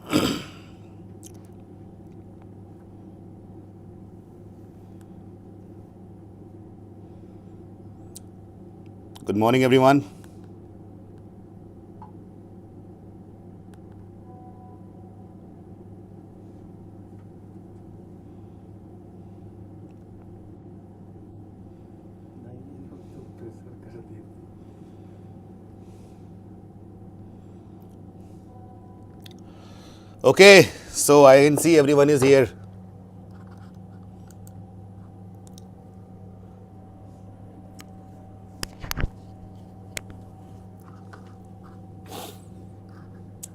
Good morning, everyone. Okay, so I can see everyone is here.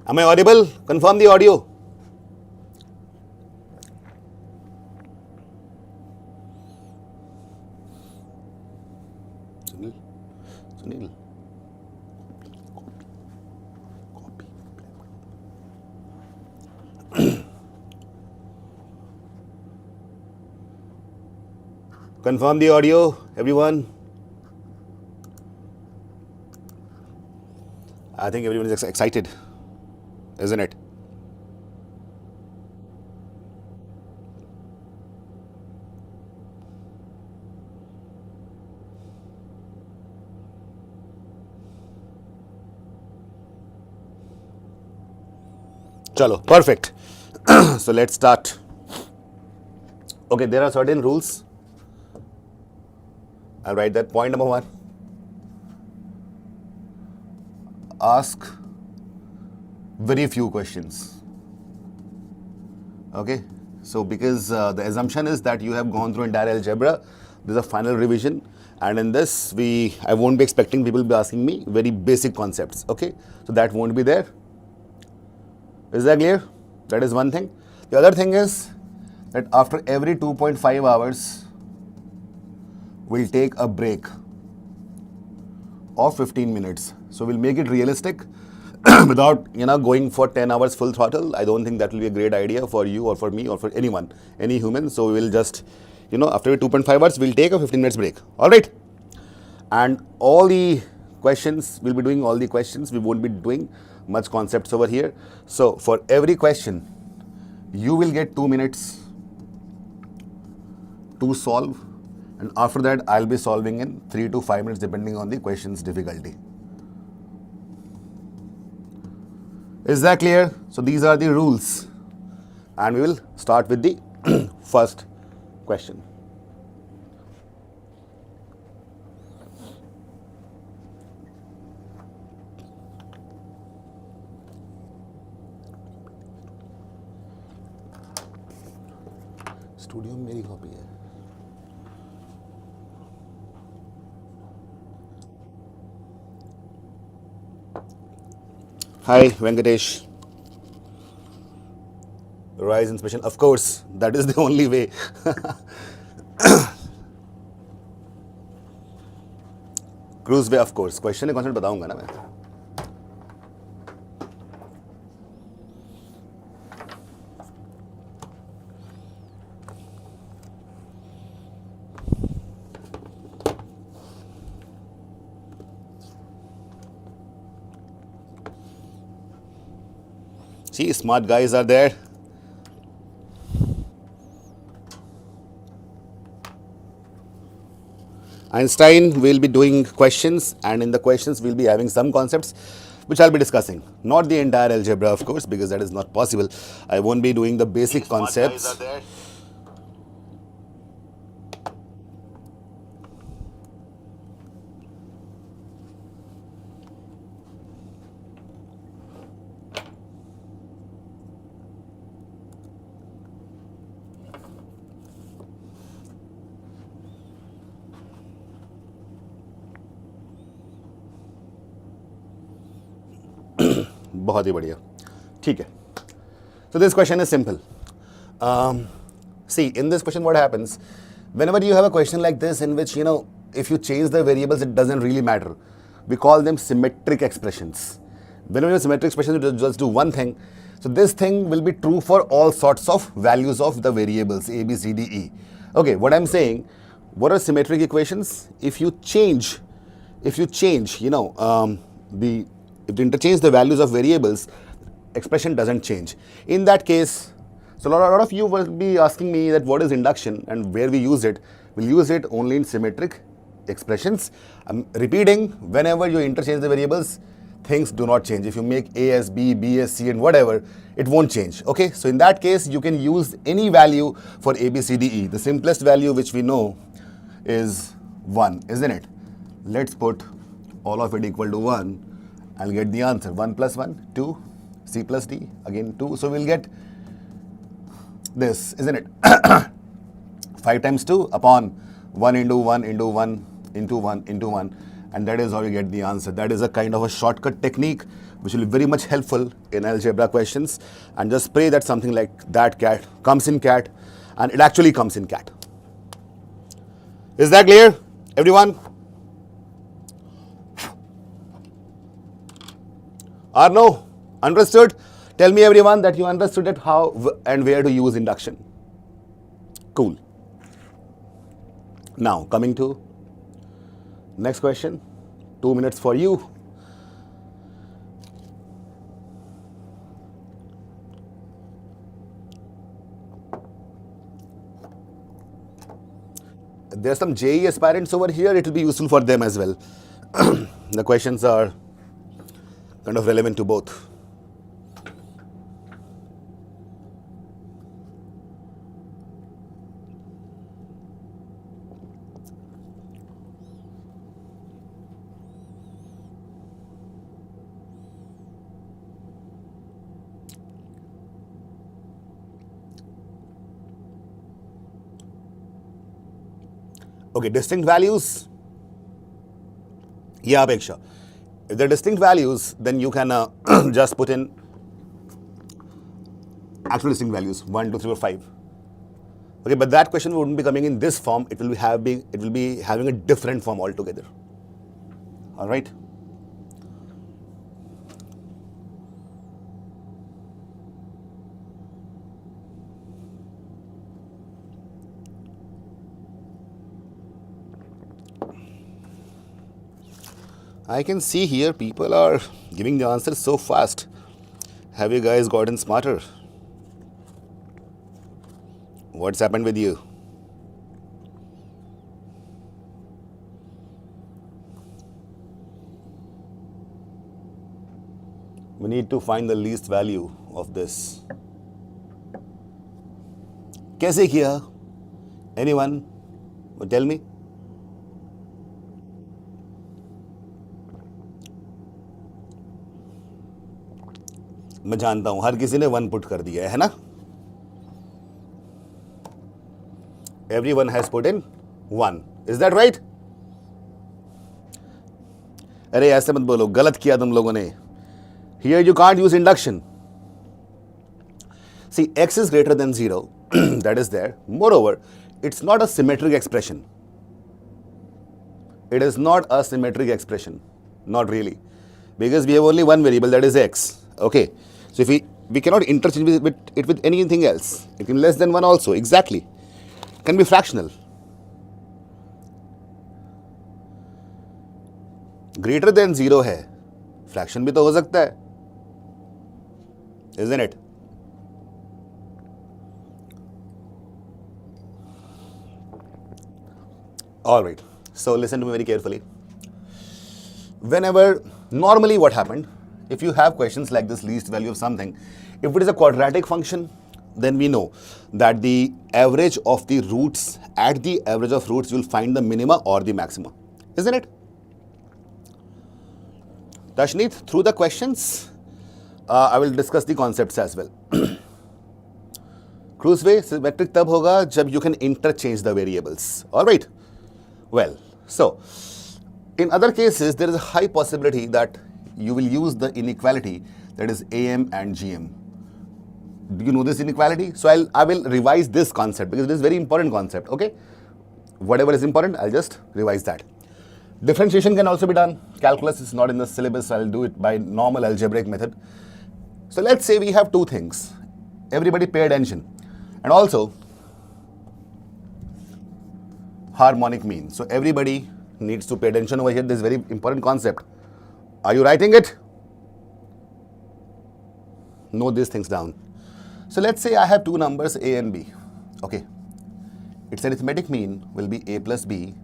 Am I audible? Confirm the audio. Sunil. Confirm the audio, everyone. I think everyone is excited, isn't it? Chalo, perfect. So let's start. Okay, there are certain rules. I'll write that. Point number 1. Ask very few questions. Okay, so because the assumption is that you have gone through entire algebra, this is a final revision, and in this I won't be expecting people to be asking me very basic concepts. Okay, so that won't be there. Is that clear? That is one thing. The other thing is that after every 2.5 hours, we'll take a break of 15 minutes. So we'll make it realistic without going for 10 hours full throttle. I don't think that will be a great idea for you or for me or for anyone, any human. So we will just, after 2.5 hours, we'll take a 15 minutes break. All right. And all the questions, we'll be doing all the questions. We won't be doing much concepts over here. So for every question, you will get 2 minutes to solve. And after that, I'll be solving in 3 to 5 minutes depending on the question's difficulty. Is that clear? So these are the rules. And we will start with the first question. Studio में मेरी copy है. Hi, Venkatesh. Rise in special. Of course, that is the only way. Cruise way, of course. Question है concept बताऊंगा ना मैं. See, smart guys are there. Einstein will be doing questions, and in the questions we'll be having some concepts which I'll be discussing. Not the entire algebra, of course, because that is not possible. I won't be doing the basic concepts. बहुत ही बढ़िया. ठीक है. So this question is simple. See, in this question what happens, whenever you have a question like this in which, if you change the variables, it doesn't really matter. We call them symmetric expressions. Whenever you have symmetric expressions, you just do one thing. So this thing will be true for all sorts of values of the variables, A, B, C, D, E. Okay, what I'm saying, what are symmetric equations? If you interchange the values of variables, expression doesn't change. In that case, so a lot of you will be asking me that what is induction and where we use it. We'll use it only in symmetric expressions. I'm repeating, whenever you interchange the variables, things do not change. If you make A as B, B as C and whatever, it won't change. Okay, so in that case, you can use any value for A, B, C, D, E. The simplest value which we know is 1, isn't it? Let's put all of it equal to 1. I'll get the answer. 1 plus 1, 2. C plus D, again 2. So we'll get this, isn't it? 5 times 2 upon 1 into 1 into 1 into 1 into 1. And that is how you get the answer. That is a kind of a shortcut technique which will be very much helpful in algebra questions. And just pray that something like that CAT comes in CAT, and it actually comes in CAT. Is that clear, everyone? Or no? Understood? Tell me everyone that you understood it, how and where to use induction. Cool. Now coming to next question. 2 minutes for you. There are some JEE aspirants over here. It will be useful for them as well. The questions are kind of relevant to both. Okay, distinct values. Yeah, Apeksha. If they're distinct values, then you can just put in actual distinct values 1, 2, 3, or 5. Okay, but that question wouldn't be coming in this form. It will be having a different form altogether. All right. I can see here people are giving the answers so fast. Have you guys gotten smarter? What's happened with you? We need to find the least value of this. कैसे किया? Anyone? Tell me. मैं जानता हूं हर किसी ने 1 put कर दिया है ना? Everyone has put in 1. Is that right? अरे ऐसे मत बोलो, गलत किया तुम लोगों ने. Here you can't use induction. See, x is greater than 0. That is there. Moreover, it's not a symmetric expression. It is not a symmetric expression. Not really. Because we have only one variable, that is x. Okay. So if we cannot interchange it with anything else. It can be less than 1 also. Exactly. It can be fractional. Greater than 0 है. Fraction भी तो हो सकता है. Isn't it? Alright. So listen to me very carefully. Normally what happened, if you have questions like this, least value of something, if it is a quadratic function, then we know that the average of the roots, at the average of roots, you will find the minima or the maxima. Isn't it? Tashneet, through the questions, I will discuss the concepts as well. Cruise way, symmetric tab hoga jab you can interchange the variables. Alright. Well, so in other cases, there is a high possibility that you will use the inequality, that is AM and GM. Do you know this inequality? So I will revise this concept because it is a very important concept. Okay, whatever is important, I'll just revise that. Differentiation can also be done. Calculus is not in the syllabus, so I'll do it by normal algebraic method. So let's say we have two things. Everybody pay attention. And also harmonic mean. So everybody needs to pay attention over here. This is very important concept. Are you writing it? Note these things down. So let's say I have two numbers a and b. Okay. Its arithmetic mean will be a plus b.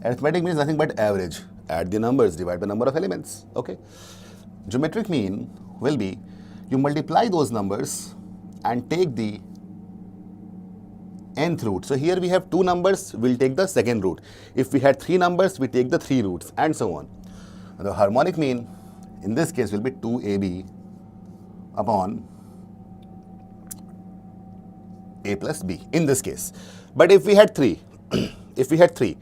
Arithmetic mean is nothing but average. Add the numbers, divide by number of elements. Okay. Geometric mean will be you multiply those numbers and take the nth root. So here we have two numbers, we'll take the second root. If we had three numbers, we take the three roots and so on. And the harmonic mean in this case will be 2ab upon a plus b in this case. But if we had three, if we had three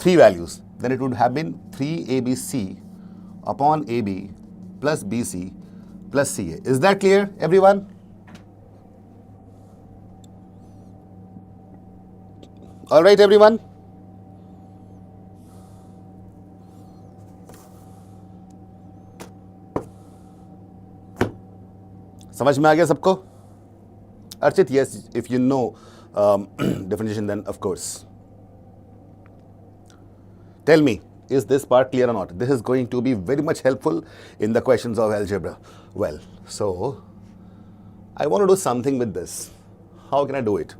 values, then it would have been 3abc upon ab plus bc plus ca. Is that clear, everyone? All right, everyone? समझ में आ गया सबको? Archit, yes, if you know definition, then of course. Tell me, is this part clear or not? This is going to be very much helpful in the questions of algebra. Well, so I want to do something with this. How can I do it?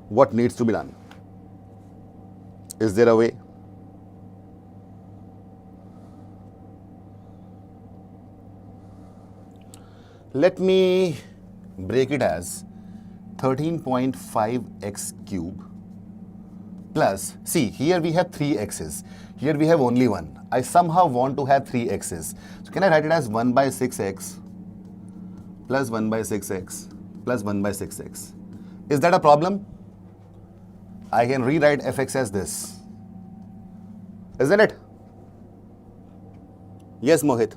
What needs to be done? Is there a way? Let me break it as 13.5x cube plus, see, here we have 3 x's. Here we have only one. I somehow want to have 3 x's. So can I write it as 1 by 6x plus 1 by 6x plus 1 by 6x? Is that a problem? I can rewrite fx as this. Isn't it? Yes, Mohit.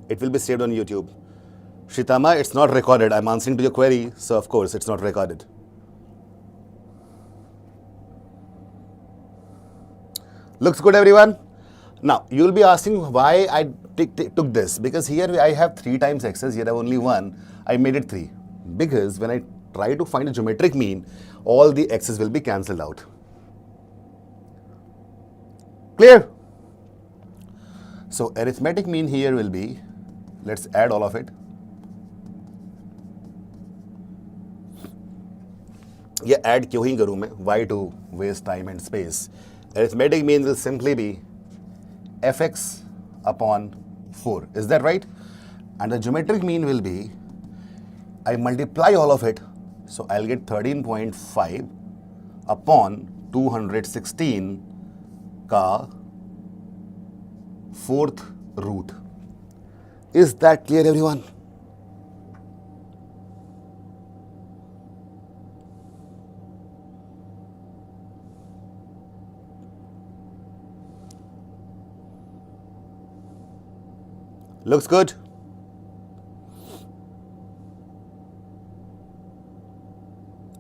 It will be saved on YouTube. Shitama, it's not recorded. I'm answering to your query, so of course it's not recorded. Looks good, everyone? Now, you'll be asking why I took this. Because here I have 3 times x's, here I have only 1. I made it 3. Because when I try to find a geometric mean, all the x's will be cancelled out. Clear? So, arithmetic mean here will be, let's add all of it. Yeah, add क्यों ही करूँ मैं? Why to waste time and space? Arithmetic mean will simply be fx upon 4. Is that right? And the geometric mean will be, I multiply all of it, so I'll get 13.5 upon 216 का 4th root. Is that clear, everyone? Looks good?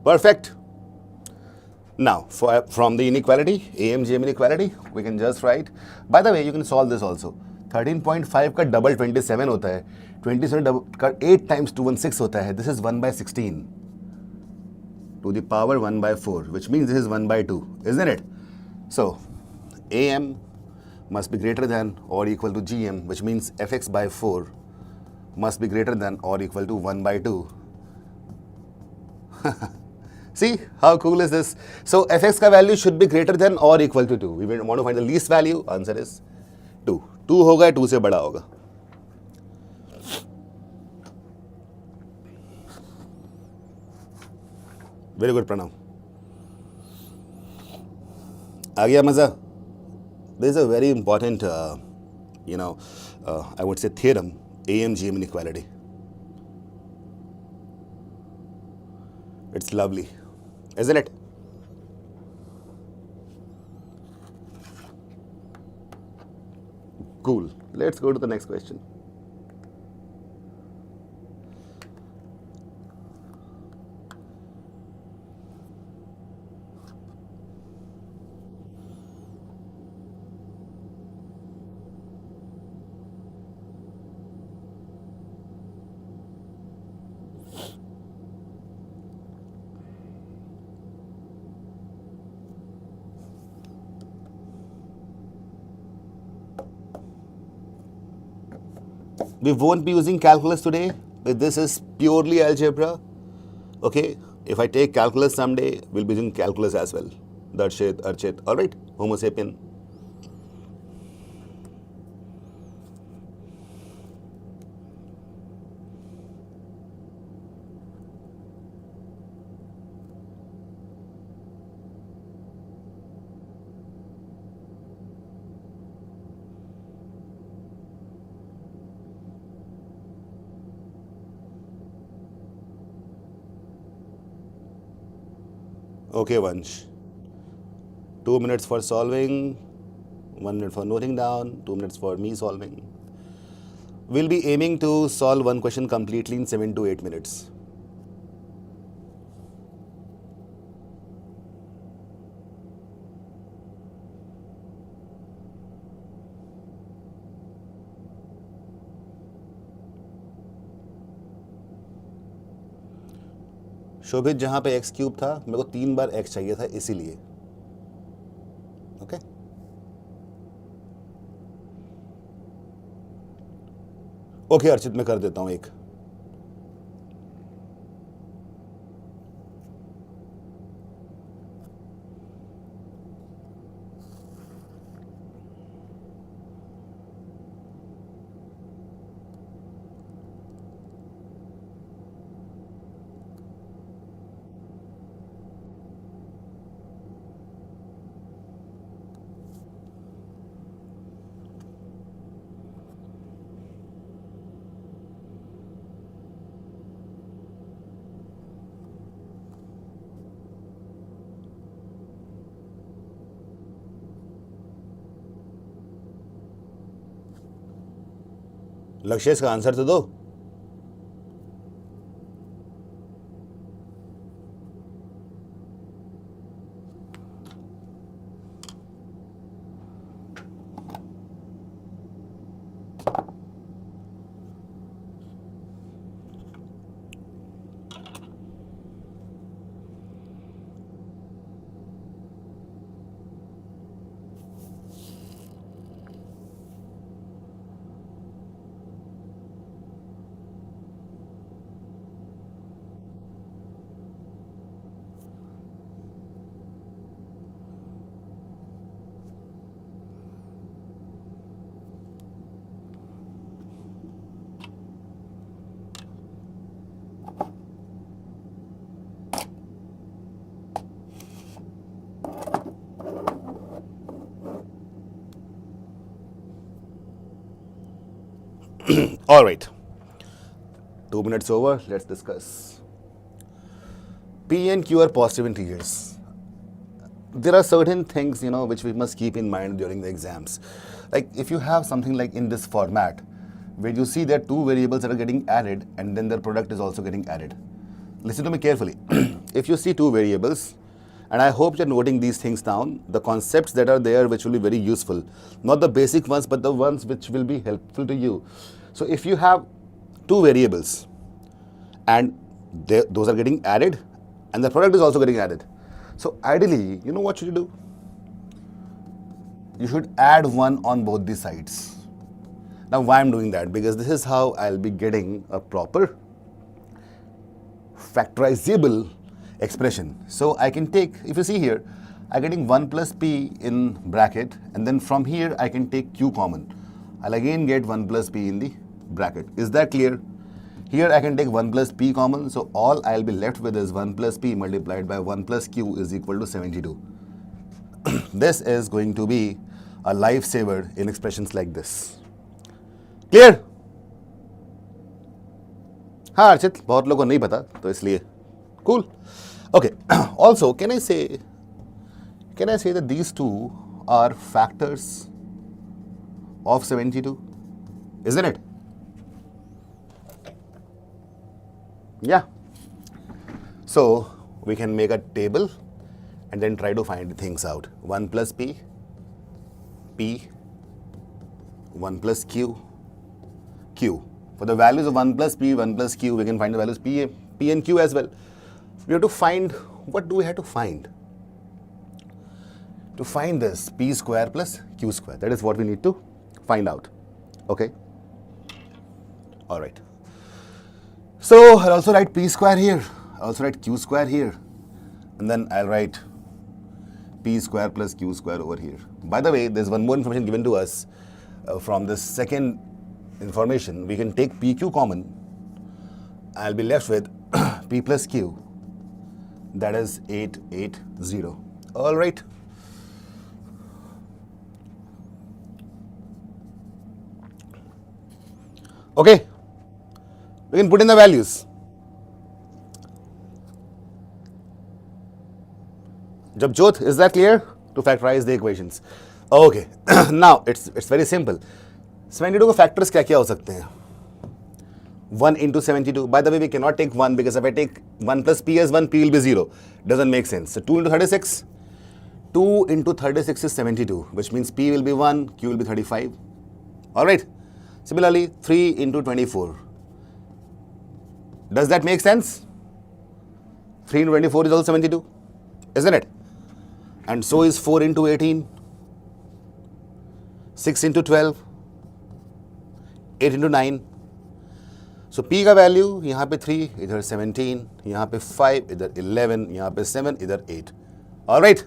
Perfect. Now, from the inequality, AMGM inequality, we can just write. By the way, you can solve this also. 13.5 का double 27 होता है. 27 का 8 times 216 होता है. This is 1 by 16 to the power 1 by 4, which means this is 1 by 2, isn't it? So, AM must be greater than or equal to GM, which means fx by 4 must be greater than or equal to 1 by 2. See, how cool is this? So, fx का value should be greater than or equal to 2. We want to find the least value. Answer is 2. 2 होगा, 2 से बड़ा होगा. Very good, Pranav. आ गया मज़ा? There is a very important, I would say theorem, AMGM inequality. It's lovely, isn't it? Cool. Let's go to the next question. We won't be using calculus today this is purely algebra. Okay, if I take calculus someday, we'll be using calculus as well. Darshit, Archit, all right, Homo sapien. Okay, Vansh. 2 minutes for solving, 1 minute for noting down, 2 minutes for me solving. We'll be aiming to solve one question completely in 7 to 8 minutes. शोभित, जहाँ पे x cube था मेरे को 3 बार x चाहिए था इसीलिए. Okay, okay Archit, मैं कर देता हूँ एक. लक्ष्य इसका आंसर तो दो. All right. 2 minutes over. Let's discuss. P and Q are positive integers. There are certain things, which we must keep in mind during the exams. Like if you have something like in this format, where you see there are two variables that are getting added and then their product is also getting added. Listen to me carefully. If you see two variables, and I hope you're noting these things down, the concepts that are there which will be very useful. Not the basic ones, but the ones which will be helpful to you. So if you have two variables and those are getting added and the product is also getting added. So ideally, you know what should you do? You should add one on both the sides. Now why I'm doing that? Because this is how I'll be getting a proper factorizable expression. So I can take, if you see here, I'm getting 1 plus p in bracket, and then from here I can take q common. I'll again get 1 plus p in the bracket. Is that clear? Here I can take 1 plus p common, so all I'll be left with is 1 plus p multiplied by 1 plus q is equal to 72. This is going to be a lifesaver in expressions like this. Clear? हाँ अर्चित, बहुत लोगों को नहीं पता तो इसलिए. Cool. Okay. Also, can I say that these two are factors of 72? Isn't it? Yeah. So we can make a table and then try to find things out. 1 plus p, 1 plus q. For the values of 1 plus p, 1 plus q, we can find the values p and q as well. We have to find, what do we have to find? To find this p square plus q square. That is what we need to find out. Okay? All right. So I'll also write p square here. I'll also write q square here. And then I'll write p square plus q square over here. By the way, there's one more information given to us from this second information. We can take pq common. I'll be left with p plus q. That is 880. All right. Okay. We can put in the values. Japjot, is that clear? To factorize the equations. Okay. Now it's very simple. 72 के factors क्या हो सकते हैं? 1 into 72. By the way, we cannot take 1 because if I take 1 plus p as 1, p will be 0. Doesn't make sense. So 2 into 36. 2 into 36 is 72, which means p will be 1, q will be 35. Alright. Similarly, 3 into 24. Does that make sense? 3 into 24 is also 72, isn't it? And so is 4 into 18, 6 into 12, 8 into 9. So p का value यहाँ पे 3, इधर 17, यहाँ पे 5, इधर 11, यहाँ पे 7, इधर 8. All right.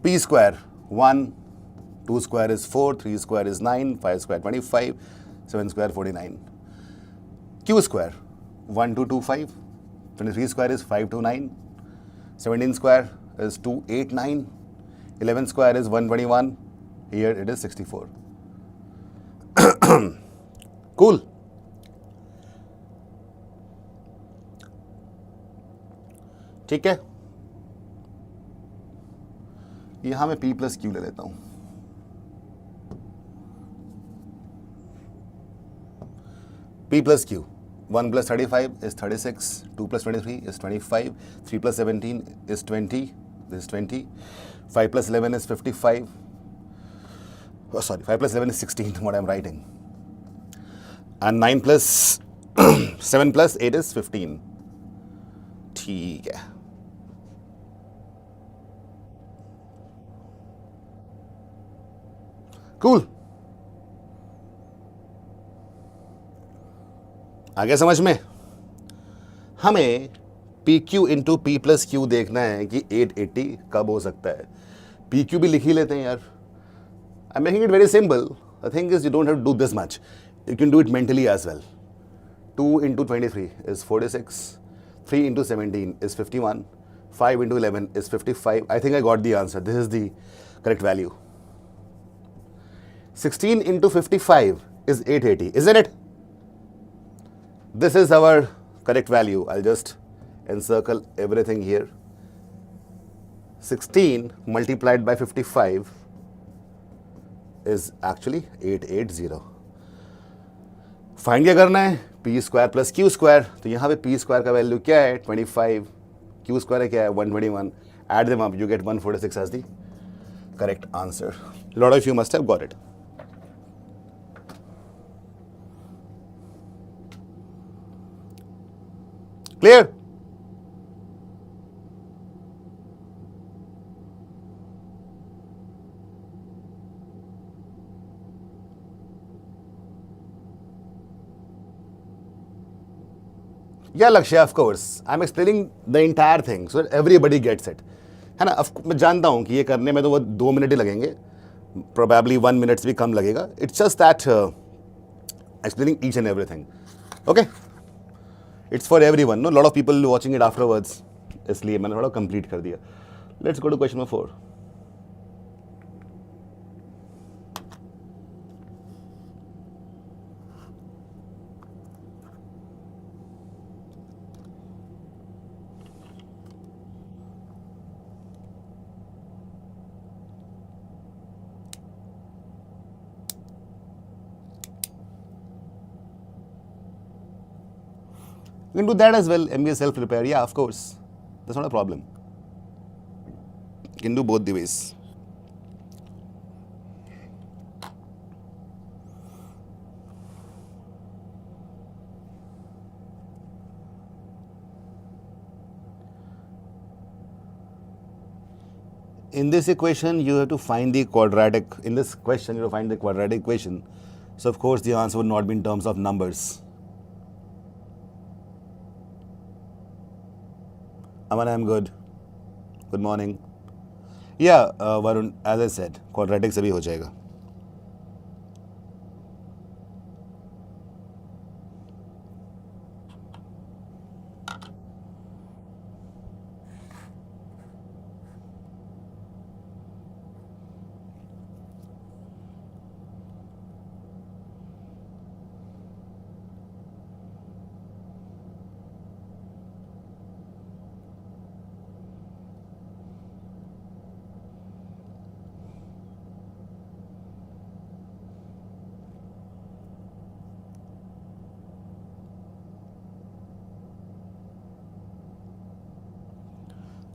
p square 1, 2 square is 4, 3 square is 9, 5 square 25, 7 square 49. q square 1, 2, 2, 5, 23 square is 5, 2, 9, 17 square is 2, 8, 9, 11 square is 121, here it is 64. Cool. ठीक है, यहां मैं p प्लस q ले लेता हूं. p plus q. 1 plus 35 is 36, 2 plus 23 is 25, 3 plus 17 is 20, this is 20, 5 plus 11 is 55, oh sorry, 5 plus 11 is 16, what I'm writing, and 9 plus 7 plus 8 is 15. ठीक है. Cool. आगे समझ में? हमें P Q into P plus Q देखना है कि 880 कब हो सकता है. पी क्यू भी लिख ही लेते हैं यार. I am making it very simple. The thing is you don't have to do this much. You can do it mentally as well. 2 into 23 is 46. 3 into 17 is 51. 5 into 11 is 55. I think I got the answer. This is the correct value. 16 into 55 is 880, isn't it? This is our correct value. I'll just encircle everything here. 16 multiplied by 55 is actually 880. Find क्या करना है? P square plus Q square. तो यहाँ पे P square का value क्या है? 25. Q square क्या है? 121. Add them up, you get 146 as the correct answer. A lot of you must have got it. Clear? Yeah, Lakshya, of course. I'm explaining the entire thing so that everybody gets it. है ना? मैं जानता हूँ कि ये करने में तो वो 2 मिनट ही लगेंगे. Probably 1 minute भी कम लगेगा. It's just that explaining each and everything. Okay? It's for everyone. No, lot of people watching it afterwards. इसलिए मैंने थोड़ा complete कर दिया. Let's go to question number 4. You can do that as well, MBA self-repair. Yeah, of course. That's not a problem. You can do both the ways. In this equation, you have to find the quadratic. In this question, you have to find the quadratic equation So of course the answer would not be in terms of numbers. Aman, I'm good. Good morning. Yeah, Varun, as I said, quadratic से भी हो जाएगा.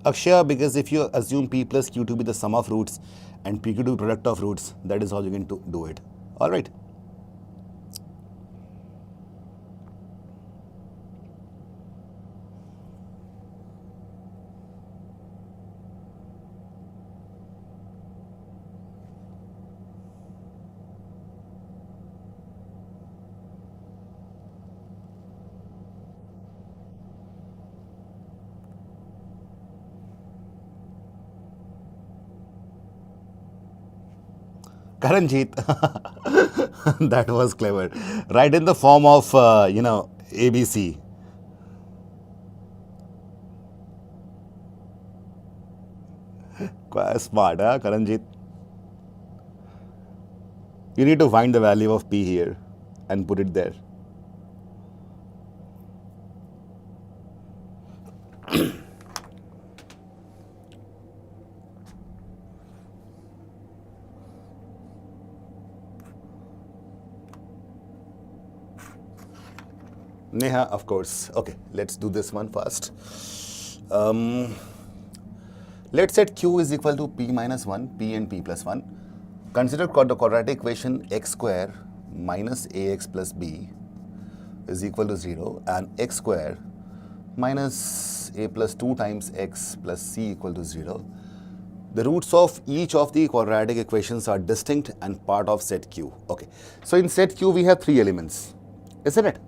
Akshaya, because if you assume p plus q to be the sum of roots and pq to be product of roots, that is how you can do it. All right. Karanjit, that was clever. Right in the form of, ABC. Quite smart, huh, Karanjit? You need to find the value of p here and put it there. Neha, of course. Okay, let's do this one first. Let's set q is equal to p minus 1, p and p plus 1. Consider the quadratic equation x square minus ax plus b is equal to 0 and x square minus a plus 2 times x plus c equal to 0. The roots of each of the quadratic equations are distinct and part of set q. Okay, so in set q we have 3 elements, isn't it?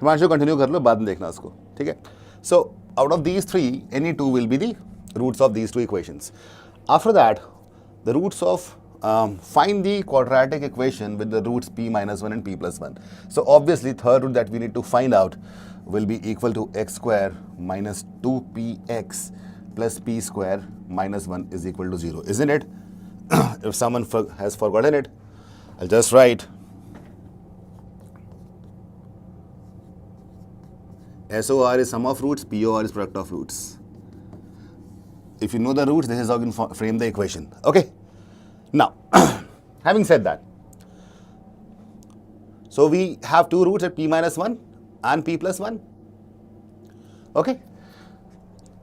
Himanshu continue कर लो, बाद में देखना उसको, ठीक है. So out of these 3, any 2 will be the roots of these 2 equations. After that, the roots of find the quadratic equation with the roots p minus 1 and p plus 1. So obviously third root that we need to find out will be equal to x square minus 2px plus p square minus 1 is equal to 0, isn't it? If someone has forgotten it, I'll just write SOR is sum of roots, POR is product of roots. If you know the roots, this is how you can frame the equation. Okay. Now, having said that, so we have 2 roots at p minus 1 and p plus 1. Okay.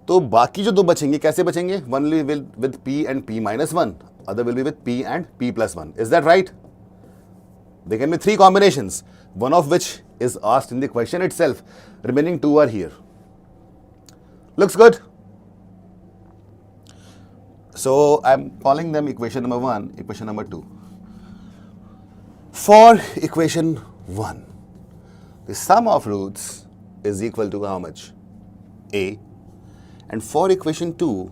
तो बाकी जो 2 बचेंगे कैसे बचेंगे? One will be with p and p minus 1, other will be with p and p plus 1. Is that right? There can be 3 combinations, one of which is asked in the question itself. Remaining 2 are here. Looks good? So I'm calling them equation number 1, equation number 2. For equation 1, the sum of roots is equal to how much? A. And for equation 2,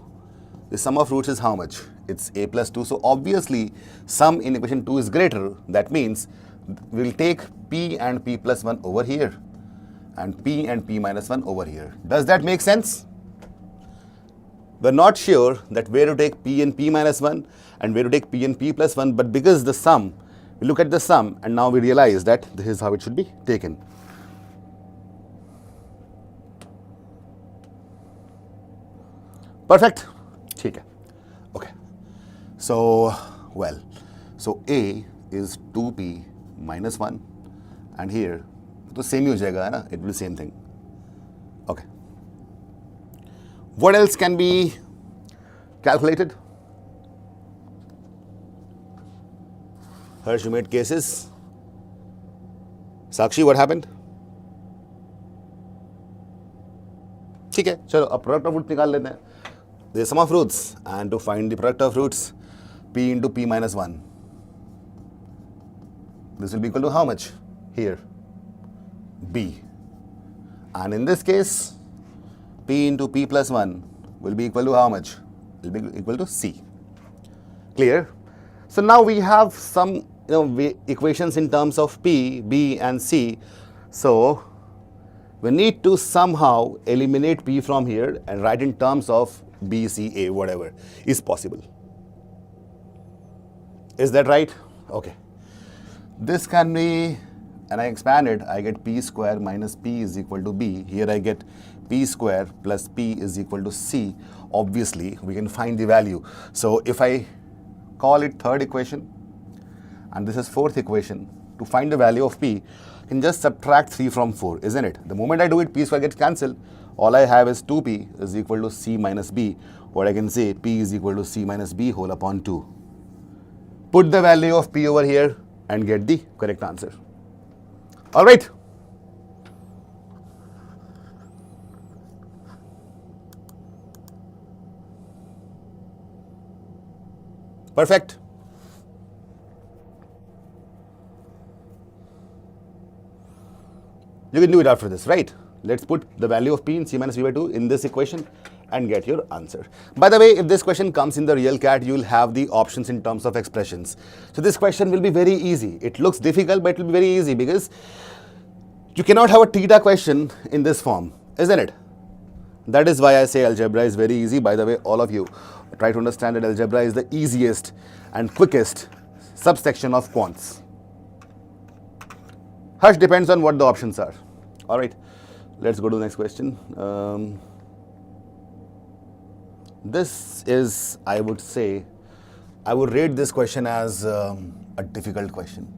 the sum of roots is how much? It's a plus 2. So obviously sum in equation 2 is greater. That means we'll take p and p plus 1 over here and p and p minus 1 over here. Does that make sense? We're not sure that where to take p and p minus 1 and where to take p and p plus 1, but because the sum, we look at the sum and now we realize that this is how it should be taken. Perfect? Okay. Okay. So, well, so A is 2p minus 1 and here, तो same ही हो जाएगा है ना? It will be same thing. Okay. What else can be calculated? Harsh, you made cases. Sakshi, what happened? ठीक है, चलो अब product of roots निकाल लेते हैं. The sum of roots, and to find the product of roots, p into p minus 1. This will be equal to how much? Here, B. And in this case, P into P plus 1 will be equal to how much? Will be equal to C. Clear? So now we have some equations in terms of P, B and C. So we need to somehow eliminate P from here and write in terms of B, C, A, whatever is possible. Is that right? Okay. This can be, and I expand it, I get P square minus P is equal to B. Here I get P square plus P is equal to C. Obviously, we can find the value. So if I call it third equation, and this is fourth equation, to find the value of P, I can just subtract 3 from 4, isn't it? The moment I do it, P square gets cancelled. All I have is 2P is equal to C minus B. Or I can say P is equal to C minus B whole upon 2. Put the value of P over here and get the correct answer. All right. Perfect. You can do it after this, right? Let's put the value of P in C minus B by 2 in this equation and get your answer. By the way, if this question comes in the real CAT, you will have the options in terms of expressions. So this question will be very easy. It looks difficult, but it will be very easy because you cannot have a theta question in this form, isn't it? That is why I say algebra is very easy. By the way, all of you try to understand that algebra is the easiest and quickest subsection of quants. Hush depends on what the options are. All right, let's go to the next question. This is, I would say, I would rate this question as a difficult question.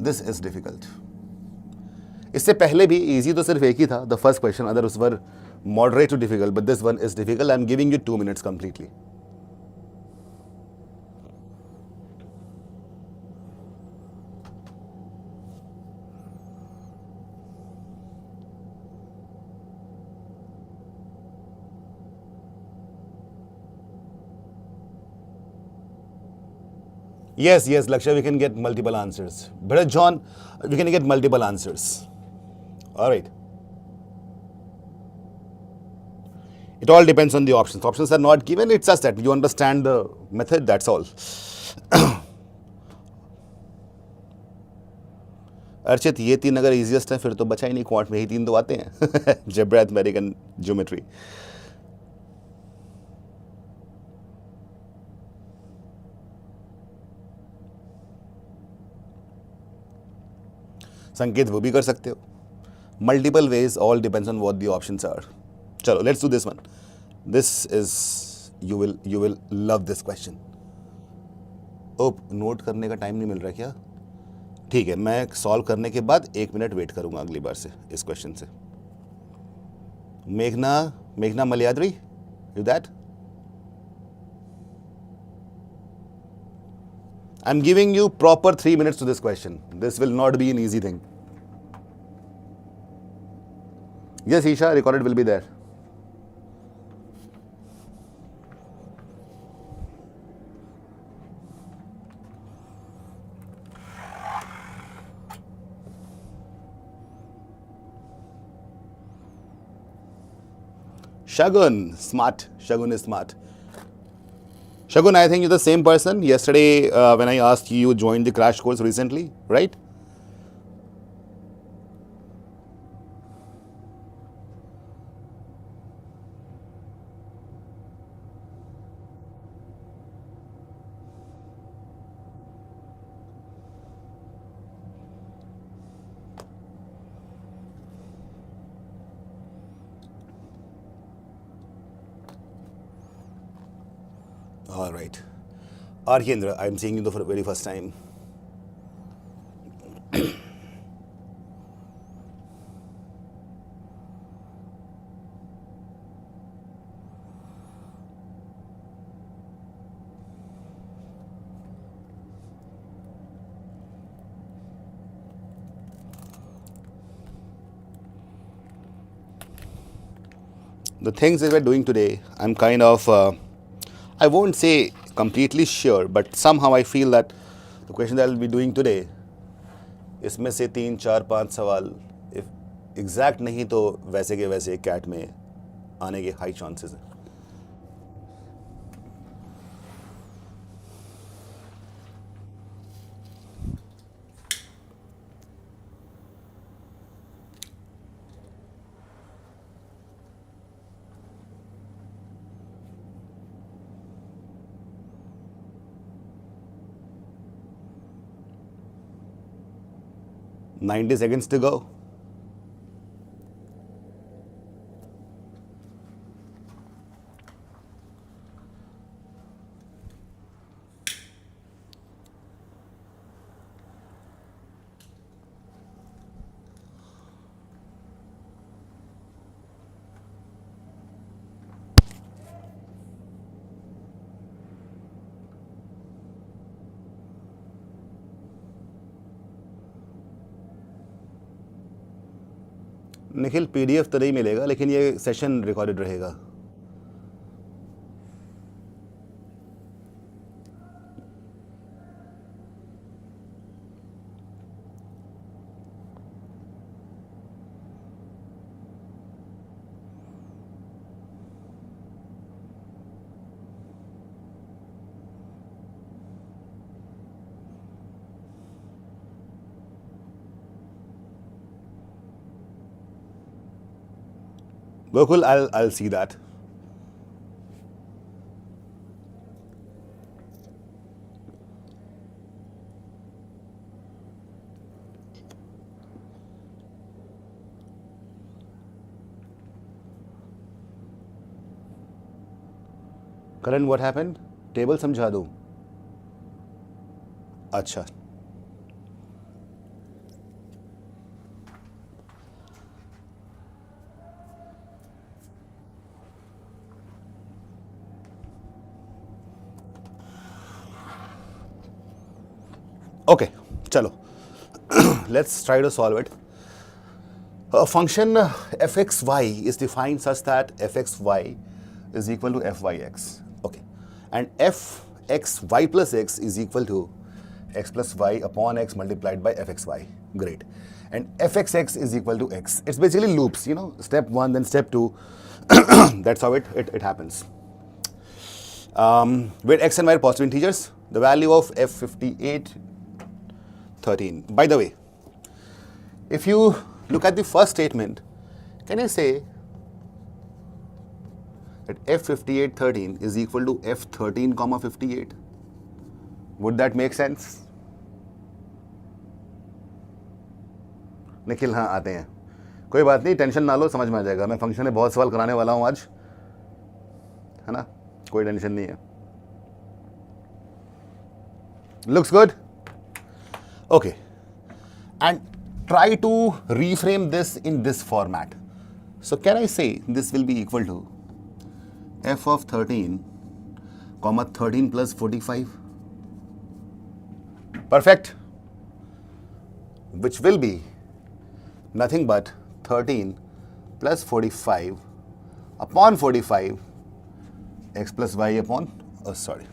This is difficult. इससे पहले भी easy तो सिर्फ एक ही था, the first question, others were moderate to difficult, but this one is difficult. I'm giving you 2 minutes completely. Yes, Lakshya, we can get multiple answers. But John, we can get multiple answers. All right. It all depends on the options. Options are not given. It's just that you understand the method. That's all. Archit, ये 3 अगर easiest है फिर तो बचा ही नहीं, quant में ही 3 तो आते हैं. Algebra, American geometry. संकेत वो भी कर सकते हो. Multiple ways, all depends on what the options are. चलो, let's do this one. This is, you will love this question. Op, note करने का टाइम नहीं मिल रहा क्या? ठीक है, मैं सॉल्व करने के बाद 1 मिनट वेट करूंगा अगली बार से इस क्वेश्चन से. मेघना मलयाद्री, you that? I'm giving you proper 3 minutes to this question. This will not be an easy thing. Yes, Isha, recorded will be there. Shagun, smart. Shagun is smart. Shagun, I think you're the same person. Yesterday, when I asked you, you joined the crash course recently, right? All right. Arhendra, I'm seeing you for the very first time. The things that we're doing today, I'm kind of I won't say completely sure, but somehow I feel that the question that I'll be doing today इसमें से 3, 4, 5 सवाल exact नहीं तो वैसे के वैसे cat में आने के हाई चांसेस हैं। Ninety seconds to go. Nikhil PDF तो नहीं मिलेगा, लेकिन ये सेशन रिकॉर्डेड रहेगा। Gokul, I'll see that. Karan, what happened? Table समझा दूं? अच्छा, okay, chalo. Let's try to solve it. A function fxy is defined such that fxy is equal to fyx. Okay, and fxy plus x is equal to x plus y upon x multiplied by fxy. Great. And fxx is equal to x. It's basically loops, step 1, then step 2. That's how it happens. Where x and y are positive integers, the value of f58, 13. By the way, if you look at the first statement, can I say that f58, 13 is equal to f13, 58? Would that make sense? Nikhil, हाँ आते हैं, कोई बात नहीं, tension ना लो, समझ में आ जाएगा। मैं फंक्शन में बहुत सवाल कराने वाला हूँ आज, है ना, कोई टेंशन नहीं है। Looks good? Okay. And try to reframe this in this format. So can I say this will be equal to f of 13, 13 plus 45? Perfect. Which will be nothing but 13 plus 45 upon 45 x plus y upon, sorry.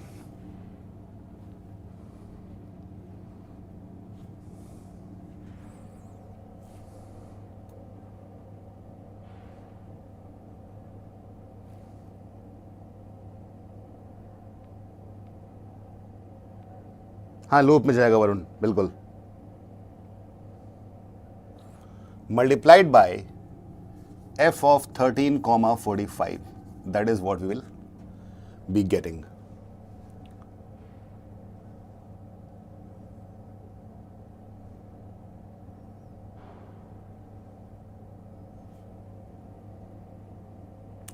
हाँ, loop में जाएगा वरुण, बिल्कुल। Multiplied by f of 13, 45. That is what we will be getting.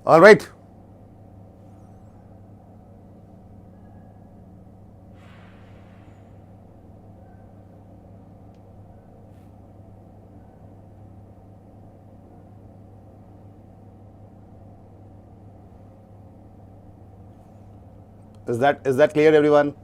All right. Is that clear, everyone?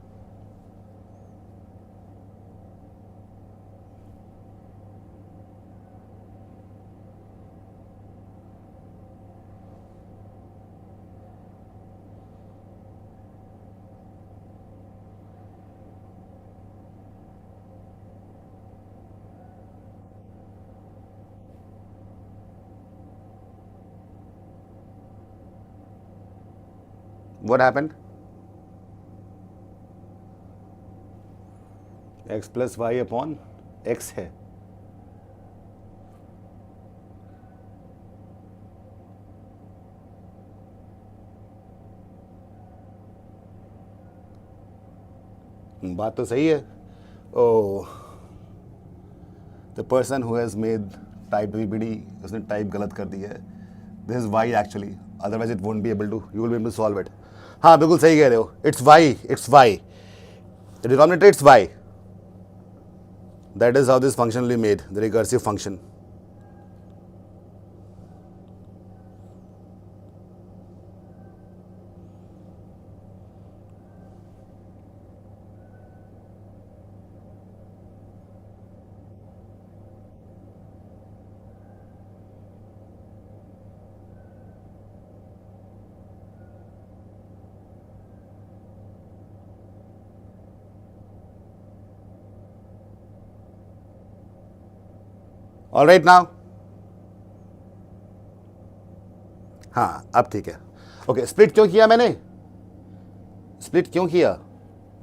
What happened? X plus y upon x है. बात तो सही है. Oh, the person who has made type VBD उसने type गलत कर दिया है. This is y actually. Otherwise it won't be able to. You will be able to solve it. हाँ बिल्कुल सही कह रहे हो. It's y. It's y. The denominator it's y. That is how this function will be made. The recursive function. All right now. हाँ अब ठीक है. ओके स्प्लिट क्यों किया मैंने? स्प्लिट क्यों किया?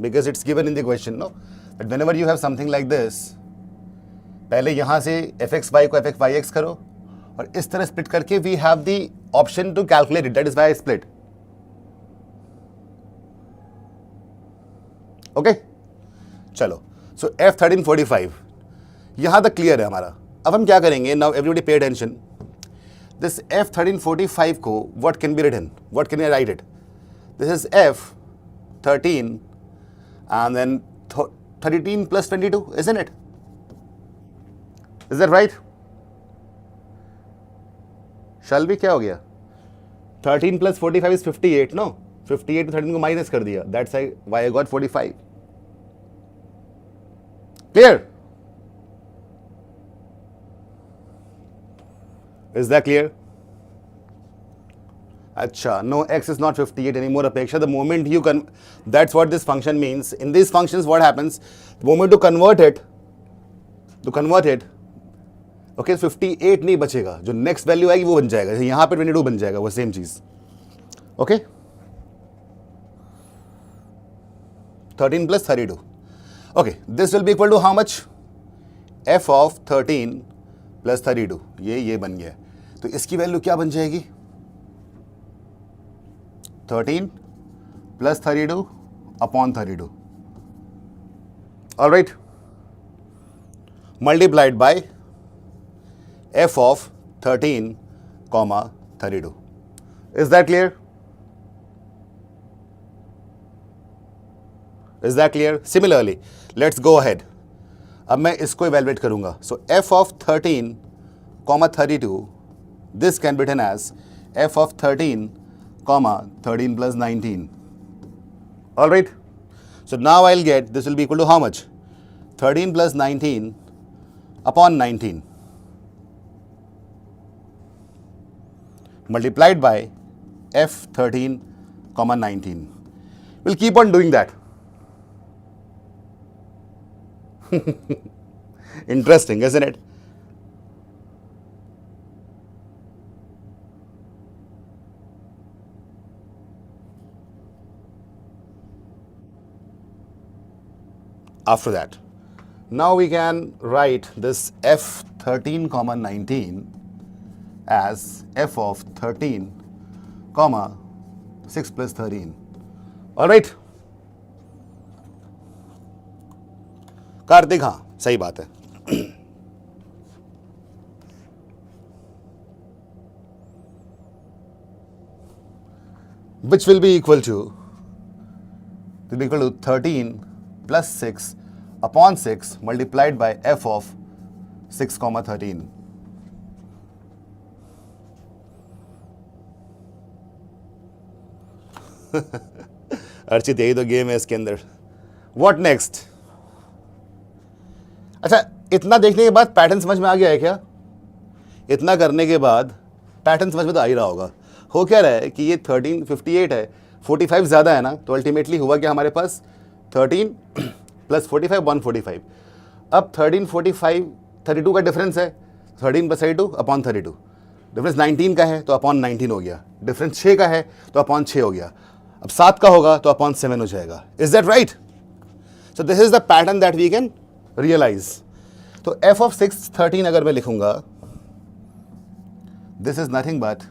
Because it's given in the question no that whenever you have something like this, पहले यहां से एफ एक्स वाई को एफ एक्स वाई एक्स करो और इस तरह स्प्लिट करके we have the option to calculate it. That is y split. Okay चलो. सो F1345 यहां तक क्लियर है हमारा. अब हम क्या करेंगे? Now everybody pay attention. This F1345 को what can be written? What can I write it? This is F13 and then 13 plus 22, isn't it? Is that right? Shall we? क्या हो गया? 13 plus 45 is 58, no? 58 to 13 को minus कर दिया. That's why I got 45. Clear? Is that clear? Acha, no, x is not 58 anymore, Apeksha. The moment you that's what this function means. In these functions, what happens? The moment to convert it, okay, 58 नहीं बचेगा. जो next value आएगी वो बन जाएगा. यहाँ पे 22 बन जाएगा, वो same चीज. Okay? 13 plus 32. Okay, this will be equal to how much? F of 13 plus 32. ये बन गया. तो इसकी वैल्यू क्या बन जाएगी? 13 plus 32 upon 32. All right. Multiplied by f of 13 comma 32. Is that clear? Is that clear? Similarly, let's go ahead. अब मैं इसको evaluate करूंगा. So f of 13 comma 32, this can be written as f of 13 comma 13 plus 19. All right. So now I'll get, this will be equal to how much? 13 plus 19 upon 19 multiplied by f13 comma 19. We'll keep on doing that. Interesting, isn't it? After that, now we can write this f13 comma 19 as f of 13 comma 6 plus 13. All right. Kartik हाँ सही बात है. Which will be equal to 13 plus 6 upon 6 multiplied by f of 6 comma 13. Archit यही तो game है इसके अंदर. What next? अच्छा इतना देखने के बाद पैटर्न समझ में आ गया है क्या? इतना करने के बाद पैटर्न समझ में तो आ ही रहा होगा. हो क्या रहा है कि ये 1358 है, 45 ज़्यादा है ना, तो अल्टीमेटली हुआ क्या हमारे पास 13 प्लस 45 145. अब 13 45 32 का डिफरेंस है, 13 प्लस 32 अपॉन 32. डिफरेंस 19 का है तो अपॉन 19 हो गया. डिफरेंस 6 का है तो अपॉन 6 हो गया. अब 7 का होगा तो अपॉन 7 हो जाएगा. Is that right? So this is the pattern that we can realise. तो f ऑफ 6 13 अगर मैं लिखूंगा, this is nothing but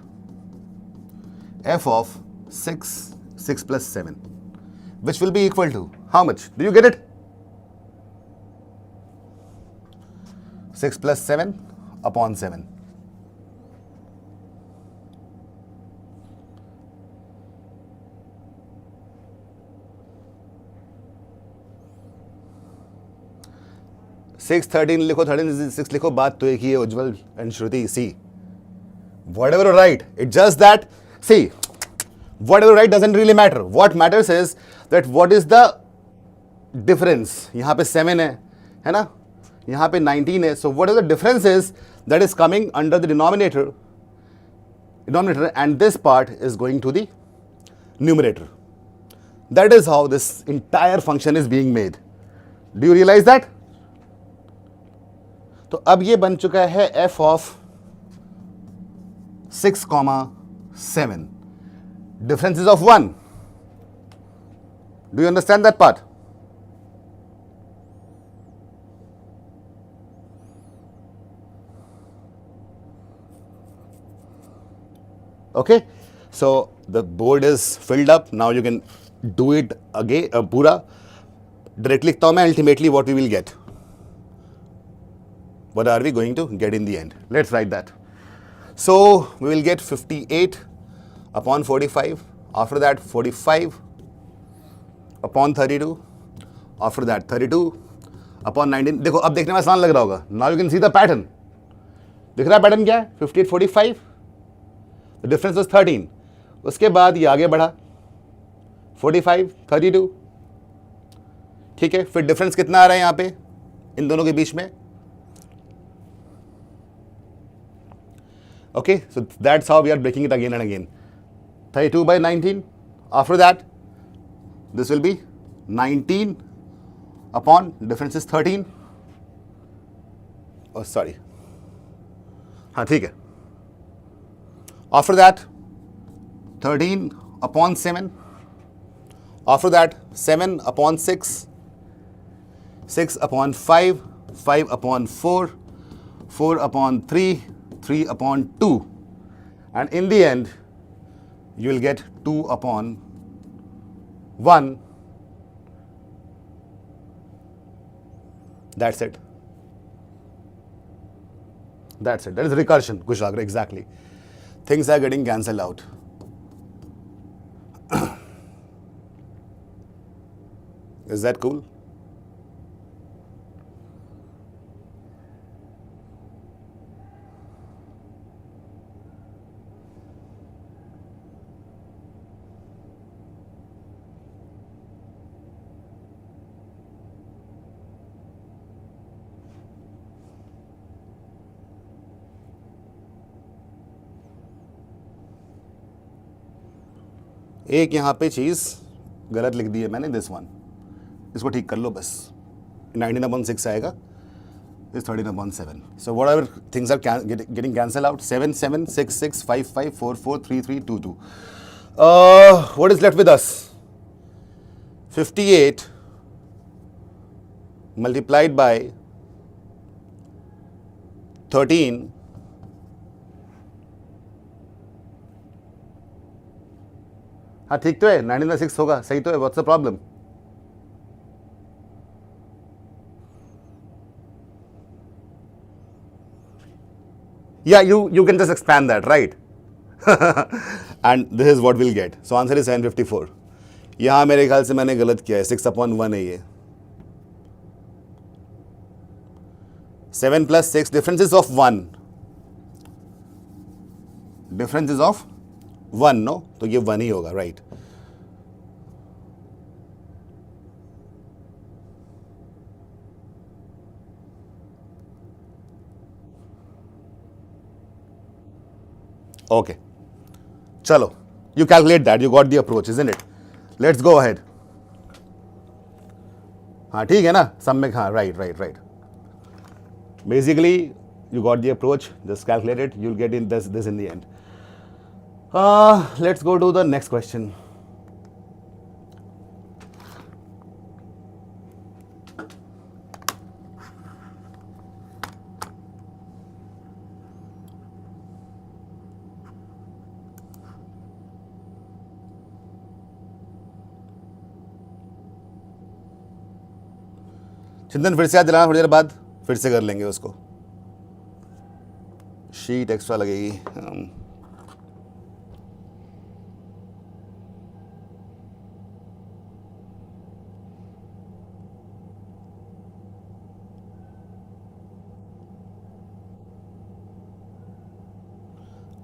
f of 6 plus 7, which will be equal to how much? Do you get it? 6 plus 7 upon 7. Six 13 लिखो, 13 6 लिखो, बात तो एक ही है उज्जवल and Shruti. See, whatever you write, it's just that, see, whatever you write doesn't really matter. What matters is that what is the difference. यहाँ पे 7 है ना, यहाँ पे 19 है. So what is the difference is that is coming under the denominator, and this part is going to the numerator. That is how this entire function is being made. Do you realize that? तो अब ये बन चुका है f of 6, 7. Difference is of 1. Do you understand that part? Okay, so the board is filled up. Now you can do it again, pura. Directly लिखता हूं मैं, ultimately what we will get. What are we going to get in the end? Let's write that. So we will get 58 upon 45. After that 45 upon 32. After that 32 upon 19. देखो अब देखने में आसान लग रहा होगा. Now you can see the pattern. दिख रहा है pattern क्या है? 58 45. The difference was 13. उसके बाद ये आगे बढ़ा 45 32. ठीक है, फिर डिफरेंस कितना आ रहा है यहाँ पे इन दोनों के बीच में? Okay, so that's how we are breaking it again and again. 32 by 19. After that, this will be 19 upon difference is 13. Oh, sorry. हाँ ठीक है. After that, 13 upon 7. After that, 7 upon 6. 6 upon 5. 5 upon 4. 4 upon 3. 3 upon 2, and in the end you will get 2 upon 1. That's it. That's it. That is recursion, Kushagra, exactly. Things are getting cancelled out. Is that cool? एक यहाँ पे चीज़ गलत लिख दी है मैंने, this one, इसको ठीक कर लो बस. 19 upon 6 आएगा, इस 13 upon 7. So whatever things are getting cancelled out, 7 7 6 6 5 5 4 4 3 3 2 2. What is left with us? 58 multiplied by 13 हाँ ठीक तो है, 19 में 6 होगा, सही तो है. What's the problem? Yeah, you can just expand that, right? And this is what we'll get. So answer is 754. यहाँ मेरे ख्याल से मैंने गलत किया है, 6 upon 1 है ये. 7 plus 6, difference is of 1. Difference is of 1, no? तो ये 1 ही होगा, right? Okay. Chalo. You calculate that. You got the approach, isn't it? Let's go ahead. हाँ ठीक है ना, सम्यक, हाँ, right. Basically, you got the approach. Just calculate it. You'll get in this in the end. Let's go to the next question. चिंतन फिर से याद दिलाना, थोड़ी देर बाद फिर से कर लेंगे उसको, शीट एक्स्ट्रा लगेगी।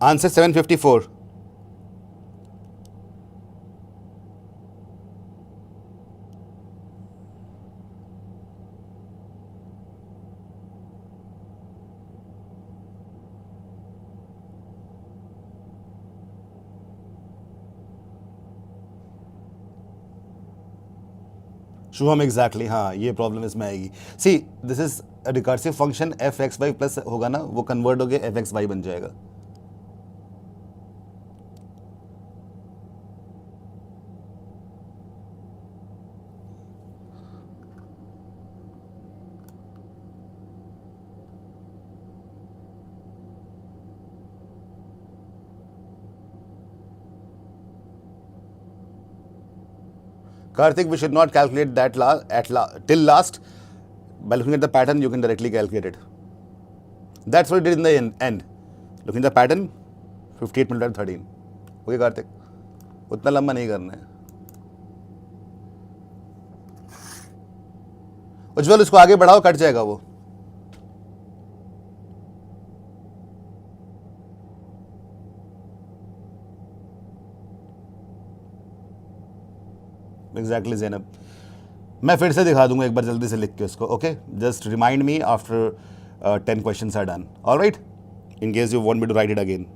आंसर 754। शुभम एग्जैक्टली, हाँ ये प्रॉब्लम इसमें आएगी। See this is recursive function, f x y plus होगा ना, वो कन्वर्ट हो गया एफ एक्स वाई बन जाएगा। Karthik, we should not calculate that till last. By looking at the pattern, you can directly calculate it. That's what we did in the end. Looking at the pattern, 58 multiplied 13. Okay, Karthik? उतना लंबा नहीं करना है। उज्जवल उसको आगे बढ़ाओ, cut जाएगा वो। एग्जैक्टली ज़ैनब, मैं फिर से दिखा दूंगा एक बार जल्दी से लिख के उसको। Okay, just remind me after 10 questions are done, alright, in case you want me to write it again.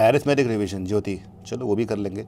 Arithmetic revision Jyoti, चलो वो भी कर लेंगे।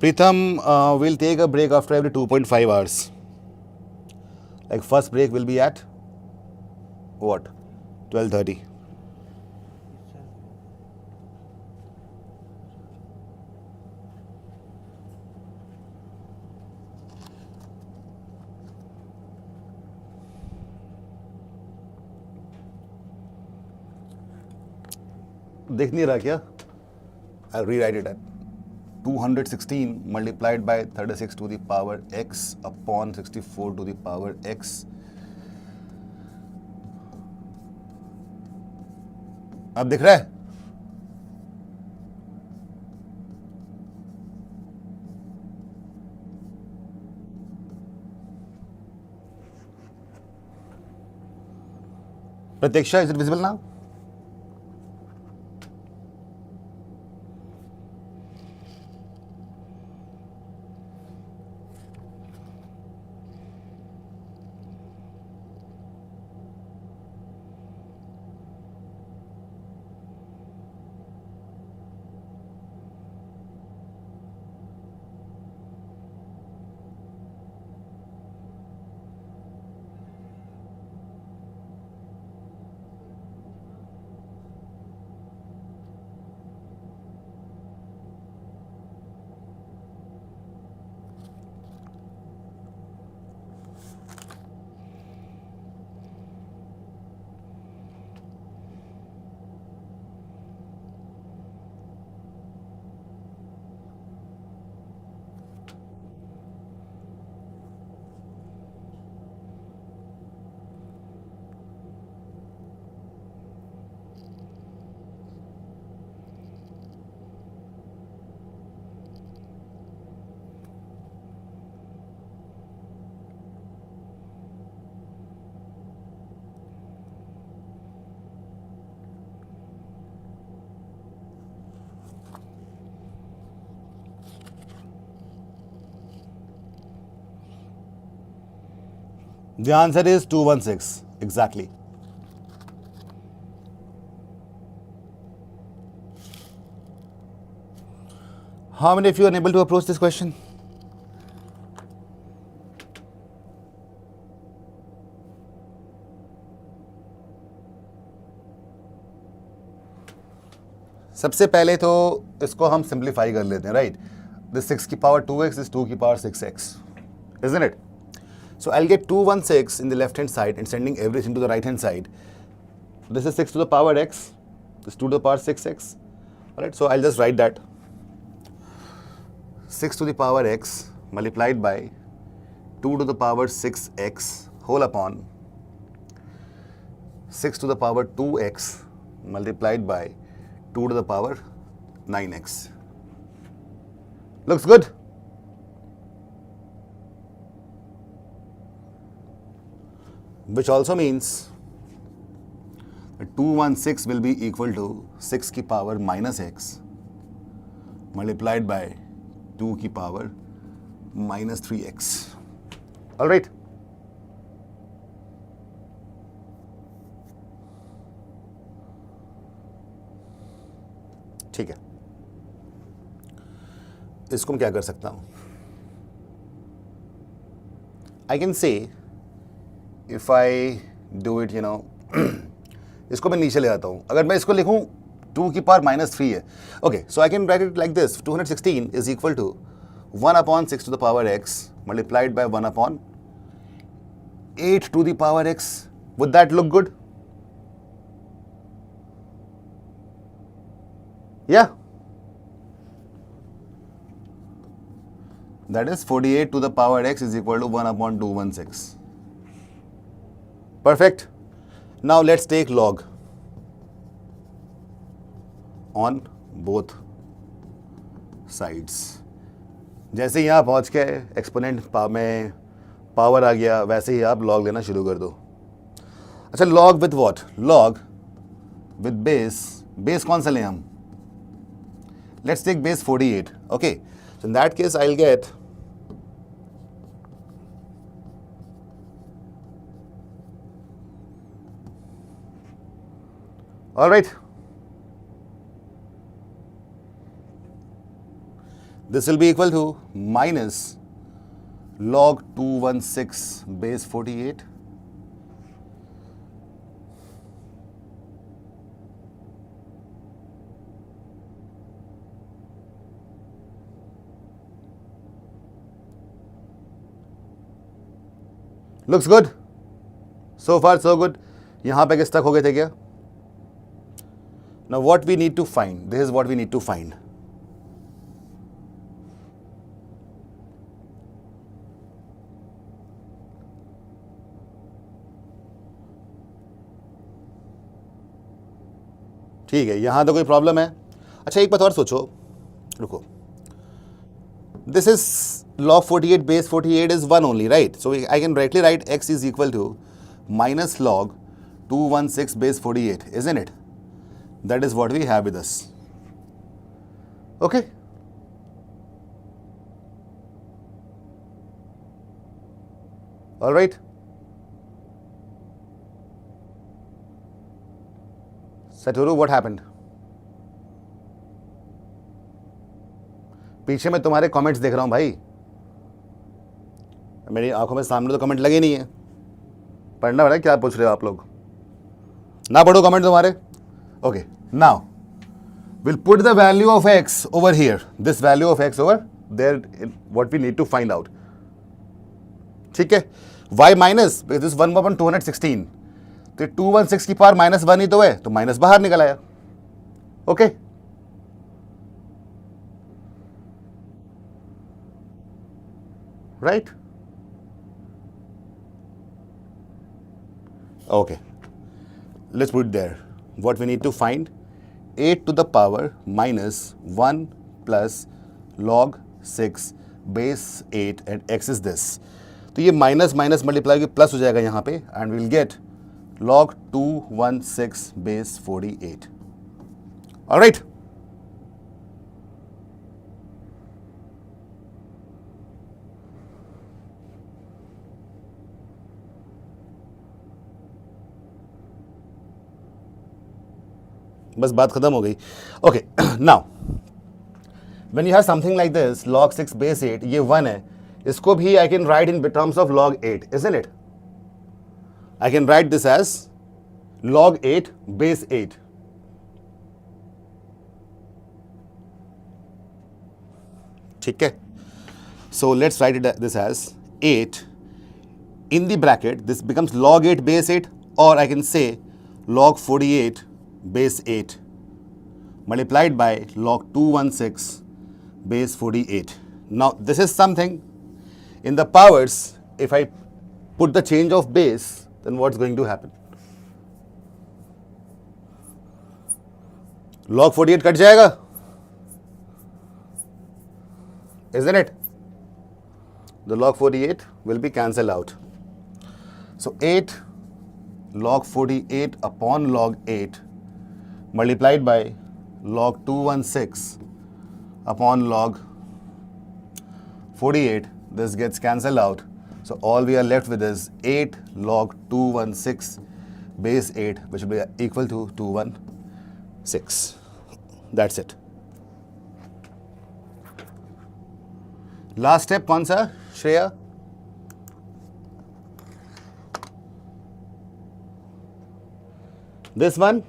Pritham, we'll take a break after every 2.5 hours. Like first break will be at what? 12:30. देख नहीं रहा क्या? I'll rewrite it at 216 multiplied by 36 to the power x upon 64 to the power x अब दिख रहा है? Pratiksha, is it visible now? The answer is 216. Exactly. How many of you are able to approach this question? सबसे पहले तो इसको हम simplify कर लेते हैं, राइट? दिस 6 की पावर 2x is 2 की power 6x, isn't it? So I'll get 216 in the left hand side and sending everything to the right hand side. This is 6 to the power x, this 2 to the power 6x. Alright, so I'll just write that 6 to the power x multiplied by 2 to the power 6x whole upon 6 to the power 2x multiplied by 2 to the power 9x. Looks good? Which also means that 216 will be equal to 6 की power minus x multiplied by 2 की power minus 3x. All right. ठीक है, इसको मैं क्या कर सकता हूं? I can say if I do it, इसको मैं नीचे ले आता हूं. अगर मैं इसको लिखूं 2 की पावर minus 3 है. Okay, so I can write it like this. 216 is equal to 1 upon 6 to the power x multiplied by 1 upon 8 to the power x. Would that look good? Yeah. That is 48 to the power x is equal to 1 upon 216. Perfect. Now let's take log on both sides. जैसे ही यहाँ पहुँच के exponent में power आ गया, वैसे ही आप log लेना शुरू कर दो. अच्छा, log with what? Log with base कौन सा लें हम? Let's take base 48. Okay, so in that case I'll get all right. This will be equal to minus log 216 base 48 looks good. So far so good. यहाँ पे किस तक हो गए थे क्या? Now what we need to find, this is what we need to find. ठीक है, यहाँ तो कोई प्रॉब्लम है? अच्छा, एक बात और सोचो, रुको. This is log 48 base 48 is 1 only, right? So I can directly write x is equal to minus log 216 base 48, isn't it? That is what we have with us. Okay? All right? Satoru, what happened? पीछे मैं तुम्हारे comments देख रहा हूं भाई, मेरी आंखों में सामने तो कमेंट लगे नहीं है. पढ़ना पड़ा, क्या पूछ रहे हो आप लोग? ना पढ़ो कमेंट तुम्हारे. Okay, now will put the value of x over here, this value of x over there, what we need to find out. ठीक है, y माइनस दिस 1 अपॉन 216, तो 216 की पावर माइनस 1 ही तो है, तो माइनस बाहर निकल आया. Okay, right? Okay, let's put it there. What we need to find, 8 to the power minus 1 plus log 6 base 8 and x is this. तो ये माइनस माइनस मल्टीप्लाई के प्लस हो जाएगा यहाँ पे, and will get log 216 base 48. All right? बस बात खत्म हो गई. Okay, now when you have something like this log 6 base 8, ये 1 है, इसको भी I can write in terms of log 8, isn't it? I can write this as log 8 base 8. ठीक है, so let's write it this as 8 in the bracket, this becomes log 8 base 8, or I can say log 48 base 8 multiplied by log 216 base 48. Now this is something in the powers, if I put the change of base, then what's going to happen? Log 48 cut जाएगा, isn't it? The log 48 will be cancelled out. So 8 log 48 upon log 8 multiplied by log 216 upon log 48, this gets cancelled out. So all we are left with is 8 log 216 base 8, which will be equal to 216. That's it. Last step कौन सा, Shreya? This one,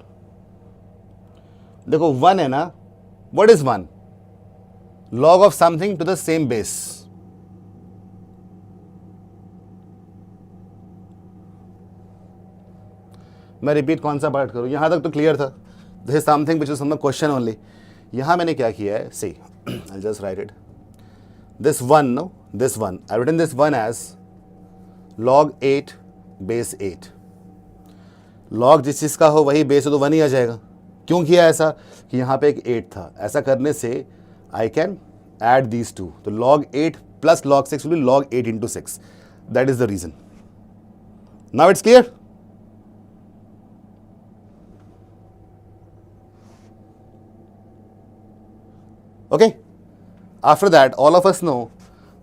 देखो 1 है ना, what is 1? Log of something to the same base. मैं repeat कौन सा part करूं? यहां तक तो क्लियर था. This is something which is from the question only. यहां मैंने क्या किया है, see I just write it. This 1, no, this 1, I've written this 1 as log 8 base 8. log जिस चीज़ का हो वही बेस हो तो 1 ही आ जाएगा. क्यों किया ऐसा? कि यहाँ पे एक 8 था. ऐसा करने से I can add these two. तो log 8 plus log 6 will be log 8 into 6. That is the reason. Now it's clear? Okay? After that, all of us know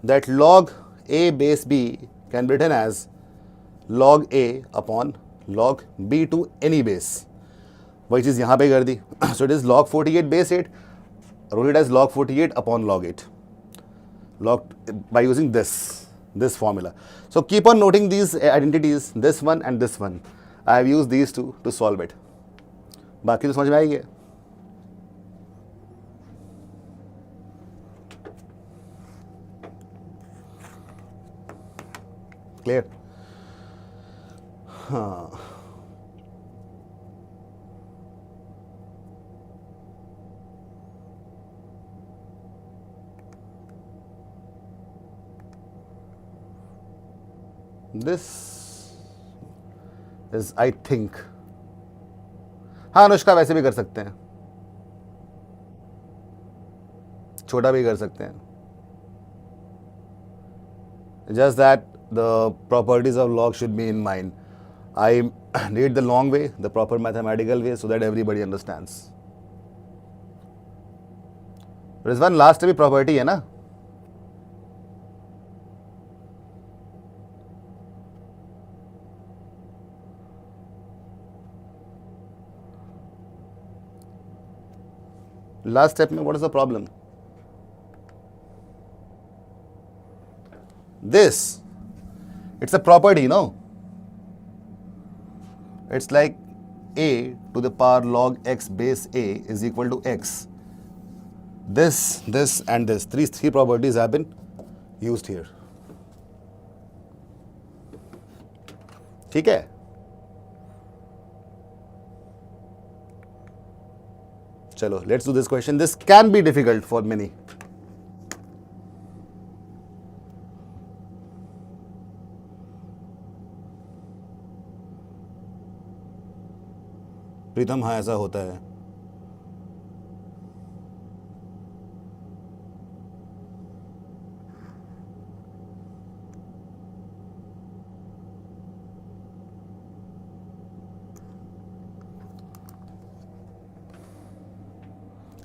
that log a base b can be written as log a upon log b to any base. वही चीज़ यहाँ पे कर दी. So it is log 48 base 8. Wrote it as log 48 upon log 8. Log by using this formula. So keep on noting these identities, this one and this one. I have used these two to solve it. बाकी तो समझ में आएगी. Clear? This is, I think. हाँ, अनुष्का वैसे भी कर सकते हैं, छोटा भी कर सकते हैं. Just that the properties of log should be in mind. I read the long way, the proper mathematical way, so that everybody understands. There is one last भी property है ना. Last step में what is the problem? This, it's a property, no? It's like a to the power log x base a is equal to x. This and this, three properties have been used here. ठीक है? चलो, let's do this question. This can be difficult for many. प्रीतम, हाँ ऐसा होता है.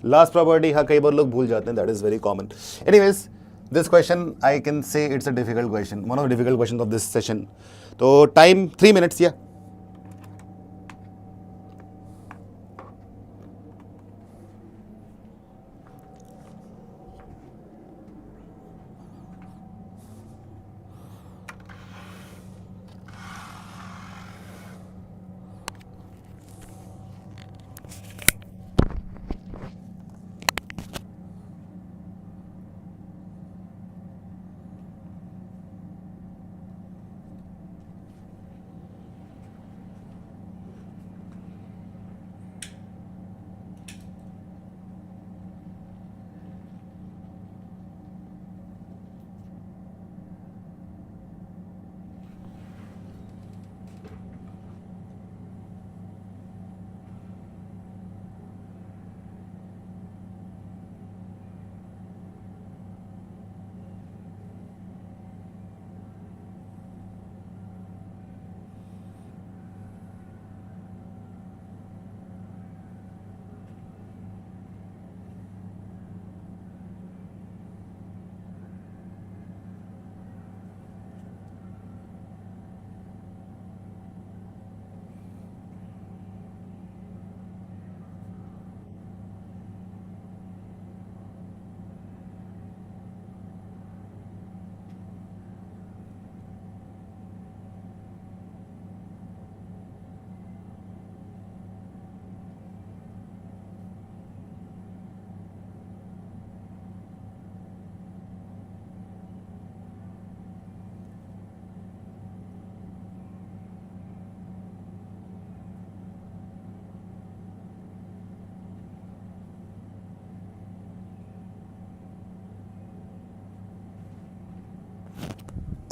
Last property, हाँ कई बार लोग भूल जाते हैं. That is very common. Anyways, this question I can say it's a difficult question, one of difficult question of this session. तो टाइम 3 minutes. या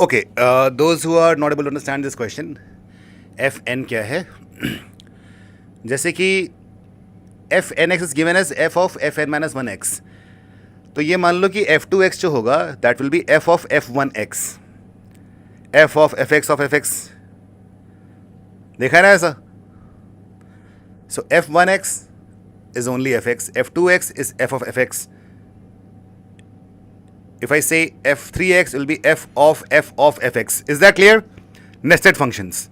Okay, those who are not able to understand this question, f n क्या है? जैसे कि f n x is given as f of f n minus one x, तो ये मान लो कि एफ टू एक्स जो होगा that will be f of f one x, f of f x, देखा है ना ऐसा? So f one x is only fx, f2x is f of fx. If I say f3x, it will be f of fx. Is that clear? Nested functions.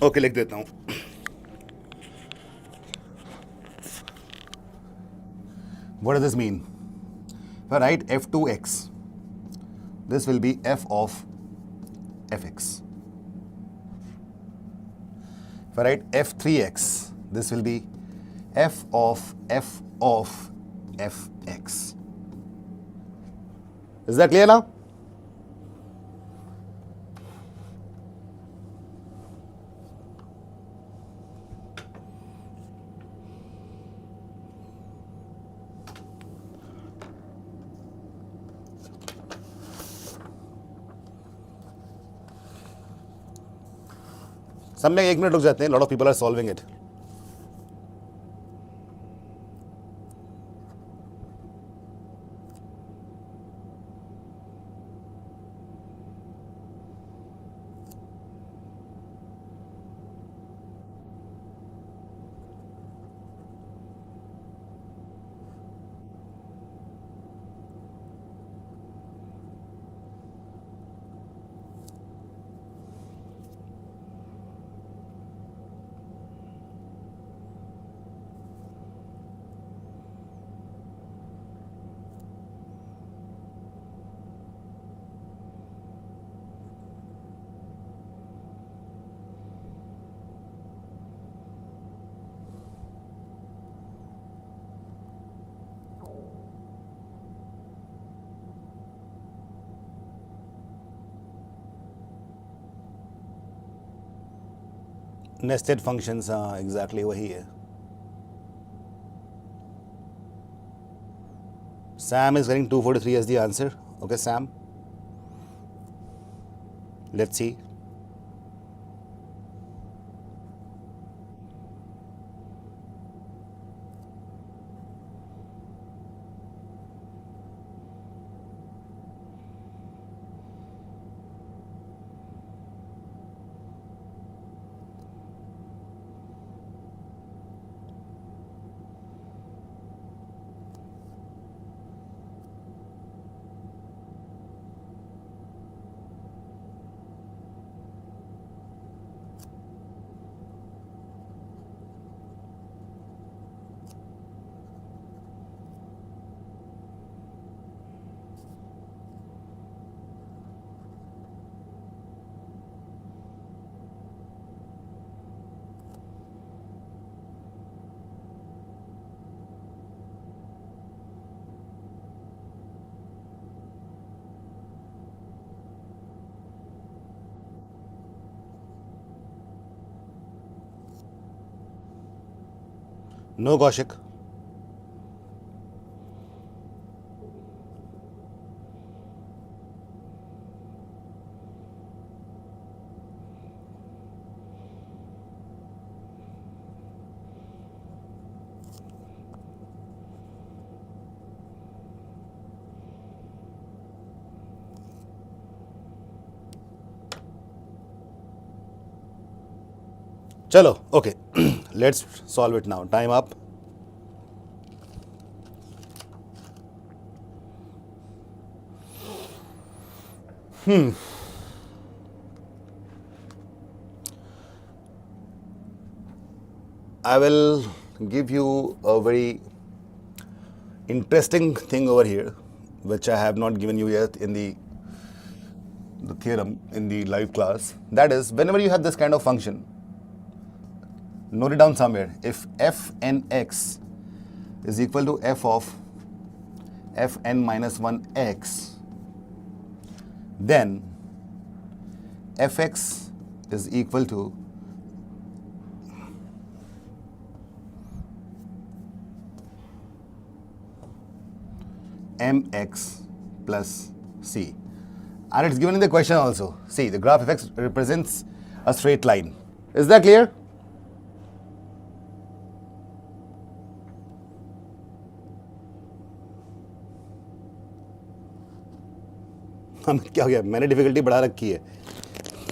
Okay, लिख देता हूं. What does this mean? If I write f2x, this will be f of fx. If I write f3x, this will be f of fx. Is that clear now? सब में 1 minute रुक जाते हैं. Lot of people are solving it. Nested functions, हाँ exactly वही है. Sam is getting 243 as the answer. Okay, Sam. Let's see. No, Kaushik. Chalo, okay. Let's solve it now. Time up. I will give you a very interesting thing over here, which I have not given you yet in the theorem in the live class. That is, whenever you have this kind of function, note it down somewhere. If fnx is equal to f of fn minus 1x, then fx is equal to mx plus c. And it's given in the question also. See, the graph fx represents a straight line. Is that clear? क्या हो गया? मैंने difficulty बढ़ा रखी है.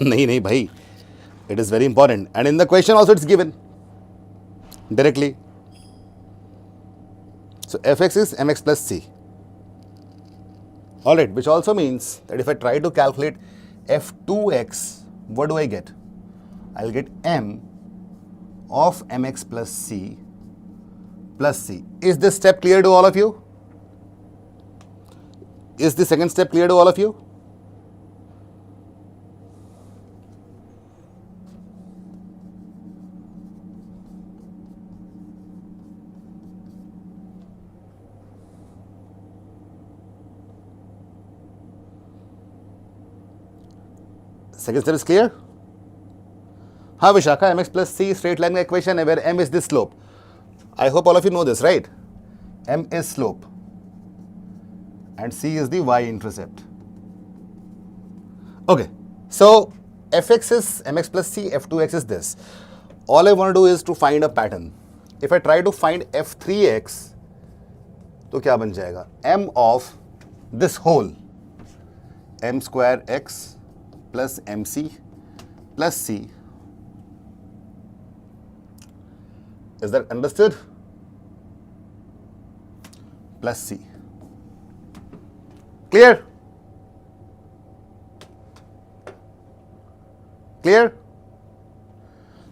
नहीं भाई, it is very important, and in the question also it's given directly. So fx is mx plus c. All right, which also means that if I try to calculate f2x, what do I get? I'll get m of mx plus c plus c. Is this step clear to all of you? Is the second step clear to all of you? Second step is clear? हाँ Vishakha, mx plus c straight line equation where m is this slope. I hope all of you know this, right? M is slope and c is the y-intercept. Okay, so fx is mx plus c, f2x is this. All I want to do is to find a pattern. If I try to find f3x, तो क्या बन जाएगा? M of this whole, m square x plus mc plus c. Is that understood? Plus c. Clear? Clear?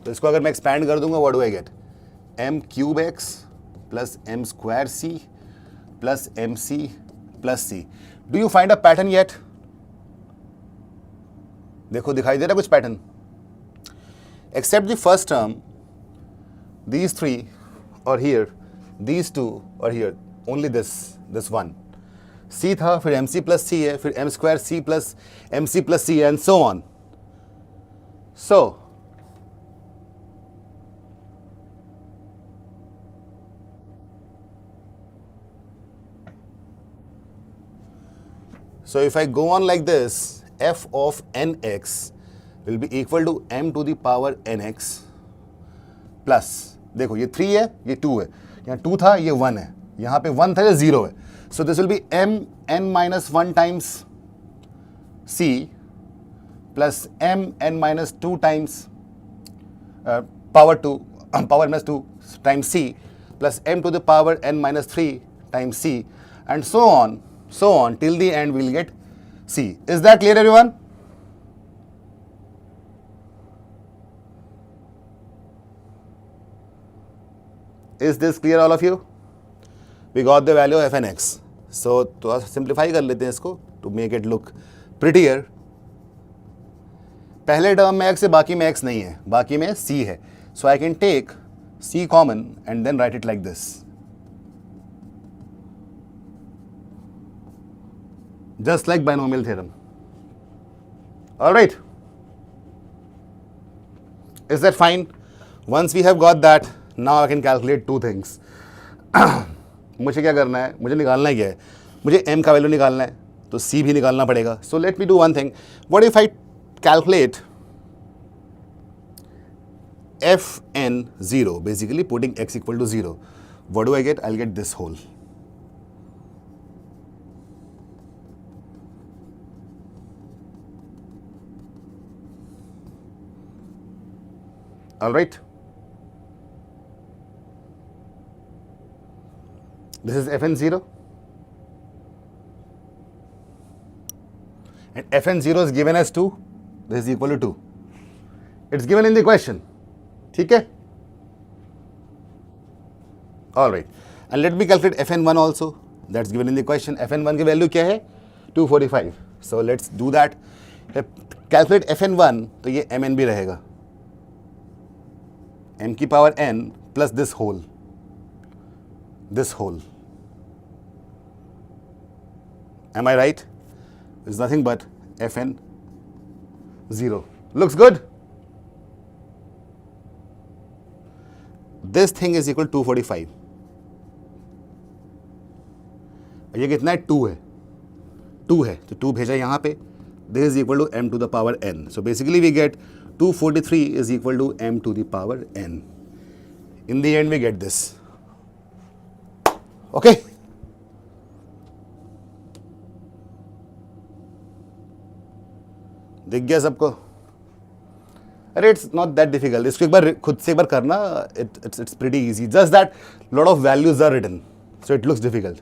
तो इसको अगर मैं expand कर दूंगा, what do I get? m cube x plus m square c plus mc plus c. Do you find a pattern yet? देखो दिखाई दे रहा कुछ pattern? Except the first term, these three or here, these two or here, only this one. C था, फिर mc plus c है, फिर m square c plus mc plus c and so on. So if I go on like this, f of nx will be equal to m to the power nx plus, देखो ये 3 है, ये 2 है, यहाँ 2 था, ये 1 है, यहाँ पे 1 था, ये 0 है. So this will be m n minus 1 times c plus m n minus 2 times power minus 2 times c plus m to the power n minus 3 times c and so on till the end we'll get c. Is that clear, everyone? Is this clear, all of you? We got the value of fnx. So थोड़ा simplify कर लेते हैं इसको to make it look prettier. पहले term में x है, बाकी में x नहीं है, बाकी में c है. So I can take c common and then write it like this. Just like binomial theorem. All right. Is that fine? Once we have got that, now I can calculate two things. मुझे क्या करना है? मुझे निकालना ही क्या है? मुझे m का वैल्यू निकालना है, तो c भी निकालना पड़ेगा. So let me do one thing. What if I calculate fn0, basically putting x equal to 0. What do I get? I'll get this whole. All right. This is fn0. And fn0 is given as 2. This is equal to 2. It's given in the question. ठीक है? All right, and let me calculate fn1 also. That's given in the question. fn1 की value क्या है 245. So let's do that. Calculate fn1, तो ये mn भी रहेगा, m की power n plus this whole. Am I right? It's nothing but fn0. Looks good? This thing is equal to 245. ये कितना है 2 है, 2 है तो 2 भेजा यहाँ पे. This is equal to m to the power n. So basically we get 243 is equal to m to the power n. In the end we get this. Okay? दिख गया सबको? अरे इट्स नॉट दैट डिफिकल्ट. इसको एक बार खुद से एक बार करना. It's pretty easy. Just that lot of values are written, so it looks difficult.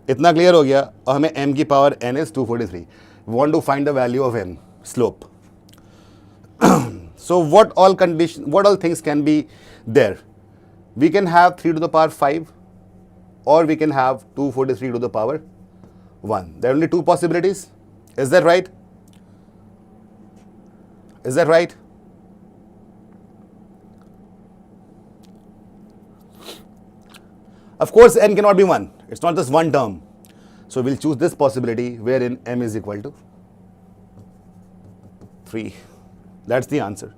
इतना क्लियर हो गया. और हमें m की power n is 243. We want to find the value of m slope. So what all things can be there? We can have 3 to the power 5, or we can have 243 to the power 1. There are only two possibilities. Is that right? Is that right? Of course, n cannot be 1. It's not just one term. So we'll choose this possibility wherein m is equal to 3. That's the answer.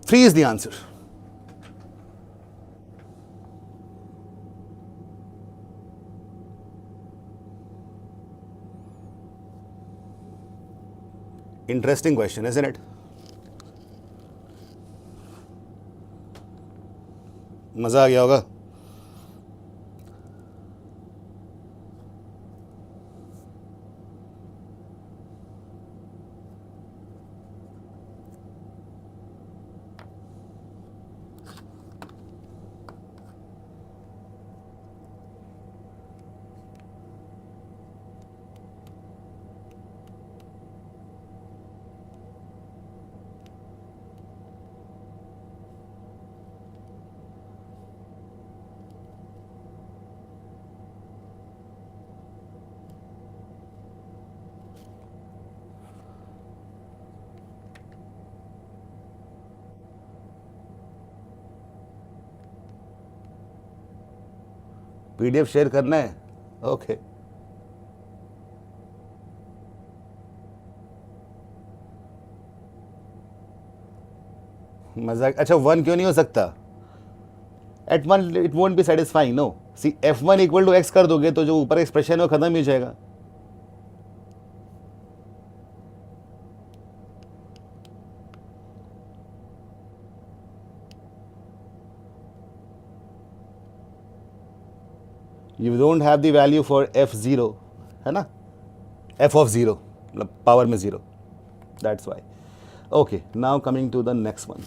3 is the answer. Interesting question, isn't it? मजा आ गया होगा. PDF share करना है? Okay. मजाक. अच्छा 1 क्यों नहीं हो सकता? At 1 it won't be satisfying. No. See, f1 equal to x कर दोगे तो जो ऊपर एक्सप्रेशन है वो खत्म ही हो जाएगा. You don't have the value for f0, है ना? f of 0 मतलब पावर में 0. That's why. Okay, now coming to the next one.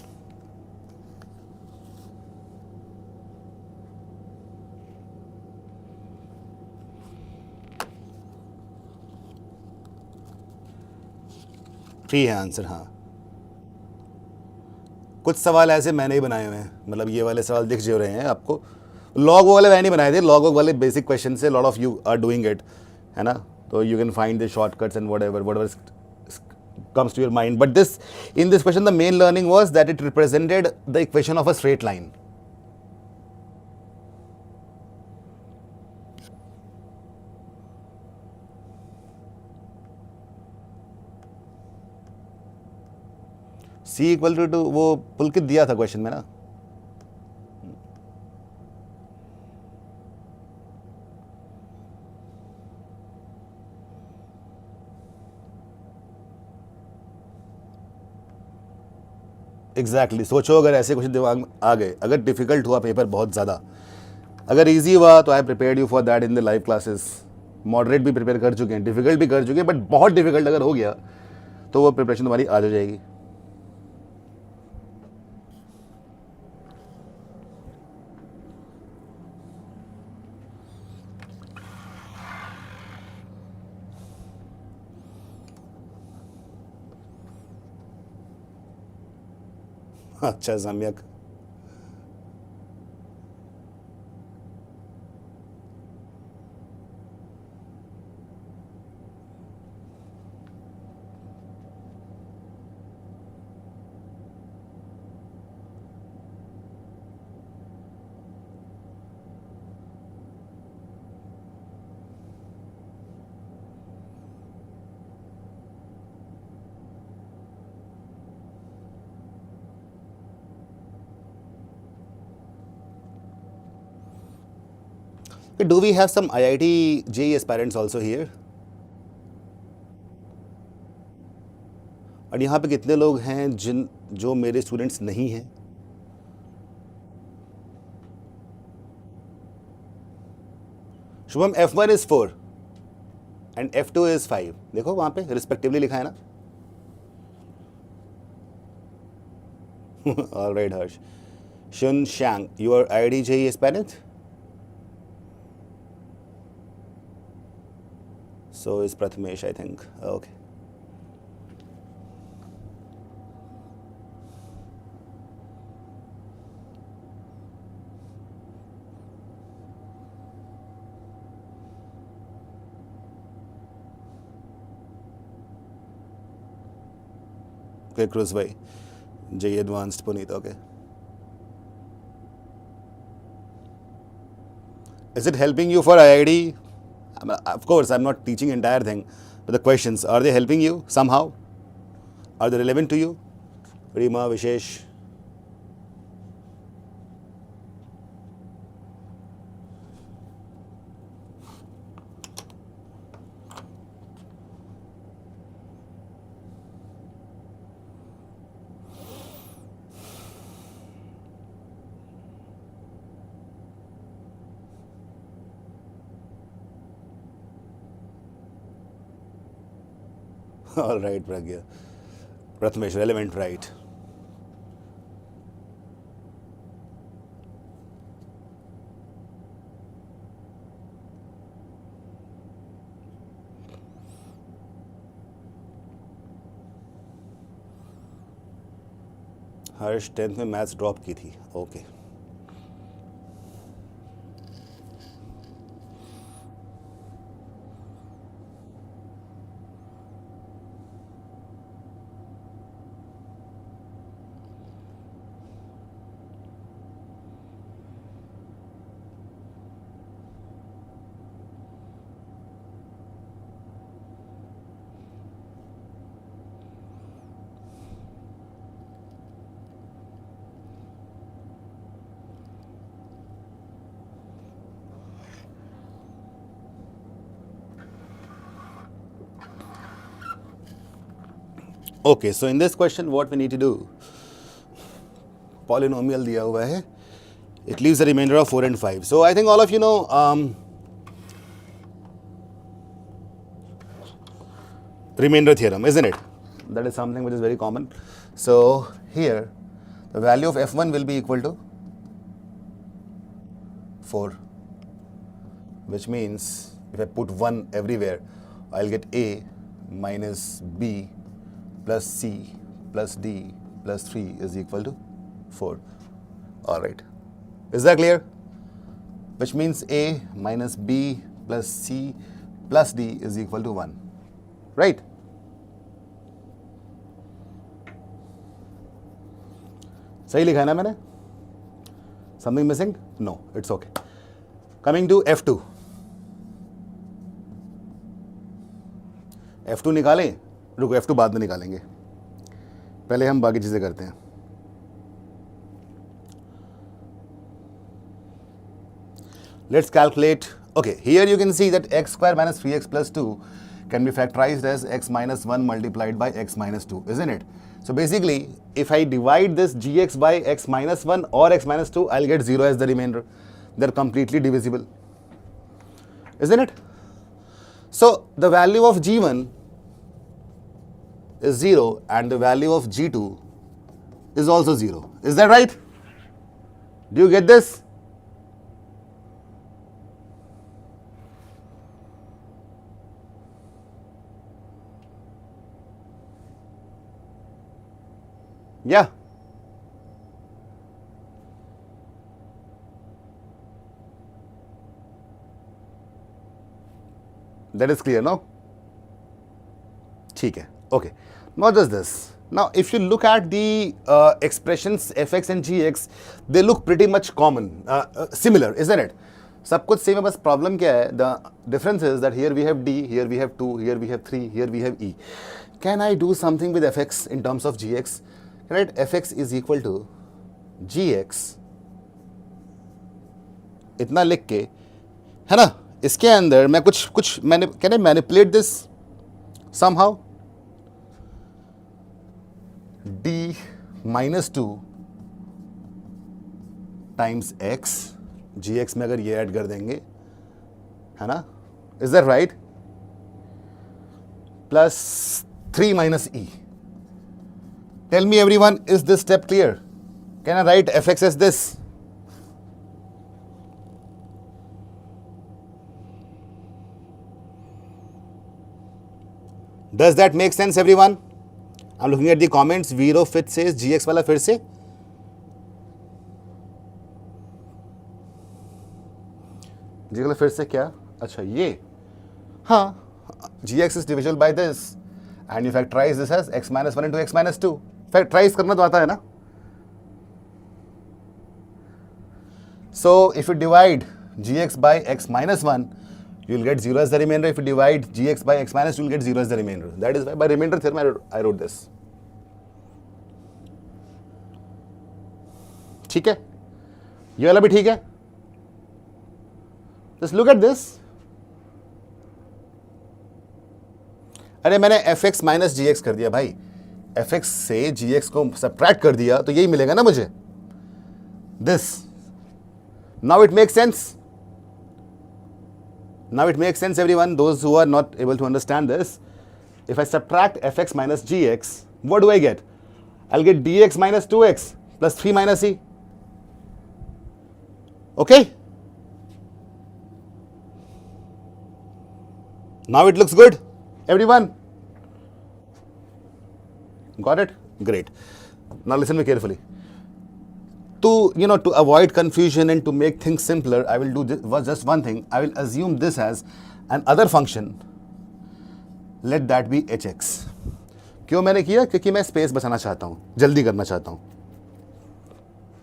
Three है आंसर. हाँ, कुछ सवाल ऐसे मैंने ही बनाए हुए हैं. मतलब ये वाले सवाल दिख जो रहे हैं आपको. लॉग वाले मैंने नहीं बनाए थे. लॉग वाले बेसिक क्वेश्चन से lot of you are doing it, है ना? तो you can find the shortcuts and whatever comes to your mind. But in this question, the main learning was that it represented the equation of a straight line. C equal to वो पुलकित दिया था question में ना. Exactly. सोचो अगर ऐसे question दिमाग में आ गए, अगर डिफिकल्ट हुआ पेपर बहुत ज़्यादा, अगर इजी हुआ तो आई prepared you for that in the live classes. Moderate भी प्रिपेयर कर चुके हैं, डिफिकल्ट भी कर चुके हैं, बट बहुत डिफिकल्ट अगर हो गया तो वो प्रिपरेशन तुम्हारी आज हो जाएगी. अच्छा सम्यक. Do we have some IIT JEE aspirants also here? और यहाँ पे कितने लोग हैं जो मेरे स्टूडेंट्स नहीं हैं? Shubham, F1 is 4 and F2 is 5. देखो वहाँ पे रिस्पेक्टिवली लिखा है ना. All right, Harsh. Shun Shang, you are IIT JEE aspirant? So is Prathamesh, I think. Okay. Okay, Cruz bhai. JEE Advanced Puneet, okay. Is it helping you for IIT? I mean, of course, I'm not teaching entire thing, but the questions, are they helping you somehow? Are they relevant to you? Rima, Vishesh. All right, Pragya. Prathamesh, relevant, right. Harsh 10th में maths drop की थी. Okay. Okay, so in this question, what we need to do, polynomial दिया हुआ है, it leaves a remainder of 4 and 5. So I think all of you know remainder theorem, isn't it? That is something which is very common. So here, the value of f1 will be equal to 4, which means if I put 1 everywhere, I'll get a minus b plus c plus d plus 3 is equal to 4. All right. Is that clear? Which means a minus b plus c plus d is equal to 1. Right? सही लिखा है ना मैंने? Something missing? No, it's okay. Coming to F2. F2 निकालें? रुको, F2 बाद में निकालेंगे. पहले हम बाकी चीज़ें करते हैं. Let's calculate. Okay, here you can see that x square minus 3x plus 2 can be factorized as x minus 1 multiplied by x minus 2, isn't it? So basically, if I divide this gx by x minus 1 or x minus 2, I'll get 0 as the remainder. They're completely divisible, isn't it? So the value of g1 is 0 and the value of g2 is also 0. Is that right? Do you get this? Yeah. That is clear, no? ठीक है, okay. Not just this. Now, if you look at the expressions fx and gx, they look pretty much common, similar, isn't it? सब कुछ same है, बस problem क्या है? The difference is that here we have d, here we have 2, here we have 3, here we have e. Can I do something with fx in terms of gx? Right? fx is equal to gx. इतना लिख के, है ना? इसके अंदर मैं कुछ मैंने can I manipulate this somehow? d minus 2 times x, gx में अगर ये ऐड कर देंगे, है ना? Is that right? Plus 3 minus e. Tell me everyone, is this step clear? Can I write fx as this? Does that make sense everyone? I'm looking at the comments. Vero Fit says gx वाला फिर से gx वाला फिर से क्या? अच्छा ये, हाँ, gx is divisible by this and you factorize this as x minus 1 into x minus 2. Factorize करना तो आता है ना? So if you divide gx by x minus 1, you will get 0 as the remainder. If you divide gx by x minus 2, you will get 0 as the remainder. That is why by remainder theorem I wrote this. ठीक है, ये वाला भी ठीक है. Just look at this. अरे मैंने fx minus gx कर दिया भाई. fx से gx को subtract कर दिया तो यही मिलेगा ना मुझे. This. Now it makes sense. Now it makes sense everyone, those who are not able to understand this. If I subtract fx minus gx, what do I get? I'll get dx minus 2x plus 3 minus e. Okay? Now it looks good, everyone. Got it? Great. Now listen me carefully. To avoid confusion and to make things simpler, I will do just one thing. I will assume this as an other function. Let that be hx. क्यों मैंने किया? क्योंकि मैं space बचाना चाहता हूँ, जल्दी करना चाहता हूँ.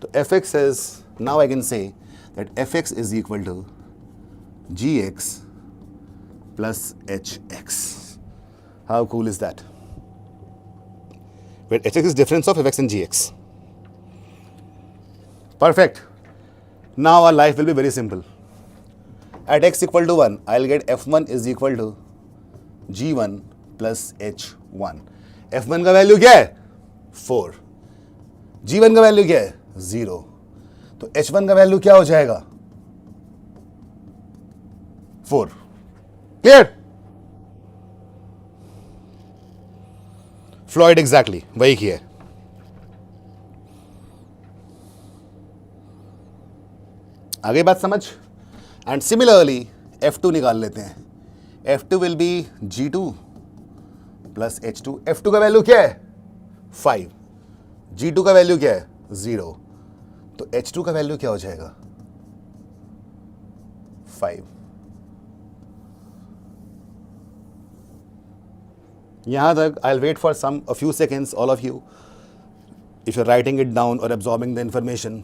तो fx is, now I can say that fx is equal to gx plus hx. How cool is that? Where hx is difference of fx and gx. Perfect. Now our life will be very simple. At x equal to 1, I'll get f1 is equal to g1 plus h1. f1 का value क्या है? 4. g1 का value क्या है? 0. तो h1 का value क्या हो जाएगा? 4. Clear? Floyd exactly वही किया है. आगे बात समझ. एंड सिमिलरली f2 निकाल लेते हैं. f2 will be g2 plus h2. f2 का वैल्यू क्या है? 5. g2 का वैल्यू क्या है? 0. तो h2 का वैल्यू क्या हो जाएगा? 5. यहां तक I will wait for a few seconds, all of you. If you're writing it down or absorbing the information,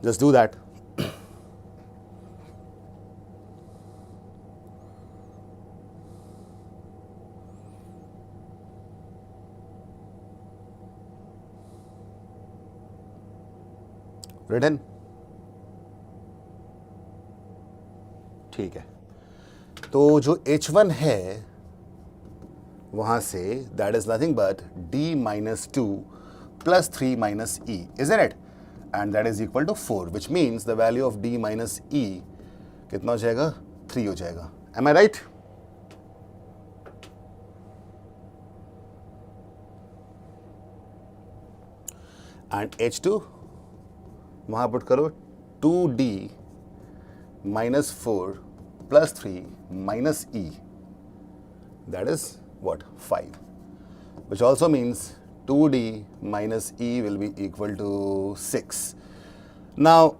just do that. Written? ठीक है. तो जो h1 है वहां से that is nothing but d minus 2 plus 3 minus e, isn't it? And that is equal to 4, which means the value of d minus e कितना हो जाएगा? 3 हो जाएगा. Am I right? And h2 वहां पुट करो 2d minus 4 plus 3 minus e, that is what? 5, which also means 2d minus e will be equal to 6. Now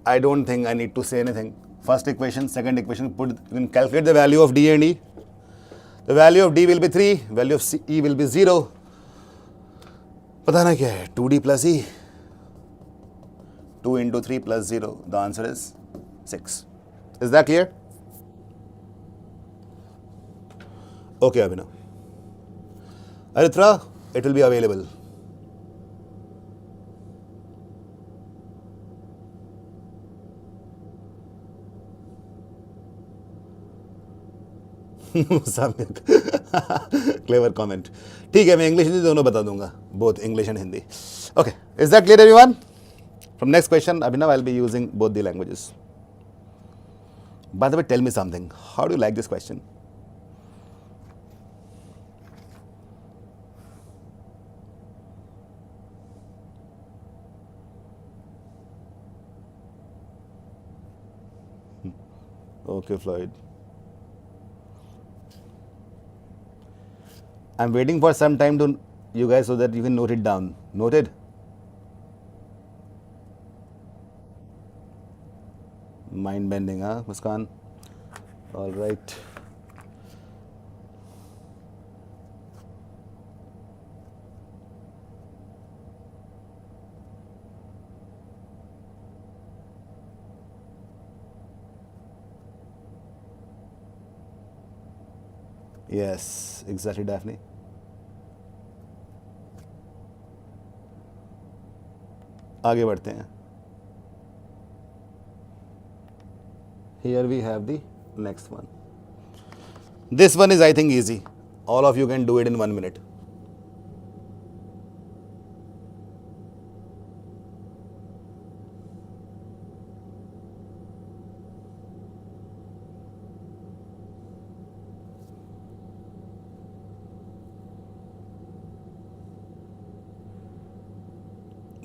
I don't think I need to say anything. First equation, second equation, you can calculate the value of D and E. The value of D will be 3, value of E will be 0. पता ना क्या है 2D plus E. 2 into 3 plus 0. The answer is 6. Is that clear? Okay, Abhinav. Aritra, it will be available. Clever comment. ठीक है, मैं English Hindi दोनों बता दूंगा, both English and Hindi. Okay, is that clear, everyone? From next question, Abhinav, I'll be using both the languages. By the way, tell me something. How do you like this question? Okay, Floyd. I'm waiting for some time to you guys so that you can note it down. Noted? Mind bending, huh, Muskan? All right. Yes, exactly, Daphne. आगे बढ़ते हैं. Here we have the next one. This one is, I think, easy. All of you can do it in 1 minute.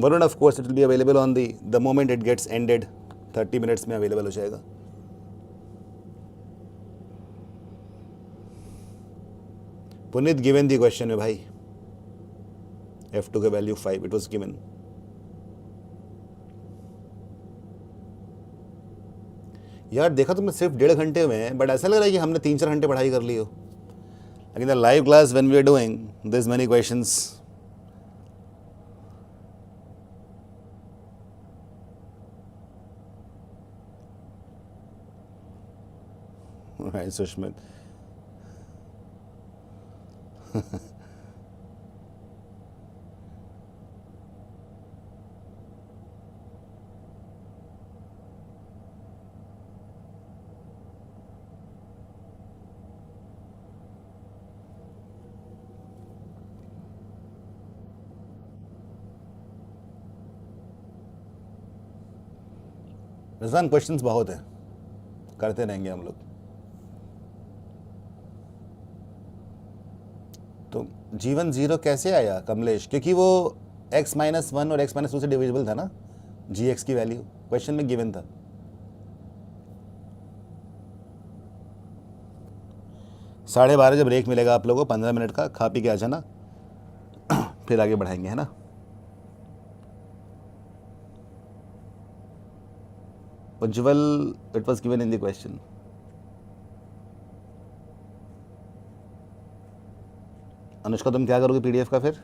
Varun, of course, it will be available on the moment it gets ended. 30 minutes में available हो जाएगा. Punit, given the question है भाई. F2 का value 5, it was given. यार देखा तुमने सिर्फ 1.5 घंटे में, बट ऐसा लग रहा है कि हमने 3-4 घंटे पढ़ाई कर ली हो. Like in the live class when we are doing this many questions. Right, Sushmit. Rizwan, questions बहुत हैं, करते रहेंगे हम लोग. तो जीवन 0 कैसे आया कमलेश? क्योंकि वो x-1 और x-2 से डिविजिबल था ना, gx की वैल्यू क्वेश्चन में गिवन था. साढ़े 12 जब ब्रेक मिलेगा आप लोगों को 15 मिनट का, खा पी के आ जाना, फिर आगे बढ़ाएंगे, है ना. Ujjwal, it was given in the question. Anushka, तुम क्या करोगे पीडीएफ का फिर?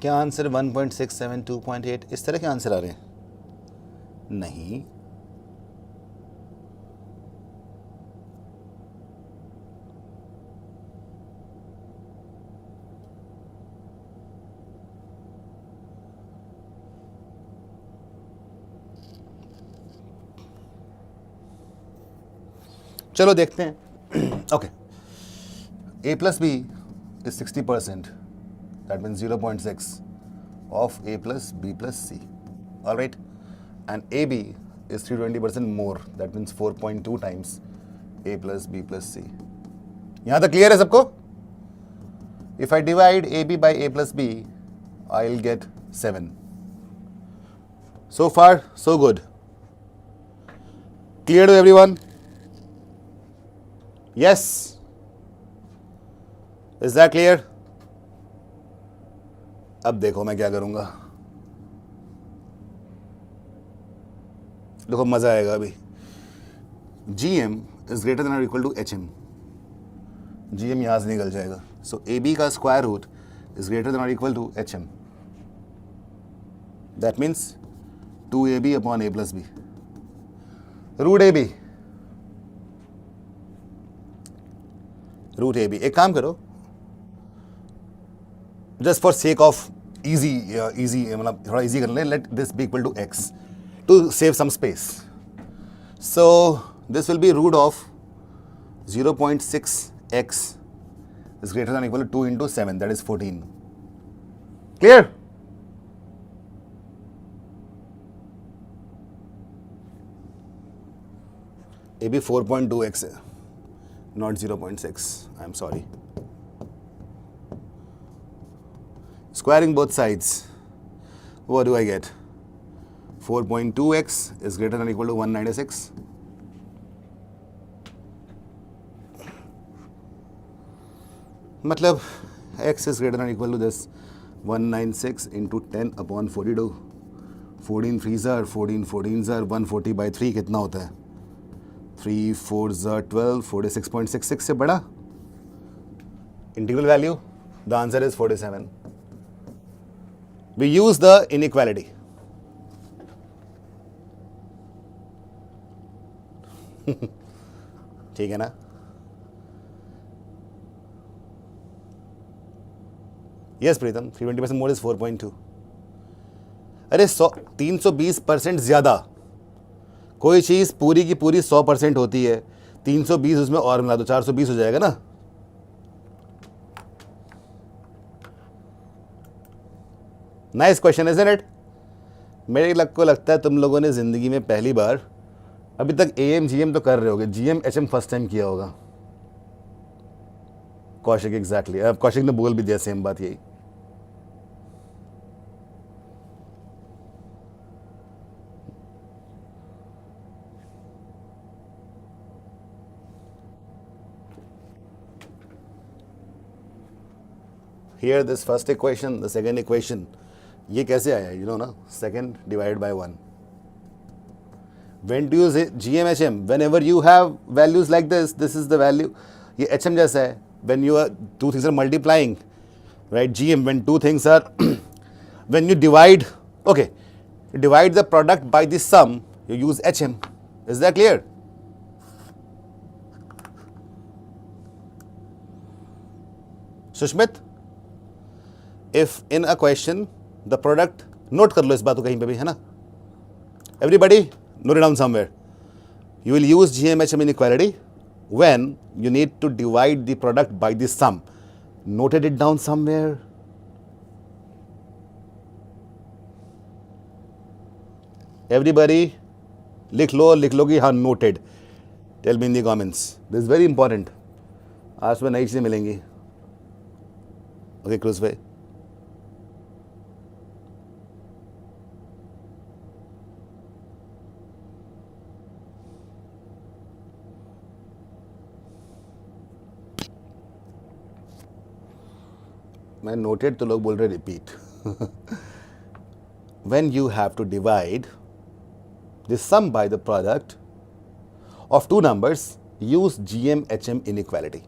क्या आंसर 1.67 2.8 इस तरह के आंसर आ रहे हैं? नहीं, चलो देखते हैं. Okay, a plus b is 60%. That means 0.6 of a plus b plus c. All right, and ab is 320% more. That means 4.2 times a plus b plus c. यहाँ तक clear है सबको? If I divide ab by a plus b, I'll get 7. So far, so good. Clear to everyone? Yes. Is that clear? अब देखो मैं क्या करूंगा. देखो मजा आएगा अभी. GM is greater than or equal to HM. GM यहां से निकल जाएगा. So AB का square root is greater than or equal to HM. That means 2AB upon A plus B. Root AB. Root A B. एक काम करो, just for sake of easy मतलब थोड़ा इजी कर लें, let this be equal to x to save some space. So this will be root of 0.6 x is greater than equal to 2 into 7, that is 14. Clear? A B 4.2x है, not 0.6. I'm sorry. Squaring both sides, what do I get? 4.2x is greater than or equal to 196. मतलब x is greater than or equal to this 196 into 10 upon 42. 14 3s are 14, 14s are 140 by 3 कितना होता है? 3 4s are 12, 46.66 से बड़ा. Integral value, the answer is 47. We use the inequality. ठीक है ना? Yes Pritam, 320% more is 4.2. अरे 320% ज्यादा. कोई चीज़ पूरी की पूरी 100% होती है, 320 उसमें और मिला दो, 420 हो जाएगा ना. Nice question isn't it? मेरे को लगता है तुम लोगों ने ज़िंदगी में पहली बार, अभी तक AM GM तो कर रहे होगे, GM HM फर्स्ट टाइम किया होगा. कौशिक एग्जैक्टली, अब कौशिक ने बोल भी दिया सेम बात यही. Here this first equation, the second equation, ये कैसे आया? You know ना, second divided by 1. When to use GMHM? Whenever you have values like this, this is the value. ये HM जैसा है. When you are two things are multiplying, right? GM, when two things are when you divide, okay, divide the product by the sum, you use HM. Is that clear? Sushmit? If in a question the product, note कर लो इस बात को कहीं पे भी, है ना? Everybody note it down somewhere. You will use GMHM inequality when you need to divide the product by the sum. Noted it down somewhere. Everybody लिख लो कि हाँ noted. Tell me in the comments. This is very important. आज सुबह नई चीज़ें मिलेंगी. Okay, Cruz भाई. मैं noted तो लोग बोल रहे repeat. When you have to divide the sum by the product of two numbers, use GMHM inequality.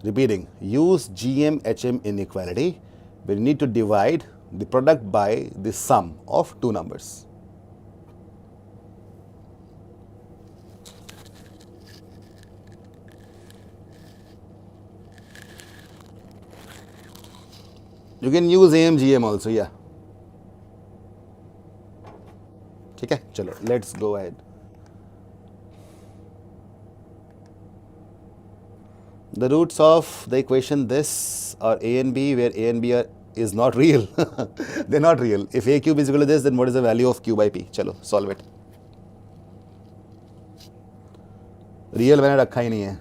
Repeating, use GM-HM inequality when you need to divide the product by the sum of two numbers. You can use AM-GM also, yeah. Okay, chalo, let's go ahead. The roots of the equation this are a and b, where a and b is not real. They're not real. If a cube is equal to this, then what is the value of q by p? Chalo, solve it. Real मैंने रखा ही नहीं है.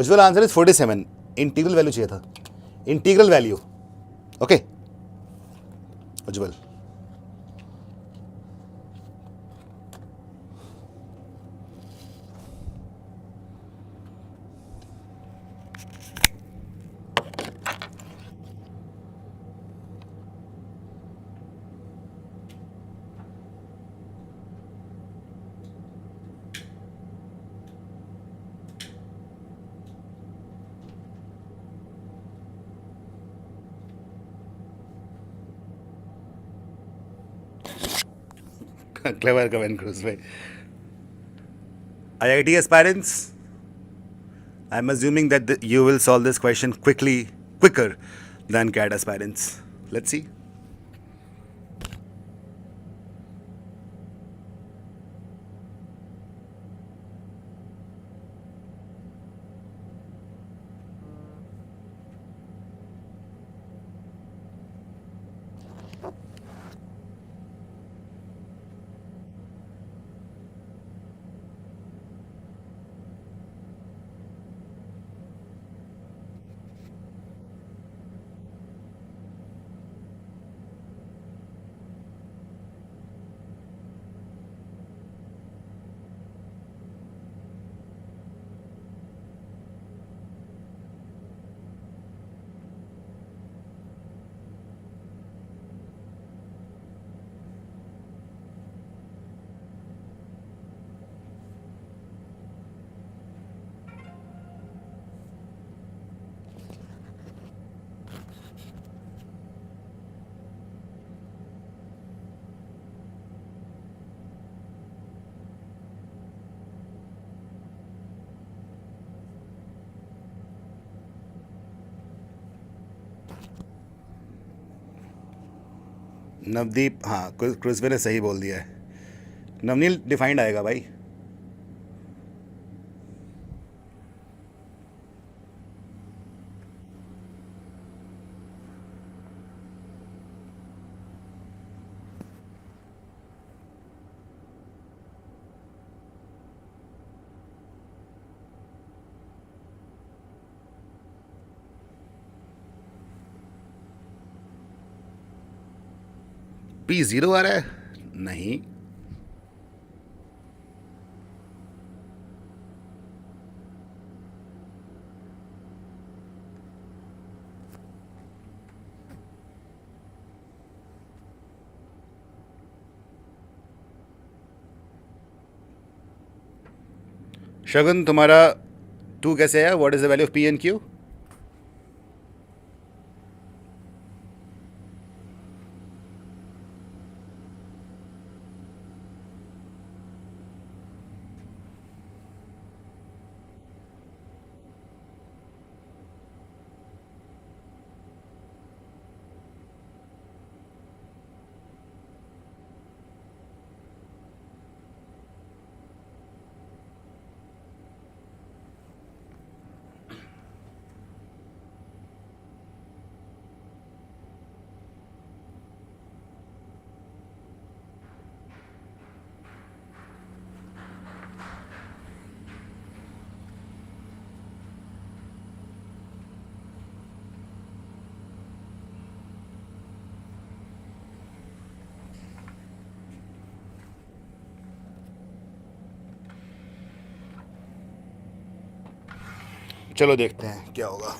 Usual answer is 47. Integral value चाहिए था. Integral value. Okay. Ujjwal. Clever comment, Cruz. IIT aspirants, I'm assuming that you will solve this question quicker than CAT aspirants. Let's see. Navdeep, हाँ, क्रुजवे ने सही बोल दिया है. नवनील डिफाइंड आएगा भाई. P 0 आ रहा है? नहीं. शगुन, तुम्हारा 2 कैसे है? What is the value of P and Q? चलो देखते हैं क्या होगा.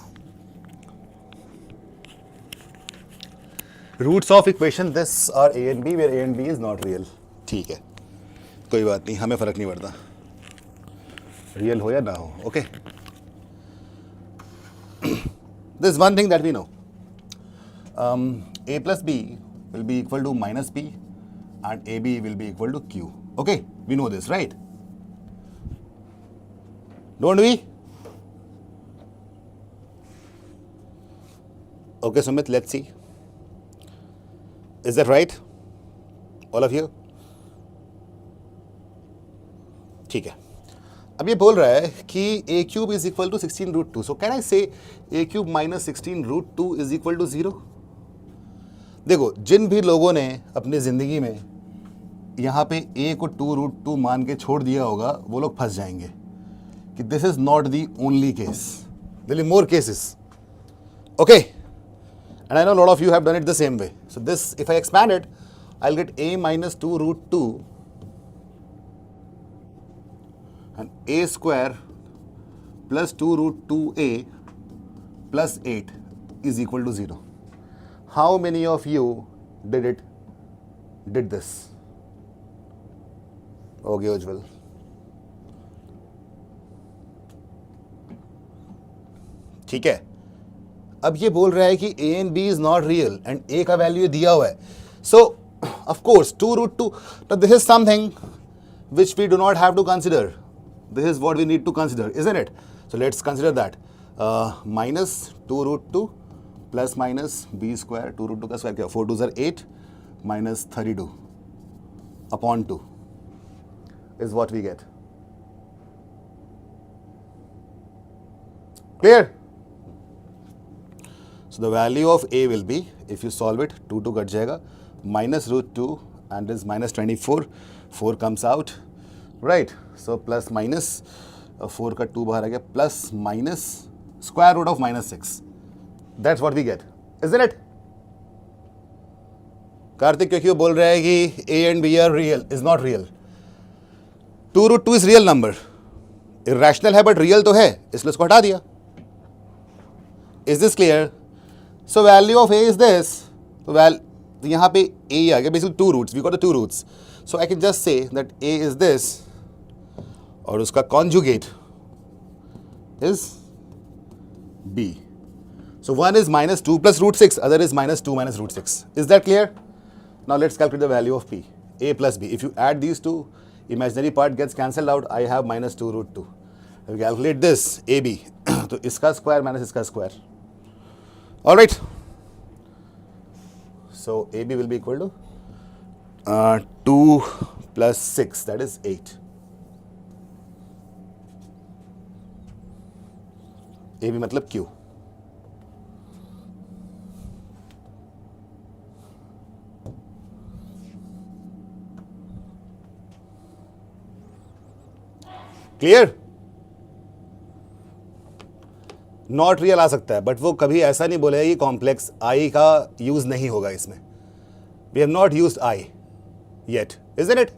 Roots of equation this are a and b where a and b is not real. ठीक है, कोई बात नहीं, हमें फर्क नहीं पड़ता रियल हो या ना हो. Okay, this one thing that we know, a plus b will be equal to minus p and ab will be equal to q. Okay, we know this, right? Don't we? Okay, Sumit, let's see. Is that right? All of you? ठीक है. अब ये बोल रहा है कि a cube is equal to 16 root 2. So can I say a cube minus 16 root 2 is equal to 0? देखो, जिन भी लोगों ने अपनी ज़िंदगी में यहाँ पे a को 2 root 2 मान के छोड़ दिया होगा, वो लोग फंस जाएंगे कि this is not the only case. There will be more cases. Okay? And I know a lot of you have done it the same way. So this, if I expand it, I'll get a minus 2 root 2 and a square plus 2 root 2a plus 8 is equal to 0. How many of you did this? Okay, Ujjwal. ठीक है. अब ये बोल रहा है कि a and b is not real and a का value दिया हुआ है. So of course 2 root 2, now this is something which we do not have to consider. This is what we need to consider, isn't it? So let's consider that. Minus 2 root 2 plus minus b square, 2 root 2 का square क्या, 4 2s are 8 minus 32 upon 2 is what we get. Clear? So the value of a will be, if you solve it, 2 2 cut जाएगा, minus root 2 and is minus 24, 4 comes out, right? So plus minus 4 का 2 बाहर आ गया, plus minus square root of minus 6. That's what we get, isn't it? Kartik क्योंकि वो बोल रहा है कि a and b are real, is not real. 2 root 2 is real number. Irrational है but real तो है, इसलिए उसको हटा दिया. Is this clear? So value of a is this. So यहाँ पे a आ गया, basically 2 roots. We got the 2 roots. So I can just say that a is this और उसका conjugate is b. So one is minus 2 plus root 6, other is minus 2 minus root 6. Is that clear? Now let's calculate the value of p. A plus b. If you add these two, imaginary part gets cancelled out. I have minus 2 root 2. If you calculate this, ab, तो इसका square minus इसका square. All right. So AB will be equal to 2 plus 6, that is 8. AB मतलब Q. Clear? Not real आ सकता है, but वो कभी ऐसा नहीं बोलेगा कि कॉम्प्लेक्स आई का यूज नहीं होगा इसमें. We have not used i yet, isn't it?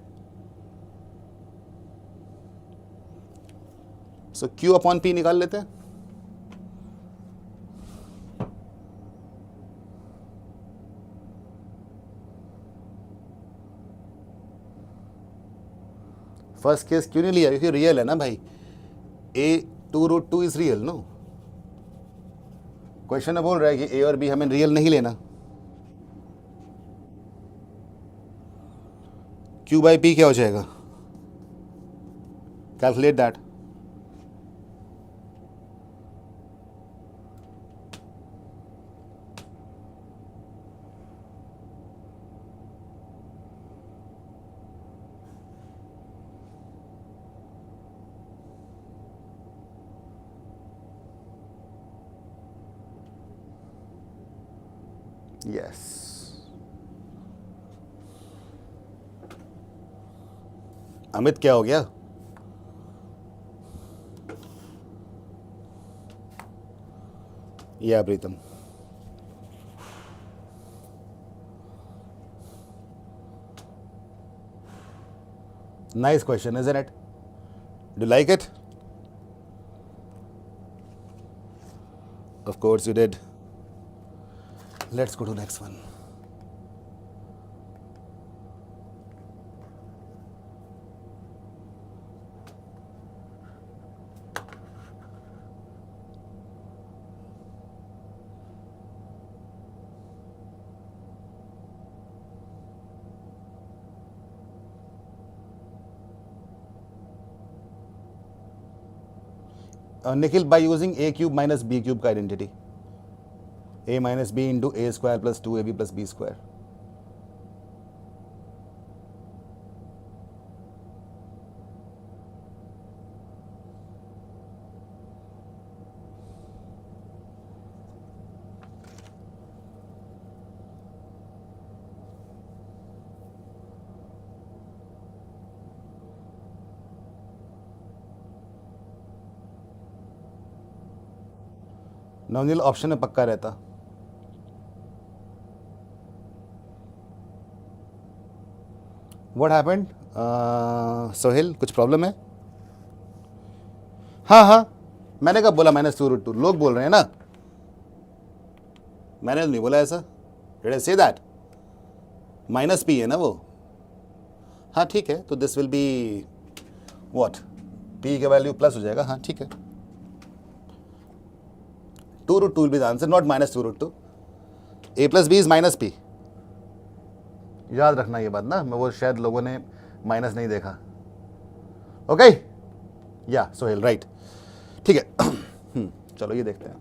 So q upon p निकाल लेते हैं. फर्स्ट केस क्यों नहीं लिया? क्योंकि रियल है ना भाई. A 2 root 2 is real. No, question में बोल रहा है कि ए और बी हमें रियल नहीं लेना. क्यू बाई पी क्या हो जाएगा? Calculate that. Yes. अमित क्या हो गया? या प्रीतम. Nice question, isn't it? Do you like it? Of course you did. Let's go to next one. Nikhil, by using a cube minus b cube का identity, a minus b into a square plus 2ab plus b square. Navneel option में पक्का रहता. What happened? Sohail, कुछ problem है? हाँ, मैंने कब बोला -2√2? लोग बोल रहे हैं ना, मैंने तो नहीं बोला ऐसा. Did I say that? -p है ना वो. हाँ ठीक है, तो this will be what, p का वैल्यू प्लस हो जाएगा. हाँ ठीक है, 2√2 will be the answer, not -2√2. a plus b is -p. याद रखना ये बात ना, मैं वो शायद लोगों ने माइनस नहीं देखा. ओके, या सोहेल राइट. ठीक है. चलो ये देखते हैं.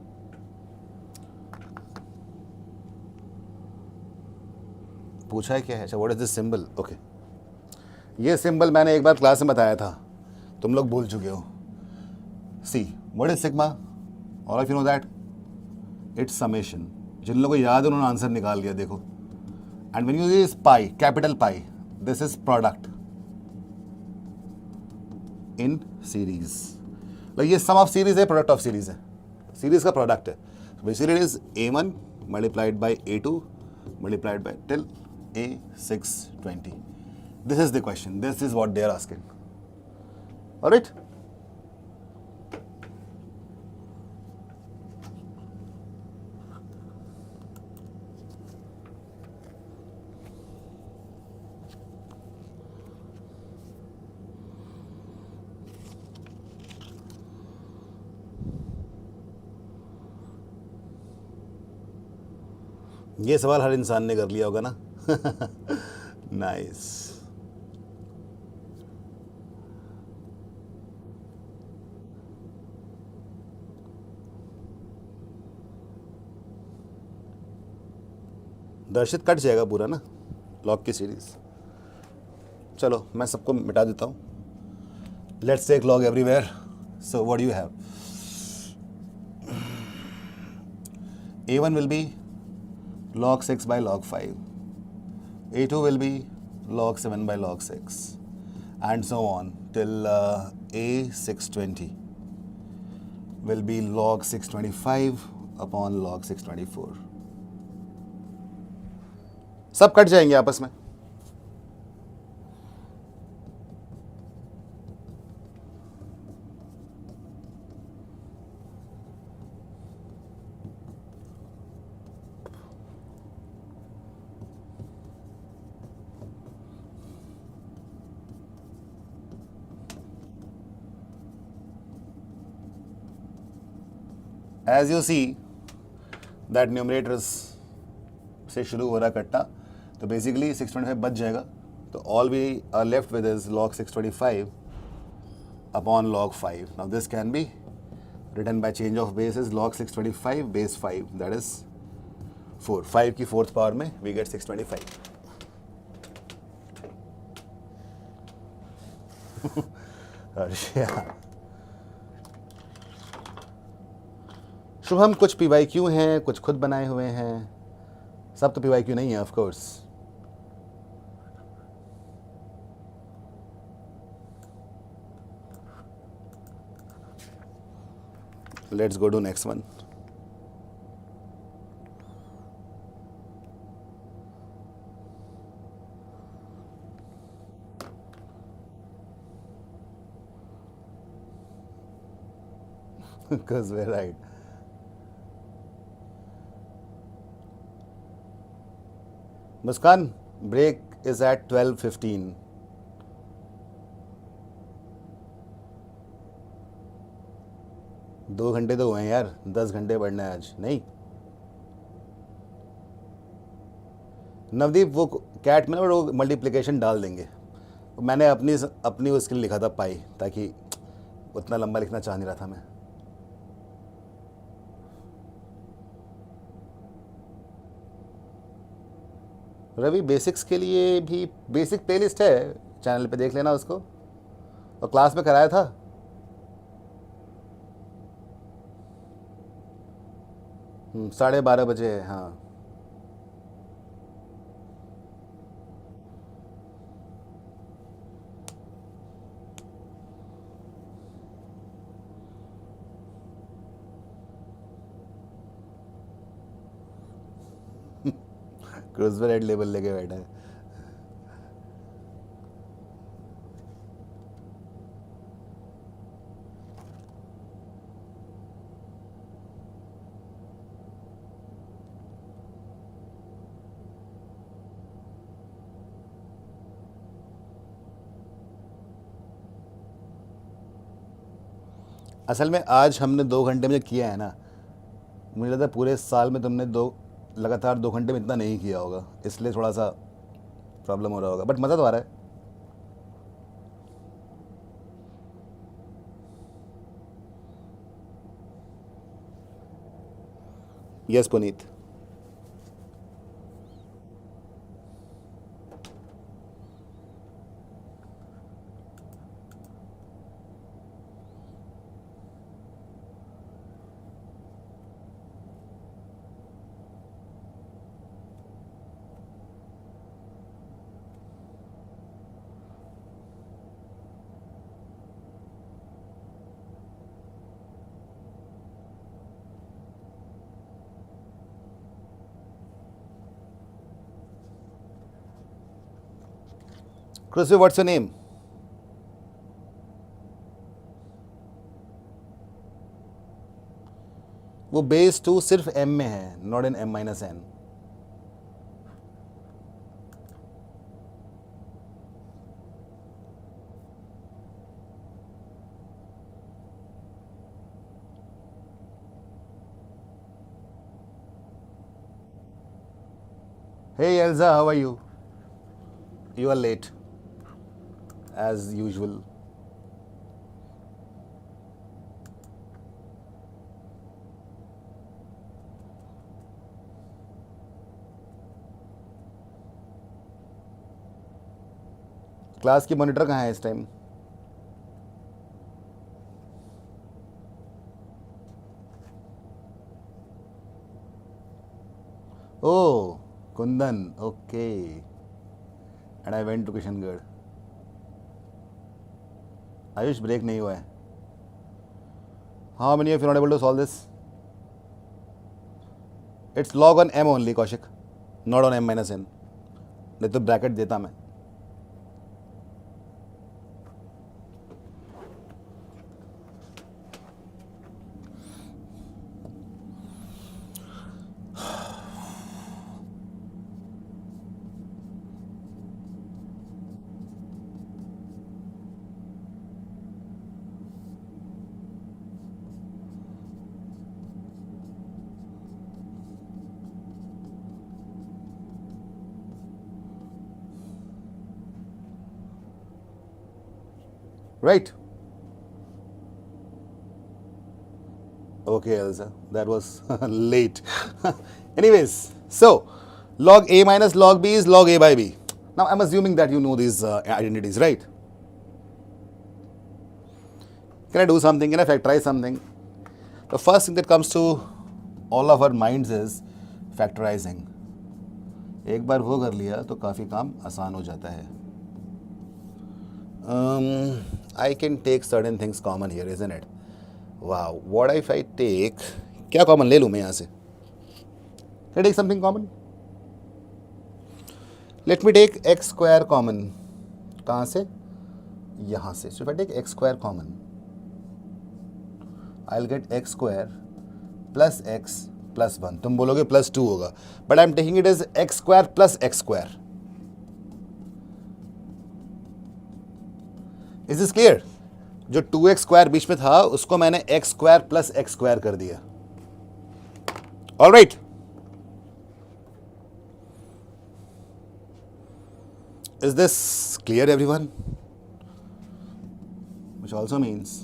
पूछा है क्या है? What is this symbol? Okay, ये सिंबल मैंने एक बार क्लास में बताया था, तुम लोग भूल चुके हो. See, what is sigma? All of you know that. It's summation. जिन लोगों को याद है उन्होंने आंसर निकाल लिया. देखो, and when you use pi, capital pi, this is product in series. ये सम ऑफ सीरीज है, प्रोडक्ट ऑफ सीरीज है, सीरीज का प्रोडक्ट है. Basically it is a1 multiplied by a2 multiplied by till a620. This is the question, this is what they are asking. Alright, ये सवाल हर इंसान ने कर लिया होगा ना. नाइस. दर्शित कट जाएगा पूरा ना लॉग की सीरीज. चलो मैं सबको मिटा देता हूँ. Let's take log everywhere. So what do you have? a1 will be log 6 by log 5, a2 will be log 7 by log 6, and so on till a620 will be log 625 upon log 624. सब cut जाएंगे आपस में. As you see that numerators से शुरू हो रहा कट्टा, तो बेसिकली 625 बच जाएगा. तो all we are left with is log 625 upon log 5. Now this can be written by change of bases. Log 625 base 5, that is 4. 5 की 4th पावर में we get 625. शुभम, कुछ PYQ हैं, कुछ खुद बनाए हुए हैं. सब तो PYQ नहीं है of course. Let's go to next one. Because we're right. Muskan, break is at 12:15. 2 घंटे तो हुए हैं यार, 10 घंटे पढ़ना है आज नहीं. नवदीप वो कैट में ना वो मल्टीप्लिकेशन डाल देंगे. मैंने अपनी उसके लिए लिखा था पाई, ताकि उतना लंबा लिखना चाह नहीं रहा था मैं. रवि बेसिक्स के लिए भी बेसिक प्लेलिस्ट है चैनल पे, देख लेना उसको. और क्लास में कराया था. हम्म, 12:30 बजे है हाँ. क्रूज पर रेड लेबल लेके बैठा है. असल में आज हमने 2 घंटे में जो किया है ना, मुझे लगता है पूरे साल में तुमने लगातार 2 घंटे में इतना नहीं किया होगा, इसलिए थोड़ा सा प्रॉब्लम हो रहा होगा, बट मज़ा तो आ रहा है. Yes Puneet. Christo, what's your name? वो बेस 2 सिर्फ m में है, not in m-n. Hey Elsa, how are you? You are late, as usual. Class की मॉनिटर कहाँ है इस time? Oh, Kundan, okay. And I went to Kishangarh. Ayush break नहीं हुआ है. How many of you are not able to solve this? It's log on m only, Kaushik, not on m-n. नहीं तो bracket देता मैं. Right? Okay, Elsa, that was late. Anyways, so log a minus log b is log a by b. Now I'm assuming that you know these identities, right? Can I do something? Can I factorize something? The first thing that comes to all of our minds is factorizing. एक बार वो कर लिया तो काफ़ी काम आसान हो जाता है. I can take certain things common here, isn't it? Wow, what if I take, क्या common ले लूँ मैं यहाँ से? Can I take something common? Let me take x square common. कहाँ से? यहाँ से. So if I take x square common, I'll get x square plus x plus 1, तुम बोलोगे प्लस 2 होगा, but I am taking it as x square plus x square. Is this clear? जो 2x square बीच में था उसको मैंने x square plus x square कर दिया. All right. Is this clear everyone? Which also means,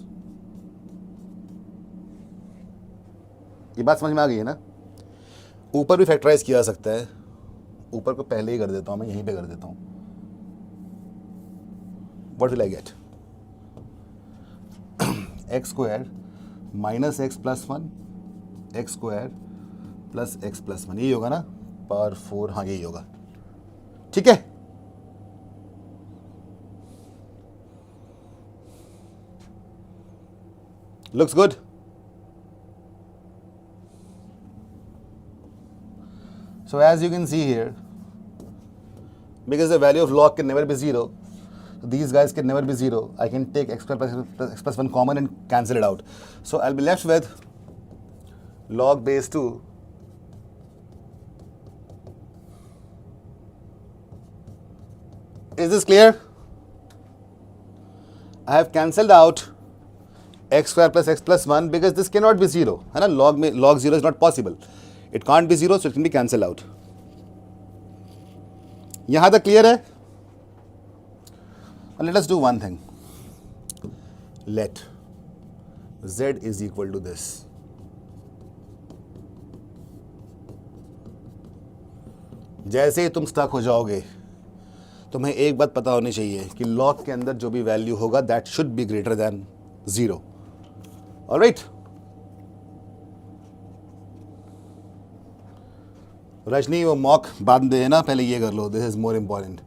ये बात समझ में आ गई है ना? ऊपर भी फैक्टराइज किया जा सकता है. ऊपर को पहले ही कर देता हूं मैं, यहीं पे कर देता हूं. What will I get? X square minus x plus 1 x square plus x plus 1, यही होगा ना? पावर 4, हाँ यही होगा. ठीक है. Looks good. So as you can see here, because the value of log can never be 0, so these guys can never be 0, I can take x square plus x plus 1 common and cancel it out. So I'll be left with log base 2 Is this clear? I have cancelled out x square plus x plus 1 because this cannot be 0. है ना? Log 0 is not possible. It can't be 0, so it can be cancelled out. यहाँ तक clear है? And let us do one thing. Let z is equal to this. जैसे ही तुम stuck हो जाओगे, तुम्हें एक बात पता होनी चाहिए कि लॉग के अंदर जो भी वैल्यू होगा that should be greater than 0. Alright. Rajni वो मॉक बाद में देना, पहले ये कर लो. This is more important.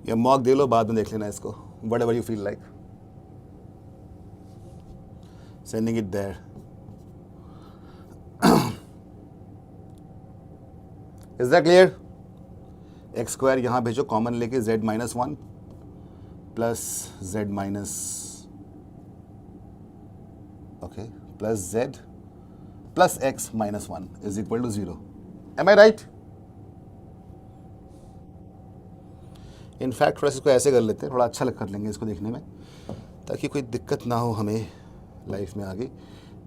ये मॉक दे लो, बाद में देख लेना इसको. Whatever you feel like sending it there. Is that clear? X square यहां भेजो कॉमन लेके, z minus 1 plus z minus okay plus z plus x minus 1 is equal to 0. Am I right? In fact थोड़ा इसको ऐसे कर लेते हैं, थोड़ा अच्छा कर लेंगे इसको देखने में, ताकि कोई दिक्कत ना हो हमें लाइफ में आगे.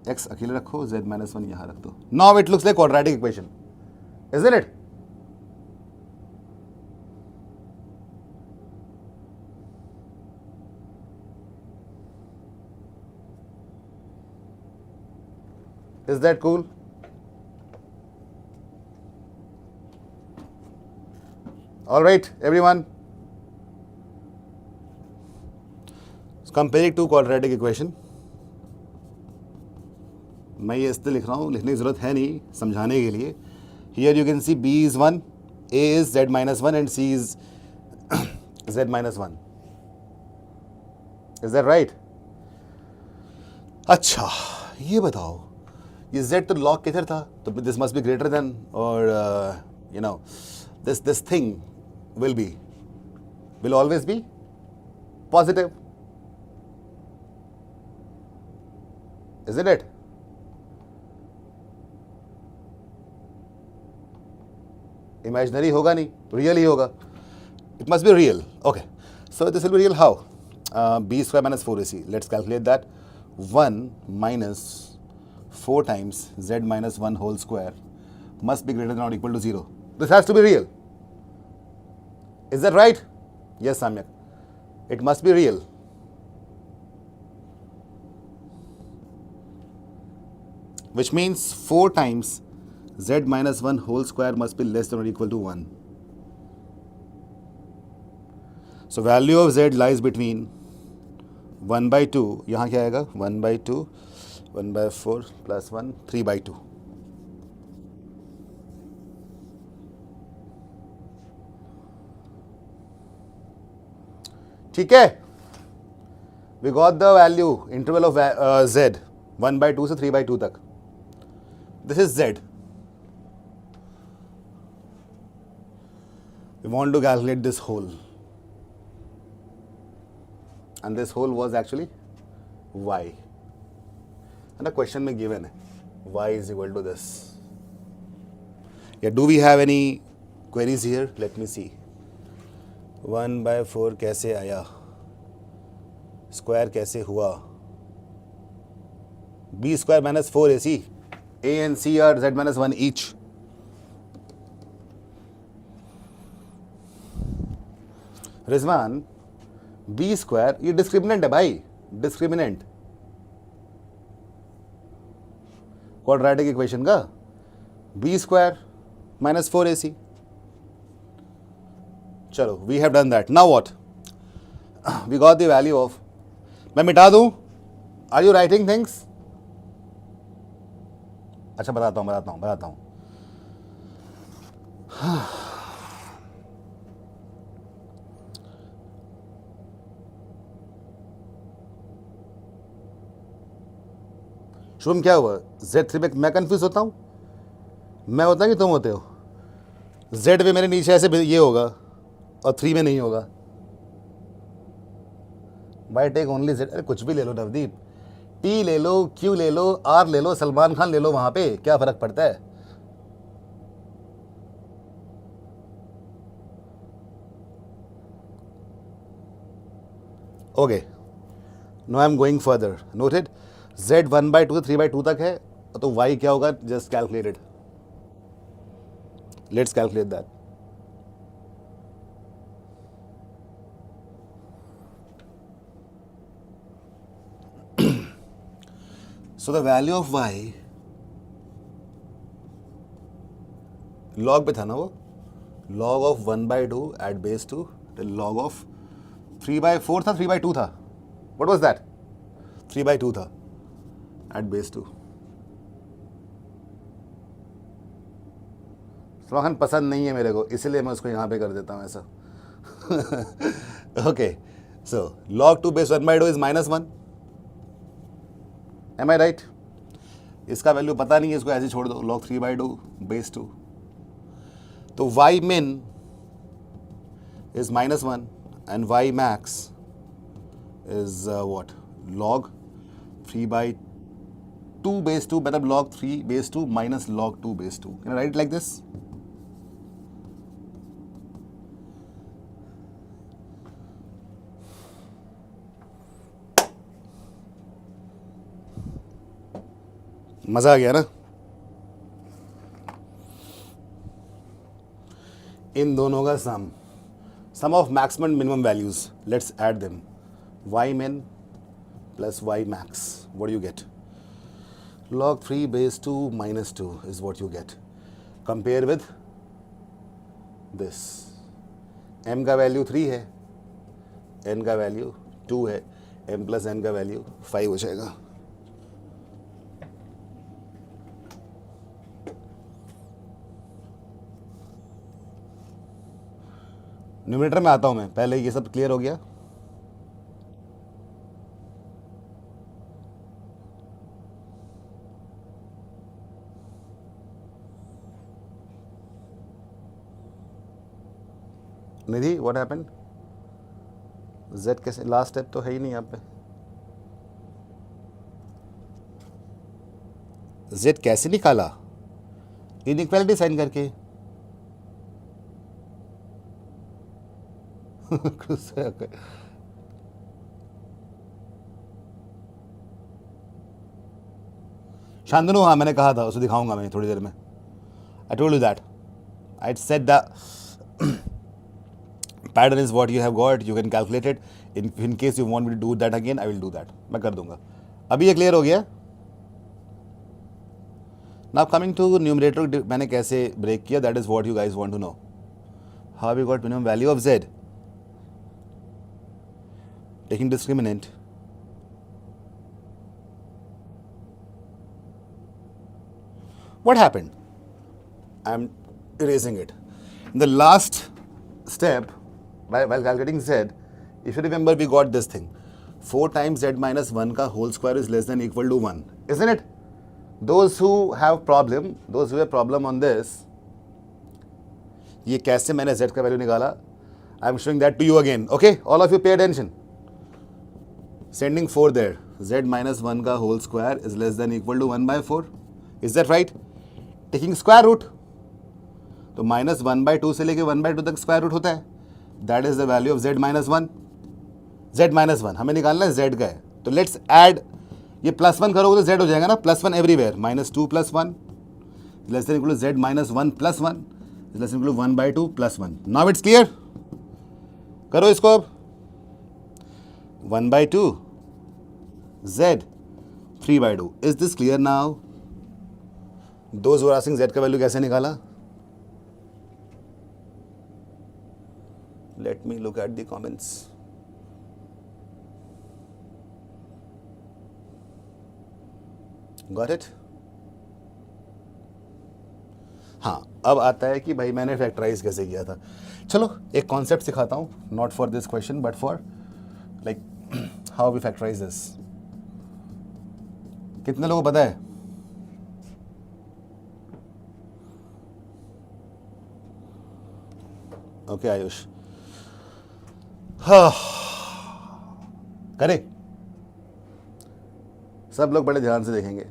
x अकेले रखो, z minus 1 यहाँ रख दो. Now it looks like quadratic equation, isn't it? Is that cool? All right, everyone. Compare it to quadratic equation. मैं ये इसलिए लिख रहा हूँ, लिखने की ज़रूरत है नहीं, समझाने के लिए. Here you can see B is 1, A is z minus 1 and C is z minus 1. Is that right? अच्छा, ये बताओ, ये z तो log किधर था? तो this must be greater than, or you know, this thing will always be positive, isn't it? Imaginary होगा नहीं, real ही होगा. It must be real. Okay, so this will be real how? B square minus 4ac. Let's calculate that. 1 minus 4 times z minus 1 whole square must be greater than or equal to 0. This has to be real. Is that right? Yes, Samyak. It must be real. Which means 4 times z minus 1 whole square must be less than or equal to 1. So value of z lies between 1 by 2, यहाँ क्या आएगा? 1 by 2, 1 by 4 plus 1, 3 by 2. ठीक है? We got the value, interval of z, 1 by 2 से 3 by 2 तक. This is z. We want to calculate this whole. And this whole was actually y है ना, question में गिवन है y is equal to this. या do we have any queries here? Let me see. 1/4 कैसे आया, square कैसे हुआ, b square minus 4ac, a and c are z minus 1 each. Rizwan b square ये डिस्क्रिमिनेंट है भाई, डिस्क्रिमिनेंट क्वाड्रेटिक इक्वेशन का. b square minus 4ac. चलो we have done that. Now what? We got the value of, मैं मिटा दूं? Are you writing things? अच्छा बताता हूं. शुभम क्या हुआ? Z3 में मैं कंफ्यूज होता हूं, मैं होता हूं कि तुम होते हो? Z पे मेरे नीचे ऐसे ये होगा और 3 में नहीं होगा. By take only Z. अरे कुछ भी ले लो नवदीप, T ले लो, Q ले लो, R ले लो, सलमान खान ले लो, वहां पे क्या फर्क पड़ता है? Okay, no I am going further. Noted. Z 1/2 से 3/2 तक है, तो y क्या होगा? Just calculated. Let's calculate that. So the value of y, log पे था ना वो, log of 1/2 at base 2, log of 3/4 था, 3/2 था. What was that? 3/2 था at base 2. सलमान पसंद नहीं है मेरे को, इसलिए मैं उसको यहाँ पे कर देता हूँ ऐसा. Okay, so log 2 base 1/2 is -1. Am I right? इसका वैल्यू पता नहीं है, इसको ऐसे छोड़ दो. log 3/2 base 2. तो y min is -1 and y max is what? log 3/2 base 2, मतलब log 3 base 2 minus log 2 base 2. Can I write it like this? मजा आ गया ना? इन दोनों का sum of maximum minimum values, let's add them. y min plus y max, what do you get? log 3 base 2 minus 2 is what you get. Compare with this. m का value 3 है, n का value 2 है, m plus n का value 5 हो जाएगा. Numerator में आता हूं मैं, पहले ये सब क्लियर हो गया. निधि, व्हाट हैपेंड? Z कैसे? लास्ट स्टेप तो है ही नहीं यहाँ पे. Z कैसे निकाला? इनइक्वालिटी साइन करके. शांतनु, हाँ मैंने कहा था, उसे दिखाऊंगा मैं थोड़ी देर में. I told you that. I said the pattern is what you have got, you can calculate it. In case you want me to do that again, I will do that. मैं कर दूंगा. अभी ये क्लियर हो गया. Now coming to numerator, मैंने कैसे break किया, that is what you guys want to know. How we got minimum value of z? Taking discriminant. What happened? I am erasing it. In the last step, while calculating z, if you remember, we got this thing. 4 times z minus 1 का whole square is less than equal to 1. Isn't it? Those who have problem on this, ये कैसे मैंने z का value निकाला, I am showing that to you again. Okay? All of you pay attention. Sending 4 there. Z minus 1 का whole square is less than equal to 1 by 4. Is that right? Taking square root. तो minus 1 by 2 से लेके 1 by 2 तक square root होता है. That is the value of Z minus 1. Z minus 1 हमें निकालना है Z का है. तो let's add. ये प्लस 1 करोगे तो Z हो जाएगा ना. Plus 1 everywhere. minus 2 plus 1 less than equal to Z minus 1 plus 1 is less than equal to 1 by 2 plus 1. Now it's clear. करो इसको अब. 1 by 2 Z 3 by 2. Is this clear now? Those who are asking Z का value कैसे निकाला? Let me look at the comments. Got it? हाँ, अब आता है कि भाई मैंने फैक्टराइज कैसे किया था. चलो एक कॉन्सेप्ट सिखाता हूँ. Not for this question but for like how we factorise this. कितने लोगों को पता है? ओके आयुष. हाँ, करें. सब लोग बड़े ध्यान से देखेंगे.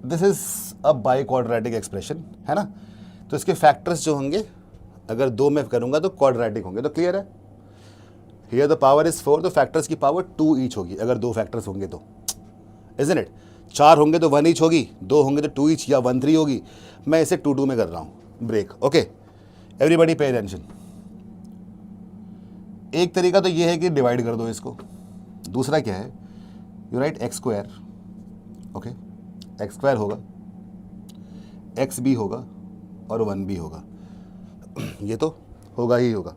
This is a biquadratic expression है ना. तो इसके फैक्टर्स जो होंगे अगर 2 में करूंगा तो क्वाड्रेटिक होंगे. तो क्लियर है. हियर द पावर इज 4 तो फैक्टर्स की पावर 2 ईच होगी अगर 2 फैक्टर्स होंगे तो. Isn't it. 4 होंगे तो 1 ईच होगी, 2 होंगे तो 2 ईच या 1 3 होगी. मैं इसे 2 2 में कर रहा हूँ. Break. Okay everybody pay attention. एक तरीका तो ये है कि डिवाइड कर दो इसको. दूसरा क्या है? You right x square. Okay x square होगा, एक्स भी होगा और 1 भी होगा. ये तो होगा ही होगा.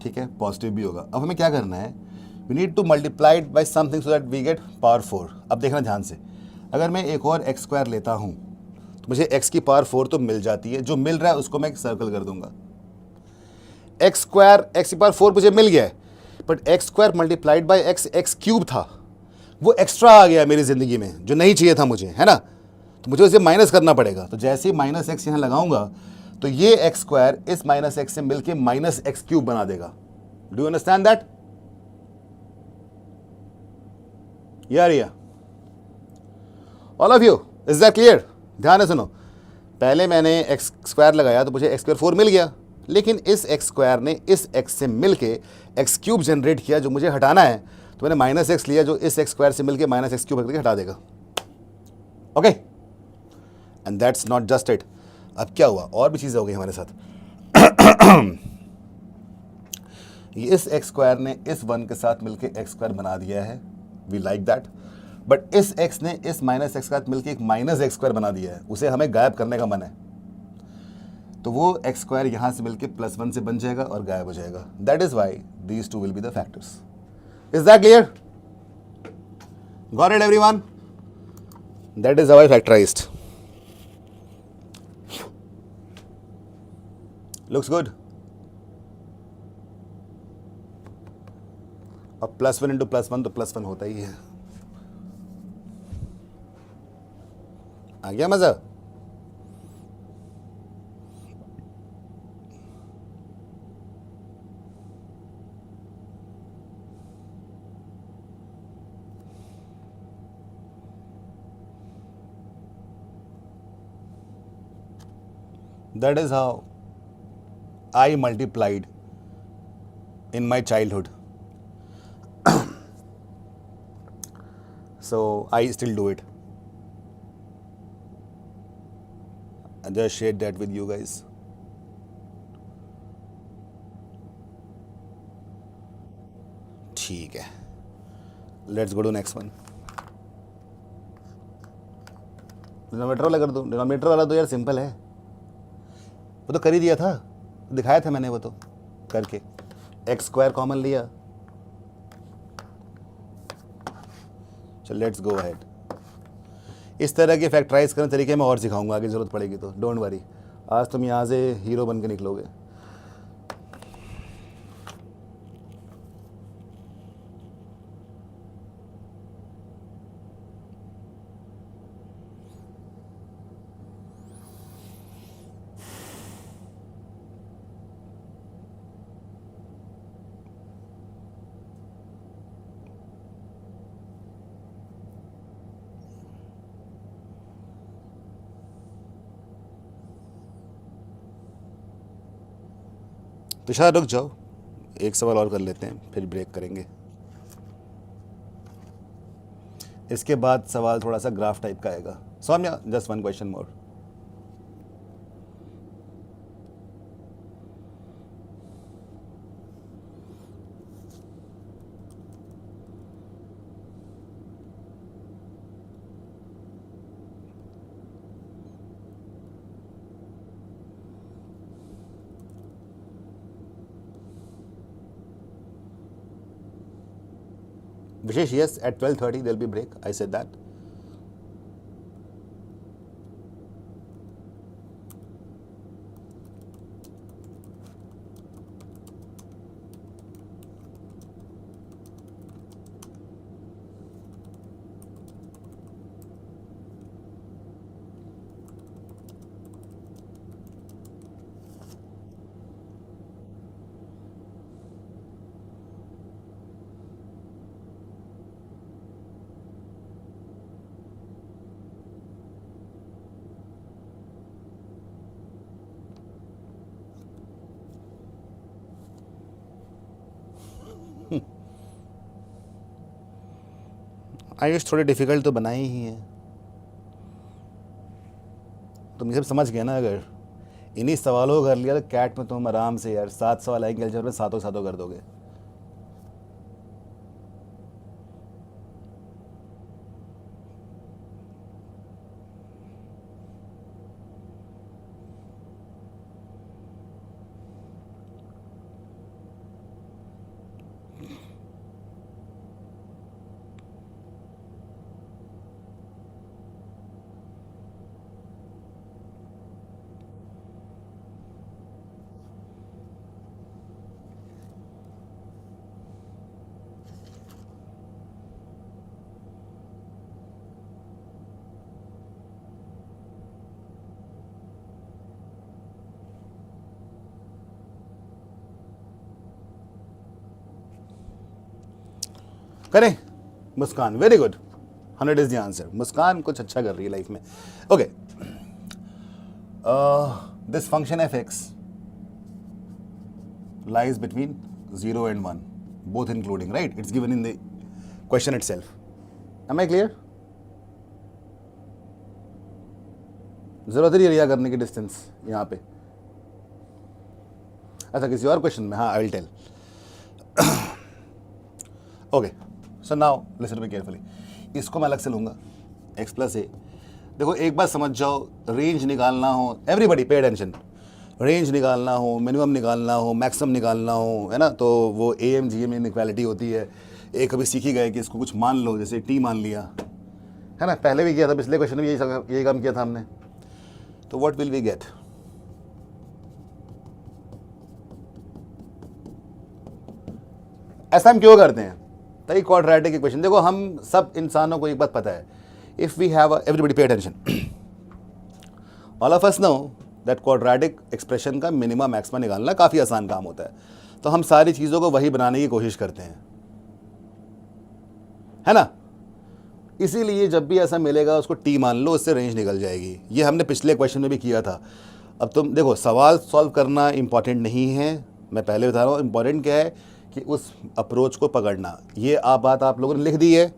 ठीक है. पॉजिटिव भी होगा. अब हमें क्या करना है? We need to multiply it by something so that we get power 4. अब देखना ध्यान से. अगर मैं एक और एक्स स्क्वायर लेता हूँ तो मुझे एक्स की पावर 4 तो मिल जाती है. जो मिल रहा है उसको मैं एक सर्कल कर दूंगा. एक्स स्क्वायर एक्स की पावर 4 मुझे मिल गया है. But x square multiplied by x x cube था. वो एक्स्ट्रा आ गया मेरी ज़िंदगी में जो नहीं चाहिए था मुझे, है ना. तो मुझे उसे माइनस करना पड़ेगा. तो जैसे ही माइनस एक्स यहाँ लगाऊंगा तो ये एक्स स्क्वायर इस माइनस एक्स से मिलके माइनस एक्स क्यूब बना देगा. Do you understand that? या all of you is that clear? ध्यान से सुनो. पहले मैंने एक्स स्क्वायर लगाया तो मुझे एक्स स्क्वायर 4 मिल गया. लेकिन इस एक्स स्क्वायर ने इस एक्स से मिलके एक्स क्यूब जनरेट किया जो मुझे हटाना है. तो मैंने माइनस एक्स लिया जो इस एक्स स्क्वायर से मिलके माइनस एक्स क्यूब करके हटा देगा. Okay and that's not just it. अब क्या हुआ? और भी चीज़ें हो गई हमारे साथ. इस एक्स स्क्वायर ने इस 1 के साथ मिलके एक्स स्क्वायर बना दिया है. We like that. बट इस एक्स ने इस माइनस एक्स के साथ मिलके एक माइनस एक्स स्क्वायर बना दिया है. उसे हमें गायब करने का मन है. तो वो एक्स स्क्वायर यहाँ से मिलके +1 से बन जाएगा और गायब हो जाएगा. That is why these two will be the factors. Is that clear? Got it everyone? That is how I factorised. Looks good. अब +1 इंटू +1 तो +1 होता ही है. आ गया मजा? That is how I multiplied in my childhood. So I still do it. I just shared that with you guys. ठीक है. Let's go to next one. Denominator वाला कर दो. डिनोमिनेटर वाला तो यार सिंपल है. वो तो कर ही दिया था. दिखाया था मैंने वो तो करके. एक्स स्क्वायर कॉमन लिया. चल लेट्स गो अहेड. इस तरह के फैक्टराइज करने तरीके मैं और सिखाऊंगा आगे ज़रूरत पड़ेगी तो. Don't worry. आज तुम यहाँ से हीरो बन के निकलोगे. तुषार रुक जाओ, एक सवाल और कर लेते हैं फिर ब्रेक करेंगे। इसके बाद सवाल थोड़ा सा ग्राफ टाइप का आएगा। Saumya, just one question more. Vishesh, yes, at 12:30 there'll be break. I said that. Ayush थोड़े डिफिकल्ट तो बनाए ही हैं, तुम ये सब समझ गए ना। अगर इन्हीं सवालों को कर लिया तो कैट में तुम आराम से यार 7 सवाल आएंगे अलजेब्रा में, सातों सातों कर दोगे। करें Muskan, very good, 100 is the answer. Muskan कुछ अच्छा कर रही है लाइफ में। Okay, this function f x lies between 0 and 1, both including, right? It's given in the question itself. Am I clear? जरूरत नहीं रिया करने की डिस्टेंस यहाँ पे। अच्छा, किसी और क्वेश्चन में? हाँ, I will tell. Okay, so now listen me carefully. इसको मैं अलग से लूँगा, x प्लस ए। देखो एक बात समझ जाओ, रेंज निकालना हो, एवरीबडी पे अटेंशन, रेंज निकालना हो, मिनिमम निकालना हो, मैक्सिमम निकालना हो, है ना, तो वो AM GM इनइक्वालिटी होती है। एक अभी सीखी गए कि इसको कुछ मान लो, जैसे t मान लिया, है ना, पहले भी किया था, पिछले क्वेश्चन में यही काम किया था हमने। तो व्हाट विल वी गेट? ऐसा हम क्यों करते हैं? ताकि क्वाड्रेटिक इक्वेशन, देखो हम सब इंसानों को एक बात पता है, if we have everybody pay attention, all of us know that quadratic expression का मिनिमा मैक्सिमा निकालना काफ़ी आसान काम होता है। तो हम सारी चीज़ों को वही बनाने की कोशिश करते हैं, है ना। इसीलिए जब भी ऐसा मिलेगा उसको टी मान लो, उससे रेंज निकल जाएगी। ये हमने पिछले क्वेश्चन में भी किया था। अब तुम देखो, सवाल सॉल्व करना इंपॉर्टेंट नहीं है, मैं पहले बता रहा हूँ, इंपॉर्टेंट क्या है कि उस अप्रोच को पकड़ना। ये बात आप लोगों ने लिख दी है।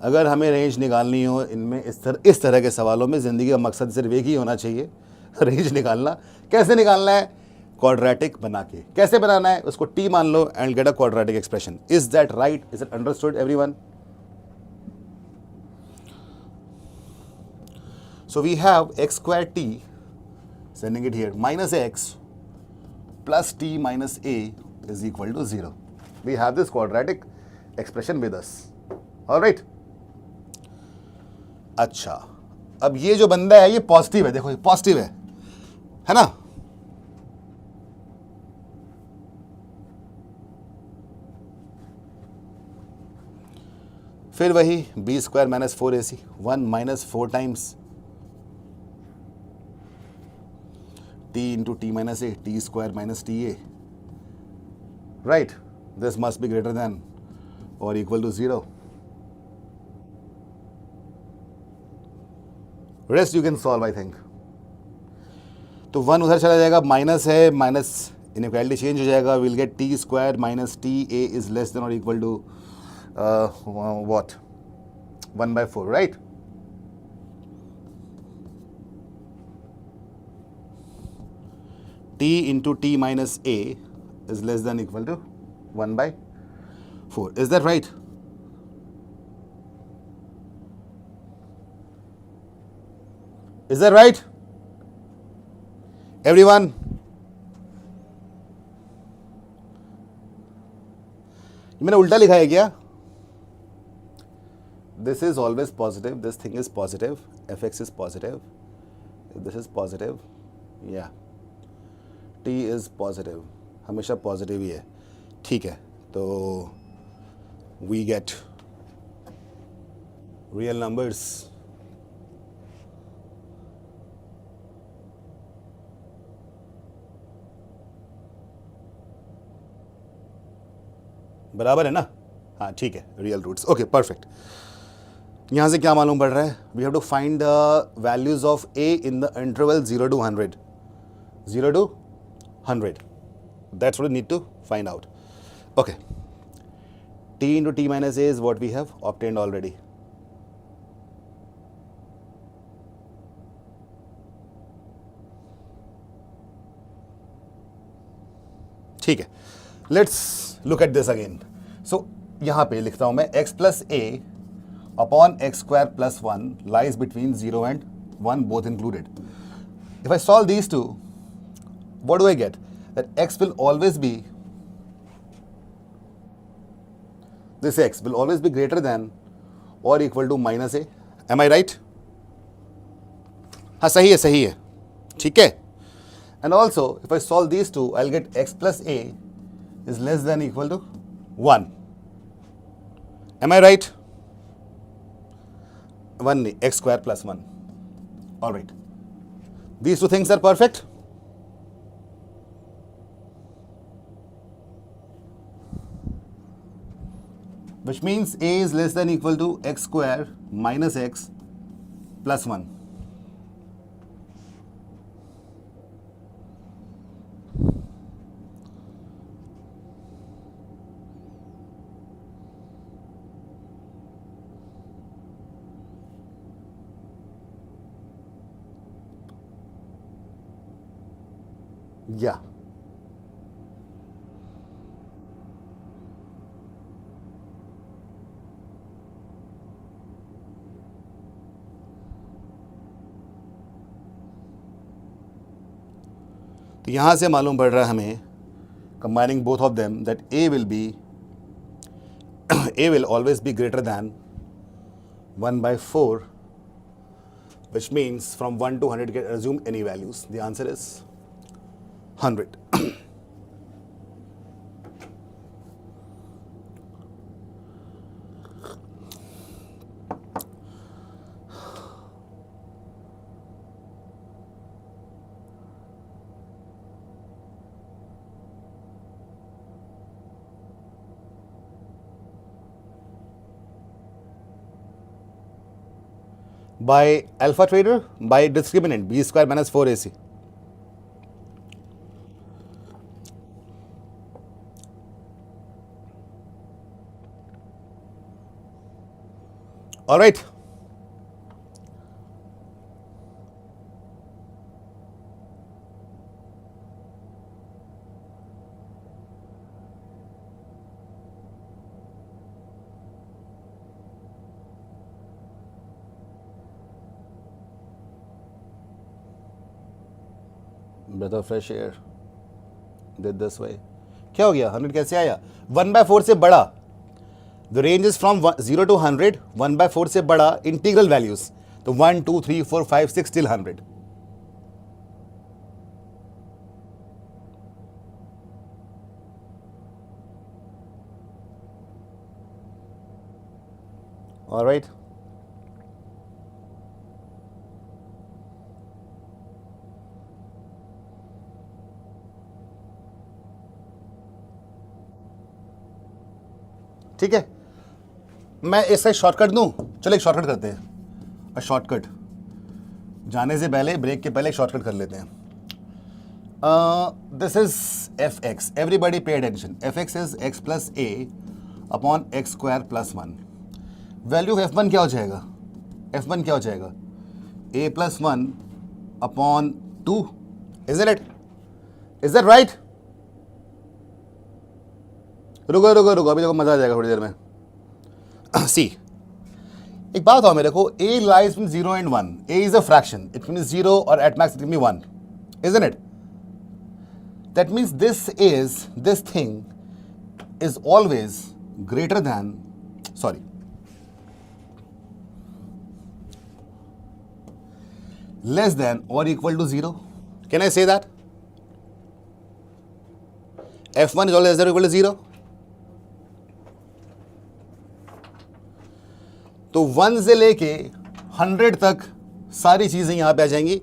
अगर हमें रेंज निकालनी हो इनमें, इस तरह के सवालों में, ज़िंदगी का मकसद सिर्फ एक ही होना चाहिए, रेंज निकालना। कैसे निकालना है? क्वाड्रेटिक बना के। कैसे बनाना है? उसको टी मान लो and get a quadratic expression. Is that right? Is it understood everyone? So we have x square t, sending it here, minus x plus t minus a is equal to 0. We have this quadratic expression with us. All right? अच्छा, अब ये जो बंदा है ये positive है, देखो ये पॉजिटिव है ना। फिर वही b square minus 4ac, 1 minus 4 times t into t minus a, t square minus ta, right? This must be greater than or equal to 0. Rest you can solve, I think. तो 1 उधर चला जाएगा, minus है, minus inequality change हो जाएगा, will get t square minus t a is less than और equal to what 1/4, right? t into t minus a is less than equal to 1/4. Is that right? Is that right? Everyone? मैंने उल्टा लिखा है क्या? This is always positive. This thing is positive. fx is positive. This is positive. Yeah. t is positive. हमेशा positive ही है. ठीक है, तो we get real numbers. बराबर है ना? हाँ ठीक है, रियल रूट्स. Okay, perfect. यहाँ से क्या मालूम पड़ रहा है? We have to find the values of a in the interval 0 to 100. 0 to 100. That's what we need to find out. Okay. t into t minus a is what we have obtained already. ठीक है, let's look at this again. So यहाँ पे लिखता हूँ मैं x plus a upon x square plus 1 lies between 0 and 1 both included. If I solve these two, what do I get? That x will always be, this x will always be greater than or equal to minus a. Am I right? हाँ सही है, ठीक है. And also if I solve these two, I'll get x plus a is less than equal to 1. Am I right? 1 x square plus 1. All right. These two things are perfect. Which means a is less than equal to x square minus x plus 1. Yeah. तो यहाँ से मालूम पड़ रहा है हमें, combining both of them, that a will always be greater than 1/4, which means from 1 to 100 can assume any values. The answer is 100. By alpha trader, by discriminant b square minus 4ac. All right. Breath of fresh air. Did this way. क्या हो गया? 100 कैसे आया? 1/4 से बड़ा. The range is from 0 to 100. 1/4 से बड़ा integral values. तो 1, 2, 3, 4, 5, 6 till 100. All right. ठीक है, मैं इसका शॉर्टकट दूं. चलो एक शॉर्टकट करते हैं. शॉर्टकट जाने से पहले, ब्रेक के पहले एक शॉर्टकट कर लेते हैं. This is fx. Everybody pay attention. Fx is x plus a upon x square plus 1. Value of f1 क्या हो जाएगा? f1 क्या हो जाएगा? a plus 1 upon 2. Isn't it? Is that right? रुको रुको रुको, अभी देखो मजा आ जाएगा थोड़ी देर में. सी, एक बात बताओ मेरे को, a lies between 0 and 1. a is a fraction. It means 0 or at max it can be 1. Isn't it? That means this thing is always greater than, sorry, less than or equal to 0. Can I say that? f1 is always less than or equal to 0. तो 1 से लेके 100 तक सारी चीजें यहां पे आ जाएंगी.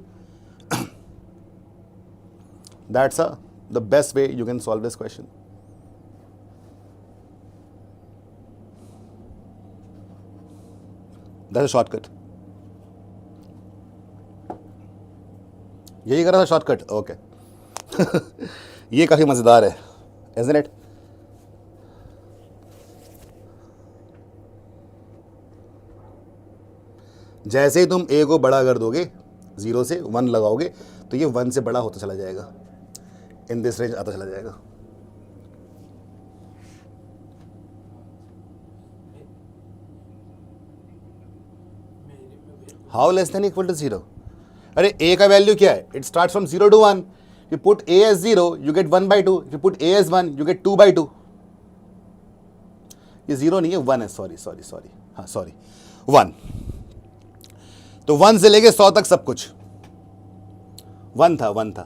That's the best way you can solve this question. That's a shortcut. यही करा था शॉर्टकट. ओके. ये काफी मजेदार है, isn't it? जैसे ही तुम a को बड़ा कर दोगे, 0 से 1 लगाओगे, तो ये 1 से बड़ा होता चला जाएगा, इन दिस रेंज आता चला जाएगा. How less than equal to 0? अरे a का वैल्यू क्या है? It start from 0 to 1. You put a as 0, you get 1/2. If you put a as 1, you get 2/2. ये 0 नहीं है, 1 है. सॉरी. हाँ सॉरी, 1. तो 1 से लेके 100 तक सब कुछ 1 था.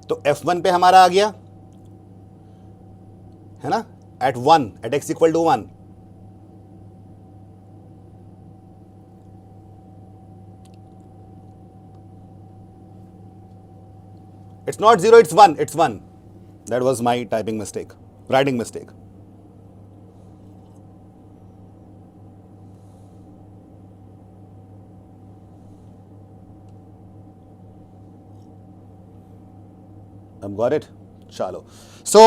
तो f1 पे हमारा आ गया है ना, at 1, at x equal to 1. It's not 0, it's 1. It's 1. That was my typing mistake, writing mistake. I've got it. Chalo. So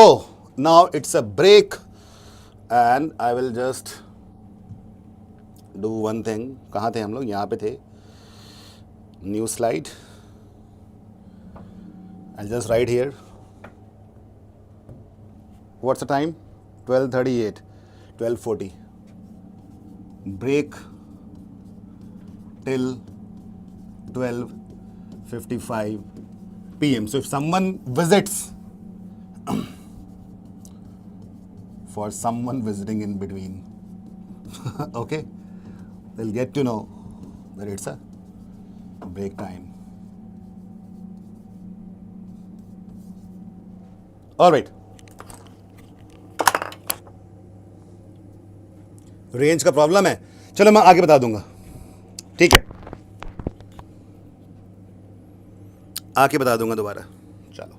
now it's a break, and I will just do one thing. कहाँ थे हम लोग? यहाँ पे थे. New slide. I'll just write here. What's the time? 12:38, 12:40. Break till 12:55 p.m. So if someone visits, for someone visiting in between, okay, they'll get to know that it's a break time. All right. Range का problem है, चलो मैं आगे बता दूंगा. ठीक है, आके बता दूंगा दोबारा. चलो.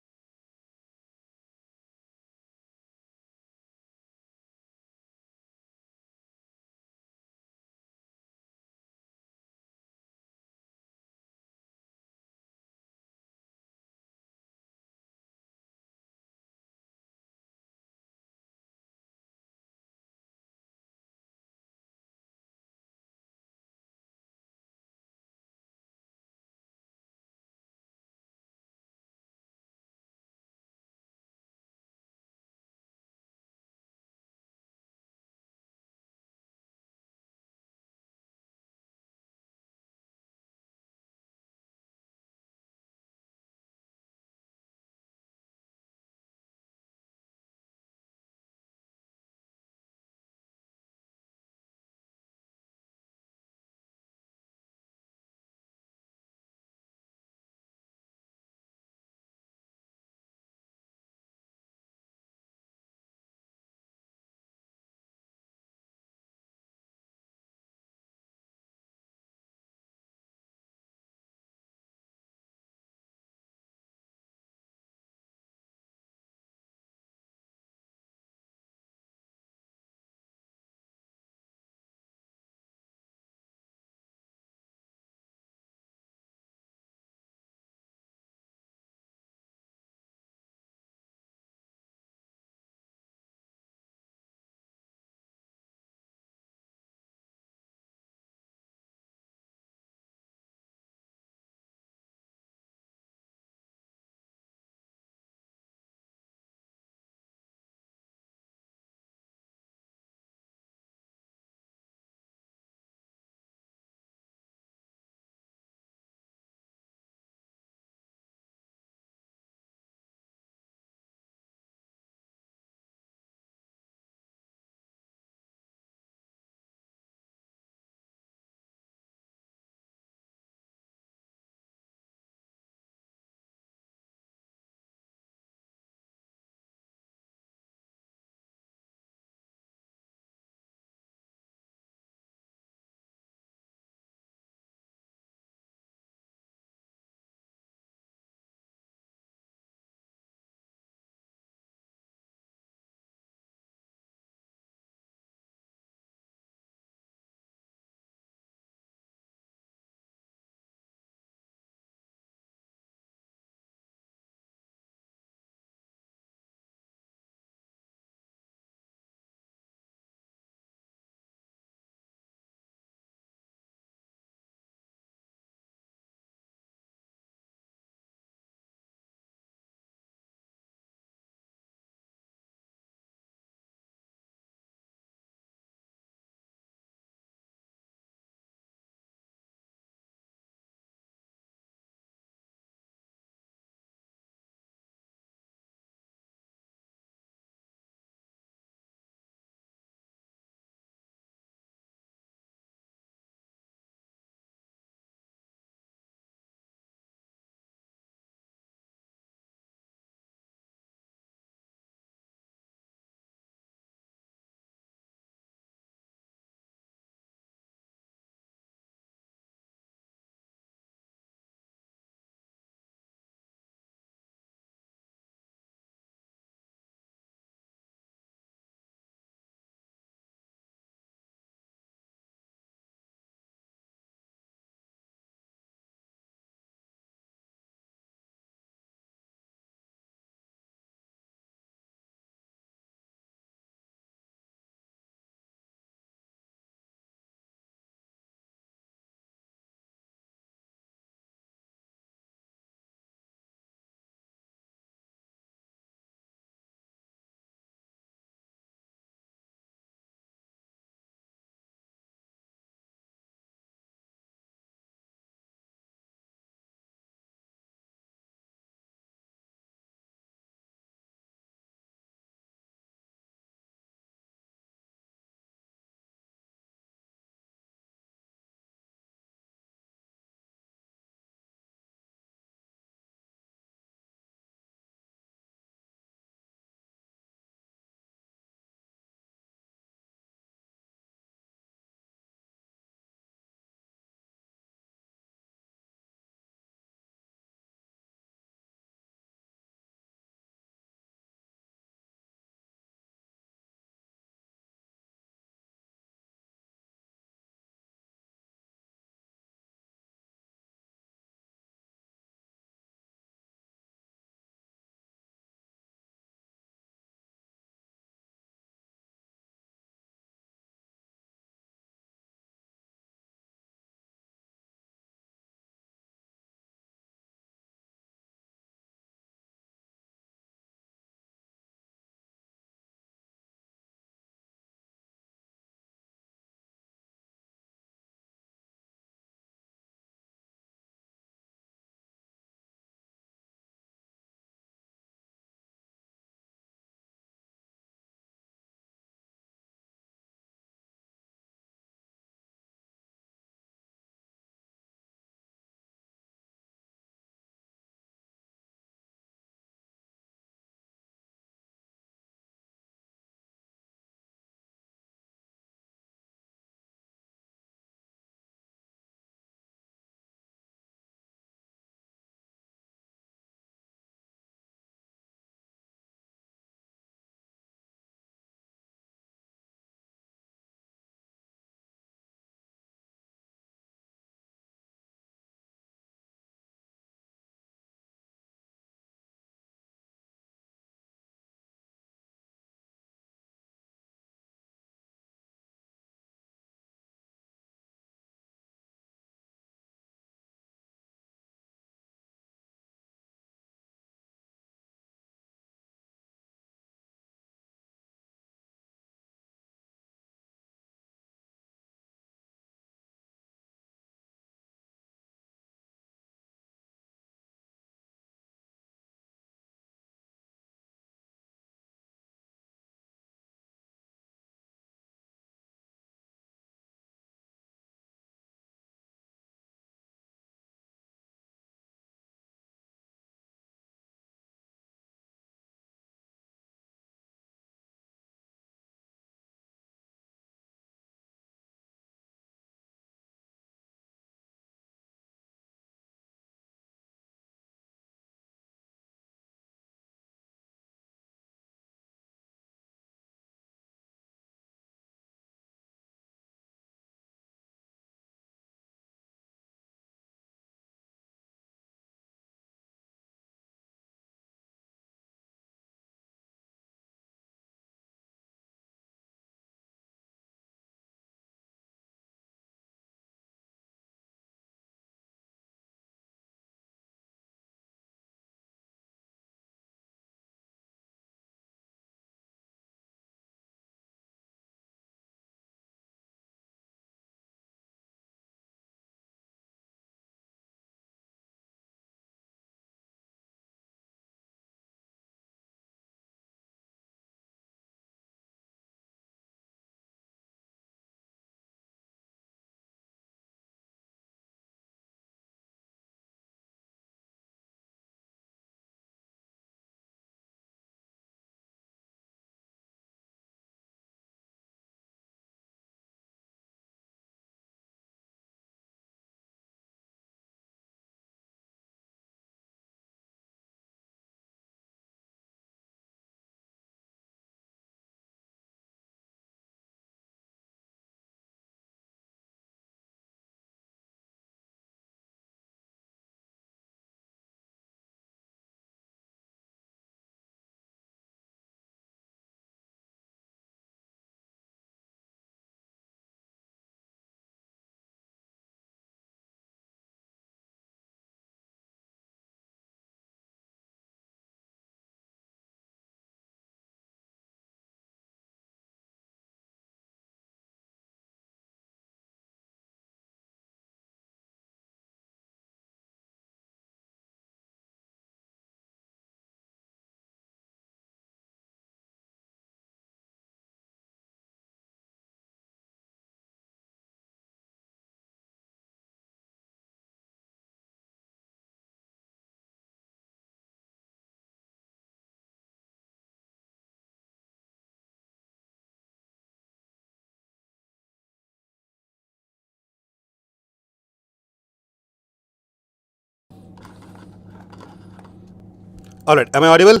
All right, am I audible?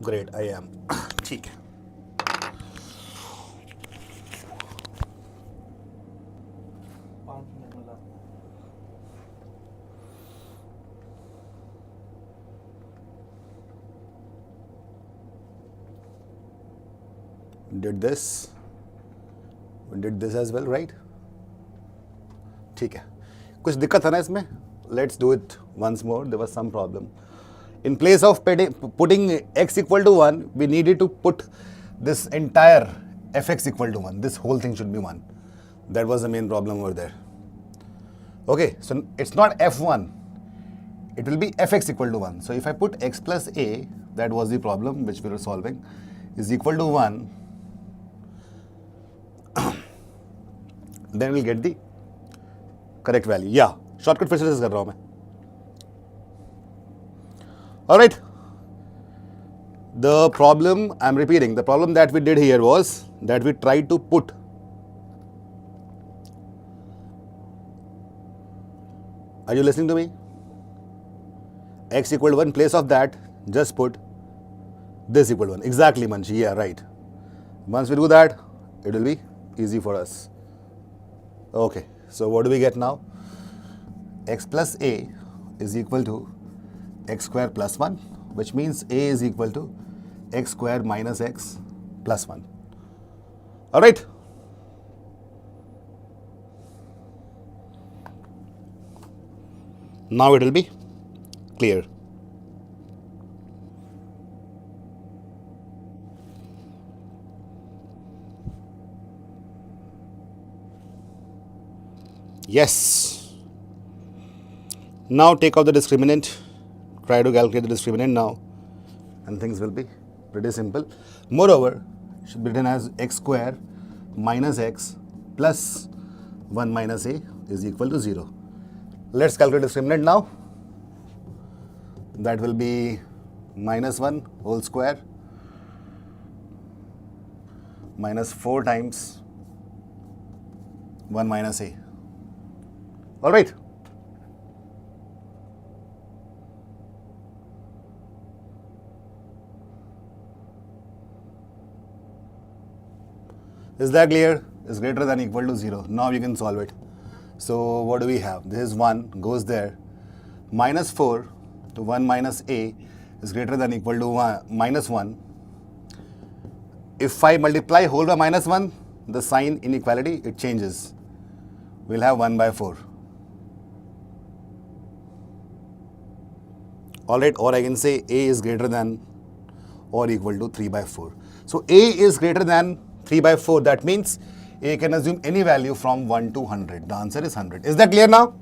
Great, I am. ठीक है. Did this as well, right? ठीक है. कुछ दिक्कत है ना इसमें? Let's do it once more. There was some problem. In place of putting x equal to 1, we needed to put this entire fx equal to 1. This whole thing should be 1. That was the main problem over there. Okay, so it's not f1. It will be fx equal to 1. So if I put x plus a, that was the problem which we were solving, is equal to 1, then we'll get the correct value. Yeah, shortcut फिर से कर रहा हूँ मैं. All right. The problem, I'm repeating, the problem that we did here was that we tried to put Are you listening to me? X equal to 1, place of that, just put this equal to 1. Exactly, Manshi. Yeah, right. Once we do that, it will be easy for us. Okay, so what do we get now? X plus a is equal to x square plus 1, which means a is equal to x square minus x plus 1. All right. Now it will be clear. Yes. Now take out the discriminant. Try to calculate the discriminant now, and things will be pretty simple. Moreover, it should be written as x square minus x plus 1 minus a is equal to 0. Let's calculate discriminant now. That will be minus 1 whole square minus 4 times 1 minus a. All right. Is that clear? Is greater than or equal to 0. Now you can solve it. So what do we have? This is 1 goes there. Minus 4 to 1 minus a is greater than or equal to minus 1. If I multiply whole by minus 1, the sign inequality, it changes. We'll have 1 by 4. All right, or I can say a is greater than or equal to 3 by 4. So a is greater than 3 by 4. That means a can assume any value from 1 to 100. The answer is 100. Is that clear now?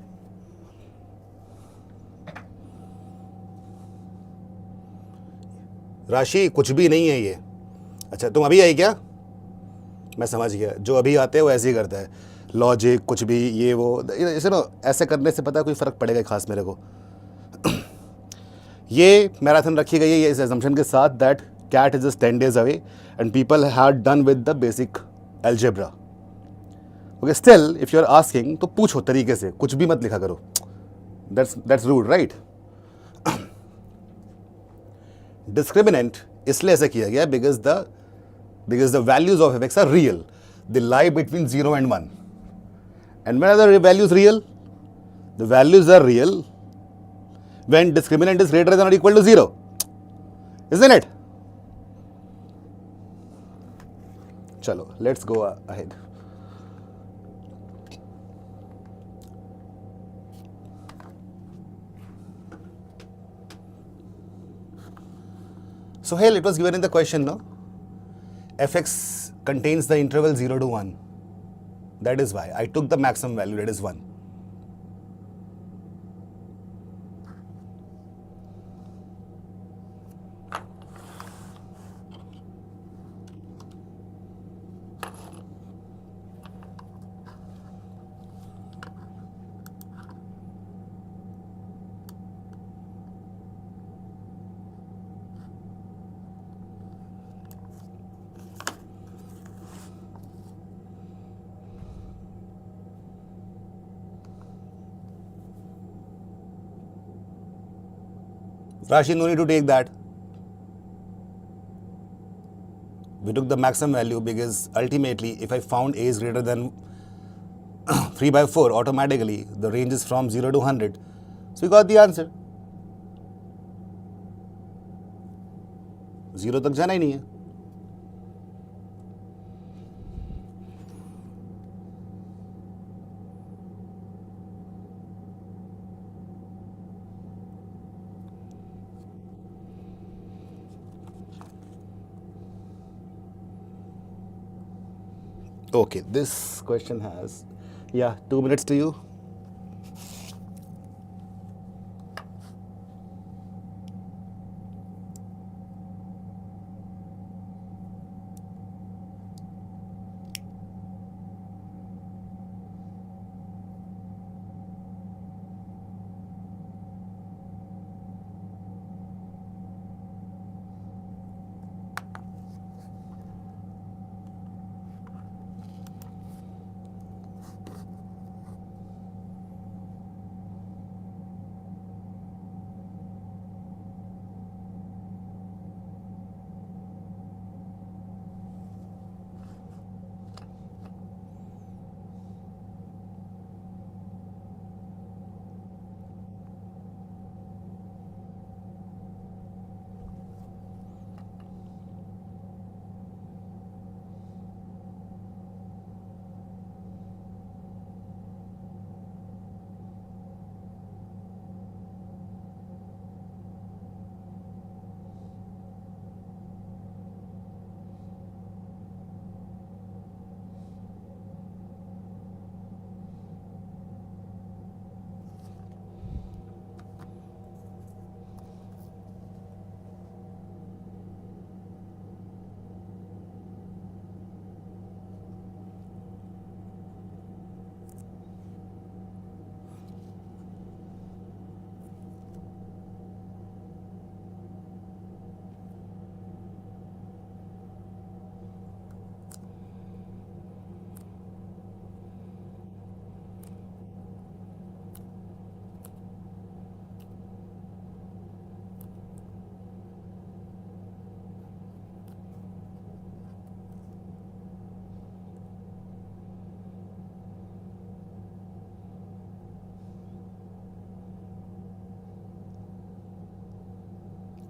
राशि कुछ भी नहीं है ये. अच्छा, तुम अभी आई क्या? मैं समझ गया. जो अभी आते हैं वो ऐसे ही करता है. लॉजिक कुछ भी ये वो इसे ना ऐसे करने से पता कोई फ़र्क पड़ेगा खास मेरे को. ये मैराथन रखी गई है इस assumption के साथ that CAT is just 10 days away and people had done with the basic algebra. Okay, still if you are asking तो पूछो तरीके से, कुछ भी मत लिखा करो. That's rude, right? Discriminant इसलिए ऐसा किया गया because the values of fx are real. They lie between 0 and 1. And when are the values real? The values are real when discriminant is greater than or equal to 0. Isn't it? Chalo, let's go ahead. So here it was given in the question, no? fx contains the interval 0 to 1. That is why I took the maximum value, that is 1. Rashi, no need to take that. We took the maximum value because ultimately if I found a is greater than 3 by 4, automatically the range is from 0 to 100. So we got the answer. 0 तक जाना ही नहीं है. Okay, this question has, 2 minutes to you.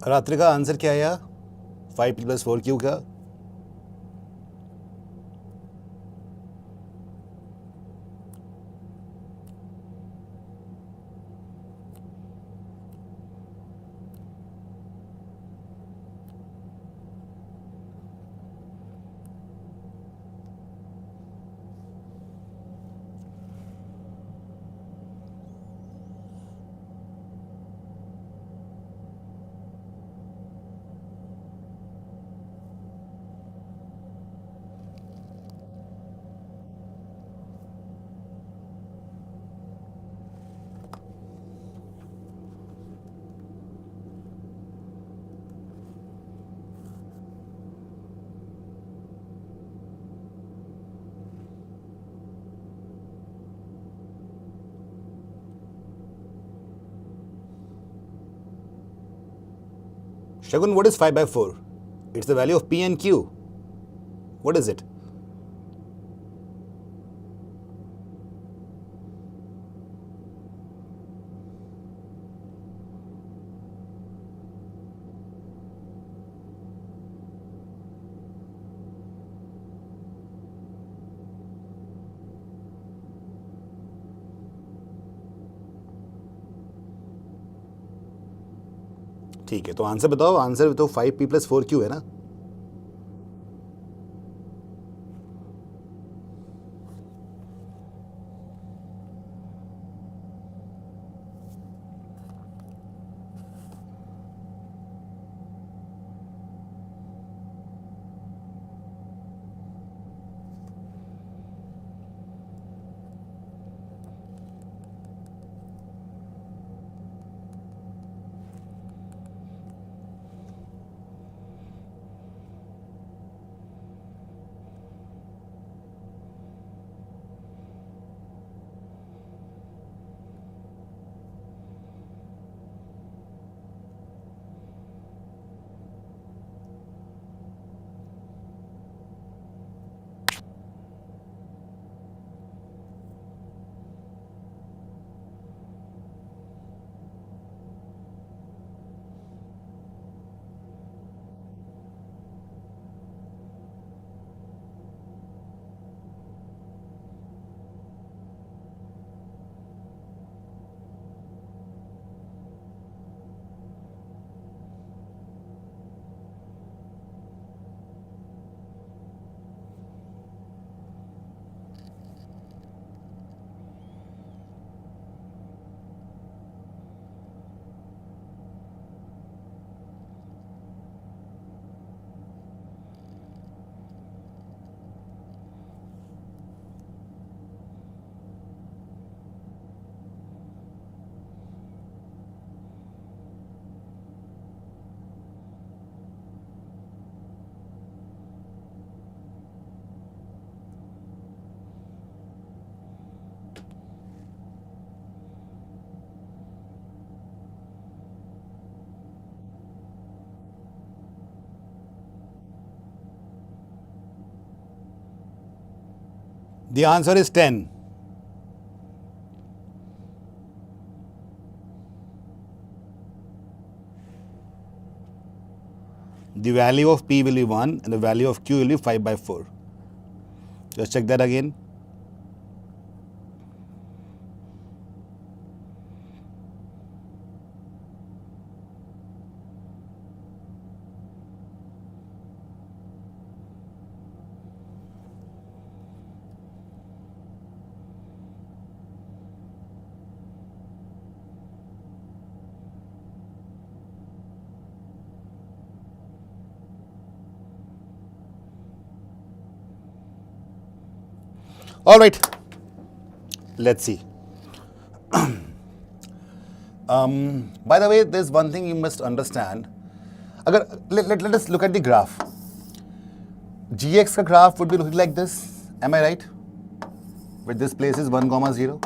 रात्रि का answer क्या आया? 5p plus 4q का. Shagun, what is 5 by 4? It's the value of p and q. What is it? ठीक है, तो आंसर बताओ. आंसर तो 5p plus 4q है ना. The answer is 10. The value of P will be 1 and the value of Q will be 5 by 4. Just check that again. All right, let's see. By the way, there's one thing you must understand. Let us look at the graph. Gx ka graph would be looking like this. Am I right? With this place is 1, 0.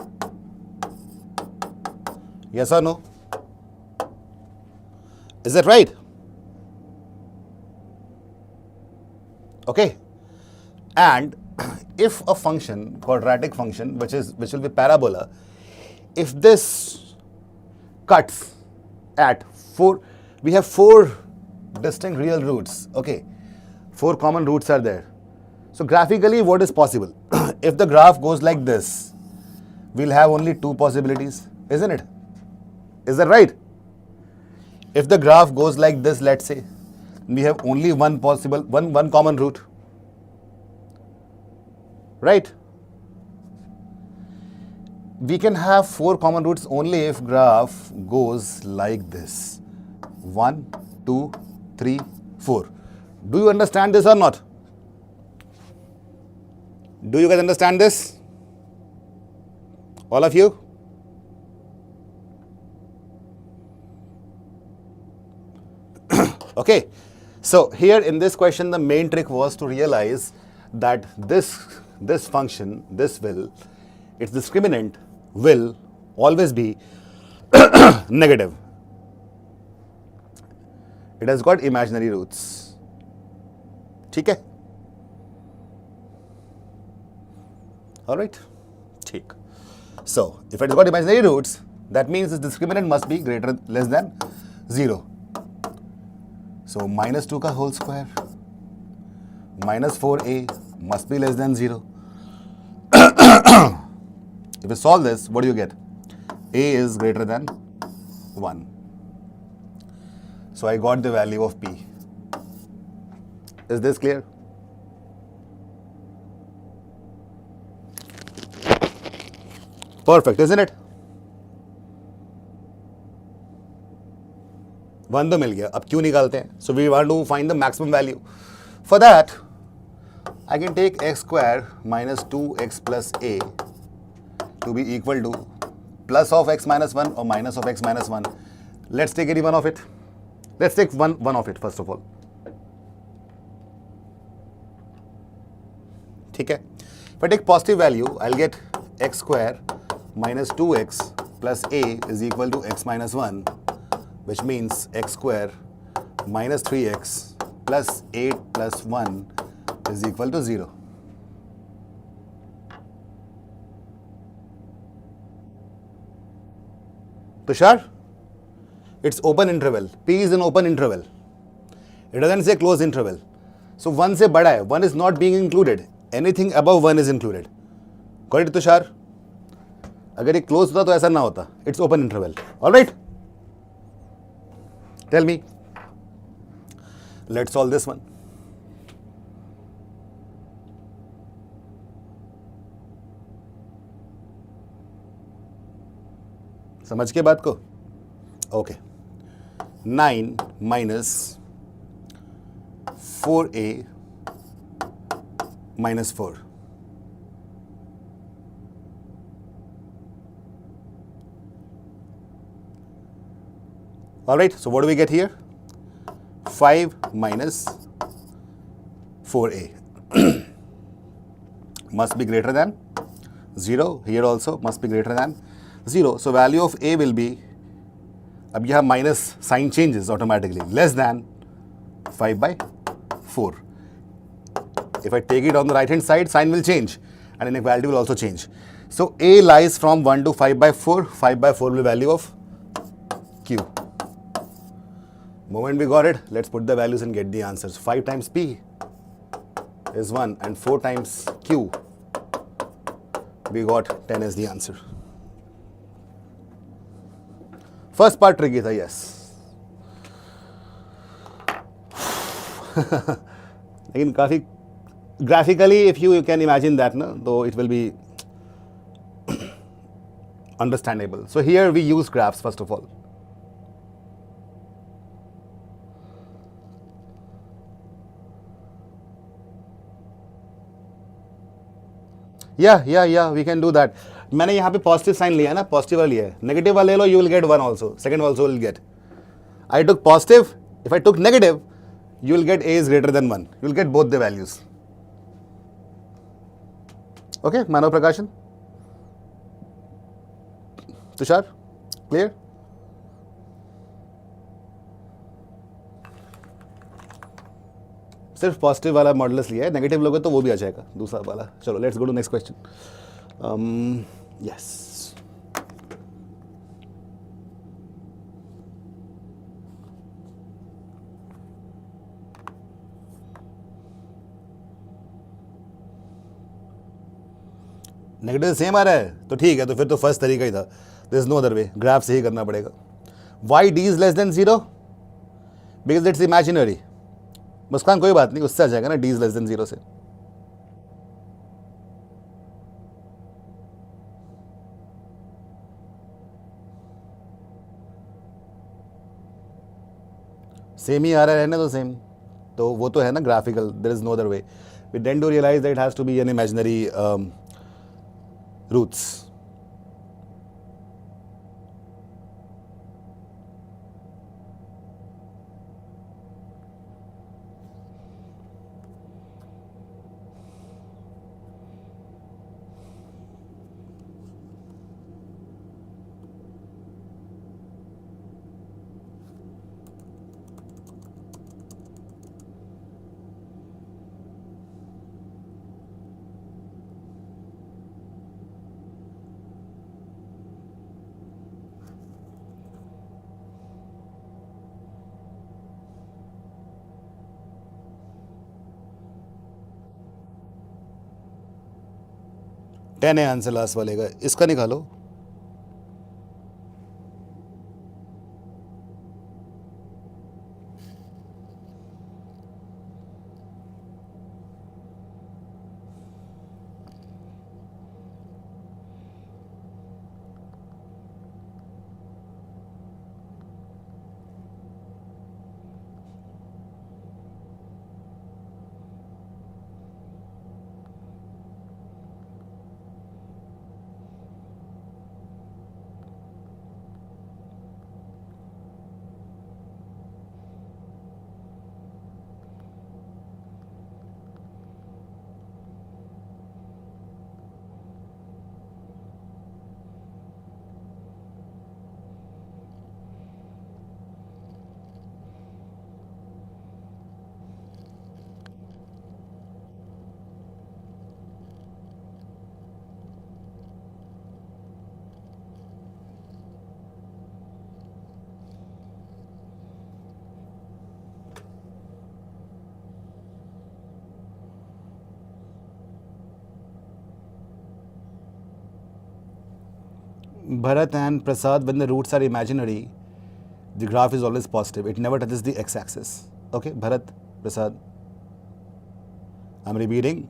Yes or no? Is that right? Okay. And if a function, quadratic function, which will be parabola, if this cuts at 4, we have 4 distinct real roots, okay, 4 common roots are there. So graphically, what is possible? If the graph goes like this, we'll have only 2 possibilities, isn't it? Is that right? If the graph goes like this, let's say, we have only one common root. Right? We can have 4 common roots only if graph goes like this. 1, 2, 3, 4. Do you understand this or not? Do you guys understand this? All of you? Okay. So here in this question, the main trick was to realize that this function, its discriminant will always be negative. It has got imaginary roots. Okay? All right? Take. So, if it has got imaginary roots, that means the discriminant must be less than 0. So, minus 2 ka whole square minus 4a must be less than 0. If you solve this, what do you get? A is greater than 1. So I got the value of P. Is this clear? Perfect, isn't it? 1 तो मिल गया. अब क्यों निकालते हैं? So we want to find the maximum value. For that, I can take x square minus 2x plus a to be equal to plus of x minus 1 or minus of x minus 1. Let's take any one of it. Let's take one of it first of all. ठीक है? If I take positive value, I'll get x square minus 2x plus a is equal to x minus 1, which means x square minus 3x plus 8 plus 1 is equal to 0. Tushar? It's open interval. P is an open interval. It doesn't say closed interval. So 1 से बड़ा है. 1 is not being included. Anything above 1 is included. Got it, Tushar? अगर ये closed होता तो ऐसा ना होता. It's open interval. All right? Tell me. Let's solve this one. समझ के बात को? Okay. 9 minus 4a minus 4. All right, so what do we get here? 5 minus 4a must be greater than 0. Here also must be greater than 0. So value of a will be, अब यहाँ minus sign changes automatically, less than 5 by 4. If I take it on the right hand side, sign will change. and inequality will also change. So A lies from 1 to 5 by 4. 5 by 4 will be value of Q. Moment we got it, let's put the values and get the answers. 5 times P is 1 and 4 times Q, we got 10 as the answer. First part tricky tha, yes. Again, काफी graphically, if you can imagine that, no, though it will be understandable. So here we use graphs first of all. Yeah, we can do that. मैंने यहाँ पे positive sign लिया है ना, positive वाला लिया है, नेगेटिव वाला ले लो, you will get 1 also, second also will get. I took positive, if I took negative, you will get A is greater than 1. You will get both the values. Okay, Manav Prakashan? Tushar? Clear? सिर्फ positive वाला modulus लिया है, negative लोगे तो वो भी आ जाएगा दूसरा वाला. चलो let's go to next question. Yes, negative same आ रहा है तो ठीक है, तो फिर तो फर्स्ट तरीका ही था. There is no other way, graph से ही करना पड़ेगा. Why D is less than 0? Because it's imaginary. Muskan कोई बात नहीं, उससे आ जाएगा ना, डी इज लेस देन 0 से. सेम ही आ रहा है ना, तो सेम तो वो तो है ना graphical. There is no other way. We tend to realise that it has to be an imaginary roots. Ten है आंसर लास्ट वाले का, इसका निकालो. Bharat and Prasad, when the roots are imaginary, the graph is always positive. It never touches the x-axis. Okay, Bharat, Prasad. I'm repeating.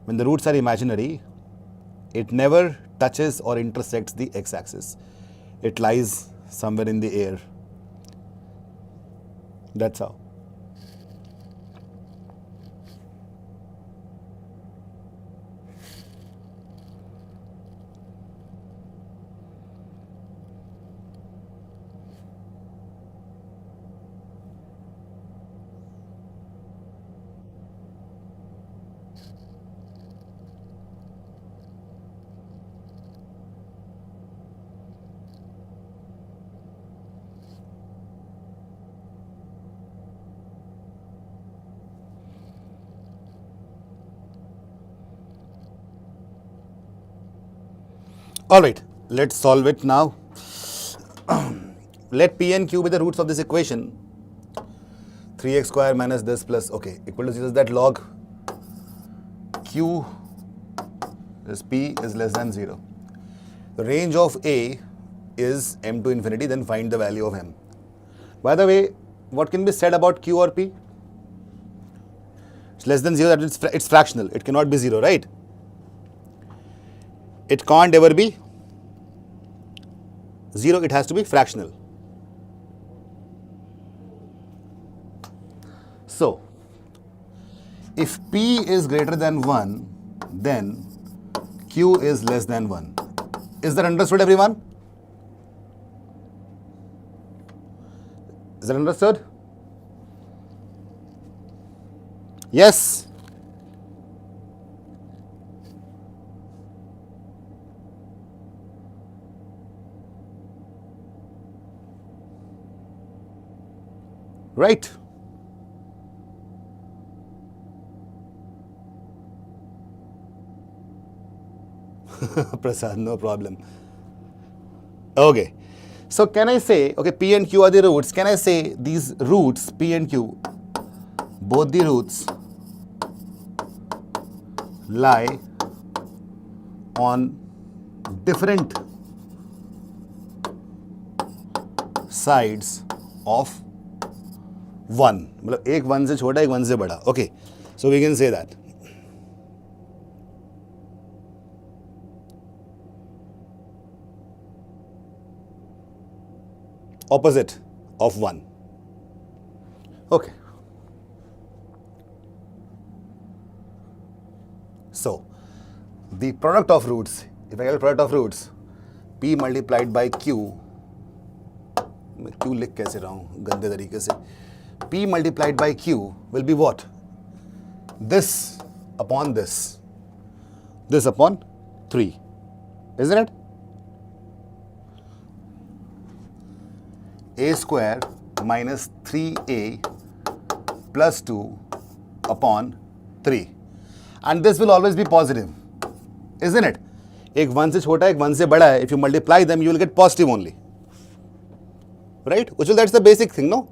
When the roots are imaginary, it never touches or intersects the x-axis. It lies somewhere in the air. That's how. All right, let's solve it now. Let P and Q be the roots of this equation. 3x square minus this plus, okay, equal to 0 is that log Q is P is less than 0. The range of A is m to infinity, then find the value of m. By the way, what can be said about Q or P? It's less than 0, that means it's fractional. It cannot be 0, right? It can't ever be 0, it has to be fractional. So, if P is greater than 1, then Q is less than 1. Is that understood, everyone? Is that understood? Yes? Right? Prasad, no problem. Okay. So can I say, okay, P and Q are the roots. Can I say these roots, P and Q, both the roots lie on different sides of 1. मतलब एक 1 से छोटा, एक 1 से बड़ा. Okay. So we can say that. Opposite of 1. Okay. So, the product of roots, if I get a product of roots, P multiplied by Q, मैं Q लिख कैसे रहा हूँ गंदे तरीके से, P multiplied by Q will be what? This upon this. This upon 3. Isn't it? A square minus 3A plus 2 upon 3. And this will always be positive. Isn't it? एक 1 से छोटा, एक 1 से बड़ा है. If you multiply them, you will get positive only. Right? Which will, that's the basic thing, no?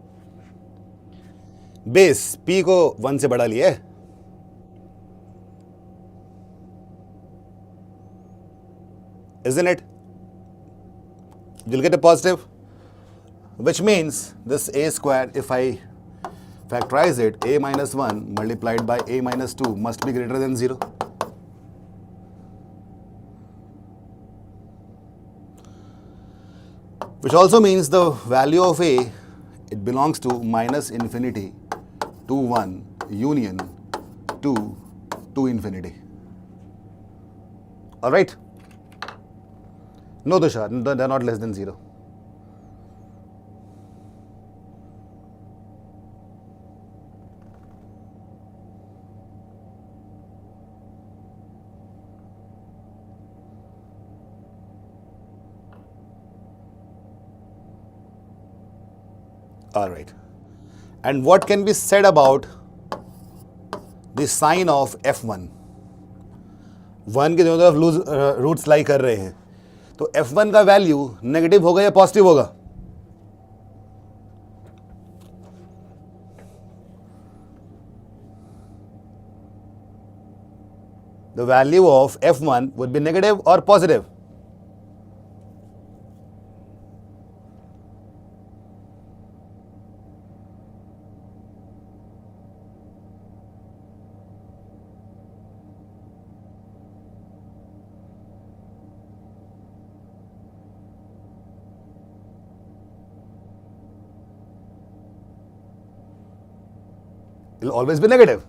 Base, P को 1 से बड़ा लिया है. Isn't it? You'll get a positive. Which means this A square, if I factorize it, A minus 1 multiplied by A minus 2 must be greater than 0. Which also means the value of A, it belongs to minus infinity to 1 union 2 to infinity. Alright? No, Tushar, they're not less than 0. Alright. And what can be said about the sign of F1? 1 के दोनों तरफ roots लाई कर रहे हैं. तो F1 का value negative होगा या पॉजिटिव होगा? The value of F1 would be negative or positive? It will always be negative.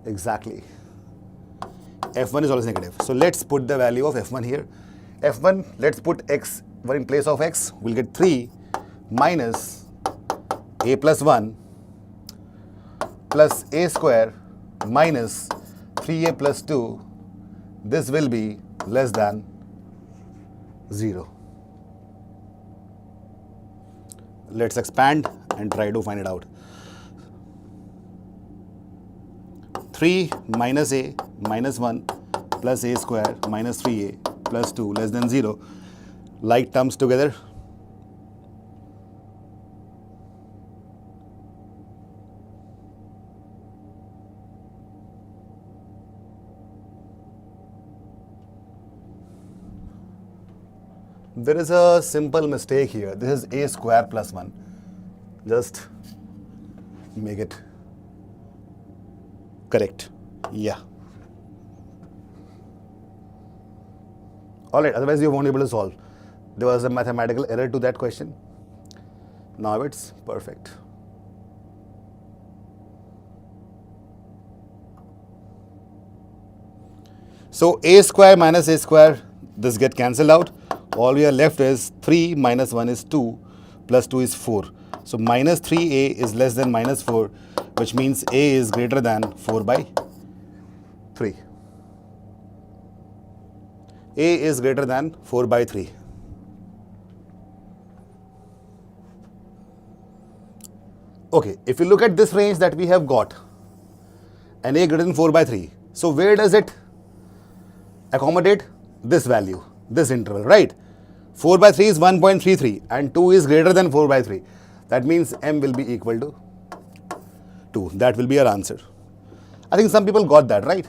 Exactly. F1 is always negative. So let's put the value of F1 here. F1, let's put X in place of X. We'll get 3 minus A plus 1 plus A square minus 3A plus 2. This will be less than 0. Let's expand and try to find it out. 3 minus A minus 1 plus a square minus 3a plus 2 less than 0. Like terms together. There is a simple mistake here. This is a square plus 1. Just make it correct. Yeah. Alright, otherwise you won't be able to solve. There was a mathematical error to that question. Now it's perfect. So a square minus a square, this get cancelled out. All we are left is 3 minus 1 is 2, plus 2 is 4. So minus 3a is less than minus 4, which means a is greater than 4 by 3. A is greater than 4 by 3. Okay, if you look at this range that we have got, and a greater than 4 by 3, so where does it accommodate? This value, this interval, right? 4 by 3 is 1.33 and 2 is greater than 4 by 3. That means m will be equal to 2. That will be our answer. I think some people got that, right?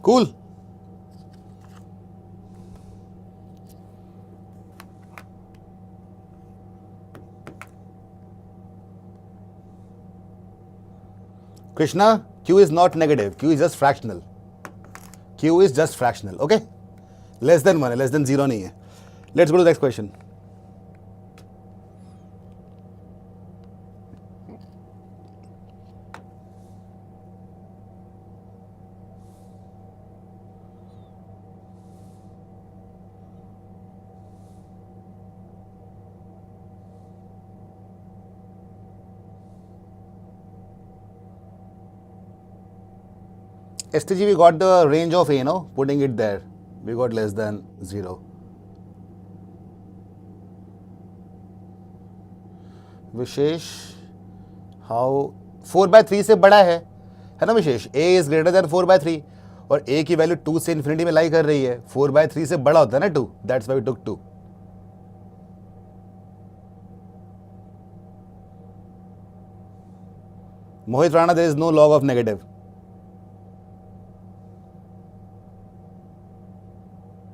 Cool. Krishna, Q is not negative. Q is just fractional. Q is just fractional. Okay? Less than 1 है, less than 0 नहीं है. Let's go to the next question. STG, we got the range of A, no? Putting it there. We got less than 0. Wishes, how 4 by 3 से बड़ा है ना विशेष? A is greater than 4 by 3 और A की value 2 से infinity में लाई कर रही है. 4 by 3 से बड़ा होता है ना 2. That's why we took 2. Mohit Rana, there is no log of negative.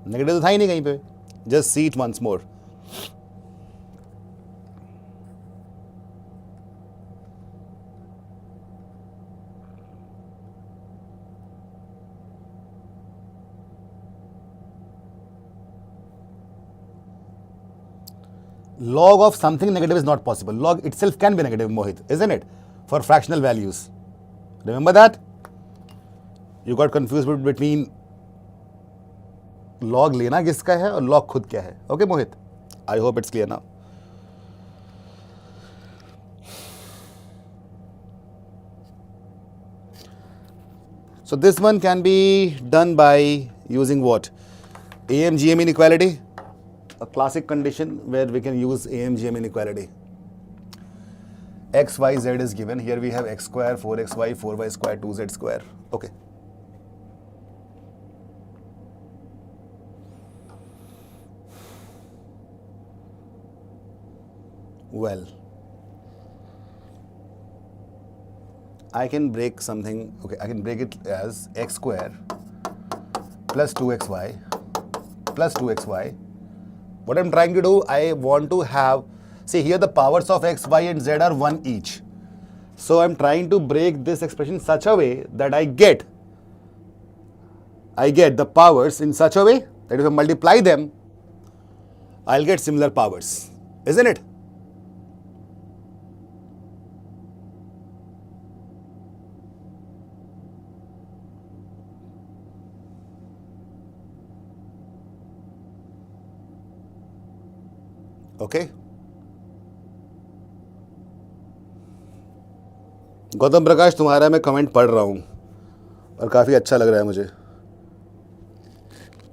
Negative तो था ही नहीं कहीं पे. Just see it once more. Log of something negative is not possible. Log itself can be negative, Mohit, isn't it? For fractional values. Remember that? You got confused between log लेना किसका है और log खुद क्या है. Okay, Mohit? I hope it's clear now. So this one can be done by using what? AMGM inequality. A classic condition where we can use AMGM inequality. X, Y, Z is given. Here we have x square, 4xy, 4y square, 2z square. Okay. Well, I can break something. Okay, I can break it as x square plus 2xy plus 2xy. What I'm trying to do, I want to have, see here the powers of x, y and z are 1 each. So I'm trying to break this expression in such a way that I get the powers in such a way that if I multiply them, I'll get similar powers, isn't it? Okay. Gautam प्रकाश, तुम्हारा मैं comment पढ़ रहा हूँ और काफ़ी अच्छा लग रहा है मुझे.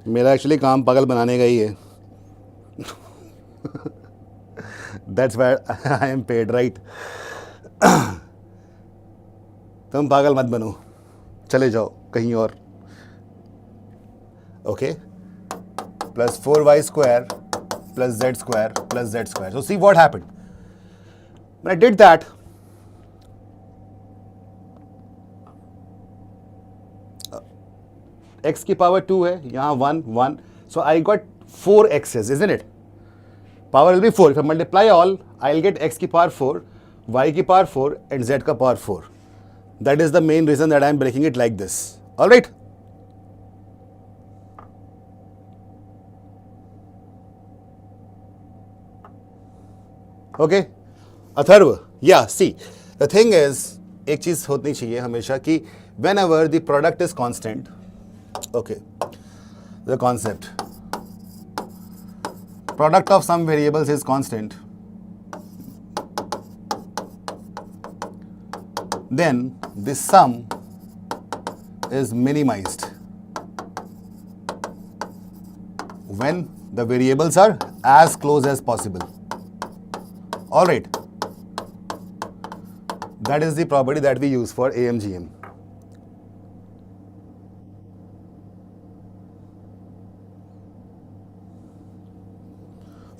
मेरा एक्चुअली काम पागल बनाने का ही है. That's why I am paid, right? तुम पागल मत बनो, चले जाओ कहीं और. Okay, plus 4y square plus z square plus z square. So see what happened. When I did that, x की power 2 है, यहाँ 1, 1. So I got 4 x's, isn't it? Power will be 4. If I multiply all, I'll get x की power 4, y की power 4 and z का power 4. That is the main reason that I am breaking it like this. All right? Okay? Atharva, yeah, see, the thing is, एक चीज होनी चाहिए हमेशा कि whenever the product is constant, okay, the concept, product of some variables is constant, then the sum is minimized when the variables are as close as possible. All right. That is the property that we use for AMGM.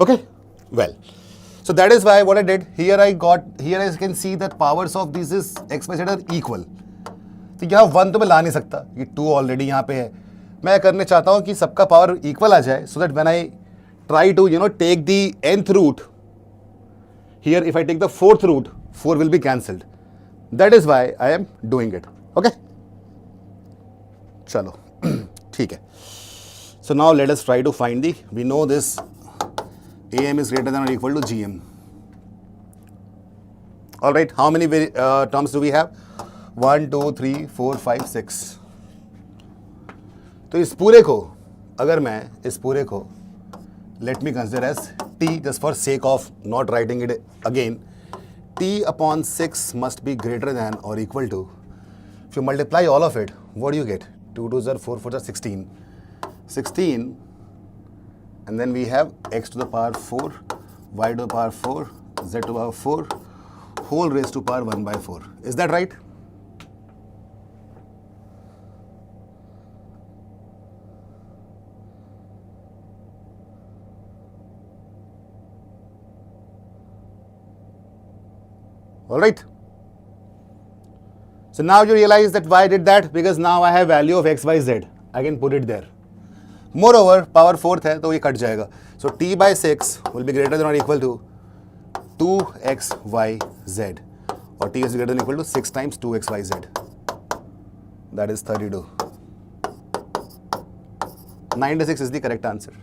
Okay, well, so that is why what I did here, I can see that powers of these is x y z are equal. तो यहाँ 1 तो मैं ला नहीं सकता, ये 2 already यहाँ पे है. मैं करने चाहता हूँ कि सबका पावर इक्वल आ जाए, so that when I try to take the nth root here, if I take the 4th root, 4 will be cancelled. That is why I am doing it. Okay, चलो ठीक है. So now let us try to find the, we know this AM is greater than or equal to GM. All right, how many terms do we have? 1, 2, 3, 4, 5, 6. तो इस पूरे को, अगर मैं इस पूरे को, let me consider as t, just for sake of not writing it again, t upon 6 must be greater than or equal to, if you multiply all of it, what do you get? 2 2s are 4 4s are 16. 16, and then we have x to the power 4, y to the power 4, z to the power 4, whole raised to power 1 by 4. Is that right? All right. So now you realize that why I did that, because now I have value of x, y, z. I can put it there. Moreover, power 4th है तो ये cut जाएगा. So t by 6 will be greater than or equal to 2x, y, z. Or t is greater than or equal to 6 times 2x, y, z. That is 32. 96 is the correct answer.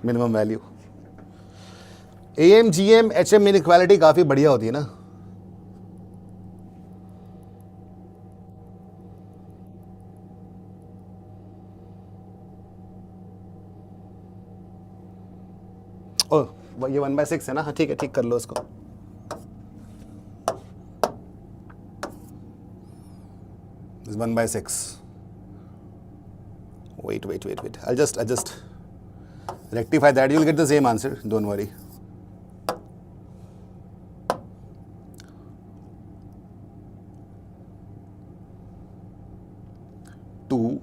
Minimum value. AM, GM, HM inequality काफ़ी बढ़िया होती है ना. ये 1/6 है ना. हाँ ठीक है, ठीक कर लो इसको. This 1/6. Wait. I'll just rectify that. You'll get the same answer. Don't worry. Two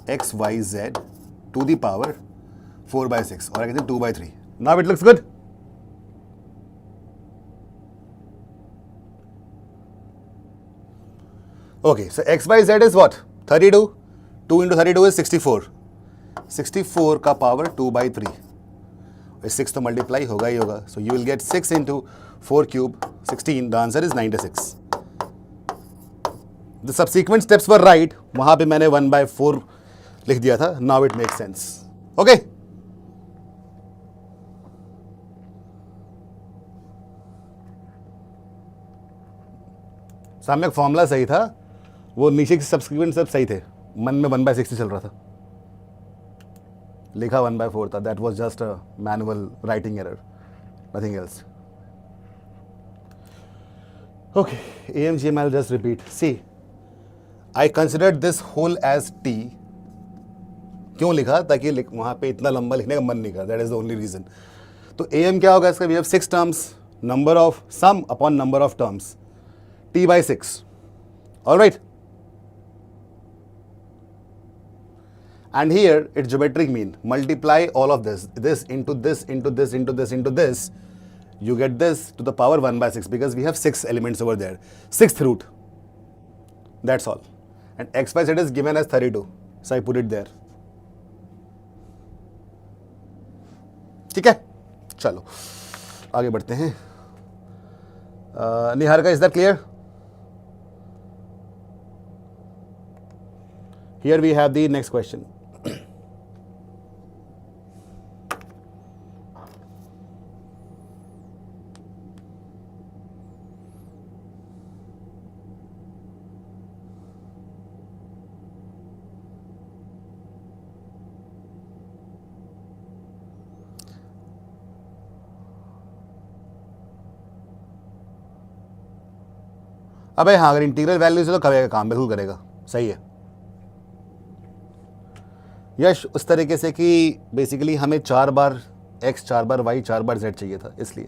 x, y, z to the power 4/6, or I can say 2/3. Now it looks good. Okay, so x by z is what? 32. 2 into 32 is 64. 64 का power 2/3. 6 तो multiply होगा ही होगा. So you will get 6 into 4 cube, 16. The answer is 96. The subsequent steps were right. वहाँ पे मैंने 1/4 लिख दिया था. Now it makes sense. Okay. सामने एक फॉर्मूला सही था, वो नीचे के सब्सिक्वेंट सब सही थे. मन में 1/6 चल रहा था, लिखा 1/4 था. That was just a manual writing error, nothing else. Okay, AMGM I'll just repeat. See, I considered this whole as t. क्यों लिखा? ताकि वहाँ पे इतना लंबा लिखने का मन नहीं कर. That is the only reason. तो am क्या होगा इसका? We have 6 terms, number of sum upon number of terms, t by 6. All right. And here it's geometric mean. Multiply all of this into this, into this, into this, into this. You get this to the power 1 by 6 because we have 6 elements over there. 6th root. That's all. And x by z is given as 32. So I put it there. ठीक है, चलो आगे बढ़ते हैं. Niharika, is that clear? Here we have the next question. अबे हाँ, अगर integral value से तो करेगा काम, बिल्कुल करेगा. सही है यश. उस तरीके से कि बेसिकली हमें 4 बार x, 4 बार y, 4 बार z चाहिए था, इसलिए.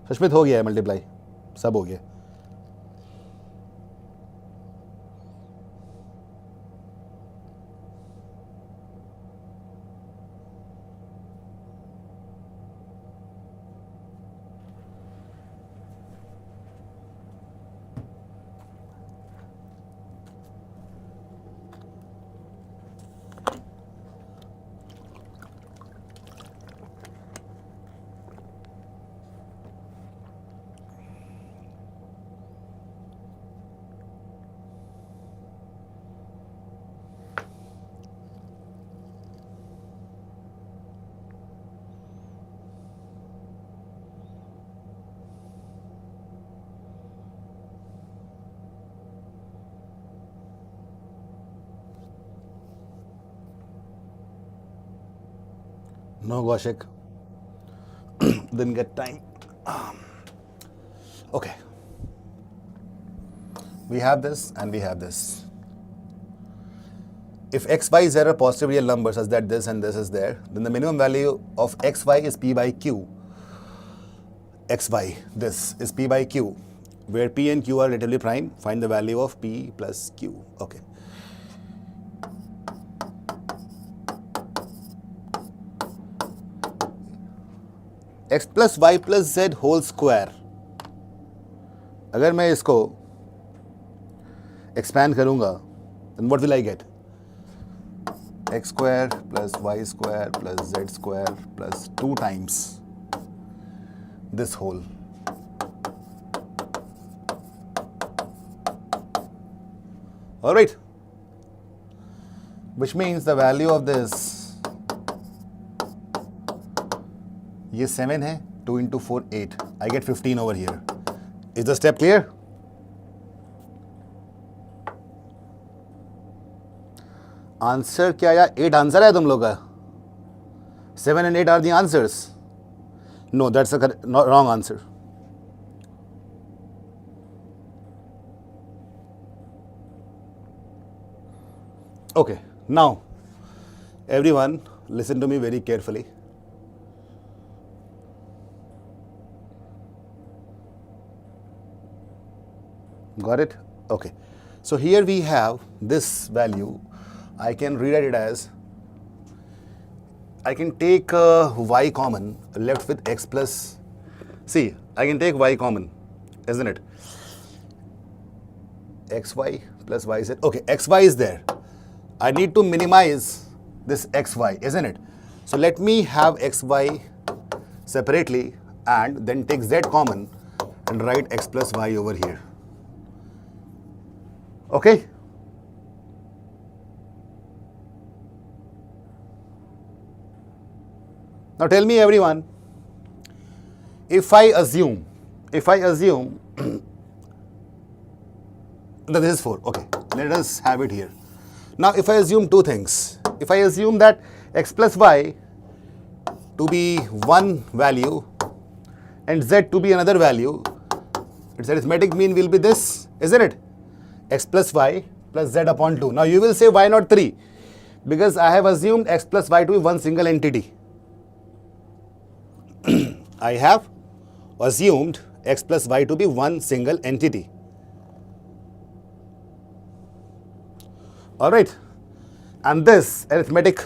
सुष्मित हो गया है मल्टीप्लाई, सब हो गया. No, Goshik. Didn't get time. Okay. We have this and we have this. If x, y, z are positive real numbers such that this and this is there, then the minimum value of x, y is p by q. X, y, this is p by q, where p and q are relatively prime. Find the value of p plus q. Okay. x plus y plus z whole square. अगर मैं इसको expand करूंगा, then what will I get? X square plus y square plus z square plus 2 times this whole. All right. Which means the value of this, ये 7 है, 2 into 4, 8. I get 15 over here. Is the step clear? Answer क्या या 8 answer है तुम लोग का? 7 and 8 are the answers. No, that's a wrong answer. Okay, now everyone listen to me very carefully. Got it? Okay. So here we have this value. I can rewrite it as, I can take y common, left with x plus, see, I can take y common, isn't it? xy plus yz. Okay, xy is there. I need to minimize this xy, isn't it? So let me have xy separately and then take z common and write x plus y over here. Okay? Now tell me everyone, if I assume that this is 4, okay, let us have it here. Now if I assume two things, if I assume that x plus y to be one value and z to be another value, its arithmetic mean will be this, isn't it? X plus y plus z upon 2. Now you will say, why not 3? Because I have assumed x plus y to be one single entity. I have assumed x plus y to be one single entity. Alright. And this arithmetic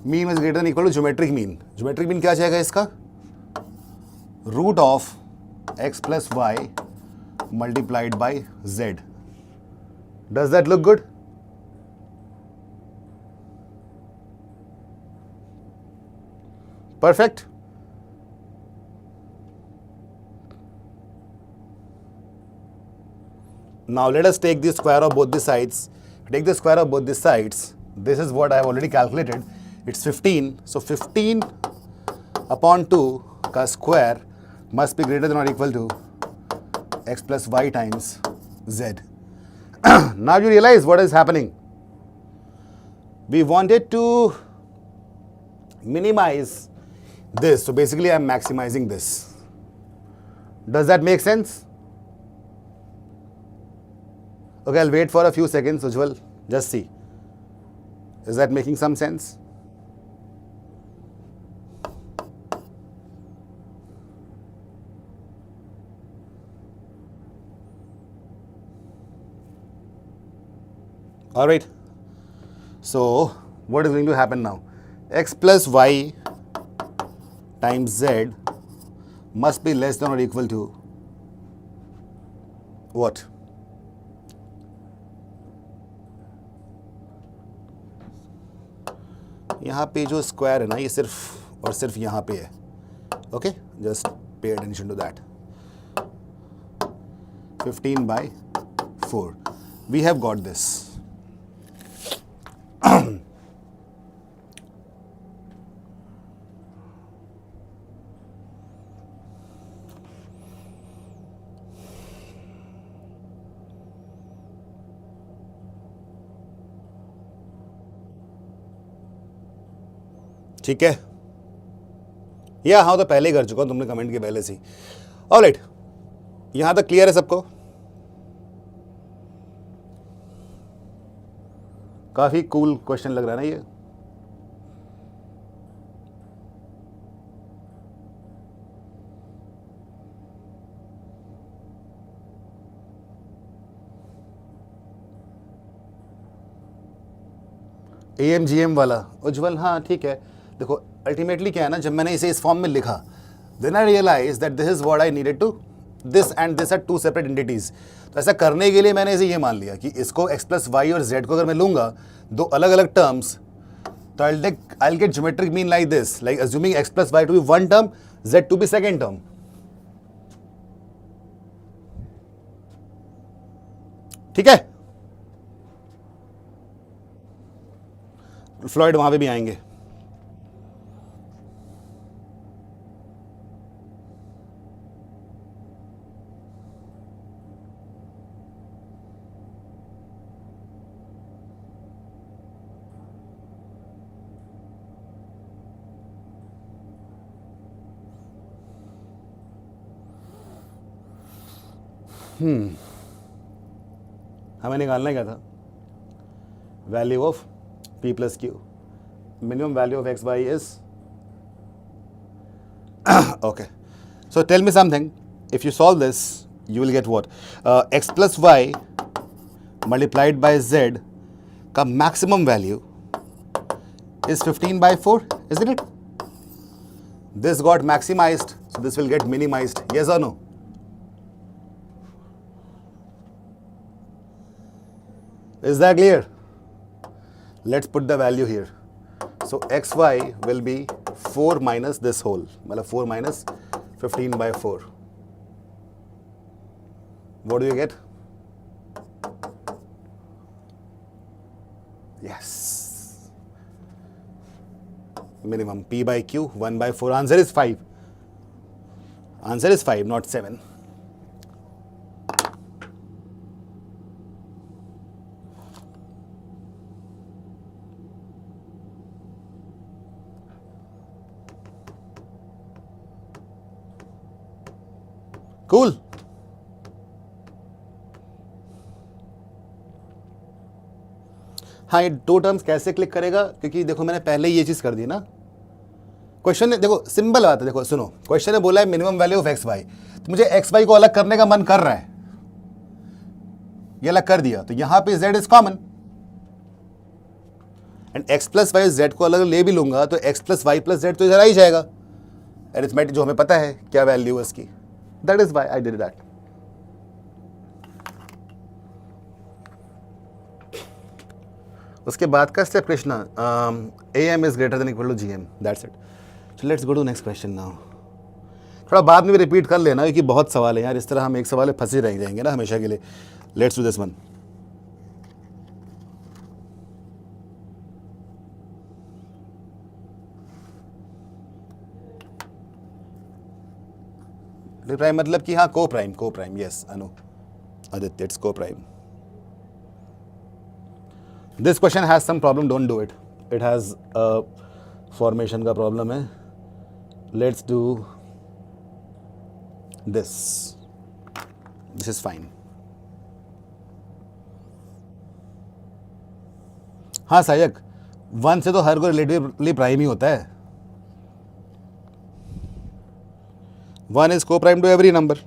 mean is greater than equal to geometric mean. Geometric mean क्या जाएगा इसका? Root of x plus y multiplied by z. Does that look good? Perfect. Now let us take the square of both the sides. Take the square of both the sides. This is what I have already calculated. It's 15. So 15 upon 2 ka square must be greater than or equal to x plus y times z. Now you realize what is happening. We wanted to minimize this. So basically I am maximizing this. Does that make sense? Okay, I'll wait for a few seconds, Ujjwal. Just see. Is that making some sense? All right. So, what is going to happen now? X plus y times z must be less than or equal to what? यहाँ पे जो square है ना ये सिर्फ और सिर्फ यहाँ पे है. Okay, just pay attention to that. 15 by 4. We have got this. ठीक है. या हाँ, तो पहले ही कर चुका हूँ, तुमने कमेंट के पहले से ही. ऑलराइट, यहाँ तक क्लियर है सबको? काफ़ी कूल क्वेश्चन लग रहा है ना ये. AMGM वाला उज्जवल, हाँ ठीक है. देखो अल्टीमेटली क्या है ना, जब मैंने इसे इस फॉर्म में लिखा, then I realise that this is what I needed to, this and this are two separate entities. तो ऐसा करने के लिए मैंने इसे ये मान लिया कि इसको x प्लस वाई और z को अगर मैं लूंगा दो अलग अलग टर्म्स, तो I get geometric mean like this, like assuming x plus y to be one term, z to be second term. ठीक है. फ्लॉयड वहां पे भी आएंगे. हमें निकालना क्या था? Value of p plus q. Minimum value of xy is okay. So tell me something. If you solve this, you will get what? X plus y multiplied by z का maximum value is 15 by 4, isn't it? This got maximized, so this will get minimized. Yes or no? Is that clear? Let's put the value here. So xy will be 4 minus this whole, मतलब 4 minus 15 by 4. What do you get? Yes. Minimum p by q, 1 by 4. Answer is 5. Answer is 5, not 7. Cool. हाँ, ये 2 terms कैसे click करेगा, क्योंकि देखो मैंने पहले ही ये चीज़ कर दी ना। क्वेश्चन ने, देखो सिंपल बात है, देखो सुनो, क्वेश्चन ने बोला है minimum value of x y, तो मुझे एक्स वाई को अलग करने का मन कर रहा है, ये अलग कर दिया, तो यहां पे z is common, and x plus y z को अलग ले भी लूंगा तो x plus y plus z तो इधर आ ही जाएगा, अरिथमेटिक जो हमें पता है क्या वैल्यू है उसकी, that is why I did that. उसके बाद का step Krishna, am is greater than equal to gm, that's it. So let's go to next question now. थोड़ा बाद में भी रिपीट कर लेना क्योंकि बहुत सवाल है यार, इस तरह हम एक सवाल में फंसे रह जाएंगे ना हमेशा के लिए। Let's do this one. Prime मतलब कि हाँ coprime, yes Anu Aditya, it's coprime. This question has some problem, don't do it, it has formation का प्रॉब्लम है। Let's do this is fine. हाँ सायक, 1 से तो हर कोई रिलेटिवली प्राइम ही होता है, 1 is co-prime to every number.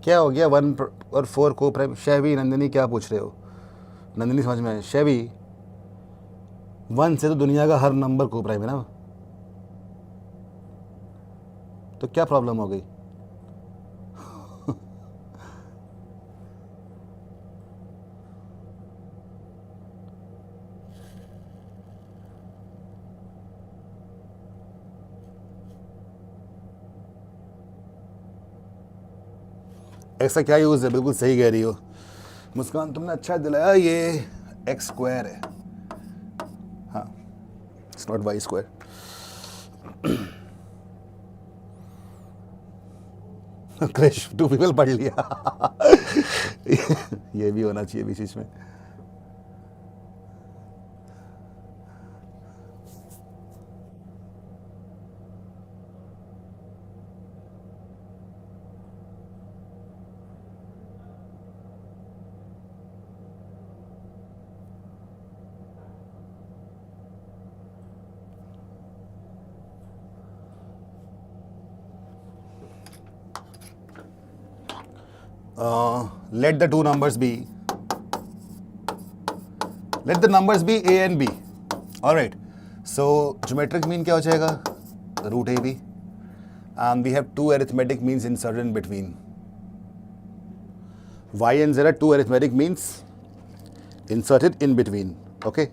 क्या हो गया 1 और 4 को प्राइम? शैवी, नंदिनी क्या पूछ रहे हो? नंदिनी समझ में आए? शैवी, 1 से तो दुनिया का हर नंबर को प्राइम है ना, तो क्या प्रॉब्लम हो गई? ऐसा क्या यूज़ है? बिल्कुल सही कह रही हो मुस्कान, तुमने अच्छा दिलाया, ये एक्स स्क्वायर है, हाँ it's not y square. Krish 2 people पढ़ लिया। ये भी होना चाहिए बीच में। Let the two numbers be, let the numbers be a and b. All right, so geometric mean क्या हो जाएगा? Root ab, and we have 2 arithmetic means inserted in between. Y and z are 2 arithmetic means inserted in between. Okay,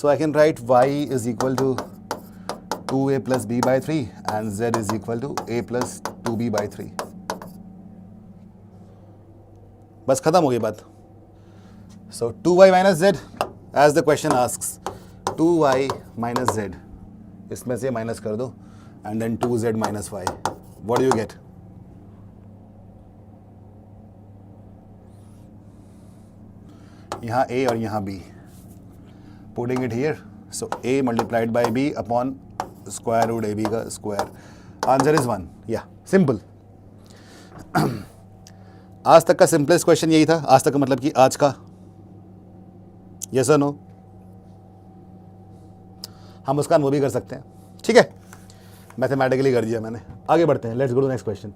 so I can write y is equal to 2a plus b by 3 and z is equal to a plus 2b by 3. बस खत्म हो गई बात। So 2y minus z as the question asks, 2y minus z, इसमें से minus कर दो and then 2z minus y, what do you get? यहाँ a और यहाँ b, putting it here, so a multiplied by b upon square root ab का स्क्वायर, answer is 1। या सिंपल। आज तक का सिंपलेस्ट क्वेश्चन यही था, आज तक का मतलब कि आज का, यस और नो? हम उसका वो भी कर सकते हैं, ठीक है, मैथमेटिकली कर दिया मैंने। आगे बढ़ते हैं, let's go to next question.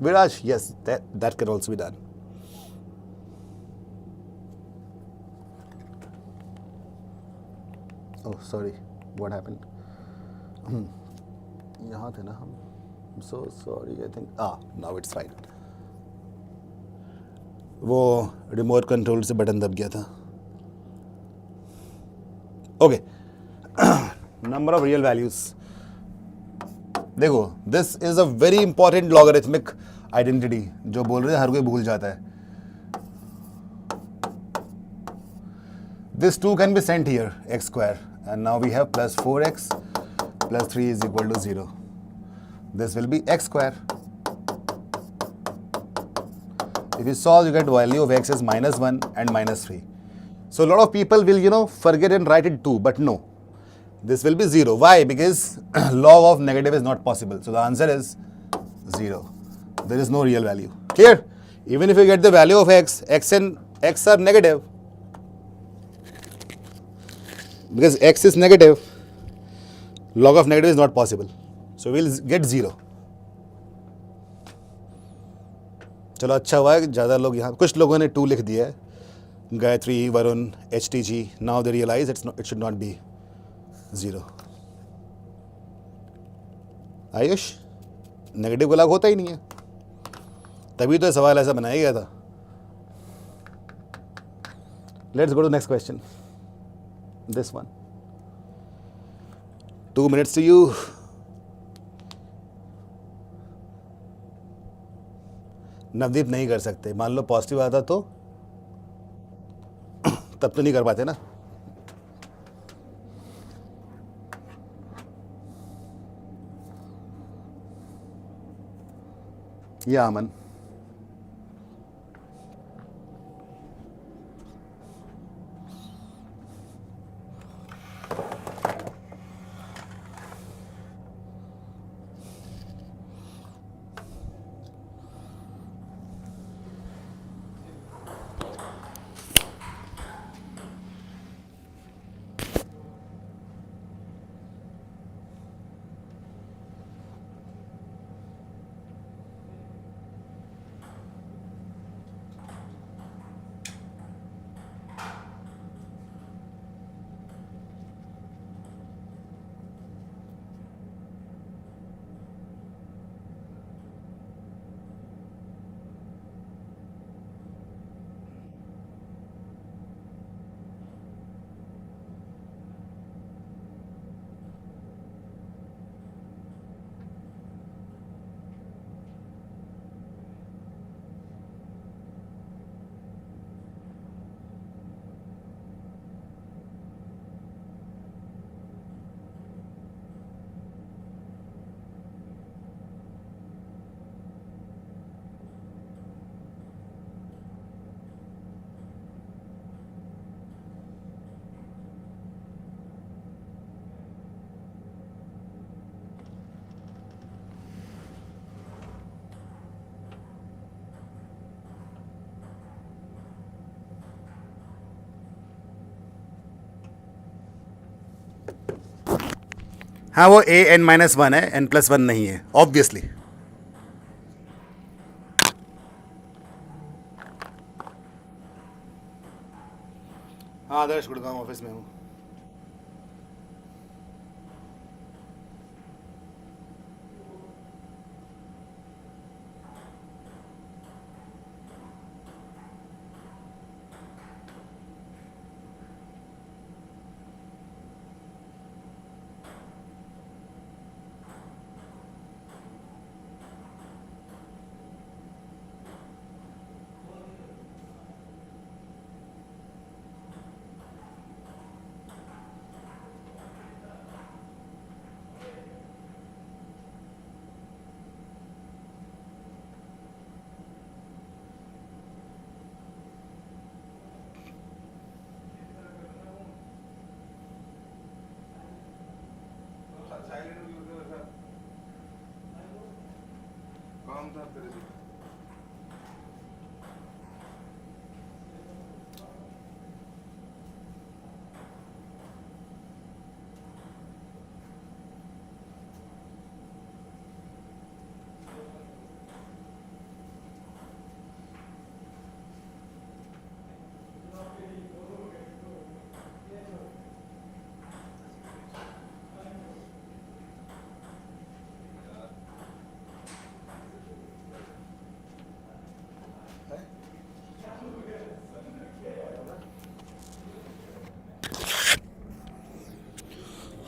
Viraj, yes, that can also be done. Oh, sorry, what happened? यहाँ थे ना हम. I'm so sorry, I think. Now it's fine. वो रिमोट कंट्रोल से बटन दब गया था. Okay. Number of real values. देखो, this is a very important logarithmic identity जो बोल रहे हैं हर कोई भूल जाता है. This 2 can be sent here, x square, and now we have plus 4x plus 3 is equal to 0. This will be x square. If you solve, you get value of x is -1 and -3. So a lot of people will, forget and write it 2, but no. This will be 0. Why? Because log of negative is not possible. So the answer is 0. There is no real value. Clear? Even if you get the value of x and x are negative. Because x is negative, log of negative is not possible. So we'll get 0. चलो अच्छा हुआ है ज़्यादा लोग यहाँ कुछ लोगों ने 2 लिख दिया है. Gayatri, Varun, HTG. Now they realize it should not be 0. Ayush, negative को लॉग होता ही नहीं है, तभी तो सवाल ऐसा बनाया गया था. Let's go to the next question. This one. 2 minutes to you. Navdeep नहीं कर सकते. मान लो पॉजिटिव आता तो तब तो नहीं कर पाते ना. या अमन. हाँ, वो an-1 है, n+1 नहीं है, ऑब्वियसली. हाँ आदर्श, गुड़गांव ऑफिस में हूँ.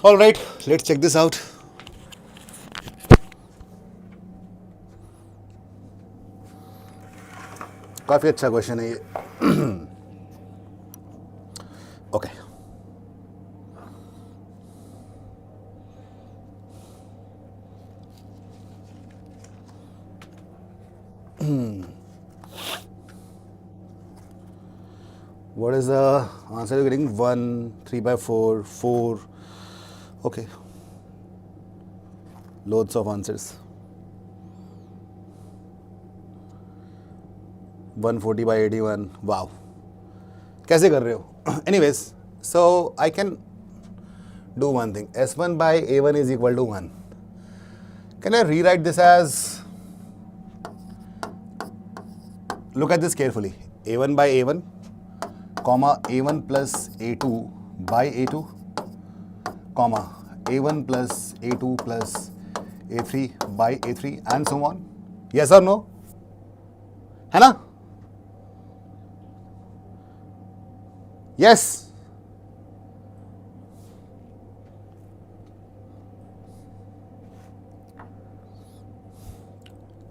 All right, let's check this out. काफी अच्छा क्वेश्चन है ये. Okay, what is the answer you're getting? 1, 3/4, 4. Okay, loads of answers. 140/81. Wow, कैसे कर रहे हो? Anyways, so I can do one thing. S1 by A1 is equal to 1. Can I rewrite this as, look at this carefully, A1 by A1, comma A1 plus A2 by A2, comma A1 plus A2 plus A3 by A3 and so on. Yes or no? है ना? Yes.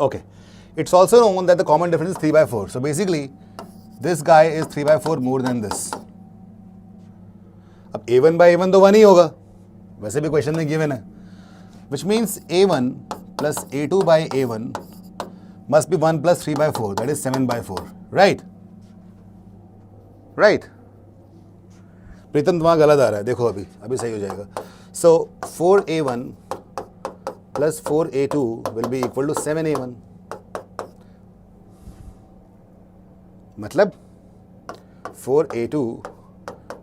Okay. It's also known that the common difference is 3/4. So basically, this guy is 3/4 more than this. अब A1 by A1 तो 1 ही होगा, वैसे भी question में given है, which means A1 plus A2 by A1 must be 1 plus 3/4, that is 7/4, right? Right? प्रीतम तुम्हारा गलत आ रहा है, देखो अभी सही हो जाएगा. So 4A1 plus 4A2 will be equal to 7A1. मतलब 4A2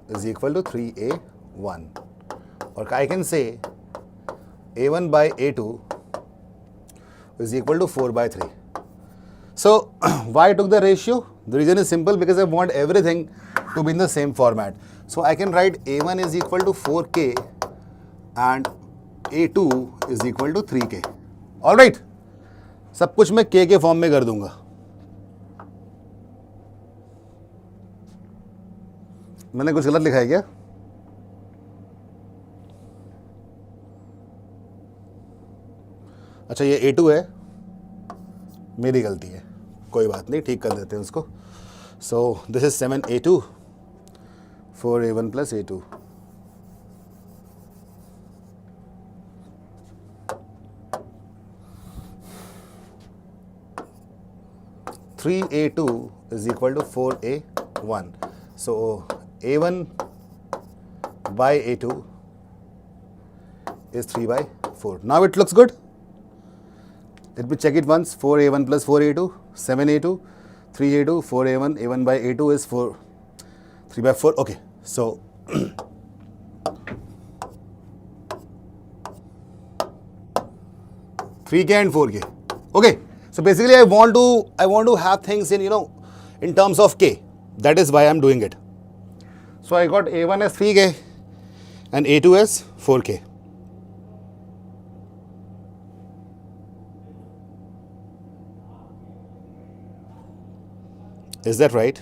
is equal to 3A1. और I can say A1 by A2 is equal to 4/3. So why I took the ratio? The reason is simple, because I want everything to be in the same format. So I can write A1 is equal to 4K and A2 is equal to 3K. All right? सब कुछ मैं K के form में कर दूंगा. मैंने कुछ गलत लिखा है क्या? अच्छा, ये A2 है, मेरी गलती है, कोई बात नहीं, ठीक कर देते हैं उसको. So this is 7A2, 4A1 plus A2. Three A2 is equal to 4A1. So A1 by A2 is 3/4. Now it looks good. Let me check it once. 4A1 plus 4A2, 7A2, 3A2, 4A1, A1 by A2 is 3/4. Okay, so 3K and 4K. Okay, so basically I want to have things in, in terms of K. That is why I'm doing it. So I got A1 as 3K and A2 as 4K. Is that right?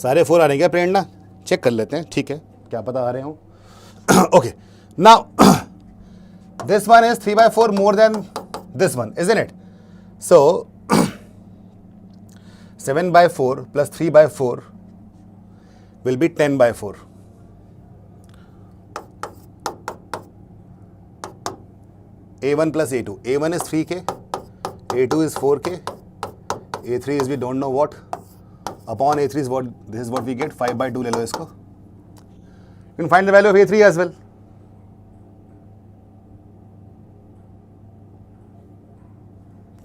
सारे 4 आ रहे हैं क्या प्रेरणा? Check कर लेते हैं, ठीक है, क्या पता आ रहे हो. Okay, now this one is 3/4 more than this one, isn't it? So 7/4 plus 3/4 will be 10/4. A1 plus A2. A1 is 3K, A2 is 4K, A3 is we don't know what, upon A3 is what, this is what we get, 5/2 ले लो इसको. You can find the value of A3 as well.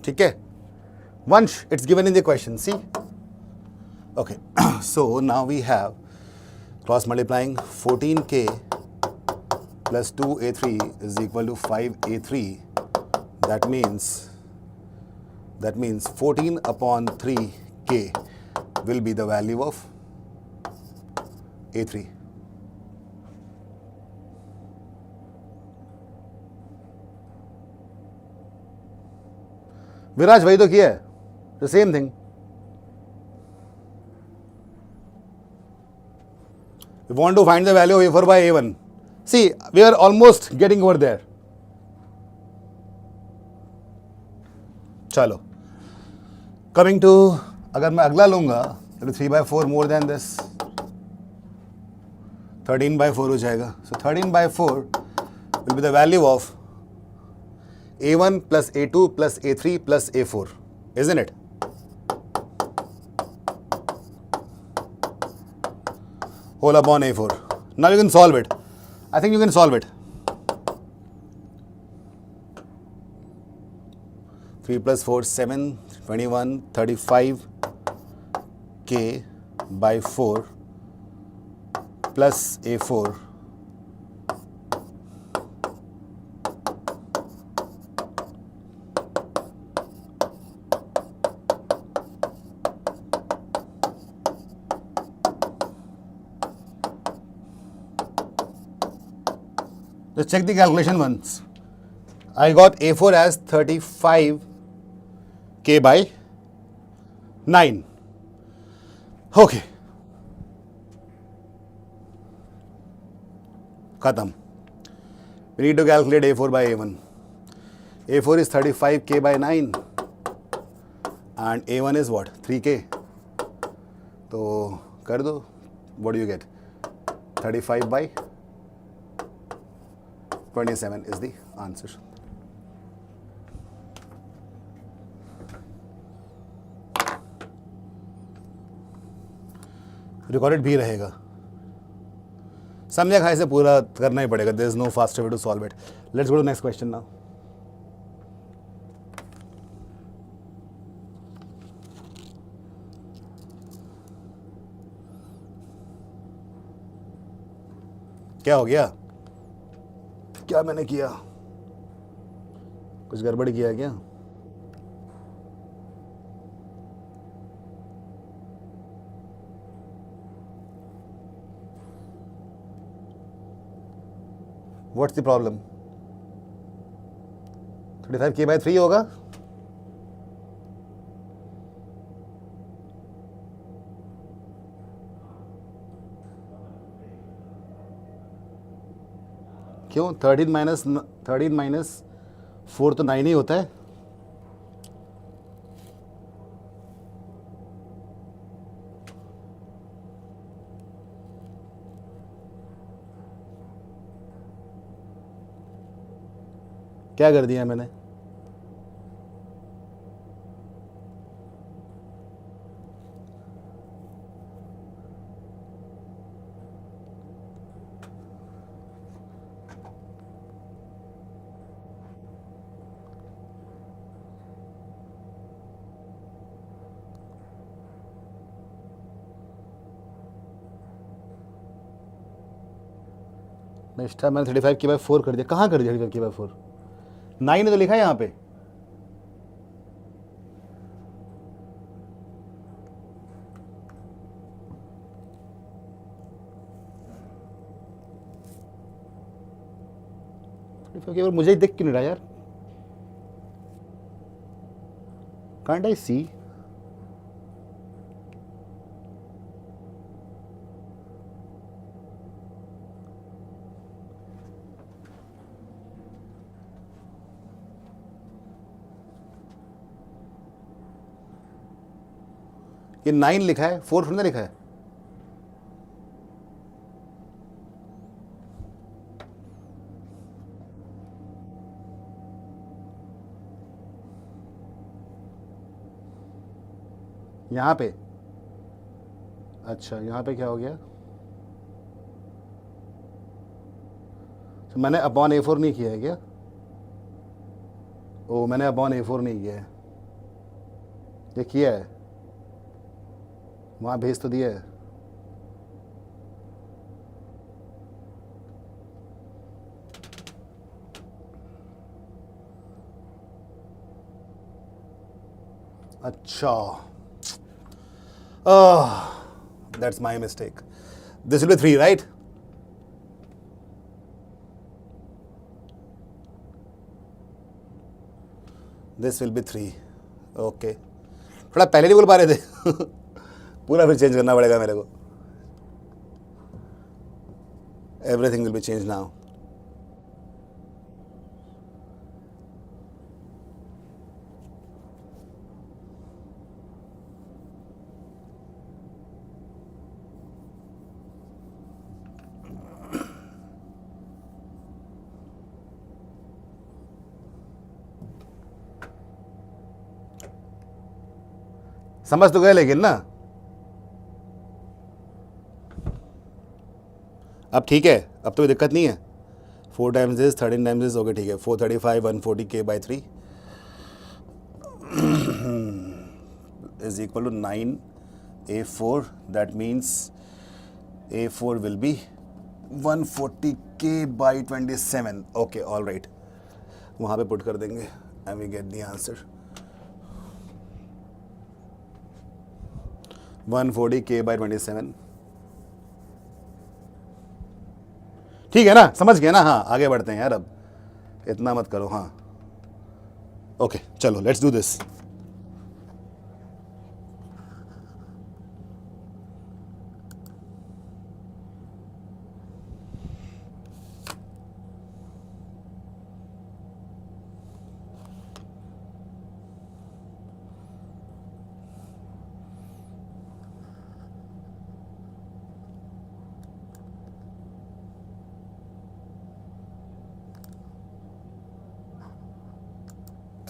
ठीक है? Once it's given in the question, see? Okay, so now we have cross multiplying 14K plus 2A3 is equal to 5A3. That means 14 upon 3K will be the value of A3. विराज वही तो किया है, the same thing. We want to find the value of A4 by A1. See, we are almost getting over there. चलो, coming to, अगर मैं अगला लूँगा तो 3/4 more than this, 13/4 हो जाएगा. So 13/4 will be the value of A1 plus A2 plus A3 plus A4, isn't it? Whole upon A4. Now you can solve it. I think you can solve it. 3 plus 4, 7, 21, 35 K by 4 plus A4 Just check the calculation once. I got A4 as 35 K by 9. Okay. Khatam. We need to calculate A4 by A1. A4 is 35 K by 9 and A1 is what? 3K. So, kar do. What do you get? 35 by 27 is the answer. Recorded भी रहेगा. समझा खाए से पूरा करना ही पड़ेगा. There is no faster way to solve it. Let's go to the next question now. क्या हो गया? क्या मैंने किया? कुछ गड़बड़ किया क्या? What's the problem? 35K by 3 होगा? क्यों? 13 माइनस 4 तो 9 ही होता है. क्या कर दिया मैंने? नेक्स्ट मैंने 35 by 4 कर दिया. कहाँ कर दिया 35 by 4? 9 तो लिखा है यहाँ पे. मुझे दिख क्यों नहीं रहा यार? Can't I see? ये 9 लिखा है, 4 थोड़ी ना लिखा है. यहाँ पे. अच्छा, यहाँ पे क्या हो गया? तो मैंने अपॉन A4 नहीं किया है क्या? ओ, मैंने अपॉन A4 नहीं किया है. ये किया है. वहाँ भेज तो दिया है. अच्छा. That's my mistake. This will be 3, right? This will be 3. Okay. थोड़ा पहले नहीं बोल पा रहे थे. पूरा फिर चेंज करना पड़ेगा मेरे को. everything will be changed now. समझ तो गए लेकिन ना, अब ठीक है, अब तो कोई दिक्कत नहीं है. 4 times this, 13 times this, okay ठीक है. 435 140k/3 is equal to 9a4. That means a4 will be 140k/27. Okay, all right. वहाँ पे पुट कर देंगे and we get the answer. 140k/27. ठीक है ना, समझ गए ना. हाँ, आगे बढ़ते हैं यार, अब इतना मत करो. हाँ, ओके, चलो लेट्स डू दिस.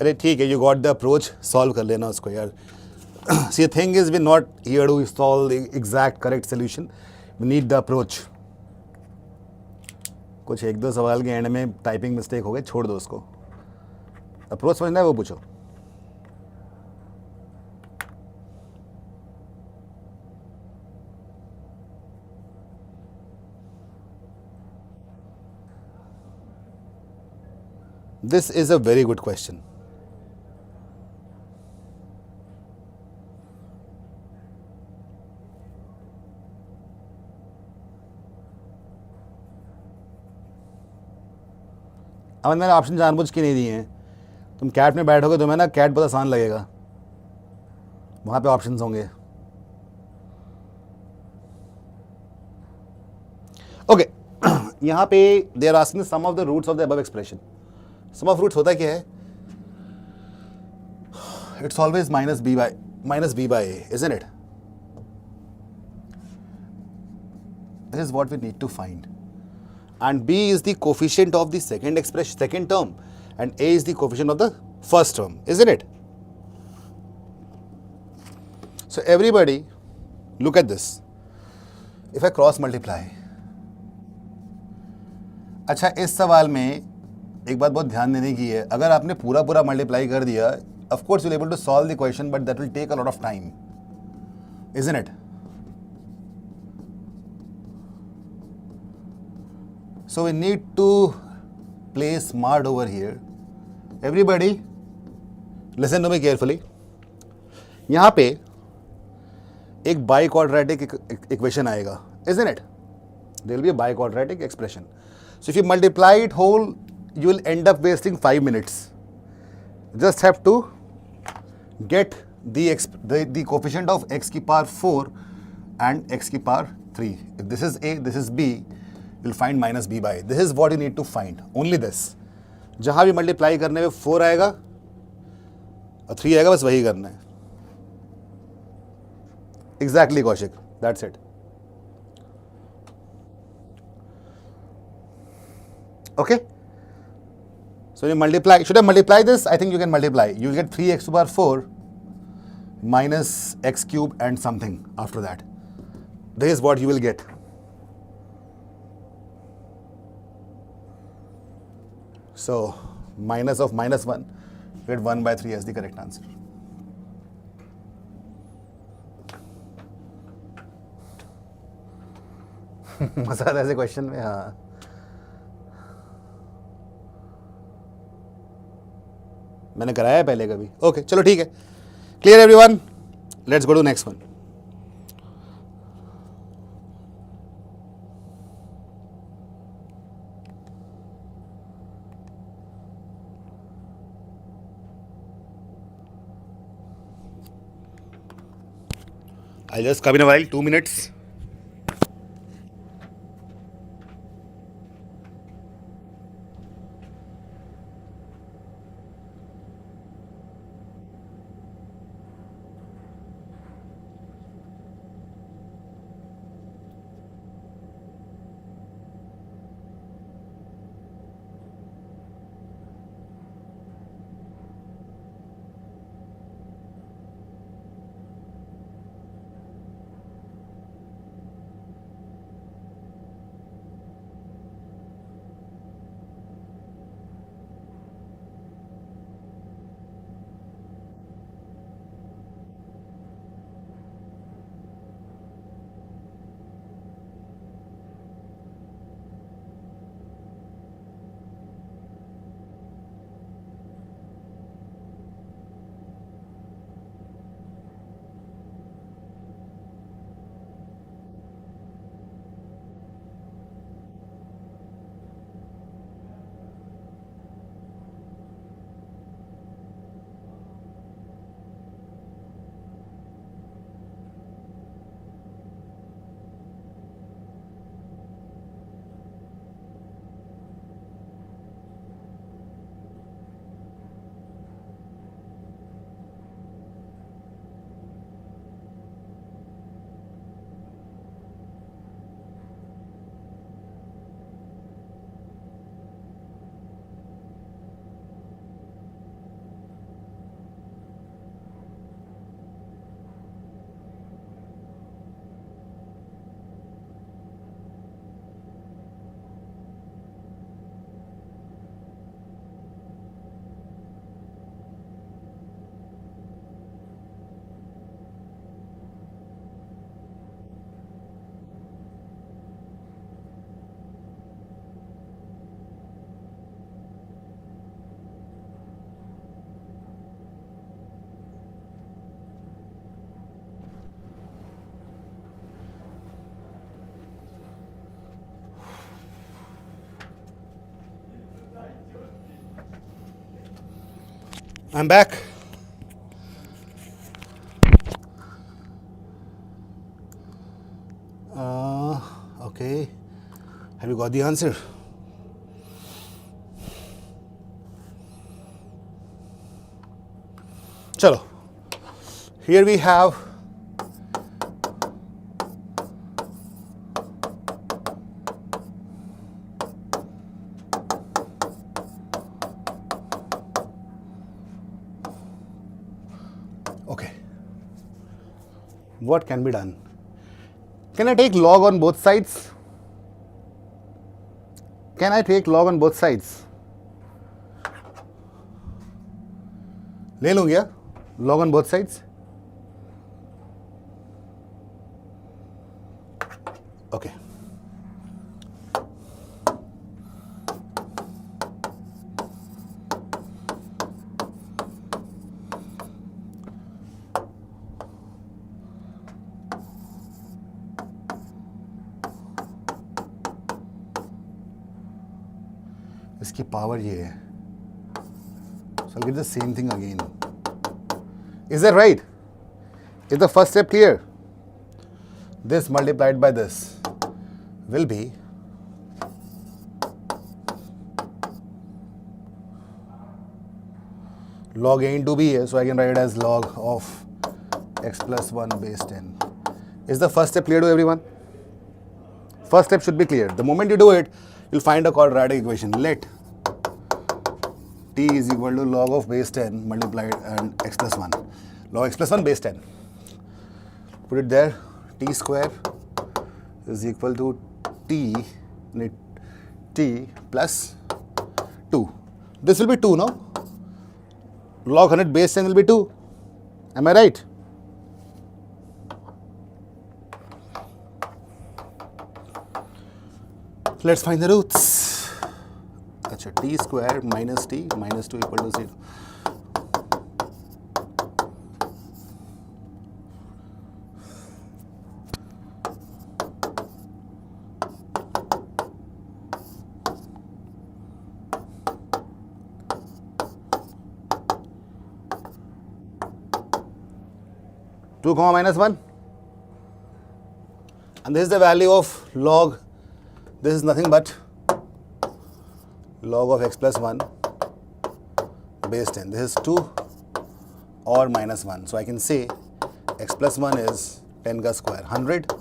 अरे ठीक है, you got the approach, solve कर लेना उसको यार. See thing is we not here to solve the exact correct solution, we need the approach. कुछ 1-2 सवाल के एंड में टाइपिंग मिस्टेक हो गए, छोड़ दो उसको. अप्रोच समझना है वो पूछो. This is a very good question. अब मैंने ऑप्शन जानबूझ के नहीं दिए हैं. तुम कैट में बैठोगे तुम्हें ना कैट बहुत आसान लगेगा, वहाँ पे ऑप्शंस होंगे. ओके, यहाँ पे they are asking sum of the roots of the above expression. Sum of roots होता क्या है? It's always -b by a, isn't it? This is what we need to find. And b is the coefficient of the second expression, second term, and a is the coefficient of the first term, isn't it? So everybody, look at this. If I cross multiply, अच्छा इस सवाल में एक बात बहुत ध्यान देने की है. अगर आपने पूरा मल्टीप्लाई कर दिया, of course you'll able to solve the question, but that will take a lot of time, isn't it? So we need to play smart over here. Everybody, listen to me carefully. यहाँ पे एक biquadratic equation आएगा, isn't it? There will be a biquadratic expression. So if you multiply it whole, you will end up wasting 5 minutes. Just have to get the coefficient of x की power 4 and x की power 3. If this is a, this is b, you'll find -b by a. This is what you need to find. Only this. जहाँ भी multiply करने में 4 आएगा और 3 आएगा, बस वही करना है. Exactly, Kaushik. That's it. Okay? So you multiply. Should I multiply this? I think you can multiply. You get 3x to the power 4 minus x cube and something after that. This is what you will get. So minus of -1, you get 1/3 as the correct answer. मजा आता है ऐसे question में. हाँ, मैंने कराया है पहले कभी. ओके, चलो ठीक है. Clear everyone? Let's go to next one. I'll just come in a while, 2 minutes. I'm back. Okay. Have you got the answer? Chalo. Here we have okay. What can be done? Can I take log on both sides? Can I take log on both sides? ले लूँ क्या log on both sides? Okay. इसकी power ये है. So I'll get the same thing again. Is that right? Is the first step clear? This multiplied by this will be log a into b है, so I can write it as log of x plus 1 base 10. Is the first step clear to everyone? First step should be clear. The moment you do it, you'll find a quadratic equation. Let t is equal to log of base 10 multiplied and x plus 1. Log x plus 1 base 10. Put it there. T square is equal to t plus 2. This will be 2, no? Log 100 base 10 will be 2. Am I right? Let's find the roots. Achha, t square minus 2 equal to 0. Two comma minus 1, and this is the value of log. This is nothing but log of x plus 1 base 10. This is 2 or minus 1. So I can say x plus 1 is 10 ka square, 100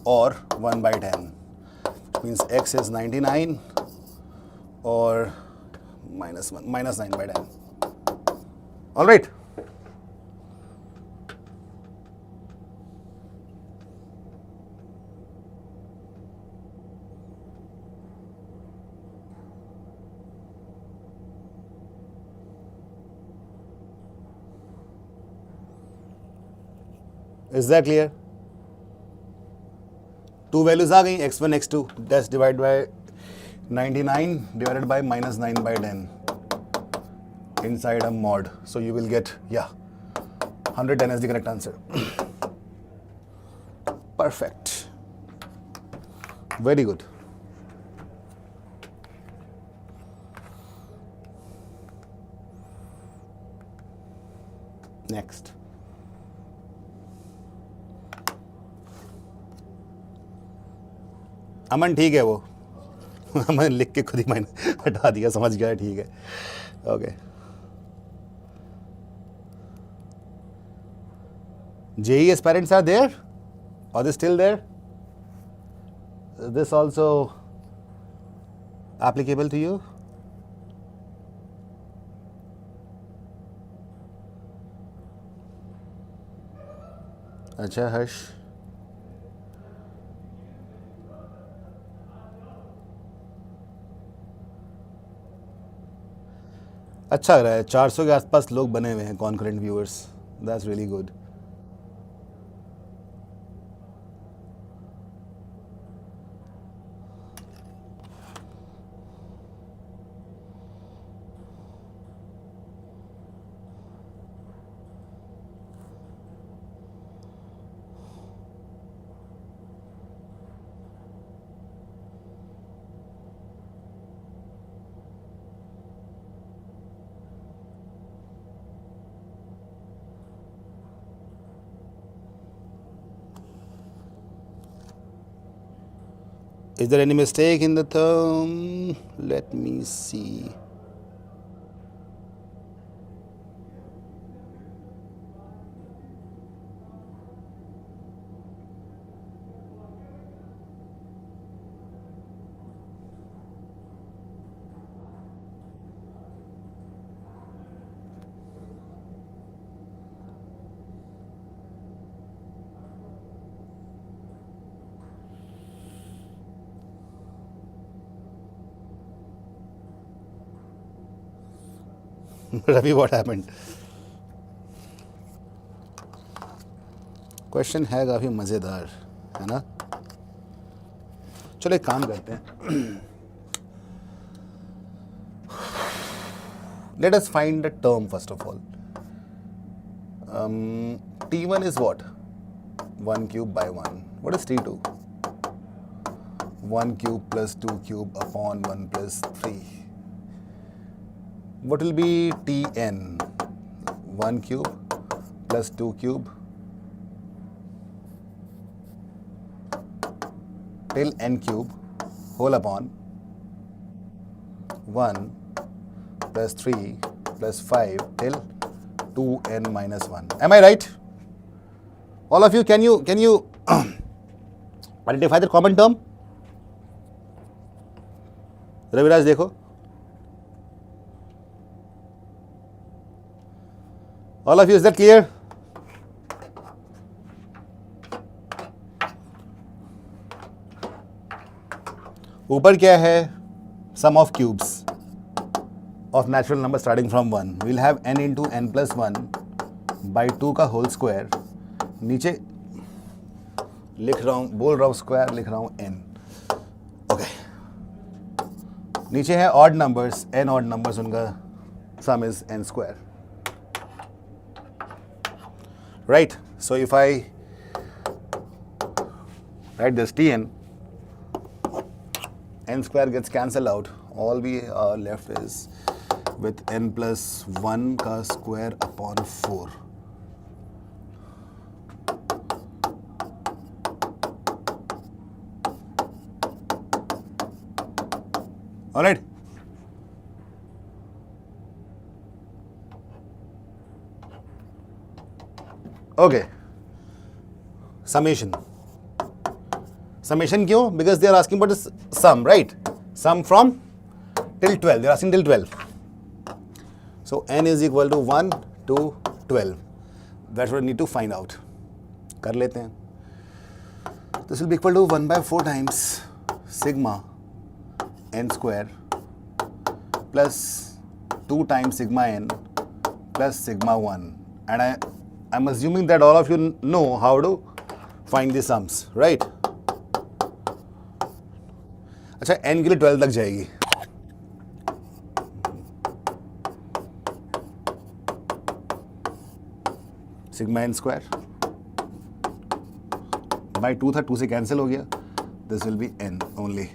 or 1 by 10. Which means x is 99 or minus 1, minus 9 by 10. All right. Is that clear? Two values are going x1, x2. That's divided by 99 divided by minus 9 by 10 inside a mod. So you will get, yeah, 110 is the correct answer. Perfect. Very good. Next. अमन ठीक है वो अमन लिख के खुद ही मैंने हटा दिया, समझ गया, ठीक है. Okay. JEE aspirants are there? Are they still there? Is this also applicable to you? अच्छा हर्ष. अच्छा लग रहा है, 400 के आसपास लोग बने हुए हैं concurrent viewers. That's really good. Is there any mistake in the term? Let me see. Ravi, what happened? Question है काफ़ी मज़ेदार, है ना? चलो एक काम करते हैं. Let us find the term first of all. T1 is what? 1 cube by 1. What is T2? 1 cube plus 2 cube upon 1 plus 3. What will be Tn? 1 cube plus 2 cube till n cube whole upon 1 plus 3 plus 5 till 2n minus 1. Am I right? All of you, can you identify the common term? Raviraj, देखो. All of you, is that clear? ऊपर क्या है? Sum of cubes of natural number starting from 1. We'll have n into n plus 1 by 2 का whole square. नीचे लिख रहा हूँ, बोल रहा हूँ square, लिख रहा हूँ n. Okay. नीचे है odd numbers, n odd numbers, उनका sum is n square. Right? So if I write this Tn, n square gets cancelled out. All we are left is with n plus 1 का square upon 4. All right. Okay. Summation. Summation क्यों? Because they are asking about the sum, right? Sum from till 12. They are asking till 12. So n is equal to 1 to 12. That's what I need to find out. कर लेते हैं. This will be equal to 1 by 4 times sigma n square plus 2 times sigma n plus sigma 1. And I'm assuming that all of you know how to find the sums, right? अच्छा, n के लिए 12 तक जाएगी. Sigma n square by 2 था, 2 से cancel हो गया. This will B n only.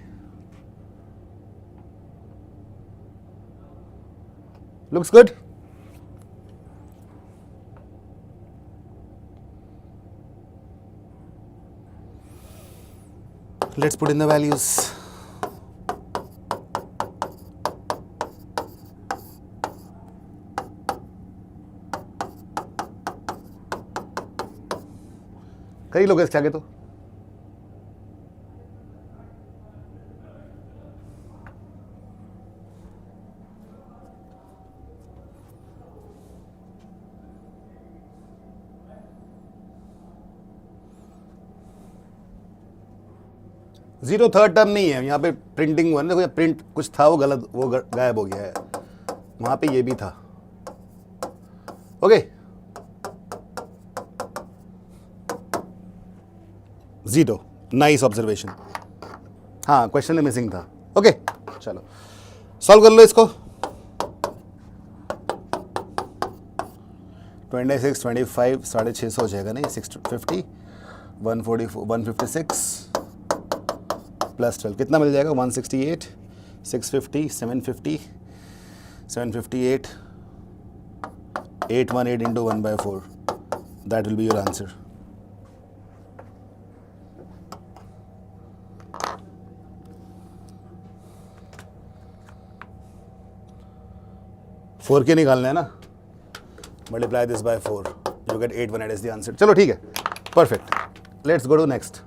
Looks good. Let's put in the values. कई लोग इसके आगे तो जीरो थर्ड टर्म नहीं है यहाँ पे. प्रिंटिंग हुआ ना, देखो प्रिंट कुछ था वो गलत, वो गायब हो गया है. वहां पे ये भी था. ओके. जीरो. Nice observation. हाँ, क्वेश्चन में मिसिंग था. ओके, चलो सॉल्व कर लो इसको. 26, 25, 650 हो जाएगा. नहीं, 650, 144, 156 प्लस 12 कितना मिल जाएगा? 168, 650, 750, 758, 818 into 1 by 4. That will be your answer. 4k निकालना है ना, multiply this by 4, you get 818 is the answer. चलो ठीक है, perfect. Let's go to next.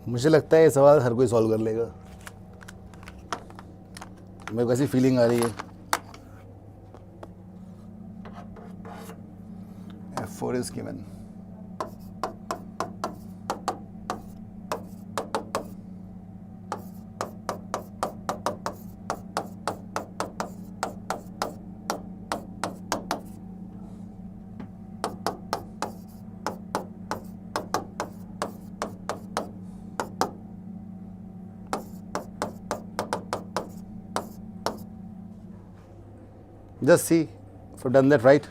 मुझे लगता है ये सवाल हर कोई सॉल्व कर लेगा, मेरे को ऐसी फीलिंग आ रही है. F4 is given. Just see if I've done that right.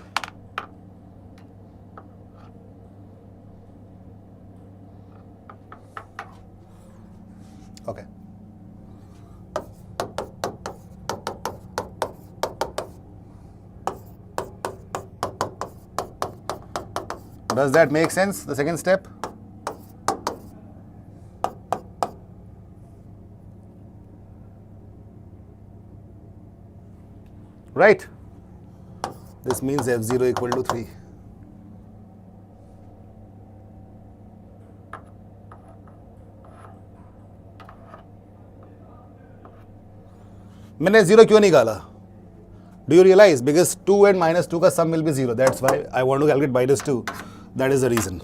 Okay. Does that make sense, the second step? Right. This means f0 equal to 3. मैंने 0 क्यों निकाला? Do you realize? Because 2 and minus 2 का sum will be 0. That's why I want to calculate minus 2. That is the reason.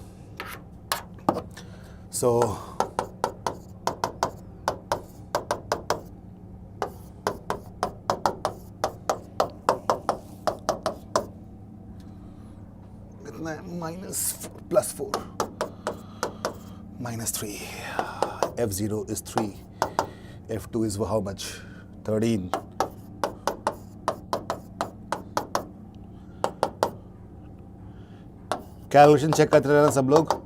So minus 4 plus 4 minus 3. F0 is 3. F2 is how much? 13. Calculation check करते रहना सब लोग.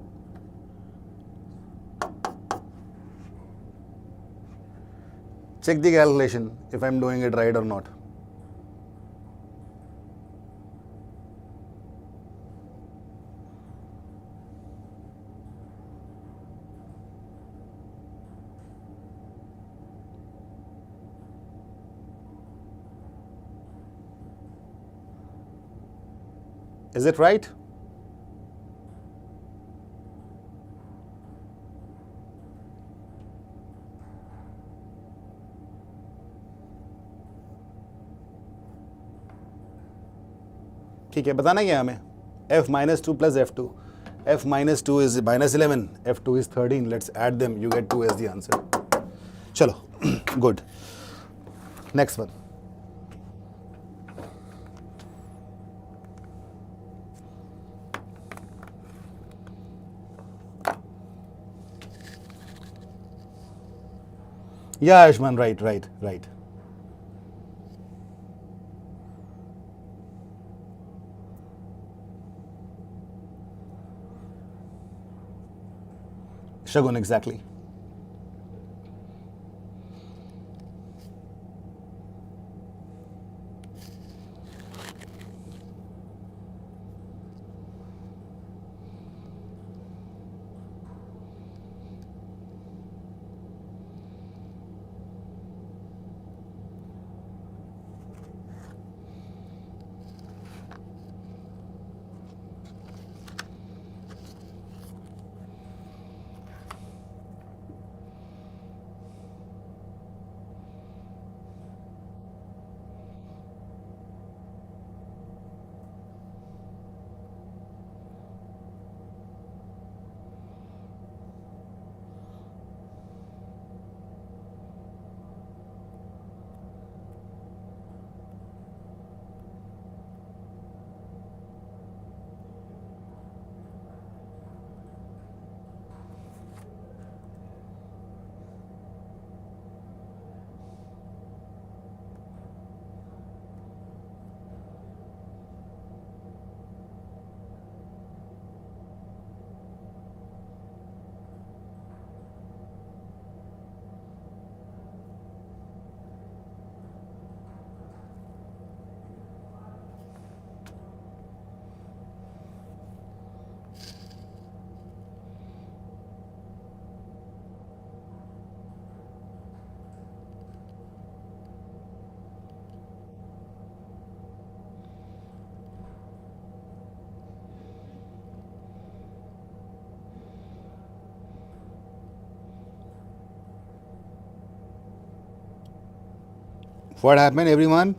Check the calculation if I'm doing it right or not. Is it right? ठीक है, बताना क्या हमें? f minus 2 plus f2. f minus 2 is minus 11, f2 is 13. Let's add them. You get 2 as the answer. चलो, good. Next one. Yeah, Ashman, right. Shagun, exactly. What happened, everyone?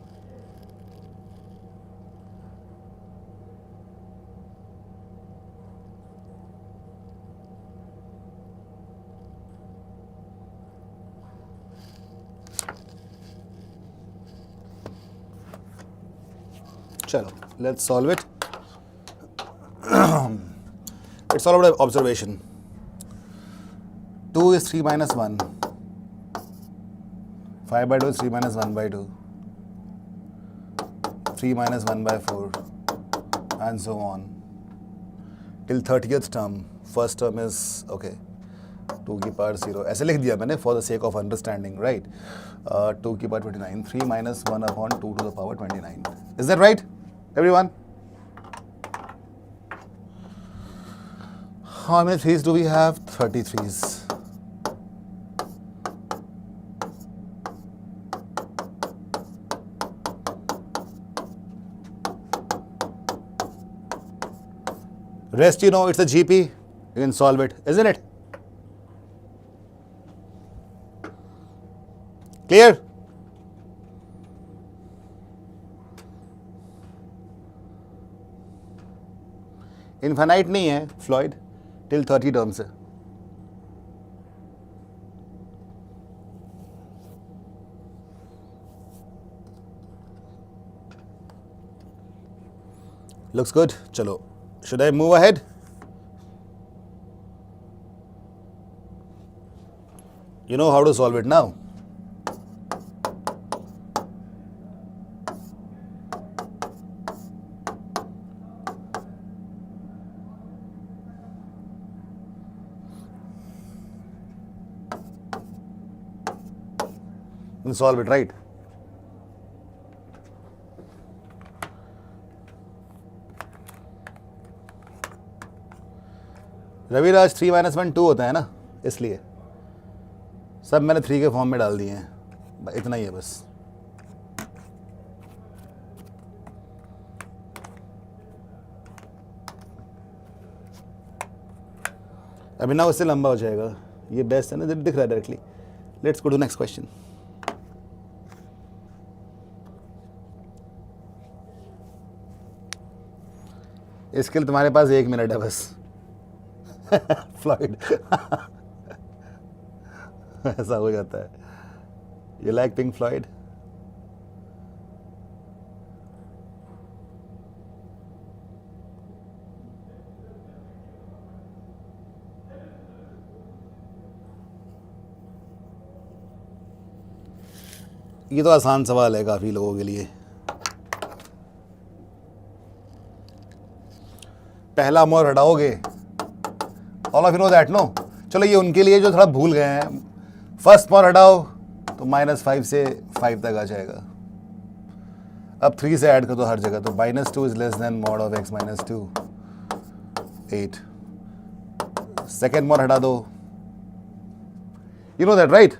Chalo, let's solve it. It's all about observation. 2 is 3 minus 1. 5 by 2 is 3 minus 1 by 2. 3 minus 1 by 4. And so on. Till 30th term. First term is, okay, 2 की power 0. ऐसे लिख दिया मैंने for the sake of understanding, right? 2 की power 29. 3 minus 1 upon 2 to the power 29. Is that right, everyone? How many 3's do we have? 33's. Rest, you know, it's a GP. You can solve it, isn't it? Clear? Infinite नहीं है Floyd till 30 terms है. Looks good. चलो, should I move ahead? You know how to solve it now. You can solve it, right? Raviraj 3 minus 1 2 होता है ना, इसलिए सब मैंने 3 के फॉर्म में डाल दिए हैं. इतना ही है बस. अभी ना उससे लंबा हो जाएगा. ये बेस्ट है ना, दिख रहा है directly. Let's go to next question. इसके लिए तुम्हारे पास 1 मिनट है बस. फ्लॉयड. ऐसा हो जाता है. You like Pink Floyd? ये तो आसान सवाल है काफी लोगों के लिए. पहला मोर हटाओगे. All of you know that, no. चलो ये उनके लिए जो थोड़ा भूल गए हैं. फर्स्ट मोर हटाओ तो -5 से 5 तक आ जाएगा. अब 3 से ऐड कर दो हर जगह, तो -2 is less then mod of x minus 2, 8. Second मोर हटा दो. You know that, right?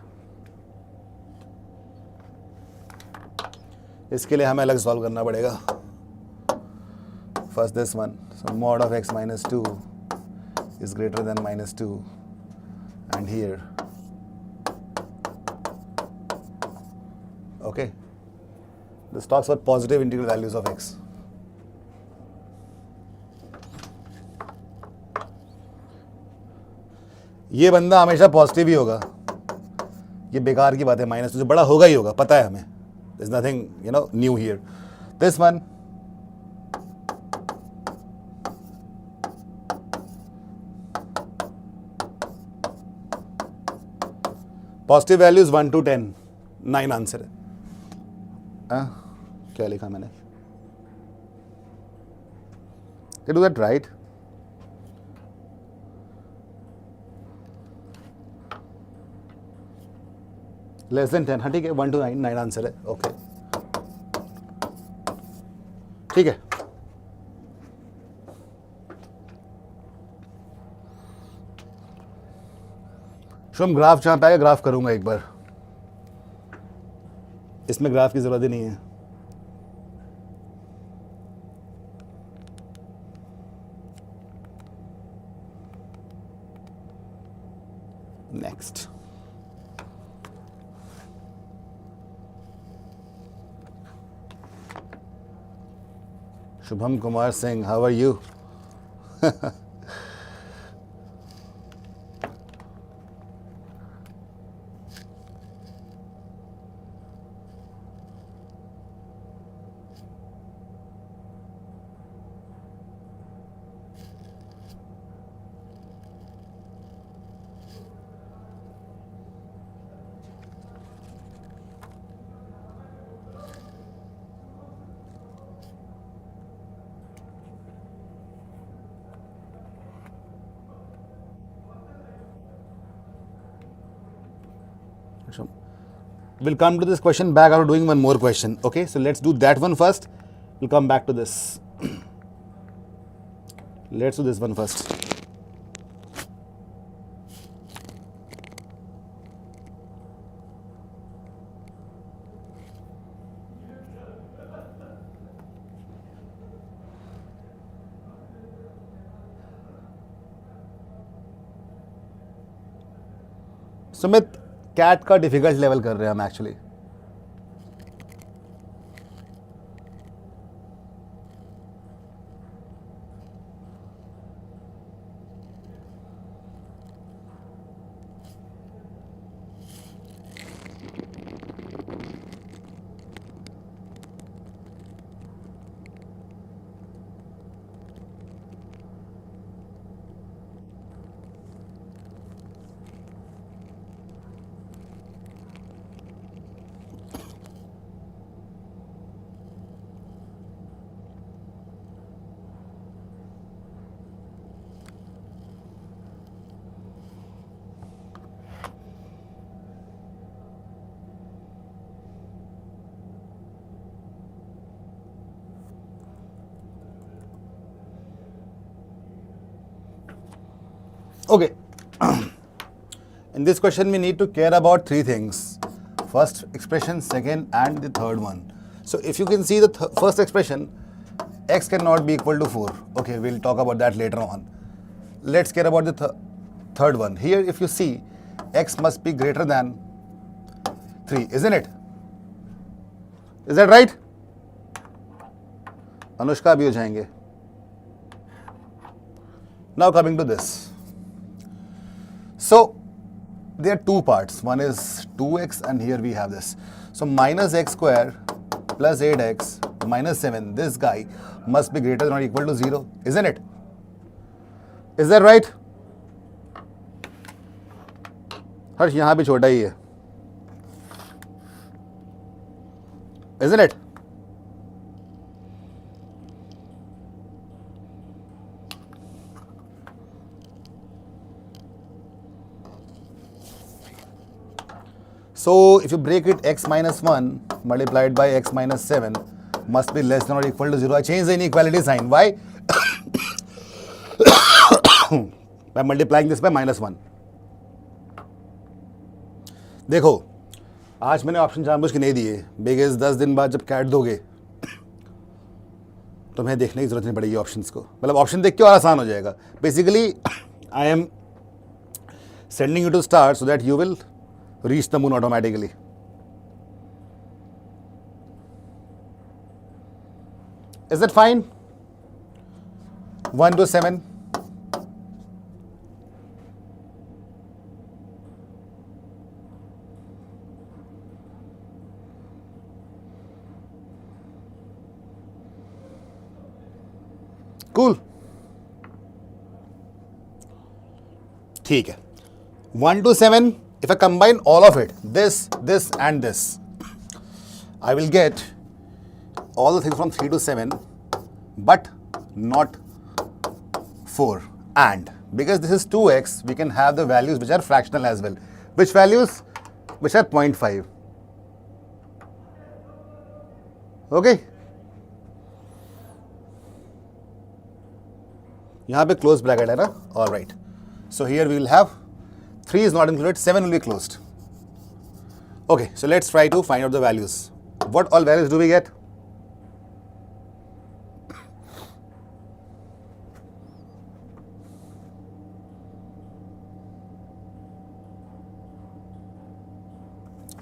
इसके लिए हमें अलग सॉल्व करना पड़ेगा. First this one. So mod of x minus 2 is greater than -2, and here, okay, this talks about positive integral values of x. ये बंदा हमेशा पॉजिटिव ही होगा. ये बेकार की बात है. -2 से बड़ा होगा ही होगा, पता है हमें. There's nothing, you know, new here. This one, positive values 1 to 10. 9 answer है. क्या लिखा मैंने? Did you do that right? Less than 10. हाँ ठीक है. 1 to 9. 9 आंसर है. ओके ठीक है. शुभ ग्राफ जहाँ पे आएगा ग्राफ करूँगा एक बार. इसमें ग्राफ की ज़रूरत ही नहीं है. Next. Shubham Kumar Singh, how are you? We'll come to this question back after doing one more question. Okay, so let's do that one first. We'll come back to this. Let's do this one first. Sumit CAT का difficult level कर रहे हैं हम actually. Okay, in this question we need to care about three things. First expression, second and the third one. So if you can see the first expression, x cannot be equal to 4. Okay, we'll talk about that later on. Let's care about the third one. Here if you see, x must be greater than 3, isn't it? Is that right? Anushka bhi ho jayenge. Now coming to this. So there are two parts. One is 2x and here we have this. So minus x square plus 8x minus 7, this guy must be greater than or equal to 0, isn't it? Is that right? हर्ष यहाँ भी छोटा ही है, isn't it? So if you break it, x minus 1 multiplied by x minus 7 must be less than or equal to 0. I change the inequality sign. Why? By multiplying this by minus 1. देखो, आज मैंने option जानबूझ के नहीं दिए, because 10 दिन बाद जब कैट दोगे तो मैं देखने की जरूरत नहीं पड़ेगी ऑप्शंस को. मतलब ऑप्शन देख के और आसान हो जाएगा. Basically I am sending you to start so that you will reach the moon automatically. Is that fine? 1 to 7. Cool. ठीक है. 1 to 7. If I combine all of it, this and this, I will get all the things from 3 to 7, but not 4. And because this is 2x, we can have the values which are fractional as well. Which values? Which are 0.5. Okay? यहाँ पे close bracket है ना? All right. So here we will have 3 is not included, 7 will be closed. Okay, so let's try to find out the values. What all values do we get?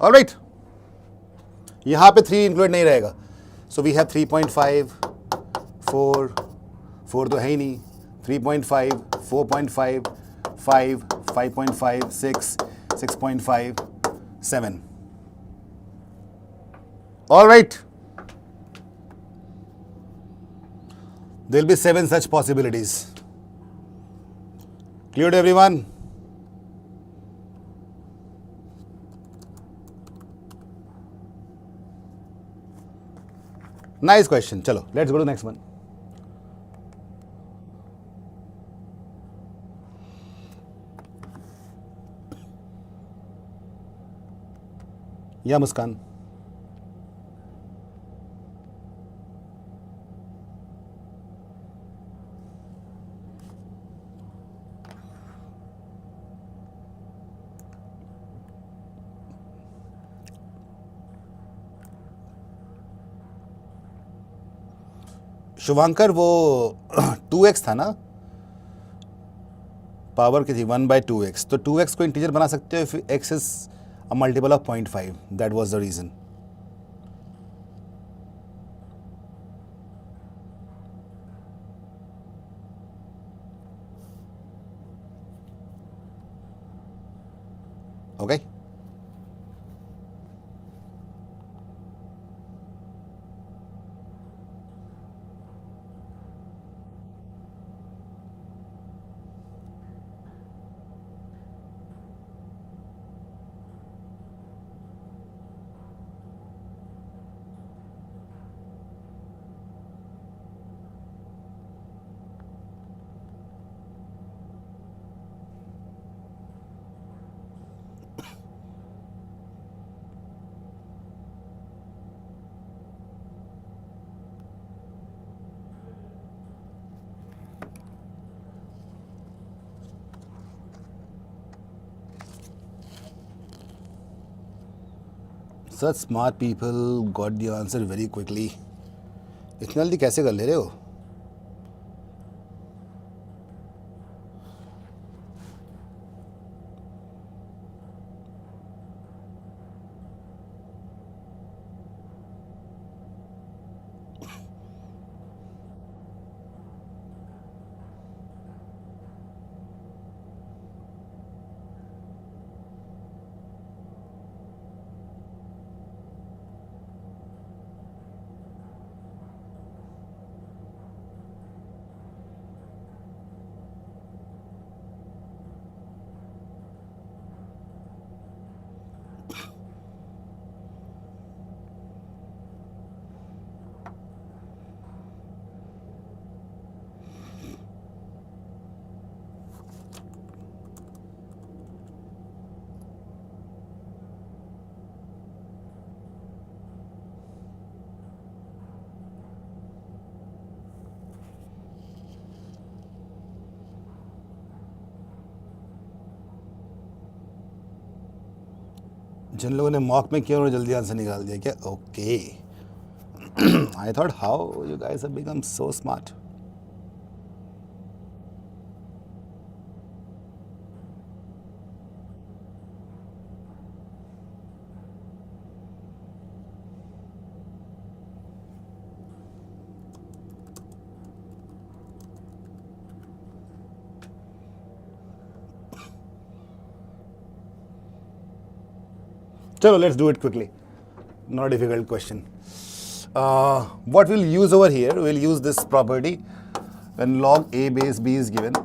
All right. यहाँ पे 3 included नहीं रहेगा. So we have 3.5, 4, 4 तो है ही नहीं, 3.5, 4.5, 5, 5.5, 6, 6.5, 7. All right. There will be 7 such possibilities. Clear to everyone? Nice question. Chalo, let's go to the next one. Yeah, Muskan. Shubhankar वो 2x था ना, पावर की थी 1/2x, तो 2x को इंटीजर बना सकते हो if x is a multiple of 0.5. That was the reason. Okay. Such smart people got the answer very quickly. इतनी जल्दी कैसे कर ले रहे हो? जिन लोगों ने मॉक में किया उन्होंने जल्दी आंसर निकाल दिया क्या? Okay. I thought how you guys have become so smart. Chalo, let's do it quickly. Not a difficult question. What we'll use over here, we'll use this property. When log a base b is given,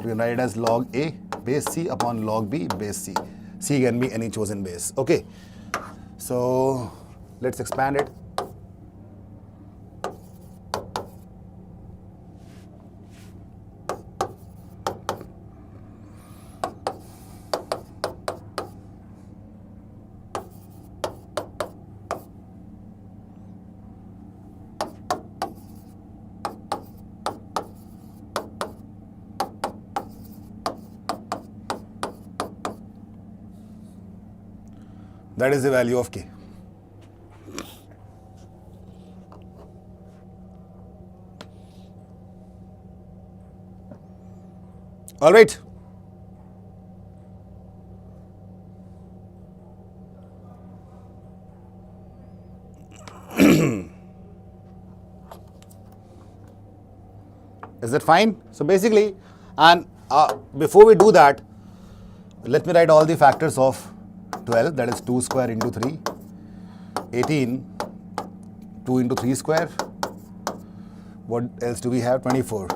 we can write it as log a base c upon log b base c. C can be any chosen base. Okay. So let's expand it. That is the value of k. All right. Is that fine? So basically, and before we do that, let me write all the factors of 12, that is 2 square into 3, 18, 2 into 3 square, what else do we have, 24,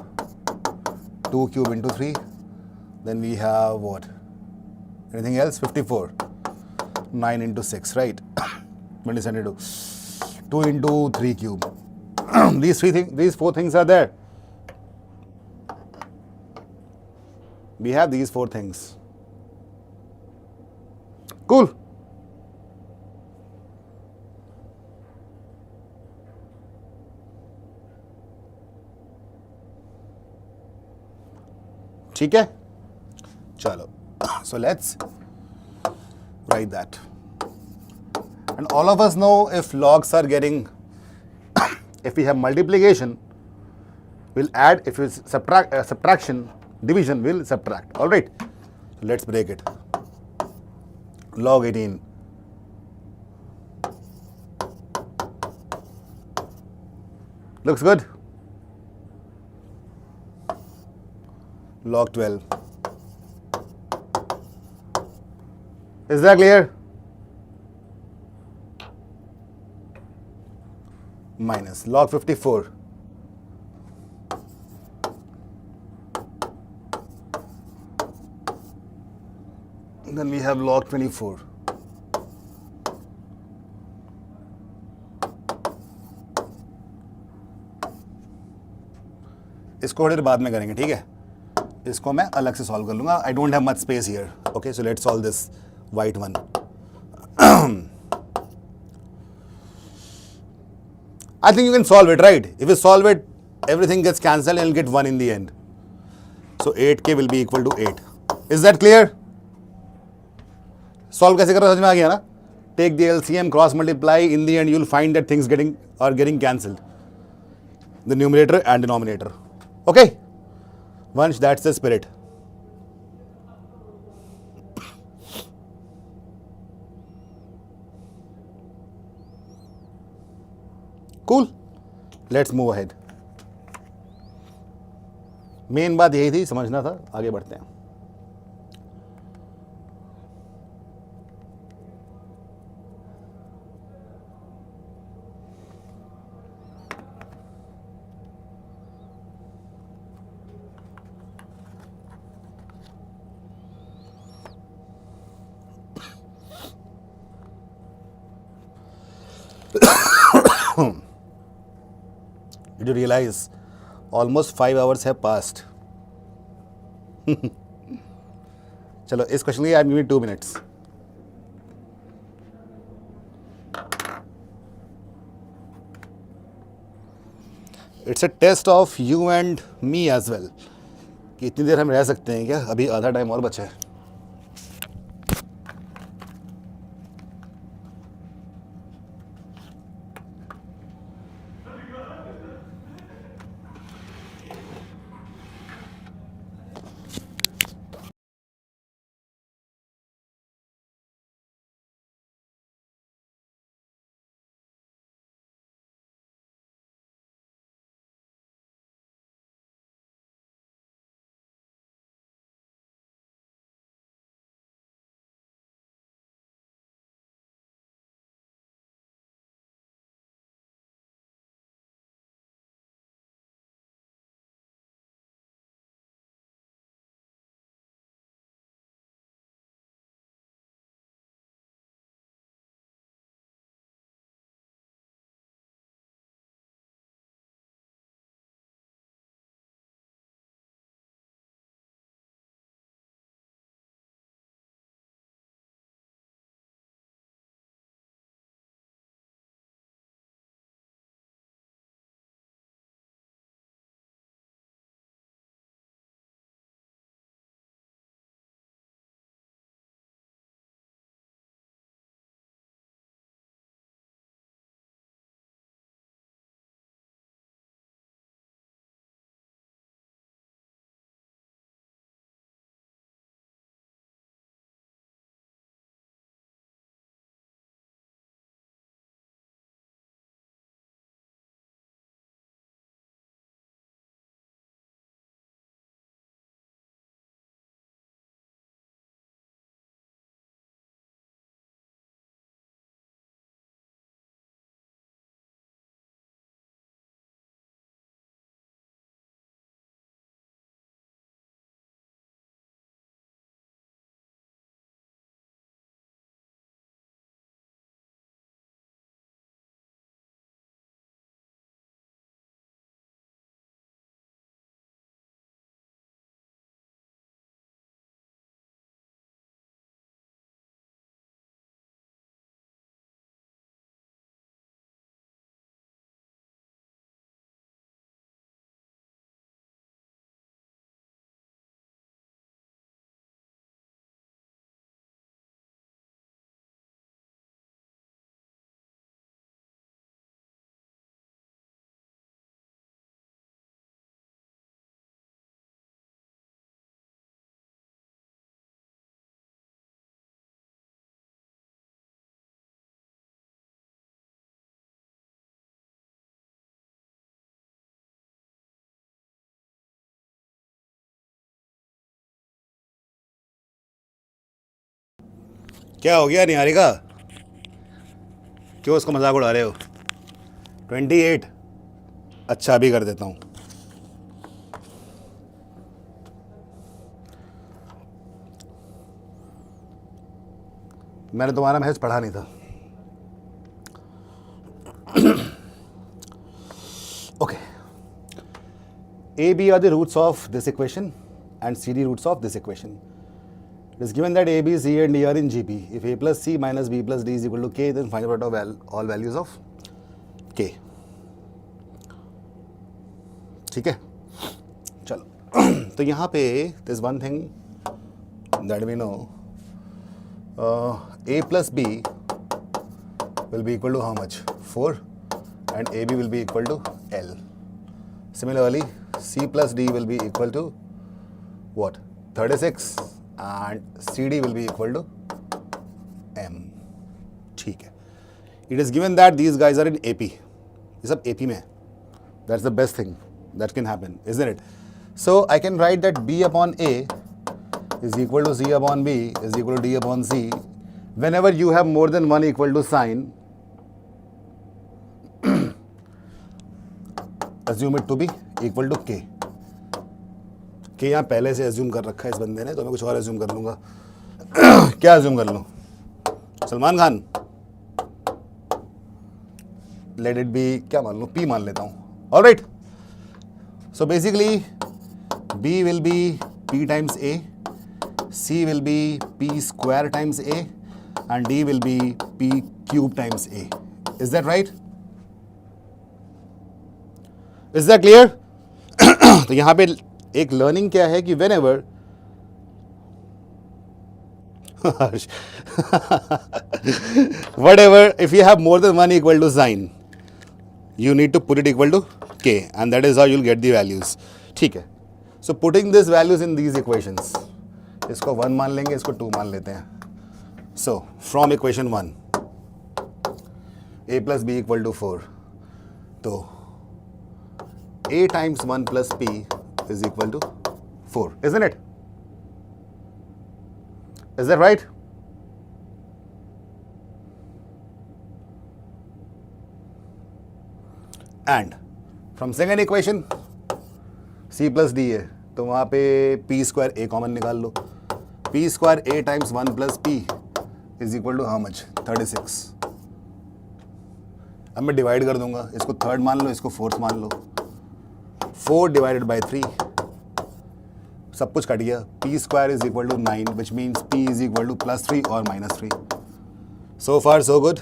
2 cube into 3, then we have what, anything else, 54, 9 into 6, right, 2072, 2 into 3 cube, these four things are there. We have these four things. Cool. ठीक है? चलो. So let's write that. And all of us know if logs are getting, if we have multiplication, we'll add, if it's subtraction, division, we'll subtract. All right. So let's break it. Log 18. Looks good. Log 12. Is that clear? Minus log 54. Then we have log 24. इसको थोड़ी देर बाद में करेंगे, ठीक है? इसको मैं अलग से सॉल्व कर लूँगा. I don't have much space here. Okay, so let's solve this white one. I think you can solve it, right? If you solve it, everything gets cancelled and you'll get 1 in the end. So 8k will be equal to 8. Is that clear? Solve कैसे करो, समझ में आ गया ना? Take the LCM, cross multiply. In the end, you'll find that things getting cancelled. The numerator and denominator. Okay? Once that's the spirit. Cool. Let's move ahead. Main बात यही थी, समझना था. आगे बढ़ते हैं. Did you realize almost 5 hours have passed? चलो इस क्वेश्चन के I'm giving 2 minutes. It's a test of you and me as well. कि इतनी देर हम रह सकते हैं क्या? अभी आधा टाइम और बचा है. क्या हो गया निहारिका, क्यों उसको मजाक उड़ा रहे हो? 28। अच्छा अभी कर देता हूँ। मैंने तुम्हारा मैसेज पढ़ा नहीं था। Okay. A, B are the roots of this equation and C, D roots of this equation. It is given that A, B, C and D are in GP. If A plus C minus B plus D is equal to K, then find out all values of K. ठीक है, चलो। तो यहाँ पे there's one thing that we know. A plus B will be equal to how much? 4, and AB will be equal to L. Similarly, C plus D will be equal to what? 36, and CD will be equal to M. ठीक है. It is given that these guys are in AP. ये सब AP में है. That's the best thing that can happen, isn't it? So I can write that B upon A is equal to C upon B is equal to D upon C. Whenever you have more than one equal to sign, assume it to be equal to K. K यहाँ पहले से assume कर रखा है इस बंदे ने, तो मैं कुछ और assume कर लूँगा। क्या assume कर लूँ? Salman Khan? Let it be, क्या मान लूँ? P मान लेता हूँ। All right. So basically, B will be P times A, C will be P square times A, and D will be P cube times A. Is that right? Is that clear? तो यहाँ पे एक learning क्या है कि whenever whatever, if you have more than one equal to sign, you need to put it equal to K, and that is how you'll get the values. ठीक है. So putting these values in these equations, इसको 1 मान लेंगे, इसको 2 मान लेते हैं. So from equation 1, A plus B equal to 4. तो A times 1 plus P is equal to 4, isn't it? Is that right? And from second equation, C plus D है, तो वहाँ पे P square A कॉमन निकाल लो. P square A times 1 plus P is equal to how much? 36. अब मैं divide कर दूंगा, इसको थर्ड मान लो, इसको फोर्थ मान लो. 4 divided by 3, सब कुछ कट गया. P square is equal to 9, which means P is equal to plus 3 or minus 3. So far so good.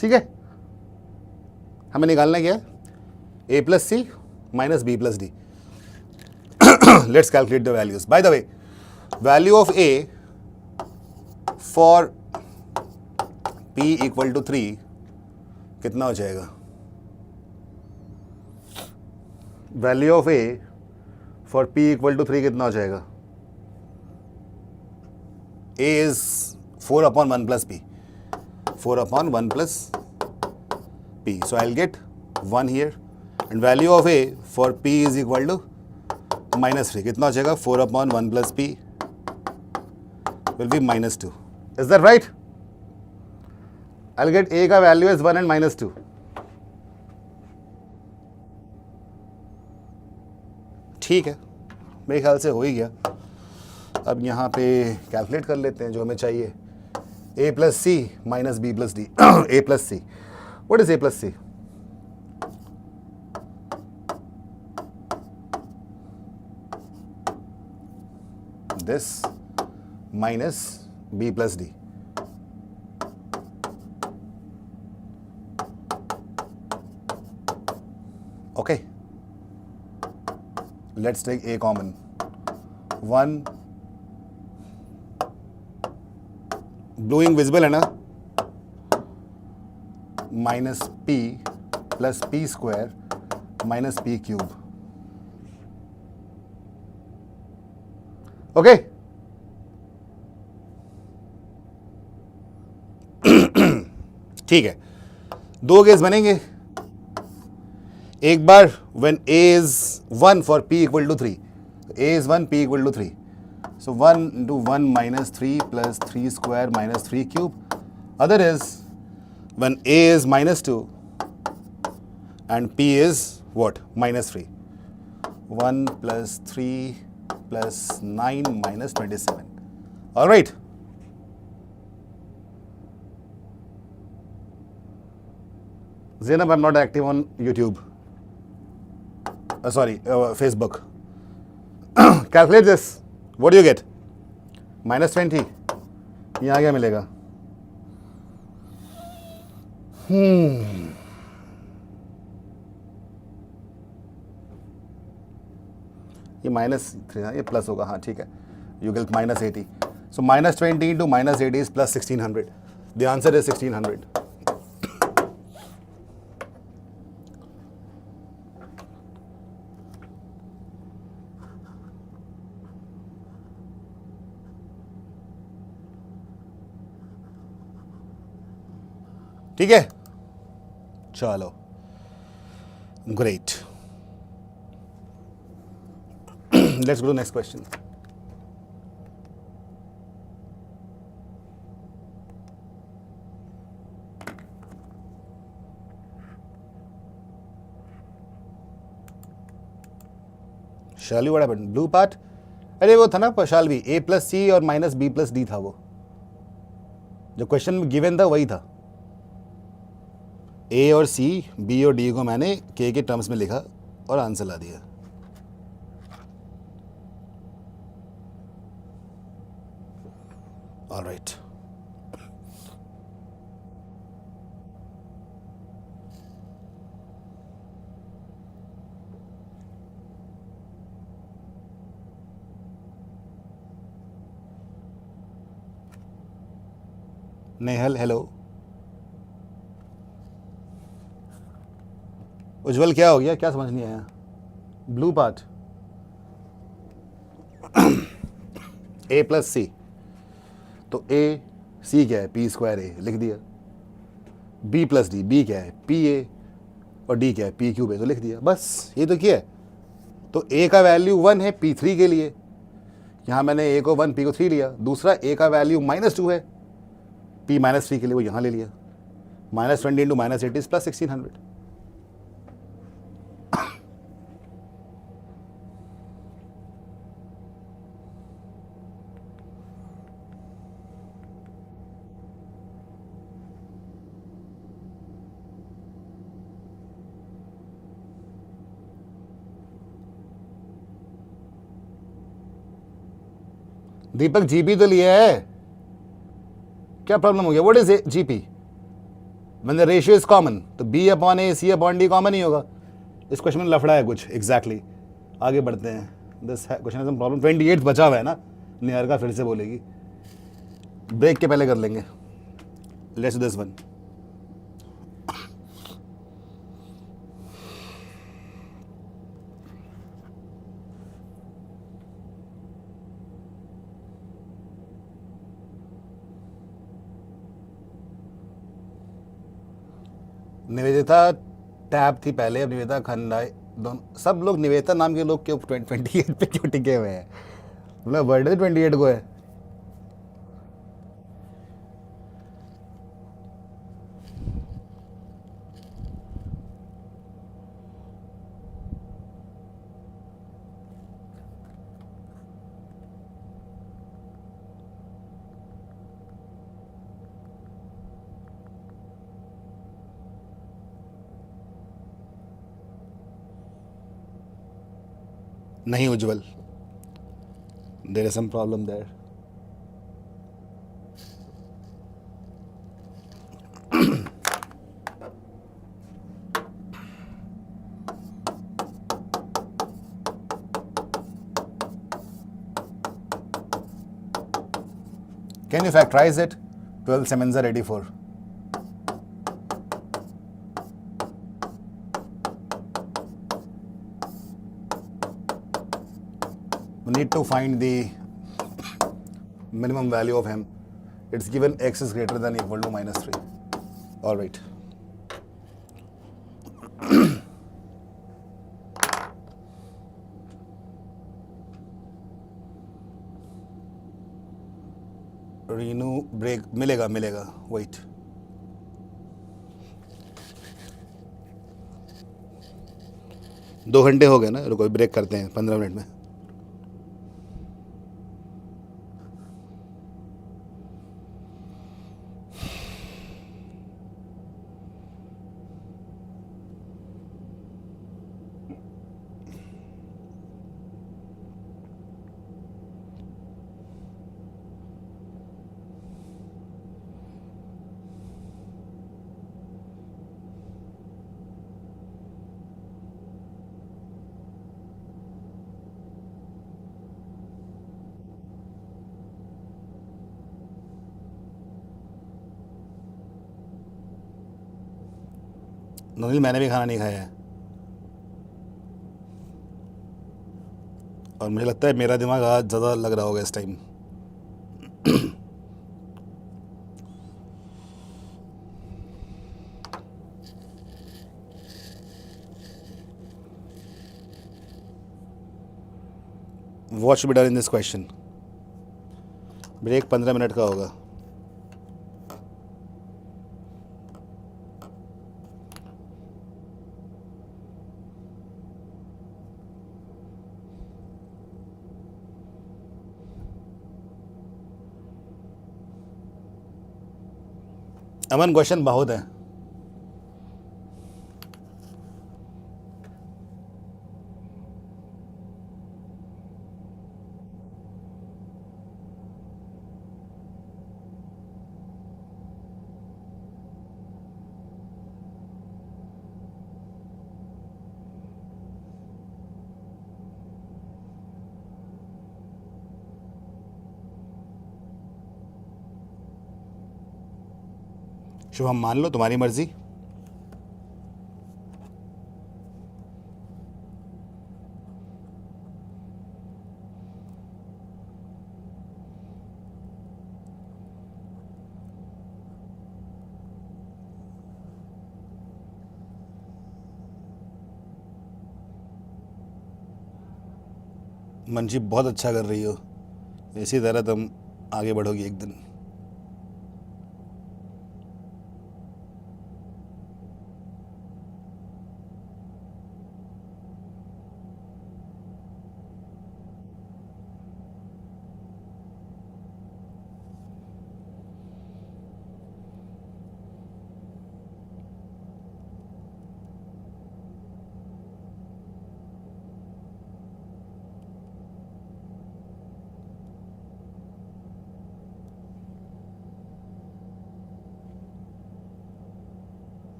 ठीक है, हमें निकालना क्या है? A plus C minus B plus D. Let's calculate the values. By the way, value of A for P equal to 3 कितना हो जाएगा? Value of A for P equal to 3 कितना हो जाएगा? A is 4 upon 1 plus P. 4 upon 1 plus P. So I'll get 1 here. And value of A for P is equal to minus 3. कितना हो जाएगा? 4 upon 1 plus P will be minus 2. Is that right? I'll get A का value as 1 and minus 2. ठीक है, मेरे ख्याल से हो ही गया. अब यहाँ पे कैलकुलेट कर लेते हैं जो हमें चाहिए. A plus C minus B plus D. A plus C. What is A plus C? This minus B plus D. Okay. Let's take A common. 1. Blue ink visible है ना? Minus P plus P square minus P cube. Okay? ठीक है, दो case बनेंगे. एक बार when A is 1 for P equal to 3, A is 1, P equal to 3. So 1 into 1 minus 3 plus 3 square minus 3 cube. Other is when A is minus 2 and P is what? Minus 3. 1 plus 3 plus 9 minus 27. All right. Zainab, I'm not active on YouTube. Facebook. Calculate this. What do you get? Minus 20. यहाँ क्या मिलेगा? ये minus 3 ये plus होगा. हाँ ठीक है. You get minus 80. So minus 20 into minus 80 is plus 1600. The answer is 1600. ठीक है, चलो, great. Let's go to the next question. Shall we? What happened? Blue part? अरे वो था ना shall we? A plus C और minus B plus D था वो. जो क्वेश्चन में गिवन था वही था. A और C, B और D को मैंने K के टर्म्स में लिखा और आंसर ला दिया. All right. नेहल, हेलो. उज्जवल क्या हो गया? क्या समझ नहीं आया? Blue part. A प्लस सी. तो A, C क्या है? P स्क्वायर A लिख दिया. B प्लस डी, B क्या है? PA और D क्या है? P क्यूब है, तो लिख दिया. बस ये तो क्या है? तो A का वैल्यू 1 है P3 के लिए. यहाँ मैंने A को 1, P को 3 लिया. दूसरा A का वैल्यू -2 है P -3 के लिए, वो यहाँ ले लिया. -20 into -80 is plus 1600. Deepak GP तो लिया है, क्या प्रॉब्लम हो गया? What is GP? When the ratio is common तो बी अपॉन ए सी अपॉन डी कॉमन ही होगा. इस क्वेश्चन में लफड़ा है कुछ. एग्जैक्टली. आगे बढ़ते हैं. This question is problem. 28 बचा हुआ है ना. निहारिका फिर से बोलेगी. ब्रेक के पहले कर लेंगे. Let's do this one. Nivedita tab थी पहले, अब निवेदिता खन्नाई, दोनों सब लोग निवेदिता नाम के लोग क्यों 28 पे क्यों टिके हुए हैं? मतलब बर्थडे 28 को है. नहीं Ujjwal, there is some problem there. Can you factorize it? 12 sevens are 84. We need to find the minimum value of m. It's given x is greater than or equal to -3. All right. Rinu break मिलेगा wait. दो घंटे हो गए ना, रुको break करते हैं 15 minute में। नोनिल मैंने भी खाना नहीं खाया है, और मुझे लगता है मेरा दिमाग आज ज़्यादा लग रहा होगा इस time. What should be done in this question? Break 15 minute का होगा। अमन क्वेश्चन बहुत है। शुभम मान लो, तुम्हारी मर्जी। मंजी बहुत अच्छा कर रही हो, इसी तरह तुम आगे बढ़ोगी एक दिन।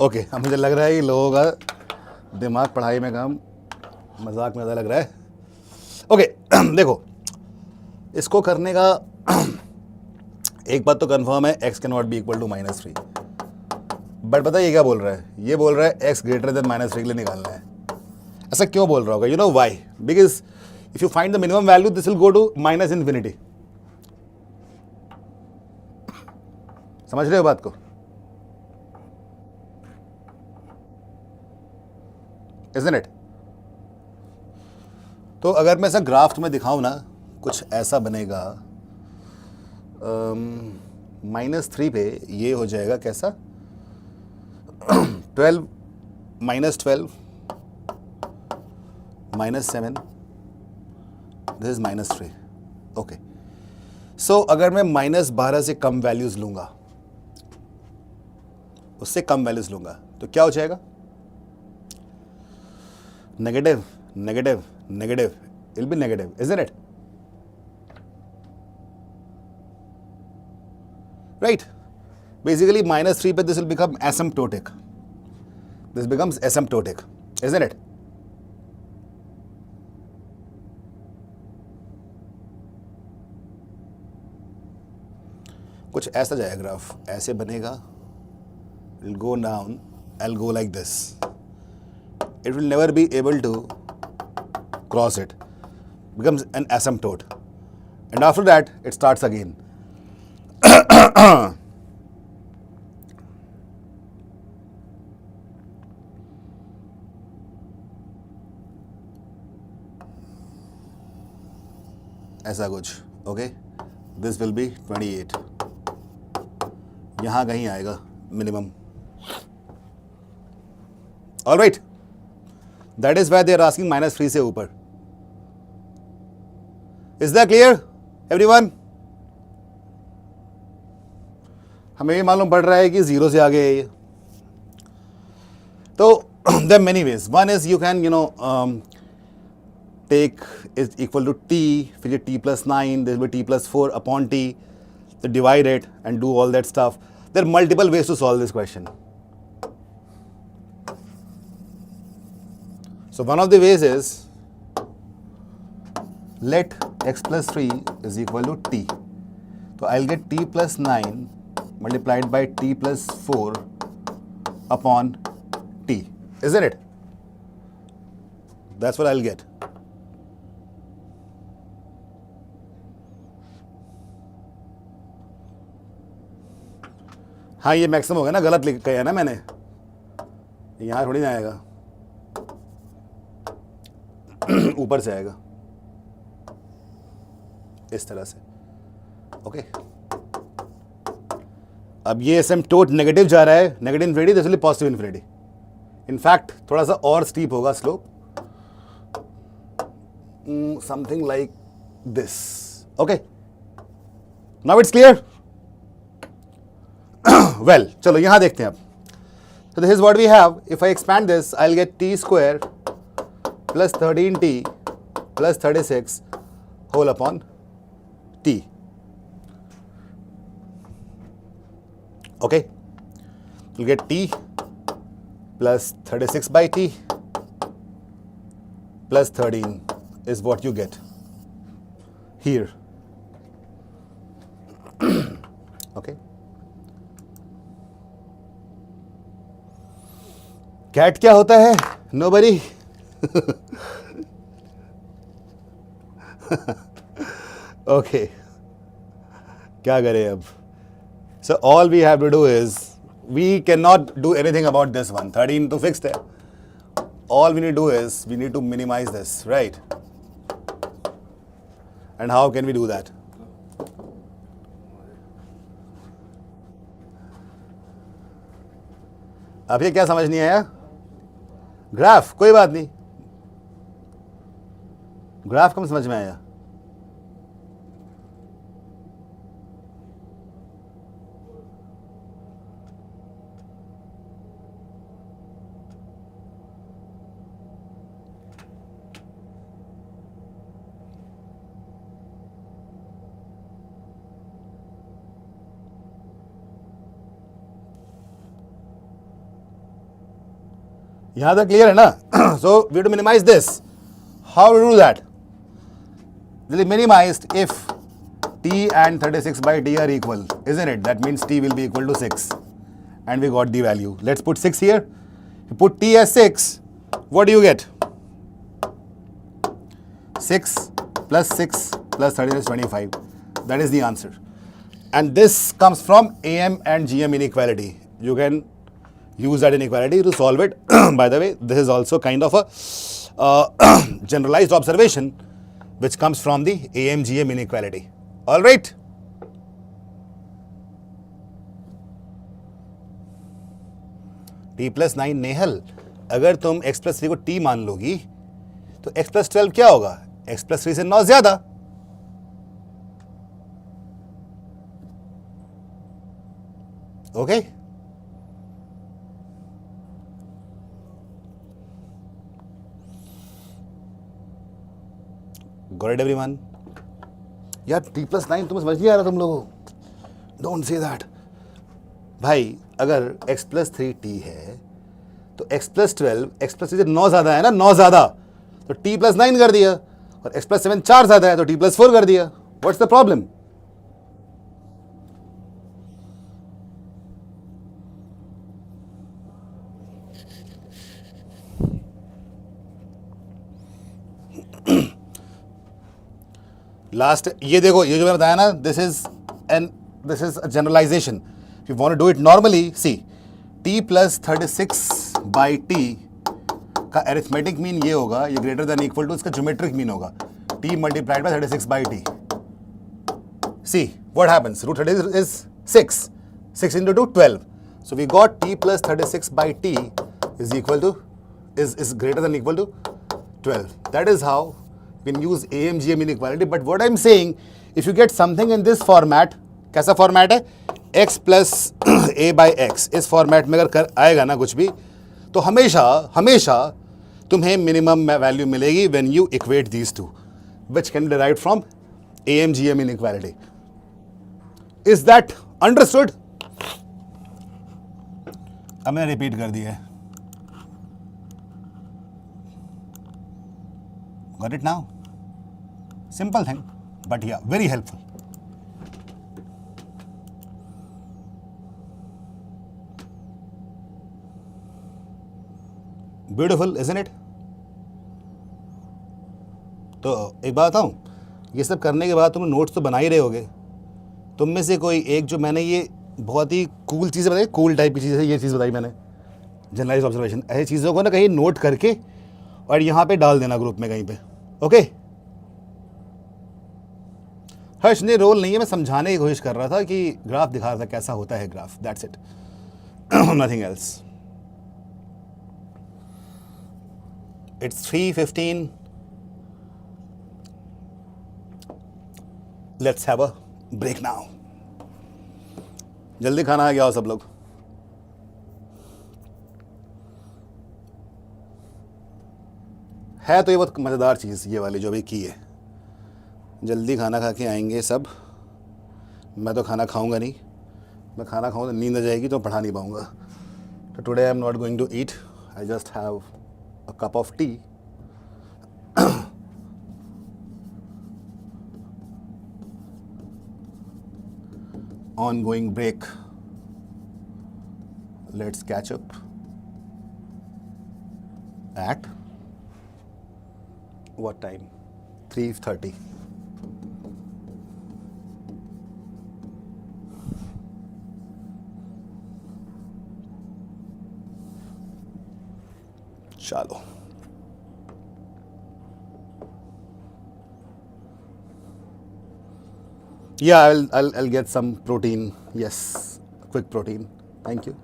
ओके, अब मुझे लग रहा है कि लोगों का दिमाग पढ़ाई में कम, मजाक में ज़्यादा लग रहा है। ओके देखो, इसको करने का एक बात तो कंफर्म है, x can not be equal to -3। But पता है ये क्या बोल रहा है? ये बोल रहा है x ग्रेटर देन -3 के लिए निकालना है। ऐसा क्यों बोल रहा होगा? You know why? Because if you find the minimum value this will go to -infinity। समझ रहे हो बात को? Isn't it? तो अगर मैं ऐसा ग्राफ में दिखाऊं ना, कुछ ऐसा बनेगा। -3 पे ये हो जाएगा कैसा? 12 -12 -7, दिस इज -3। ओके, सो अगर मैं -12 से कम वैल्यूज लूंगा, उससे कम वैल्यूज लूंगा, तो क्या हो जाएगा? Negative negative negative, it will be negative, isn't it? Right? Basically -3 पे this will become asymptotic, this becomes asymptotic, isn't it? कुछ ऐसा जाएगा ग्राफ, ऐसे बनेगा, it go down, I go like this, it will never be able to cross it, becomes an asymptote, and after that it starts again. ऐसा कुछ, okay, this will B 28, यहाँ कहीं आएगा minimum. Alright, that is why they are asking -3 से ऊपर. Is that clear everyone? हमें भी मालूम पड़ रहा है कि 0 से आगे है ये. तो there are many ways. One is you can, take is equal to t, फिर t plus 9, there will be t plus 4 upon t, to divide it and do all that stuff. There are multiple ways to solve this question. So one of the ways is let x plus 3 is equal to t. So I'll get t plus 9 multiplied by t plus 4 upon t. Isn't it? That's what I'll get. हाँ, ये maximum होगा ना, गलत लिख गया ना मैंने, यहाँ थोड़ी ना आएगा, ऊपर से आएगा इस तरह से. ओके, अब ये एसिम्पटोट नेगेटिव जा रहा है, negative infinity, this will B positive infinity. In fact थोड़ा सा और स्टीप होगा slope, something like this. Okay, now it's clear. Well, चलो यहां देखते हैं अब. So this is what we have. If I expand this, I'll get t square plus 13t plus 36 whole upon t. Okay, you'll get t plus 36 by t plus 13 is what you get here. Okay. CAT क्या होता है? Nobody. Okay. क्या करें अब? So all we have to do is, we cannot do anything about this one. 13 to fixed है. All we need to do is, we need to minimize this, right? And how can we do that? अब ये क्या समझ नहीं आया? Graph, कोई बात नहीं, ग्राफ कम समझ में आया. यहाँ तक क्लियर है ना? So we have to minimize this. How to do that? This is minimized if t and 36 by t are equal, isn't it? That means t will be equal to 6, and we got the value. Let's put 6 here. You put t as 6, what do you get? 6 plus 6 plus 13 is 25. That is the answer. And this comes from AM and GM inequality. You can use that inequality to solve it. By the way, this is also kind of a generalized observation which comes from the AM-GM inequality. All right? t plus 9 Nehal, अगर तुम x plus 3 को t मान लोगी तो x plus 12 क्या होगा? x plus 3 से 9 ज्यादा. Okay? Got it everyone? यार t plus 9 तुम्हें समझ नहीं आ रहा तुम लोगों? Don't say that. भाई अगर x plus 3t है तो x plus 12, x plus 3 से 9 ज्यादा है ना, 9 ज्यादा, तो t plus 9 कर दिया, और x plus 7 4 ज्यादा है तो t plus 4 कर दिया. What's the problem? लास्ट ये देखो, ये जो मैंने बताया ना, this is a generalization. You want to do it normally, see t plus 36 by t का एरिथमेटिक मीन ये होगा, ये ग्रेटर देन इक्वल टू इसका ज्योमेट्रिक मीन होगा. t multiplied by 36 by t. See, what happens? Root 36 is 6. 6 into 2, 12. So we got t plus 36 by t is equal to, is greater than equal to 12. That is how we can use AMGM inequality. But what I'm saying, if you get something in this format, कैसा format है? x plus a by x. इस format में अगर आएगा ना कुछ भी, तो हमेशा तुम्हें minimum value मिलेगी when you equate these two, which can be derived from AMGM inequality. Is that understood? अब मैंने रिपीट कर दिया है. Got it now? Simple thing, but yeah, very helpful. Beautiful, isn't it? तो एक बात बताऊं, ये सब करने के बाद तुम नोट्स तो बना ही रहे होगे. तुम में से कोई एक, जो मैंने ये बहुत ही कूल चीज़ें बताई, कूल टाइप की चीज़ें, ये चीज़ बताई मैंने, जनरलाइज्ड ऑब्जर्वेशन, ऐसी चीज़ों को ना कहीं नोट करके और यहाँ पे डाल देना ग्रुप में कहीं पे. ओके? हर्ष ने रोल नहीं है, मैं समझाने की कोशिश कर रहा था कि ग्राफ दिखा रहा था कैसा होता है graph. That's it, nothing else. It's 3:15. Let's have a break now. जल्दी खाना आ गया हो सब लोग. है तो ये बहुत मज़ेदार चीज़, ये वाली जो भी की है. जल्दी खाना खा के आएंगे सब. मैं तो खाना खाऊंगा नहीं. मैं खाना खाऊंगा तो नींद आ जाएगी, तो पढ़ा नहीं पाऊंगा. तो today I am not going to eat. I just have a cup of tea. Ongoing break. Let's catch up at what time? 3:30. Chalo. Yeah, I'll get some protein. Yes, quick protein. Thank you.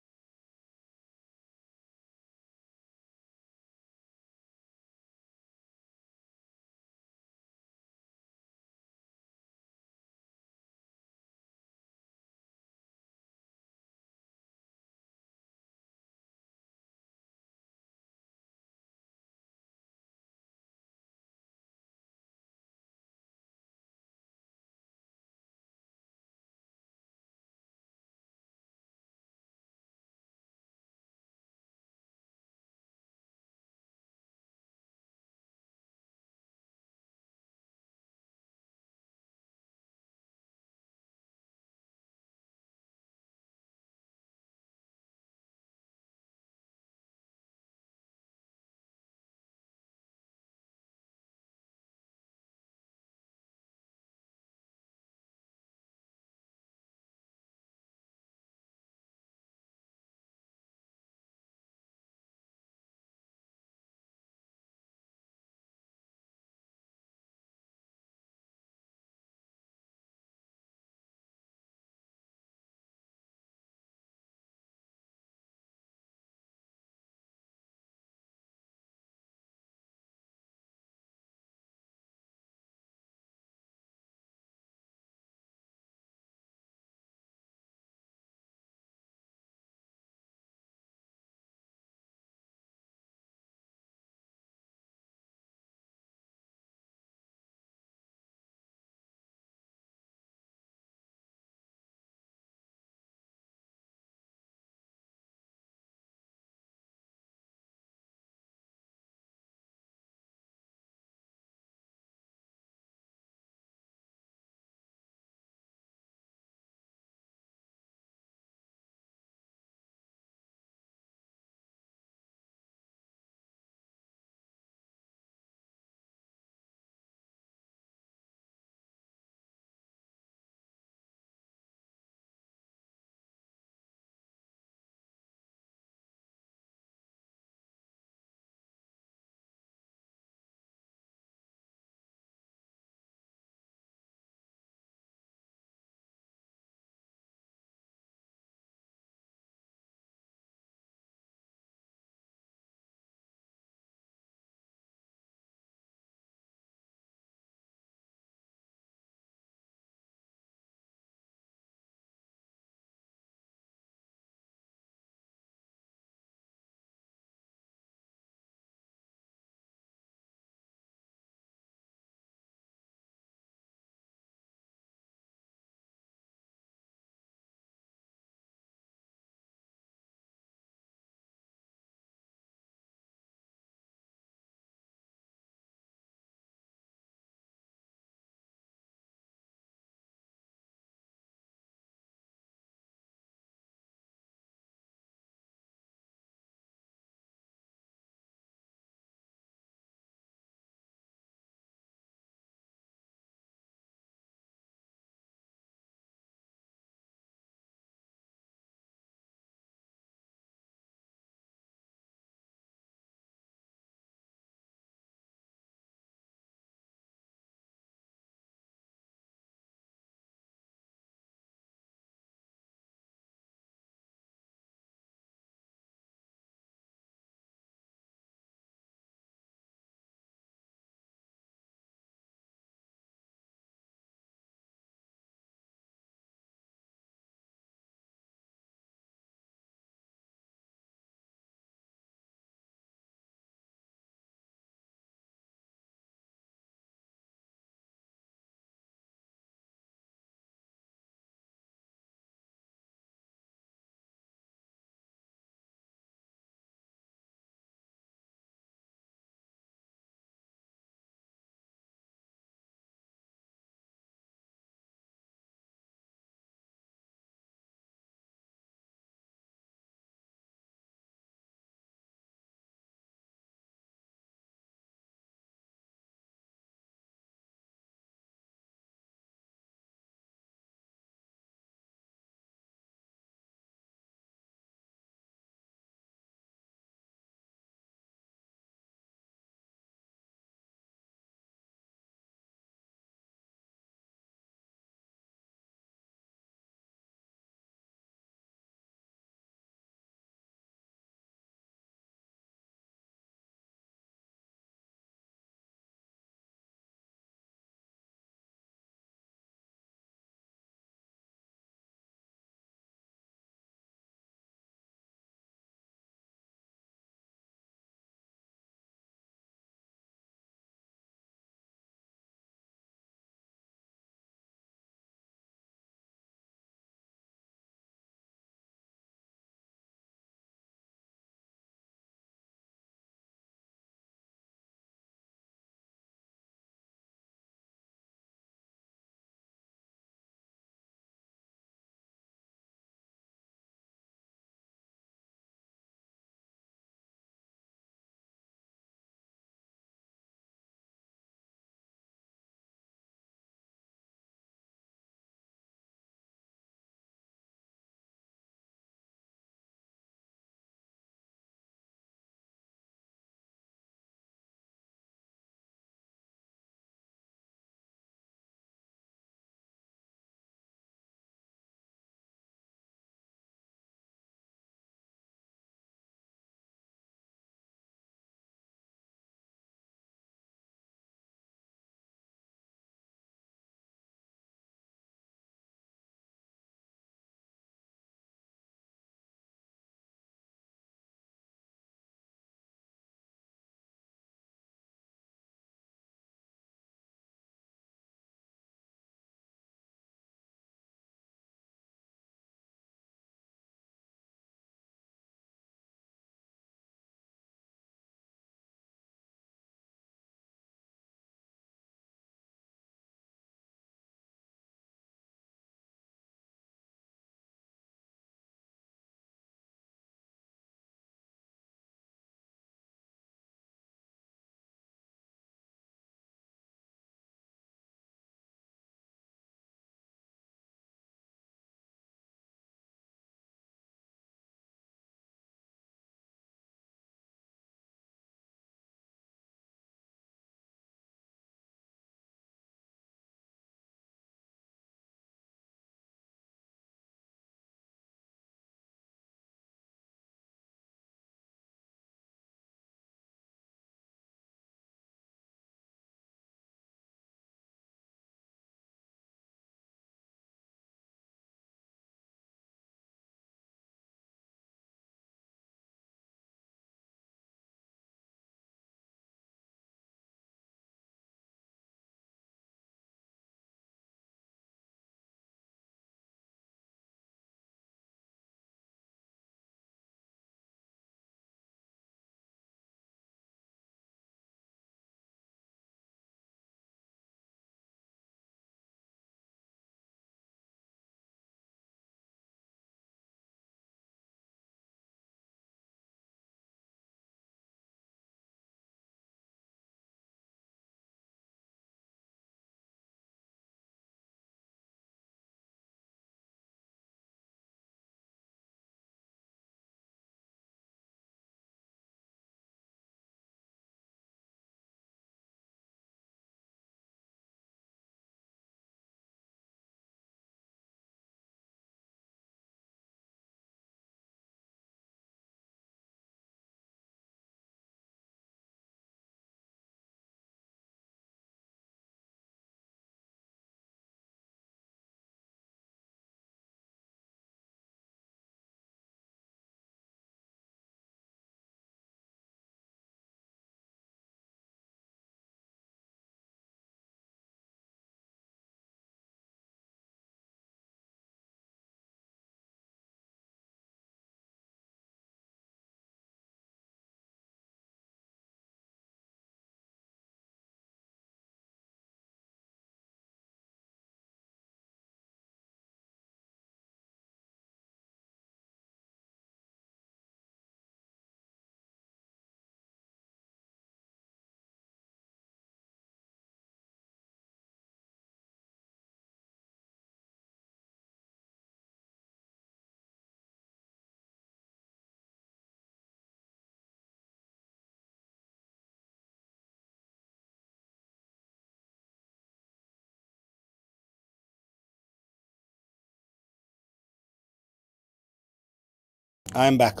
I am back.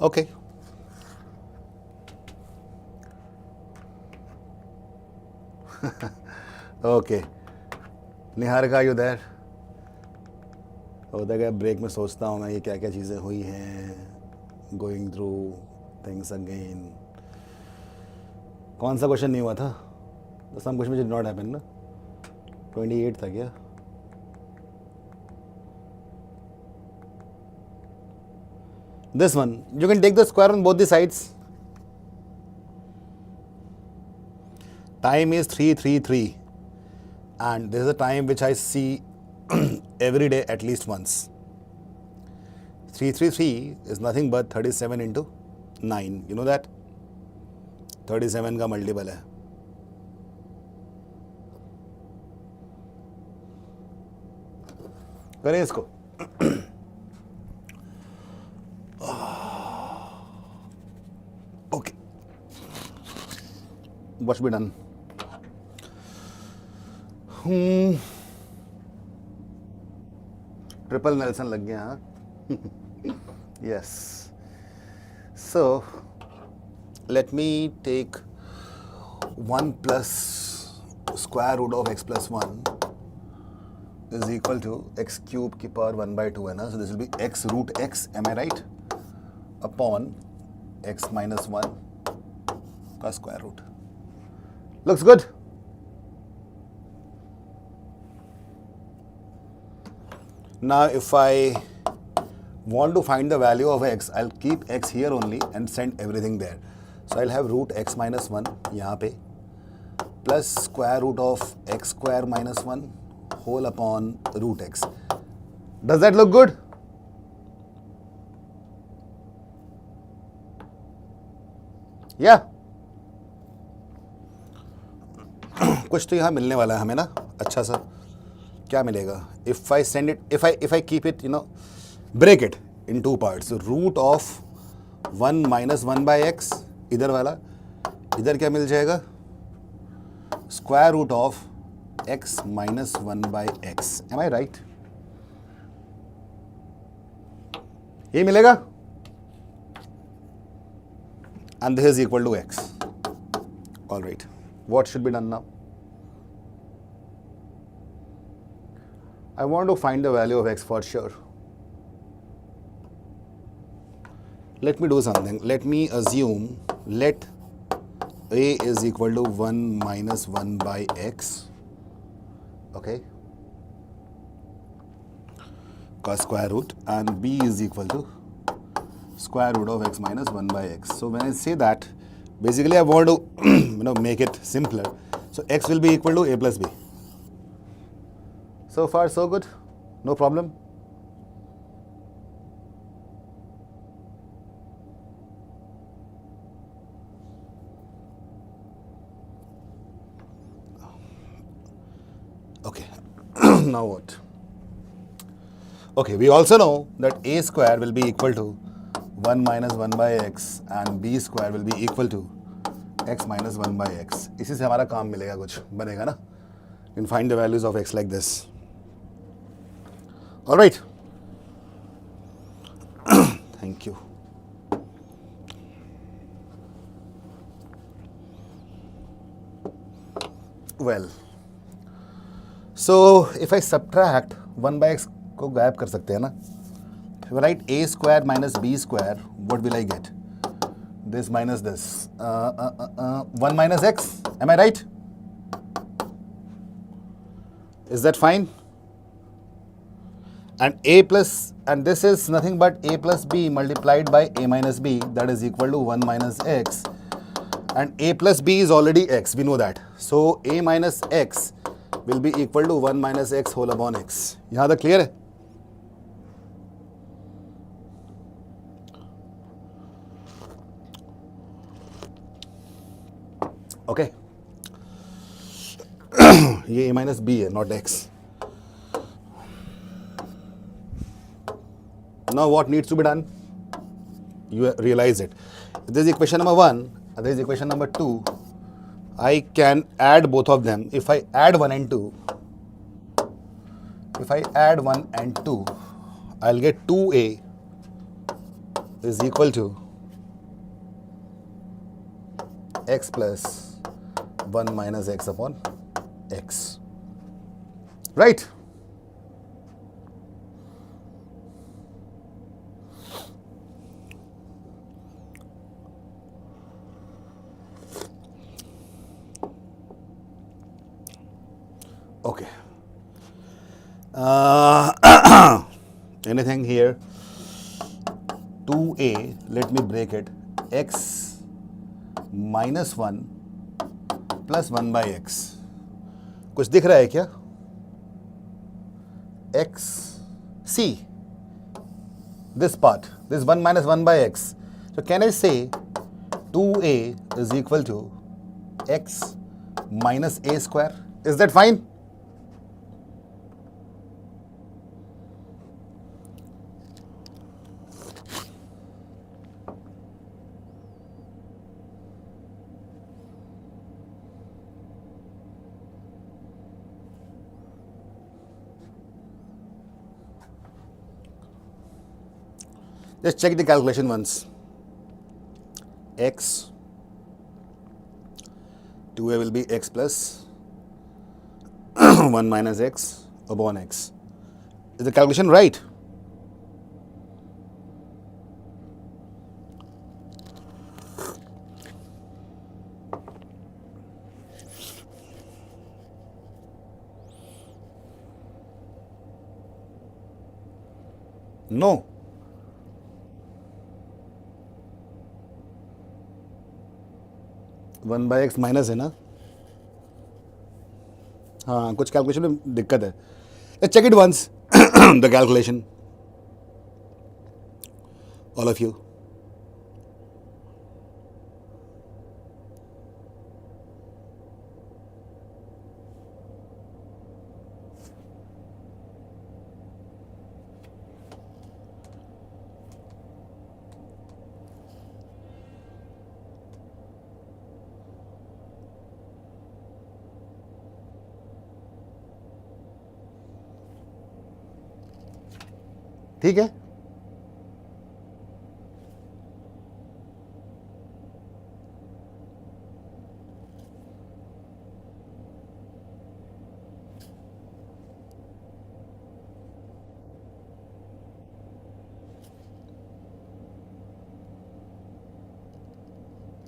Okay. Okay. Niharika, are you there? होता क्या break में सोचता हूँ मैं ये क्या क्या चीज़ें हुई हैं, गोइंग थ्रू थिंग्स अगेन. कौन सा क्वेश्चन नहीं हुआ था? The sum question did not happen ना. 28 था क्या? This one, you can take the square on both the sides. Time is 333 and this is a time which I see every day at least once. 333 is nothing but 37 into 9. You know that? 37 का multiple है. करें इसको. Okay. What should be done? Triple Nelson लग गया हाँ. Yes. So let me take 1 plus square root of x plus 1 is equal to x cube की power 1 by 2 है ना. So this will be x root x, am I right? Upon x minus 1 का square root. Looks good. Now if I want to find the value of x, I'll keep x here only and send everything there. So I'll have root x minus 1 यहाँ पे plus square root of x square minus 1 whole upon root x. Does that look good? Yeah. कुछ तो यहाँ मिलने वाला है हमें ना, अच्छा सा. क्या मिलेगा? If I send it, if I keep it, break it in two parts. So root of 1 minus 1 by x, इधर वाला, इधर क्या मिल जाएगा? Square root of x minus 1 by x. Am I right? ये मिलेगा? And this is equal to x. All right. What should be done now? I want to find the value of x for sure. Let me do something. Let me assume let a is equal to 1 minus 1 by x. Okay. Ka square root, and b is equal to square root of x minus 1 by x. So when I say that, basically I want to make it simpler. So x will be equal to a plus b. So far so good, no problem. Okay, now what? Okay, we also know that a square will be equal to 1 minus 1 by x and b square will be equal to x minus 1 by x. इसी से हमारा काम मिलेगा, कुछ बनेगा ना. You can find the values of x like this. All right. Thank you. Well, so if I subtract 1 by x को गायब कर सकते हैं ना. If I write a square minus b square, what will I get? This minus this. 1 minus x. Am I right? Is that fine? And a plus, and this is nothing but a plus b multiplied by a minus b, that is equal to 1 minus x. And a plus b is already x, we know that. So a minus x will be equal to 1 minus x whole upon x. यहाँ तक clear है? Okay. ये a minus b है, not x. Now what needs to be done? You realize it. This is equation number 1, and this is equation number 2. I can add both of them. If I add 1 and 2, I'll get 2a is equal to x plus 1 minus x upon x. Right? Okay. Anything here? 2a, let me break it, x minus 1 plus 1 by x. कुछ दिख रहा है क्या? x, see, this part, this 1 minus 1 by x. So can I say 2a is equal to x minus a square? Is that fine? Just check the calculation once. X, 2a will be x plus 1 minus x upon x. Is the calculation right? No. One by x minus है ना. हाँ, कुछ calculation में दिक्कत है. Let's check it once the calculation, all of you. ठीक है.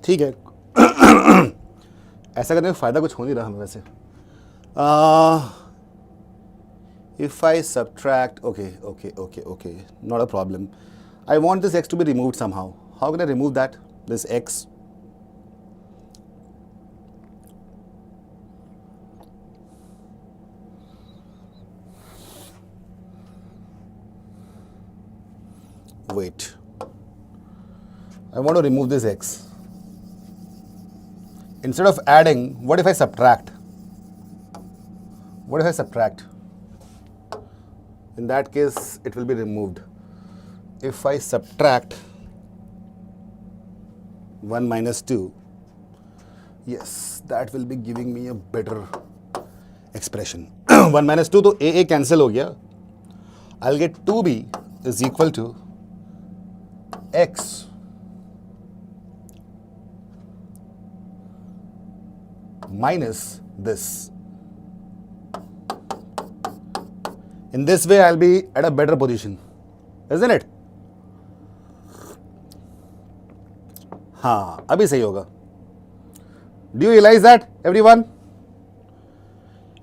ठीक है. ऐसा करने में फ़ायदा कुछ हो नहीं रहा हमें वैसे. If I subtract, okay, not a problem. I want this x to be removed somehow. How can I remove that? This x. Wait. I want to remove this x. Instead of adding, what if I subtract? What if I subtract? In that case, it will be removed. If I subtract 1 minus 2, yes, that will be giving me a better expression. 1 minus 2, तो a cancel हो गया. I'll get 2b is equal to x minus this. In this way, I'll be at a better position, isn't it? हाँ, अभी सही होगा. Do you realize that, everyone?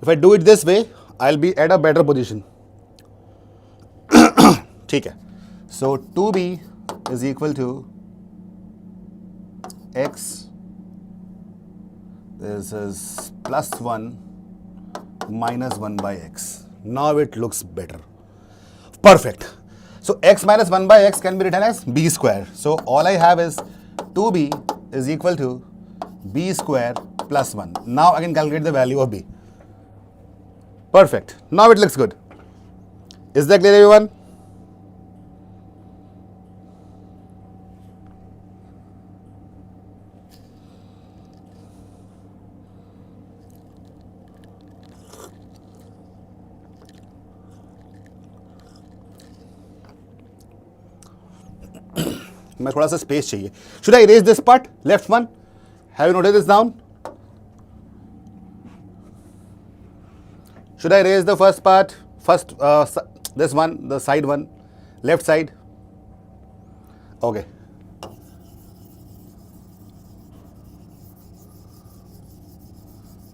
If I do it this way, I'll be at a better position. ठीक है. So 2b is equal to x. This is plus 1 minus 1 by x. Now it looks better. Perfect. So x minus 1 by x can be written as b square. So all I have is 2b is equal to b square plus 1. Now I can calculate the value of b. Perfect. Now it looks good. Is that clear, everyone? मैं थोड़ा सा space चाहिए. Should I erase this part, left one? Have you noted this down? Should I erase the first part, this one, the side one, left side? Okay.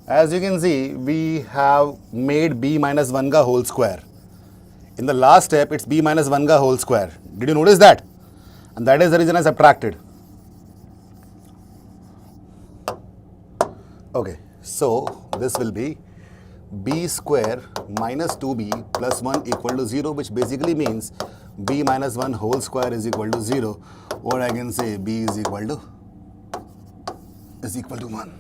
As you can see, we have made b minus 1 ka whole square. In the last step, it's b minus 1 ka whole square. Did you notice that? And that is the reason I subtracted. Okay, so this will be b square minus 2b plus 1 equal to 0, which basically means b minus 1 whole square is equal to 0, or I can say b is equal to 1.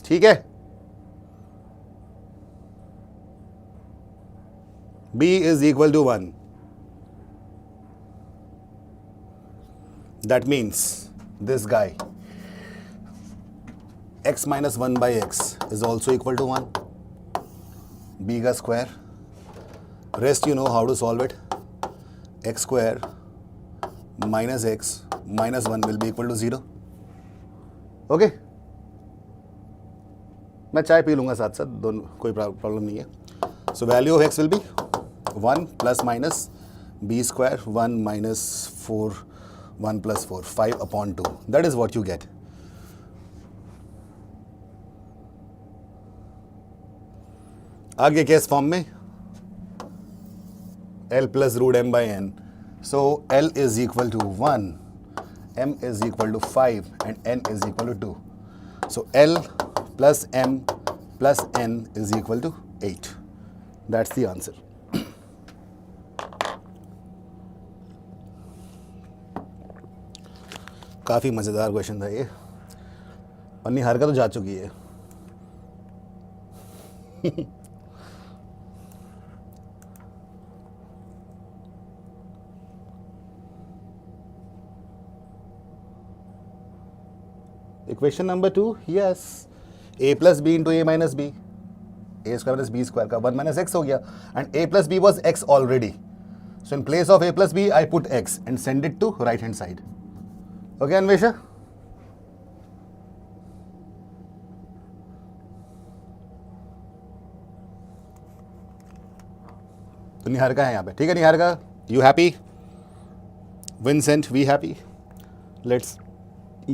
ठीक है? b is equal to 1. That means this guy, x minus 1 by x is also equal to 1. b ka square. Rest you know how to solve it. X square minus x minus 1 will be equal to 0. Okay? मैं चाय P लूँगा साथ साथ, दोनों कोई problem नहीं है. So value of x will be 1 plus minus b square 1 minus 4 1 plus 4 5 upon 2. That is what you get. आगे केस फॉर्म में L plus root m by n. So L is equal to 1, m is equal to 5 and n is equal to 2. So L plus m plus n is equal to 8. That's the answer. काफ़ी मज़ेदार question था ये. और निहार का तो जा चुकी है. Equation number 2, yes. A plus b into a minus b. A square minus b square का 1 minus x हो गया. And a plus b was x already. So in place of a plus b, I put x and send it to right hand side. Okay, Anvesha? तो निहारिका है यहाँ पे. ठीक है Niharika? You happy? Vincent, we happy? Let's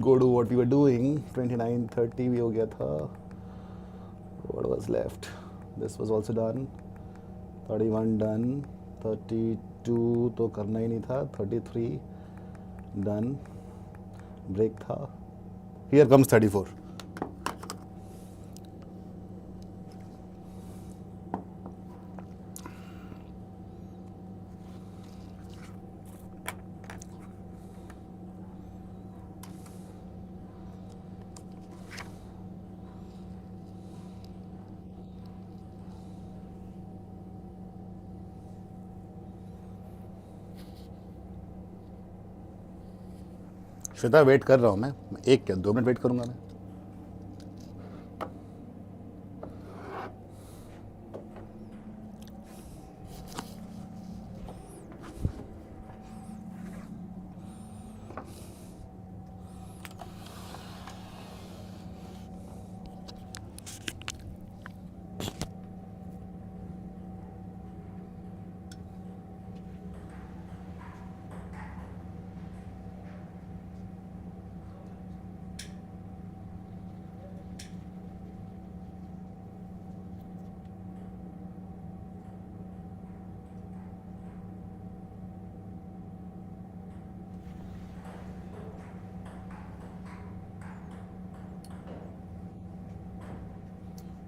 go to what we were doing. 29, 30 भी हो गया था. What was left? This was also done. 31 done. 32 तो करना ही नहीं था. 33 done. Break था. Here comes 34. श्वेता वेट कर रहा हूँ मैं. 2 मिनट वेट करूँगा मैं.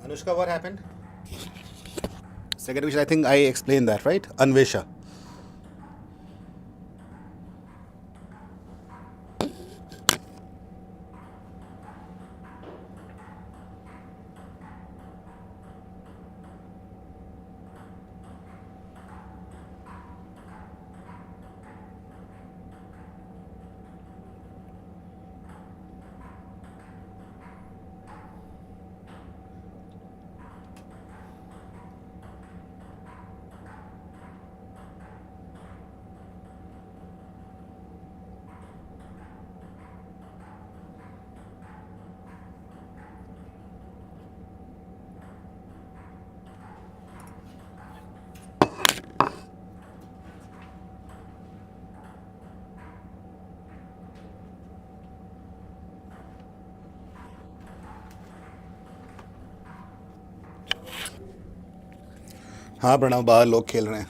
Anushka, what happened? Second question, I think I explained that, right? Anvesha. हाँ प्रणव, बाहर लोग खेल रहे हैं।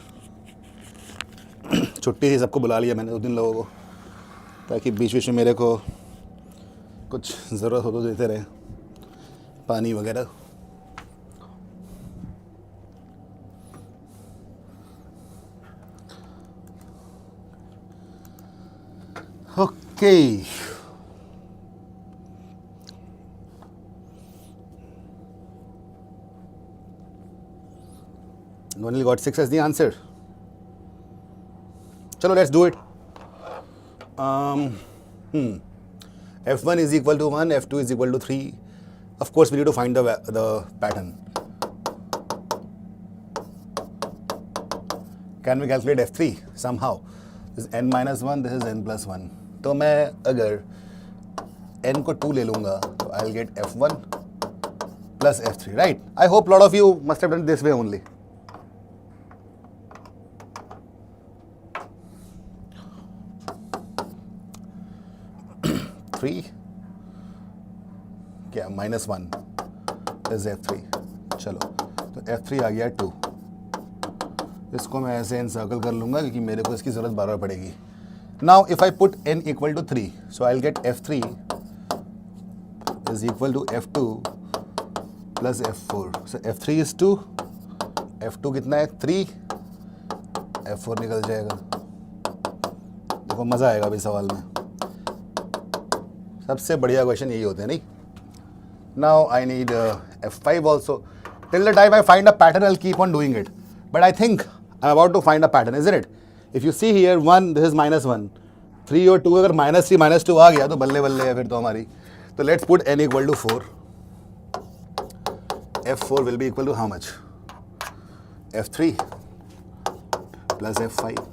छुट्टी थी, सबको बुला लिया मैंने 2 दिन लोगों को, ताकि बीच बीच में मेरे को कुछ ज़रूरत हो तो देते रहे, पानी वगैरह। Okay, only got 6 as the answer. Chalo, let's do it. F1 is equal to 1, F2 is equal to 3. Of course, we need to find the pattern. Can we calculate F3 somehow? This is n minus 1, this is n plus 1. तो मैं अगर n को 2 ले लूँगा तो I'll get F1 plus F3, right? I hope a lot of you must have done it this way only. क्या -1 is F3। चलो, तो F3 आ गया 2। इसको मैं ऐसे एनसर्कल कर लूँगा क्योंकि मेरे को इसकी ज़रूरत बार बार पड़ेगी। Now if I put n equal to 3, so I will get F3 is equal to F2 plus F4। So F3 is 2, F2 कितना है 3, F4 निकल जाएगा। देखो मज़ा आएगा अभी सवाल में, सबसे बढ़िया क्वेश्चन यही होते हैं नहीं। Now I need F5 also. Till the time I find a pattern I keep on doing it, but I think I am about to find a pattern, is it? If you see here 1, this is -1, 3 और 2, अगर -3 -2 आ गया तो बल्ले बल्ले है फिर तो हमारी। तो let's put n equal to 4। F4 will be equal to how much? F3 plus F5।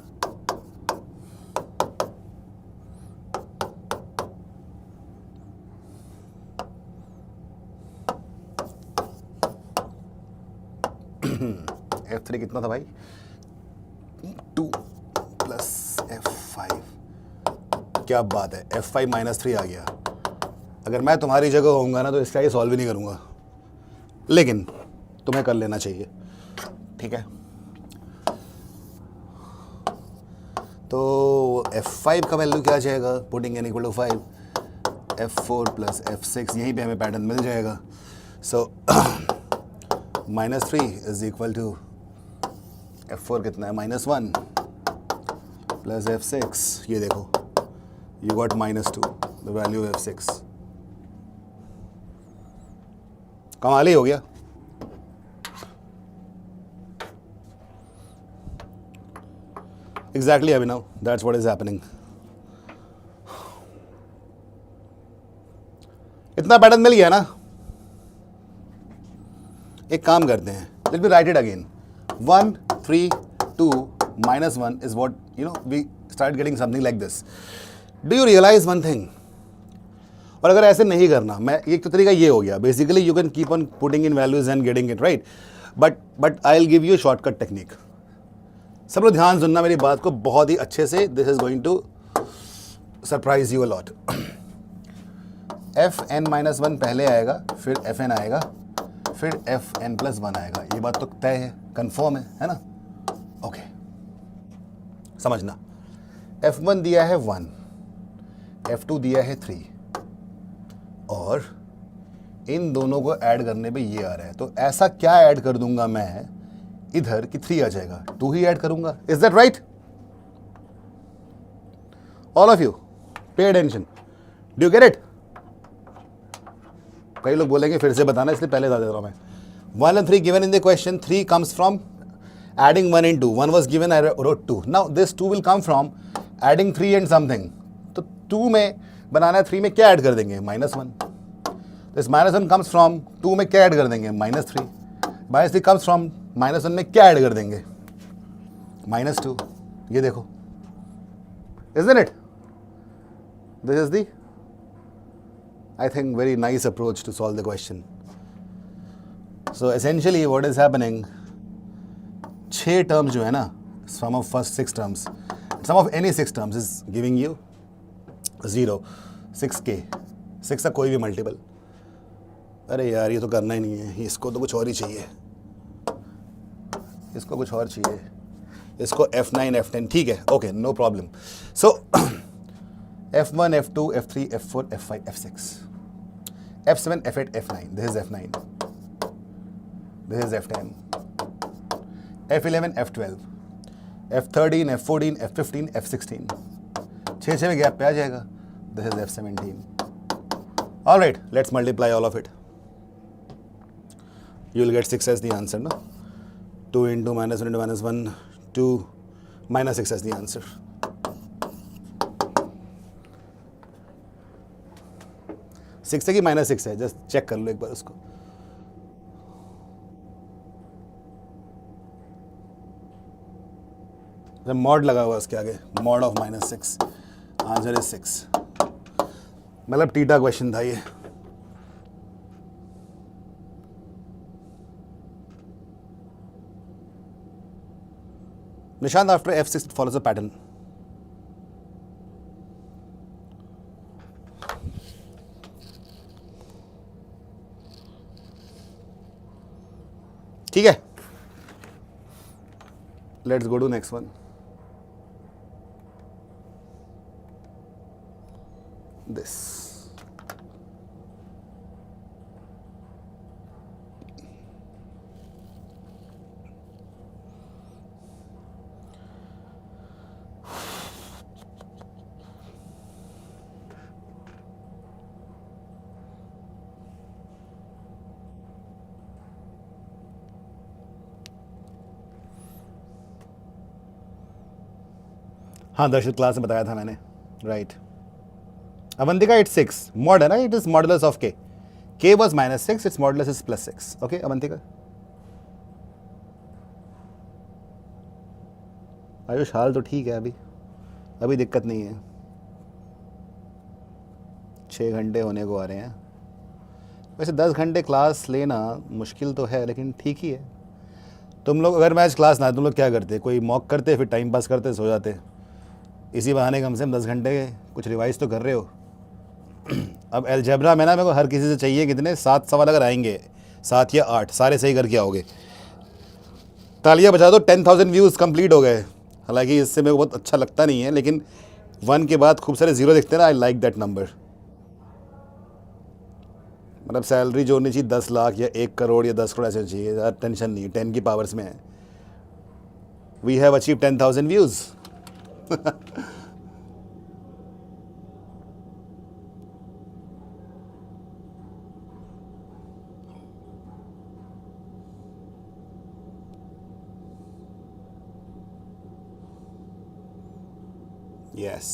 F3 कितना था भाई? 2 प्लस F5। क्या बात है, F5 -3 आ गया। अगर मैं तुम्हारी जगह होऊंगा ना तो इसका ही सॉल्व ही नहीं करूंगा, लेकिन तुम्हें कर लेना चाहिए, ठीक है? तो F5 का वैल्यू क्या आ जाएगा? Putting n equal to 5, F4 plus F6, यहीं पे हमें पैटर्न मिल जाएगा। सो -3 इज इक्वल टू F4 कितना है? -1 प्लस F6। ये देखो, you got -2, the value F6। कमाल ही हो गया। Exactly Abhinav, that's what is happening. इतना पैटर्न मिल गया ना? एक काम करते हैं, let me right it again. 1 3 2 -1 is what, you know, we start getting something like this. Do you realize one thing? और अगर ऐसे नहीं करना, मैं एक तो तरीका ये हो गया, basically you can keep on putting in values and getting it right, but I will give you shortcut technique. सब लोग ध्यान सुनना मेरी बात को बहुत ही अच्छे से, this is going to surprise you a lot. Fn-1 पहले आएगा, फिर Fn आएगा, फिर Fn+1 आएगा। ये बात तो तय है, कंफर्म है ना? ओके, समझना। F1 दिया है 1, F2 दिया है 3, और इन दोनों को ऐड करने पे ये आ रहा है। तो ऐसा क्या ऐड कर दूंगा मैं इधर कि 3 आ जाएगा? 2 ही ऐड करूंगा। Is that right? All of you pay attention, do you get it? कई लोग बोलेंगे फिर से बताना, इसलिए पहले बता दे रहा हूं मैं। 1 and 3 given in the question, 3 comes from adding 1 and 2. 1 was given, I wrote 2. Now this 2 will come from adding 3 and something. तो 2 में बनाना है, 3 में क्या ऐड कर देंगे? -1. This -1 comes from 2 में क्या ऐड कर देंगे? -3. -3 comes from -1 में क्या ऐड कर देंगे? -2. ये देखो, isn't it? This is the, I think, very nice approach to solve the question. So essentially what is happening, 6 terms जो है ना, sum of first 6 terms, sum of any 6 terms is giving you 0, 6k, 6 का कोई भी multiple. अरे यार ये तो करना ही नहीं है, इसको तो कुछ और ही चाहिए। इसको कुछ और चाहिए, इसको F9 F10 ठीक है, okay no problem. So F1 F2 F3 F4 F5 F6 F7 F8 F9, this is F9, this is F10, F11 F12 F13 F14 F15 F16, 6 में गैप पे आ जाएगा, this is F17. All right, let's multiply all of it. You will get 6 as the answer, no? 2 into minus 1 into minus 1, 2 minus 6 as the answer. Six है कि minus 6 है, just check कर लो एक बार उसको. Mod लगा हुआ उसके आगे, मॉड ऑफ -6, आंसर इज 6. मतलब टीटा क्वेश्चन था ये. Nishant, after F6 it follows a pattern. ठीक है, let's go to next one. This हाँ दर्शित क्लास में बताया था मैंने, राइट. अवंतिका इट्स 6 मॉड है ना, it is modulus of k. K was -6, it's modulus is +6. Okay Avantika. Ayush हाल तो ठीक है, अभी दिक्कत नहीं है. 6 घंटे होने को आ रहे हैं. वैसे 10 घंटे क्लास लेना मुश्किल तो है, लेकिन ठीक ही है. तुम लोग अगर मैच क्लास ना, तुम लोग क्या करते? कोई मॉक करते, फिर टाइम पास करते, सो जाते. इसी बहाने कम से कम 10 घंटे कुछ रिवाइज तो कर रहे हो. अब अलजेब्रा में ना मेरे को हर किसी से चाहिए कितने 7 सवाल अगर आएंगे, 7 या 8 सारे सही करके आओगे. तालियां बजा दो, 10,000 व्यूज़ कंप्लीट हो गए. हालांकि इससे मेरे को बहुत अच्छा लगता नहीं है, लेकिन 1 के बाद खूब सारे जीरो दिखते हैं ना, आई लाइक दैट नंबर. मतलब सैलरी जो होनी चाहिए 10 लाख या 1 करोड़ या 10 करोड़ ऐसे चाहिए, ज़्यादा टेंशन नहीं. 10 की पावर्स में है. We have achieve 10,000 views. Yes.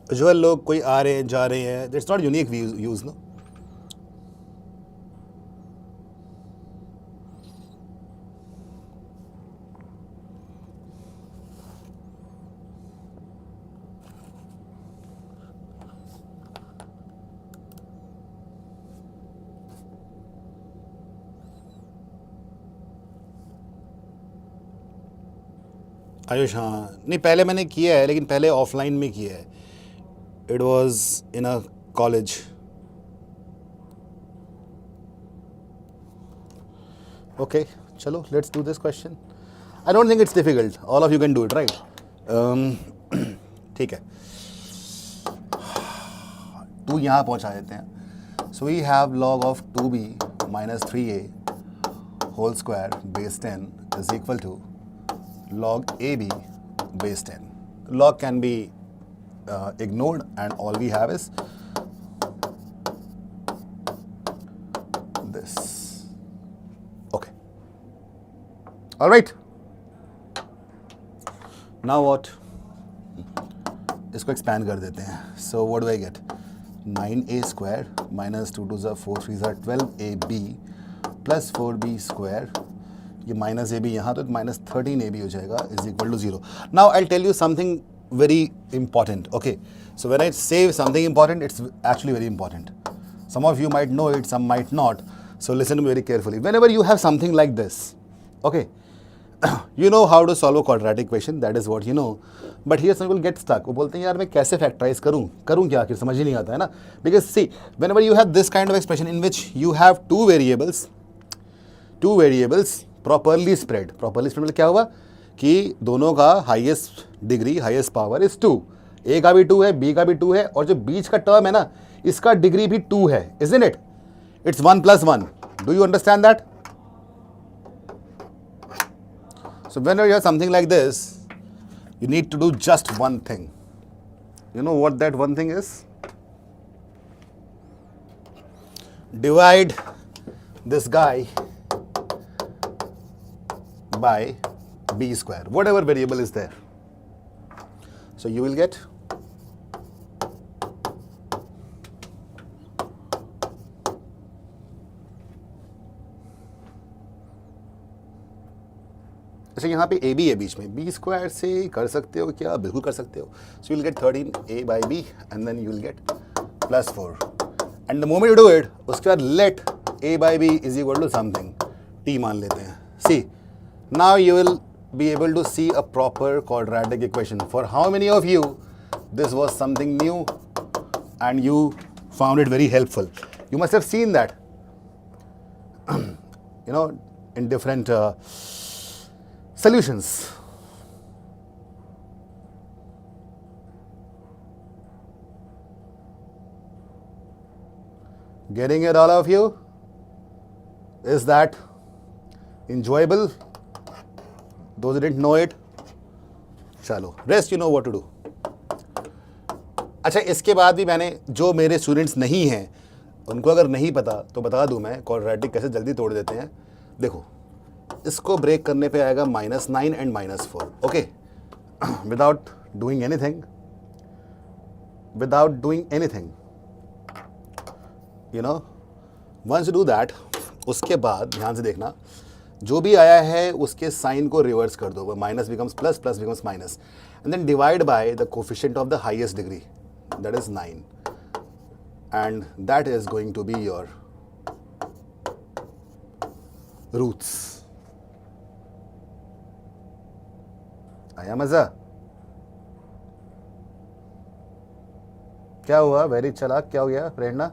जो लोग कोई आ रहे हैं जा रहे हैं, it's not unique use no. Ayush हाँ, नहीं पहले मैंने किया है, लेकिन पहले ऑफलाइन में किया है. It was in a college. Okay, chalo, let's do this question. I don't think it's difficult. All of you can do it, right? ठीक है. 2 यहाँ पहुँचा देते हैं. So we have log of 2b minus 3a whole square base 10 is equal to log ab base 10. Log can be ignored, and all we have is this. Okay. All right. Now what? इसको expand कर देते हैं. So what do I get? 9a square minus 2 2 4 3 12ab plus 4b square, ये minus a b यहाँ तो minus 13ab हो जाएगा is equal to 0. Now I tell you something very important. Okay, so when I say something important, it's actually very important. Some of you might know it, some might not, so listen to me very carefully. Whenever you have something like this, okay, you know how to solve a quadratic equation, that is what you know, but here some people get stuck. वो बोलते हैं यार मैं कैसे factorize करूँ क्या, आखिर समझ ही नहीं आता है ना. Because see, whenever you have this kind of expression in which you have two variables properly spread मतलब क्या हुआ कि दोनों का highest degree, highest power is 2. ए का भी 2 है, बी का भी 2 है, और जो बीच का टर्म है ना, इसका डिग्री भी 2 है, isn't it? It's 1 + 1. Do you understand that? So when you have something like this, you need to do just one thing. You know what that one thing is? Divide this guy by b square, whatever variable is there. So you will get अच्छा यहाँ पे A B है बीच में, B square से कर सकते हो क्या? बिल्कुल कर सकते हो. So you will get 13a by b and then you will get +4 and the moment you do it, उसके बाद let a by b is equal to something t मान लेते हैं. See now you will be able to see a proper quadratic equation. For how many of you this was something new and you found it very helpful? You must have seen that you know, in different solutions. Getting it, all of you? Is that enjoyable? Those who didn't know it, चलो, rest you know what to do. अच्छा, इसके बाद भी मैंने, जो मेरे students नहीं हैं उनको अगर नहीं पता तो बता दूं मैं क्वाड्रेटिक कैसे जल्दी तोड़ देते हैं. देखो, इसको ब्रेक करने पे आएगा -9 and -4. Okay, without doing anything, you know, once you do that, उसके बाद ध्यान से देखना, जो भी आया है उसके साइन को रिवर्स कर दो. Minus becomes plus, plus becomes minus, and then divide by the coefficient of the highest degree, that is 9, and that is going to be your roots. आया मजा? क्या हुआ? वेरी चालाक. क्या हो गया प्रेरणा?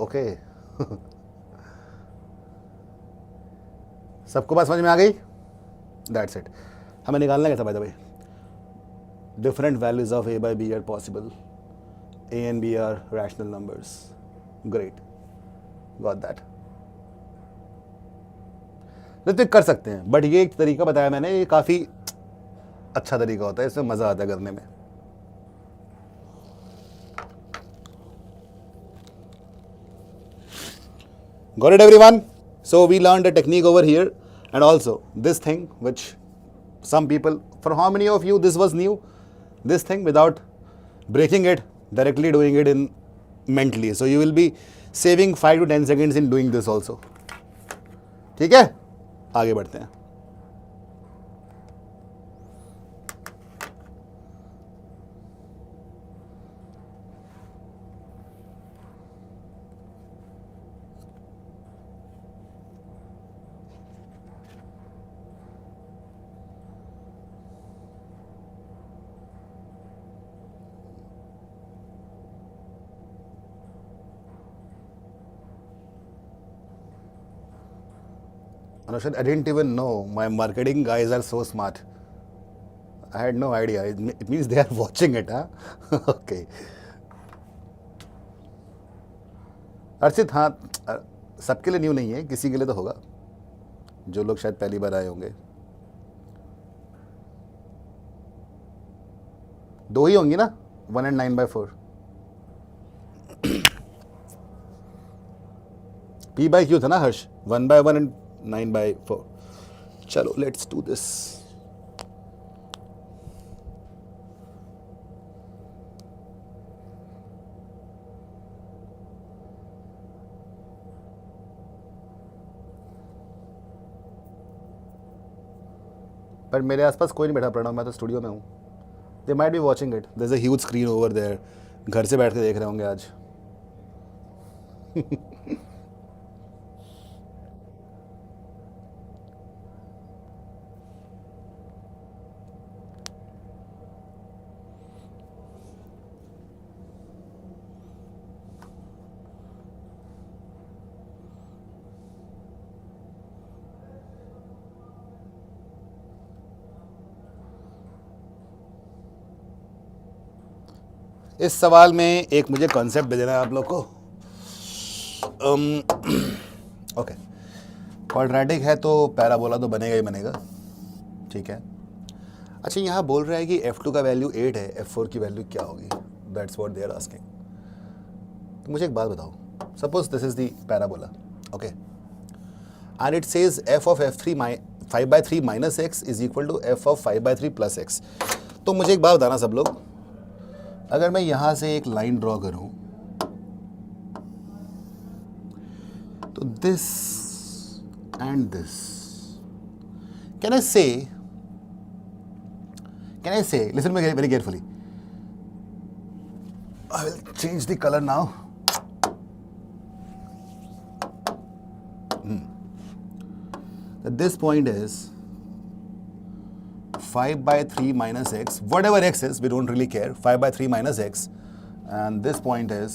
ओके. सबको बात समझ में आ गई? That's it. हमें निकालना क्या था by the way? Different values of a by b are possible. a and b are rational numbers. Great, got that. Ritwik कर सकते हैं, बट ये एक तरीका बताया मैंने, ये काफ़ी अच्छा तरीका होता है, इसमें मज़ा आता है करने में. Got it, everyone? So we learned a technique over here, and also this thing which some people, for how many of you this was new? This thing without breaking it, directly doing it in mentally. So you will be saving 5 to 10 seconds in doing this also. ठीक है? आगे बढ़ते हैं. Anushad, I didn't even know. My marketing guys are so smart. I had no idea. It means they are watching it, huh? Okay. Archit, हाँ, सबके लिए new नहीं है, किसी के लिए तो होगा, जो लोग शायद पहली बार आए होंगे. 2 ही होंगी ना, 1 and 9/4. P/Q था ना हर्ष, 1/1 and 9/4. चलो, लेट्स डू दिस. पर मेरे आसपास कोई नहीं बैठा प्रणव, मैं तो स्टूडियो में हूँ. They might be watching it, there is a huge screen over there. घर से बैठ के देख रहे होंगे आज. इस सवाल में एक मुझे कॉन्सेप्ट दे देना है आप लोग को. ओके, क्वाड्रेटिक है तो पैराबोला तो बनेगा ही बनेगा, ठीक है. अच्छा, यहाँ बोल रहा है कि f2 का वैल्यू 8 है, f4 की वैल्यू क्या होगी? That's what they are asking. तो मुझे एक बात बताओ, suppose this is the parabola, okay, and it says f of f3 5/3 minus x is equal to f of 5/3 plus x. तो मुझे एक बात बताना सब लोग, अगर मैं यहां से एक लाइन ड्रॉ करूं तो this and this, can I say listen me very carefully, I will change the colour now. This point is 5/3 minus x, whatever x is, we don't really care, 5/3 minus x, and this point is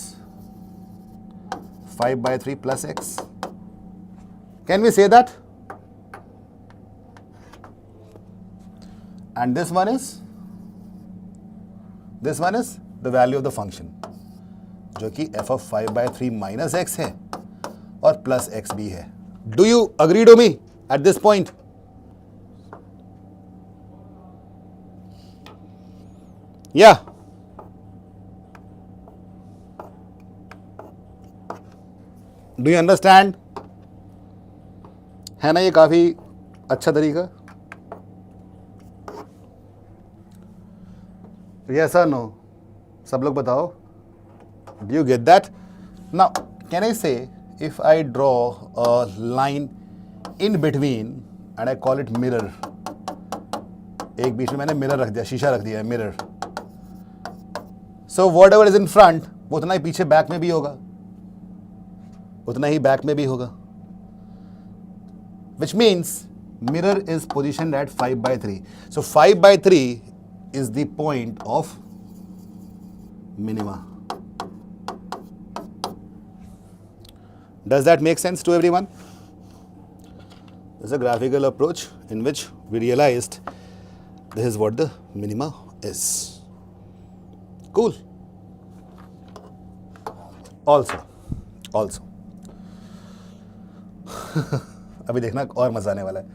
5/3 plus x. Can we say that? And this one is the value of the function, जो कि f of 5/3 minus x है और plus x भी है. Do you agree to me at this point? Yeah. Do you understand? है ना ये काफी अच्छा तरीका? Yes or no? सब लोग बताओ. Do you get that? Now, can I say if I draw a line in between and I call it mirror? एक बीच में मैंने मिरर रख दिया, शीशा रख दिया है, mirror. So whatever is in front, वो उतना ही पीछे बैक में भी होगा, उतना ही बैक में भी होगा. Which means mirror is positioned at 5/3. So 5/3 is the point of minima. Does that make sense to everyone? This is a graphical approach in which we realized this is what the minima is. Cool. Also अभी देखना और मजा आने वाला है.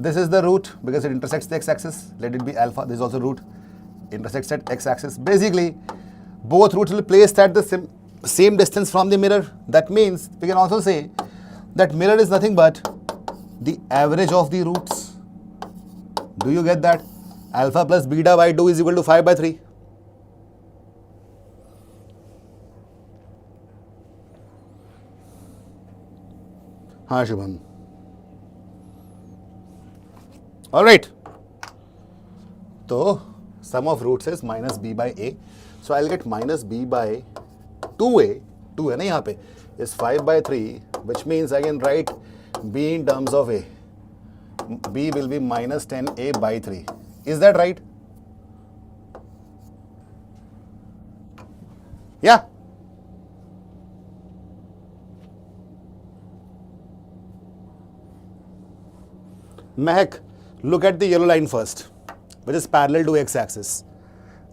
This is the root because it intersects the x-axis. Let it be alpha. This is also root. Intersects at x-axis. Basically, both roots will be placed at the same distance from the mirror. That means we can also say that mirror is nothing but the average of the roots. Do you get that? Alpha plus beta by 2 is equal to 5/3. हाँ Shubham. All right. तो sum of roots is minus b by a. So I'll get minus b by 2a. 2 है ना यहाँ पे, is 5/3, which means I can write b in terms of a. b will be minus 10a by 3. Is that right? Yeah. Mehak, look at the yellow line first, which is parallel to x-axis.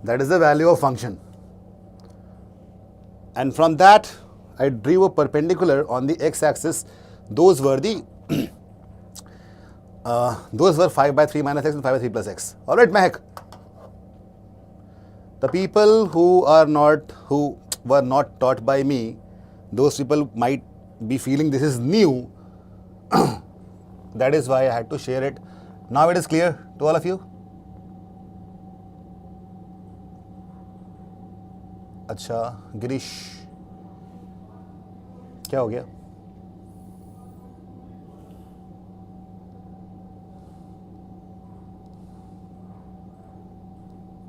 That is the value of function. And from that, I drew a perpendicular on the x-axis. Those were the those were 5/3 minus x and 5/3 plus x. All right, Mehak. The people who were not taught by me, those people might be feeling this is new. That is why I had to share it. Now it is clear to all of you. अच्छा गिरीश, क्या हो गया? हाँ,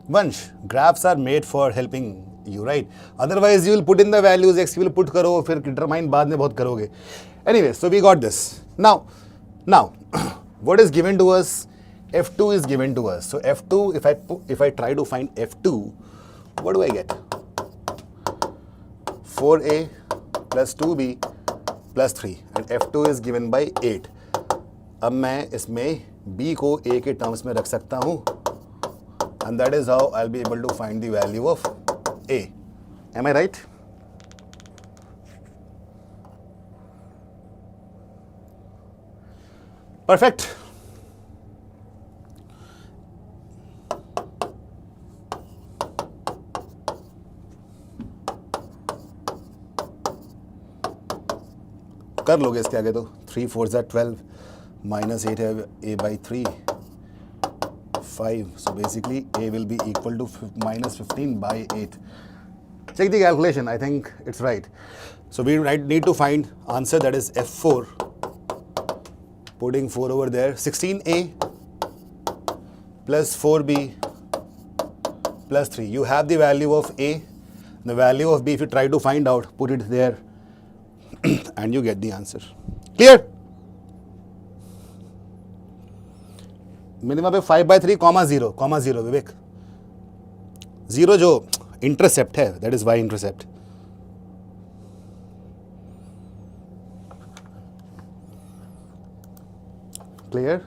Vansh, graphs are made for helping you, right? Otherwise, you will put in the values, x will put करो, फिर determine बाद में बहुत करोगे. Anyway, so we got this. Now, what is given to us? F2 is given to us. So F2, if I try to find F2, what do I get? 4a plus 2b plus 3, and F2 is given by 8. अब मैं इसमें b को a के terms में रख सकता हूँ, and that is how I'll be able to find the value of a. Am I right? Perfect. कर लोगे इसके आगे तो 3 4s are 12 minus 8 है a by 3 5, so basically a will be equal to minus 15 by 8. Check the calculation, I think it's right. So we need to find answer, that is F4, putting 4 over there, 16a plus 4b plus 3. You have the value of a, the value of b, if you try to find out, put it there and you get the answer. Clear? Minimum पे 5/3 comma 0 Vivek, 0 जो intercept है, that is y intercept. Clear?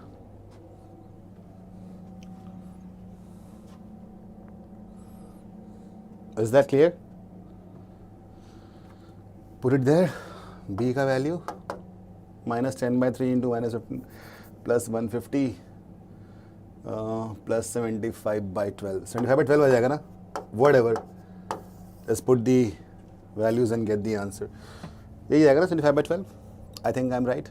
Is that clear? Put it there. b का value -10/3 into -15 plus 150 plus 75/12. 75/12 आ जाएगा ना? Whatever. Just put the values and get the answer. यही आएगा ना 75/12? I think I'm right.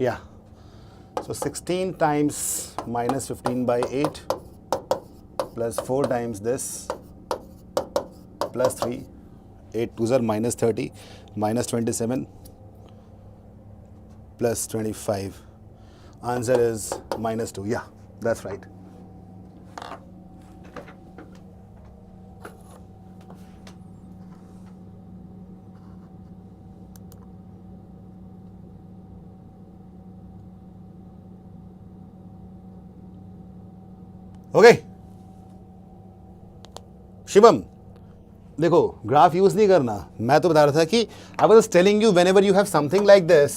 Yeah. So 16 times -15/8 plus 4 times this plus 3. 8 2s are -30, -27 plus 25. Answer is -2. Yeah, that's right. Okay. Shivam, देखो graph use नहीं करना, मैं तो बता रहा था कि I was telling you whenever you have something like this.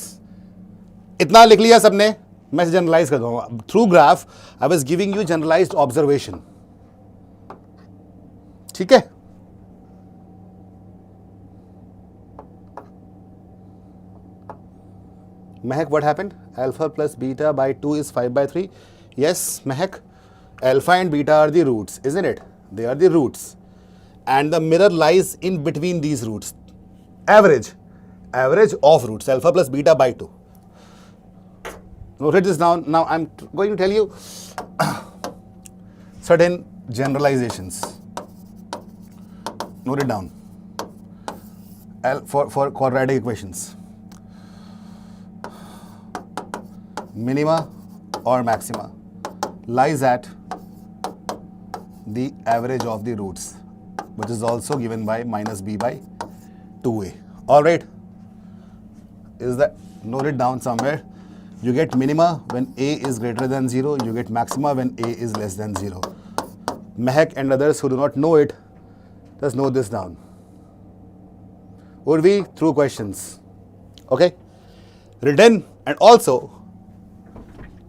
इतना लिख लिया सबने, मैं जनरलाइज कर दूंगा through graph. I was giving you generalised observation. ठीक है? Mahak, what happened? Alpha plus beta by 2 is 5/3. Yes Mahak, alpha and beta are the roots, isn't it? They are the roots. And the mirror lies in between these roots. Average of roots, alpha plus beta by 2. Note this down. Now I'm going to tell you certain generalizations. Note it down. For quadratic equations. Minima or maxima lies at the average of the roots, which is also given by minus b by 2a. All right, is that, note it down somewhere. You get minima when a is greater than 0, you get maxima when a is less than 0. Mehak and others who do not know it, just note this down. Urvi, through questions. Okay, written. And also,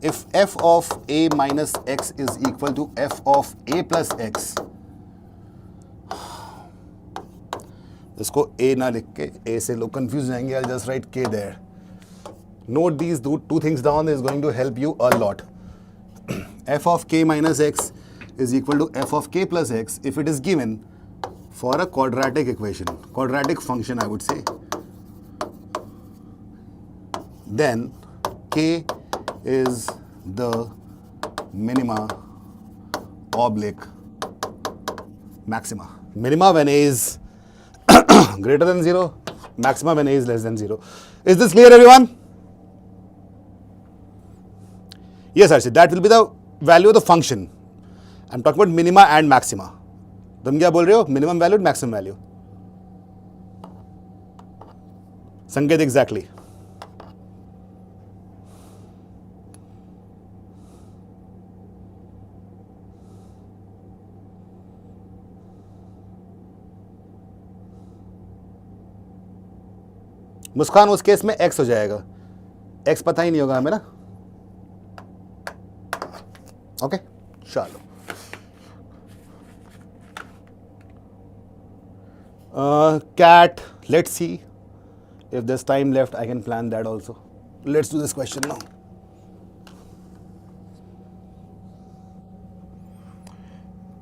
if f of a minus x is equal to f of a plus x, इसको a ना लिख के, a से लोग confuse जाएंगे, I'll just write k there. Note these two things down, is going to help you a lot. F of k minus x is equal to f of k plus x if it is given for a quadratic equation, quadratic function I would say. Then k is the minima oblique maxima. Minima when a is greater than 0, maximum when a is less than 0. Is this clear, everyone? Yes, Arshit, that will be the value of the function. I'm talking about minima and maxima. तुम क्या बोल रहे हो? Minimum value and maximum value. संकेत exactly. मुस्कान, उस case में x हो जाएगा. x पता ही नहीं होगा हमें ना. ओके, चलो. CAT, let's see if there's time left. I can plan that also. Let's do this question now.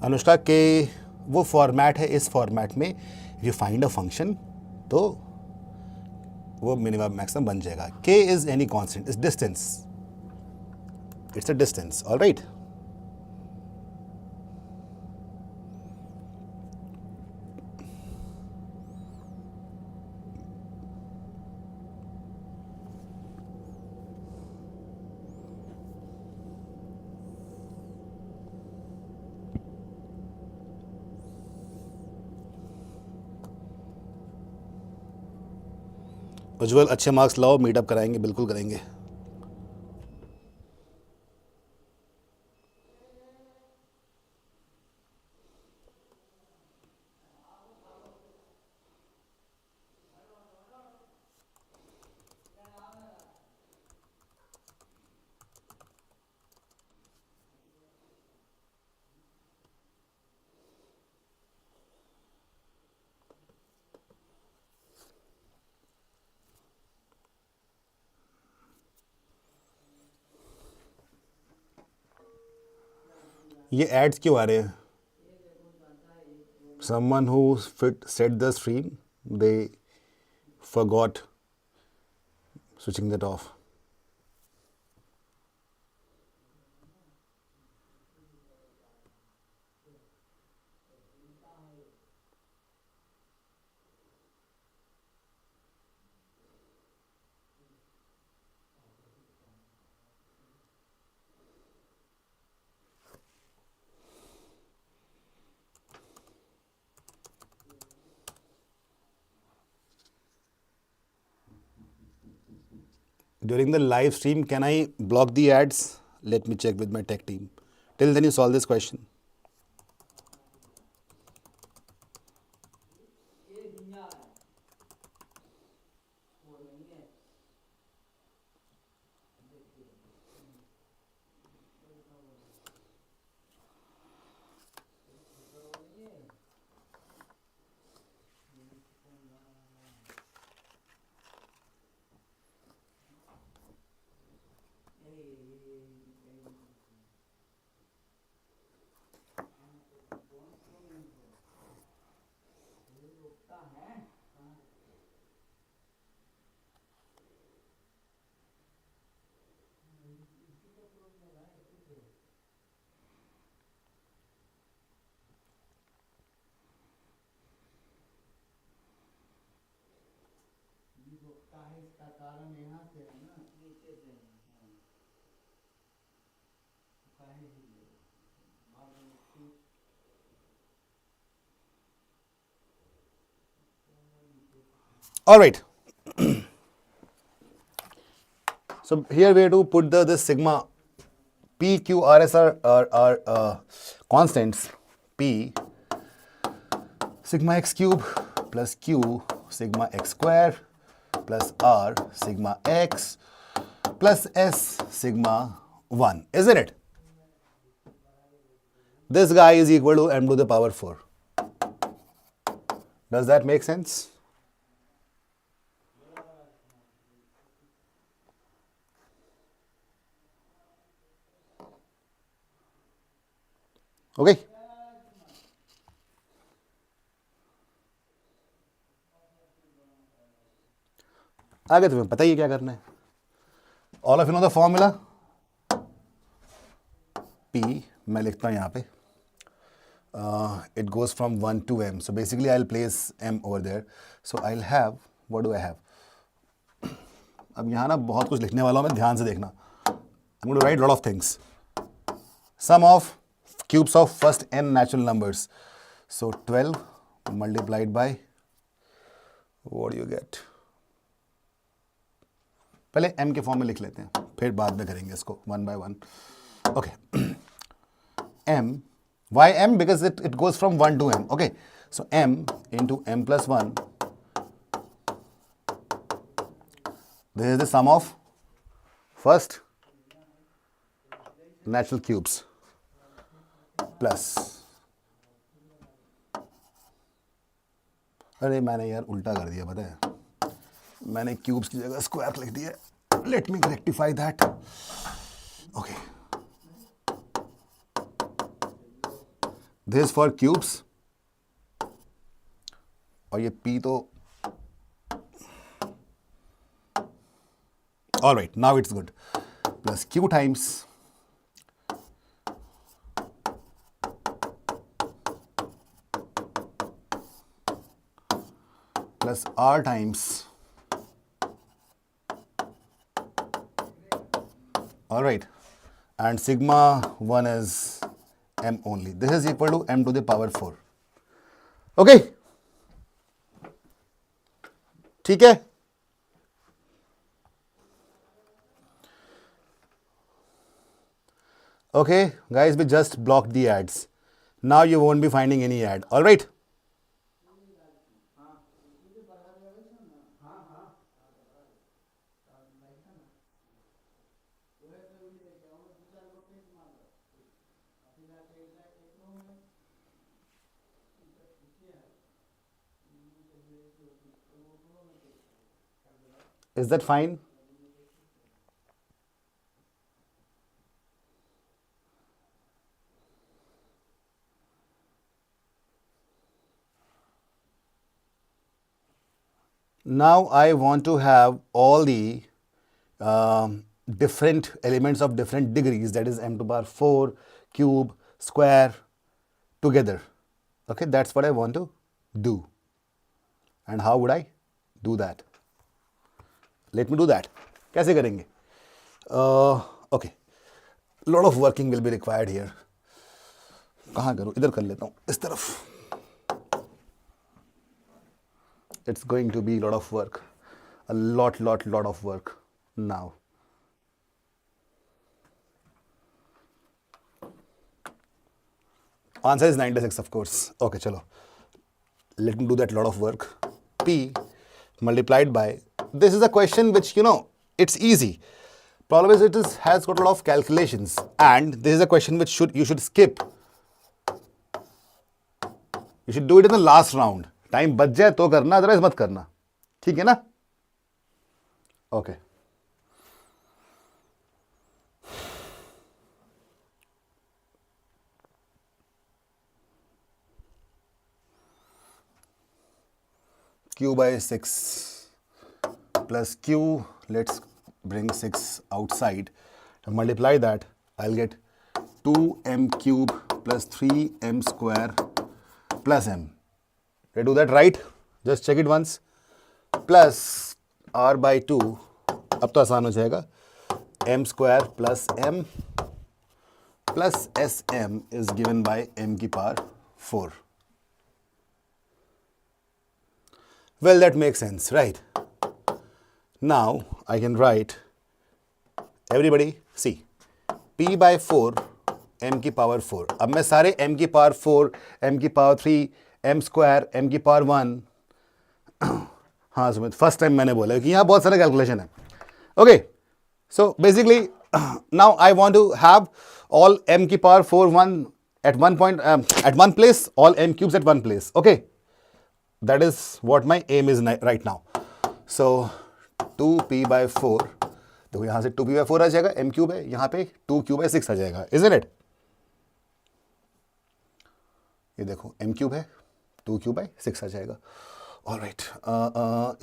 Anushka के वो फॉर्मेट है, इस फॉर्मेट में यू फाइंड अ फंक्शन तो वो मिनिमम मैक्सिमम बन जाएगा. k is any constant, it's distance. It's a distance, all right. उज्जवल, अच्छे मार्क्स लाओ, मीटअप कराएंगे, बिल्कुल करेंगे. ये एड्स क्यों आ रहे हैं? Someone who set the stream, they forgot switching that off. During the live stream, can I block the ads? Let me check with my tech team. Till then, you solve this question. All right. So here we have to put this sigma p, q, r, s are constants. P sigma x cube plus q sigma x square plus r sigma x plus s sigma 1, isn't it? This guy is equal to m to the power 4. Does that make sense? Okay. आगे तुम्हें पता ही क्या करना है. All of you know the formula. P मैं लिखता हूँ यहाँ पे. It goes from 1 to m. So basically I'll place m over there. So I'll have what do I have? अब यहाँ ना बहुत कुछ लिखने वाला हूँ मैं, ध्यान से देखना. I'm going to write lot of things. Sum of cubes of first n natural numbers. So 12 multiplied by, what do you get? पहले m के फॉर्म में लिख लेते हैं, फिर बाद में करेंगे इसको one by one. Okay. m, why m? Because it goes from 1 to m. Okay. So m into m plus 1. This is the sum of first natural cubes plus, अरे मैंने यार उल्टा कर दिया, पता है, मैंने क्यूब्स की जगह स्क्वायर लिख दिया. Let me rectify that. Okay, this for cubes, और ये p तो all right, now it's good. Plus q times plus r times, all right, and sigma 1 is m only. This is equal to m to the power 4. Okay, ठीक है. Okay guys, we just blocked the ads. Now you won't be finding any ad. All right. Is that fine? Now I want to have all the different elements of different degrees, that is m to the power 4, cube, square, together. Okay, that's what I want to do. And how would I do that? Let me do that. कैसे करेंगे? Okay, lot of working will be required here. कहाँ करूँ? इधर कर लेता हूँ, इस तरफ. It's going to be a lot of work, a lot of work now. Answer is 96, of course. Okay, chalo. Let me do that lot of work. P multiplied by, this is a question which, you know, it's easy. Problem is has got a lot of calculations, and this is a question which you should skip. You should do it in the last round. Time बच जाए तो करना, otherwise मत करना. ठीक है ना? Okay. q by 6 plus q, let's bring 6 outside. To multiply that, I'll get 2m cube plus 3m square plus m. Did I do that right? Just check it once. Plus r by 2, अब तो आसान हो जाएगा, m square plus m plus sm is given by m की power 4. Well, that makes sense, right? Now I can write, everybody see, p by 4 m की power 4. अब मैं सारे m की power 4, m की power 3, m square, m की power 1, हाँ Sumit, first time मैंने बोला कि यहाँ बहुत सारे कैलकुलेशन है. Okay, so basically now I want to have all m की power 4 1 at one point, at one place, all m cubes at one place. Okay, that is what my aim is right now. So 2p by 4, देखो यहाँ से 2p by 4 आ जाएगा, m cube है, यहाँ पे 2q by 6 आ जाएगा, isn't it? ये देखो m cube है, 2q by 6 आ जाएगा. ऑल राइट,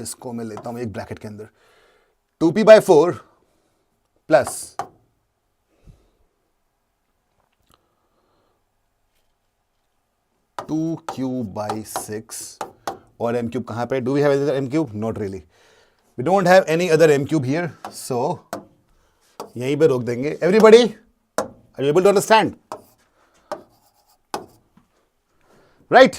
इसको मैं लेता हूँ एक ब्रैकेट के अंदर. 2p by 4 plus 2q by 6 और m क्यूब कहाँ पे? Do we have other m cube? Not really, we don't have any other m cube here, so यहीं पे रोक देंगे. Everybody are you able to understand? Right?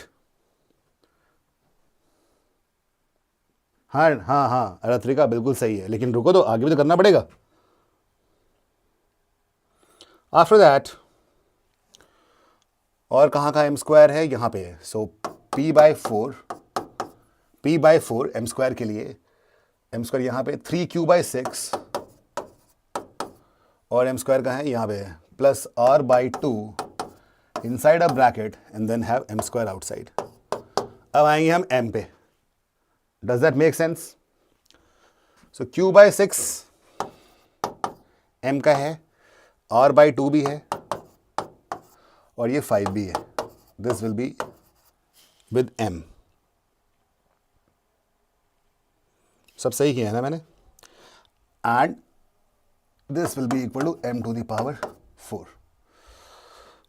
हाँ हाँ हाँ, अरत्रिका बिल्कुल सही है, लेकिन रुको तो, आगे भी तो करना पड़ेगा. आफ्टर दैट और कहाँ का एम स्क्वायर है? यहाँ पे है. So p by four m square के लिए, एम स्क्वायर यहाँ पे 3q बाय 6 और एम स्क्वायर कहाँ है? यहाँ पे है, plus r by 2 inside a bracket and then have m square outside. अब आएंगे हम m पे. Does that make sense? So q by 6 m का है, r बाई 2 भी है और ये 5 भी है. This will be with m. सब सही किया है ना मैंने? And this will be equal to m to the power 4.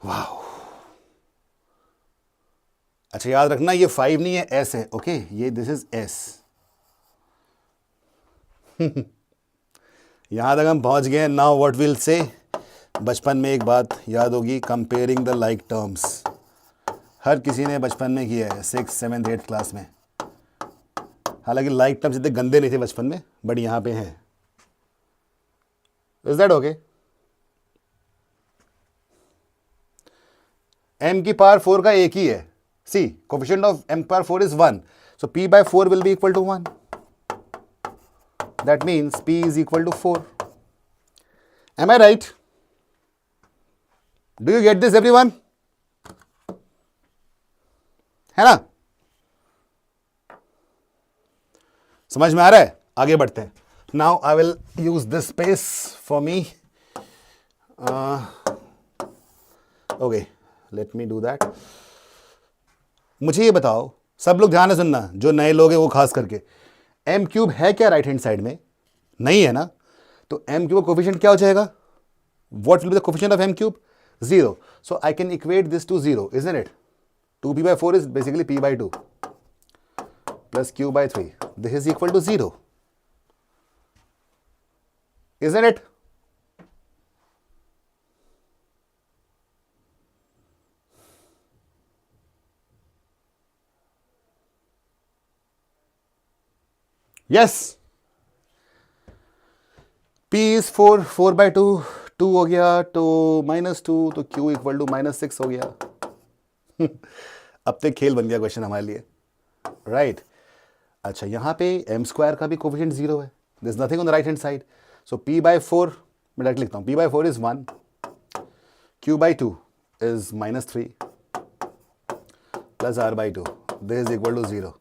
वाह. अच्छा याद रखना, ये 5 नहीं है, s है. ओके, ये दिस इज s. यहां तक हम पहुंच गए. नाउ व्हाट विल से, बचपन में एक बात याद होगी, कंपेयरिंग द लाइक टर्म्स. हर किसी ने बचपन में किया है, 6th 7th 8th क्लास में. हालांकि लाइक टर्म्स इतने गंदे नहीं थे बचपन में, बट यहां पे हैं. Is that okay? m की पावर 4 का एक ही है. See, coefficient of m power 4 is 1, so p by 4 will be equal to 1. That means p is equal to 4. Am I right? Do you get this everyone? है ना? समझ में आ रहा है? आगे बढ़ते हैं. Now I will use this space for me. Okay, let me do that. मुझे ये बताओ, सब लोग ध्यान से सुनना, जो नए लोग हैं वो खास करके, m क्यूब है क्या राइट हैंड साइड में? नहीं है ना? तो m क्यूब कोफिशिएंट क्या हो जाएगा? What will be the coefficient of m cube? 0. So I can equate this to 0, isn't it? 2p by 4 is basically p by 2 plus q by 3. This is equal to 0, isn't it? Yes. p is 4, 4 by 2, 2 हो गया, तो -2, तो q equal to -6 हो गया. अब तक खेल बन गया क्वेश्चन हमारे लिए, राइट? अच्छा, यहाँ पे m स्क्वायर का भी कोफिशिएंट 0 है. This nothing on the right hand side. So p by 4, मैं डायरेक्ट लिखता हूँ, p by 4 is 1, q by 2 is -3 plus r by 2. This is equal to 0.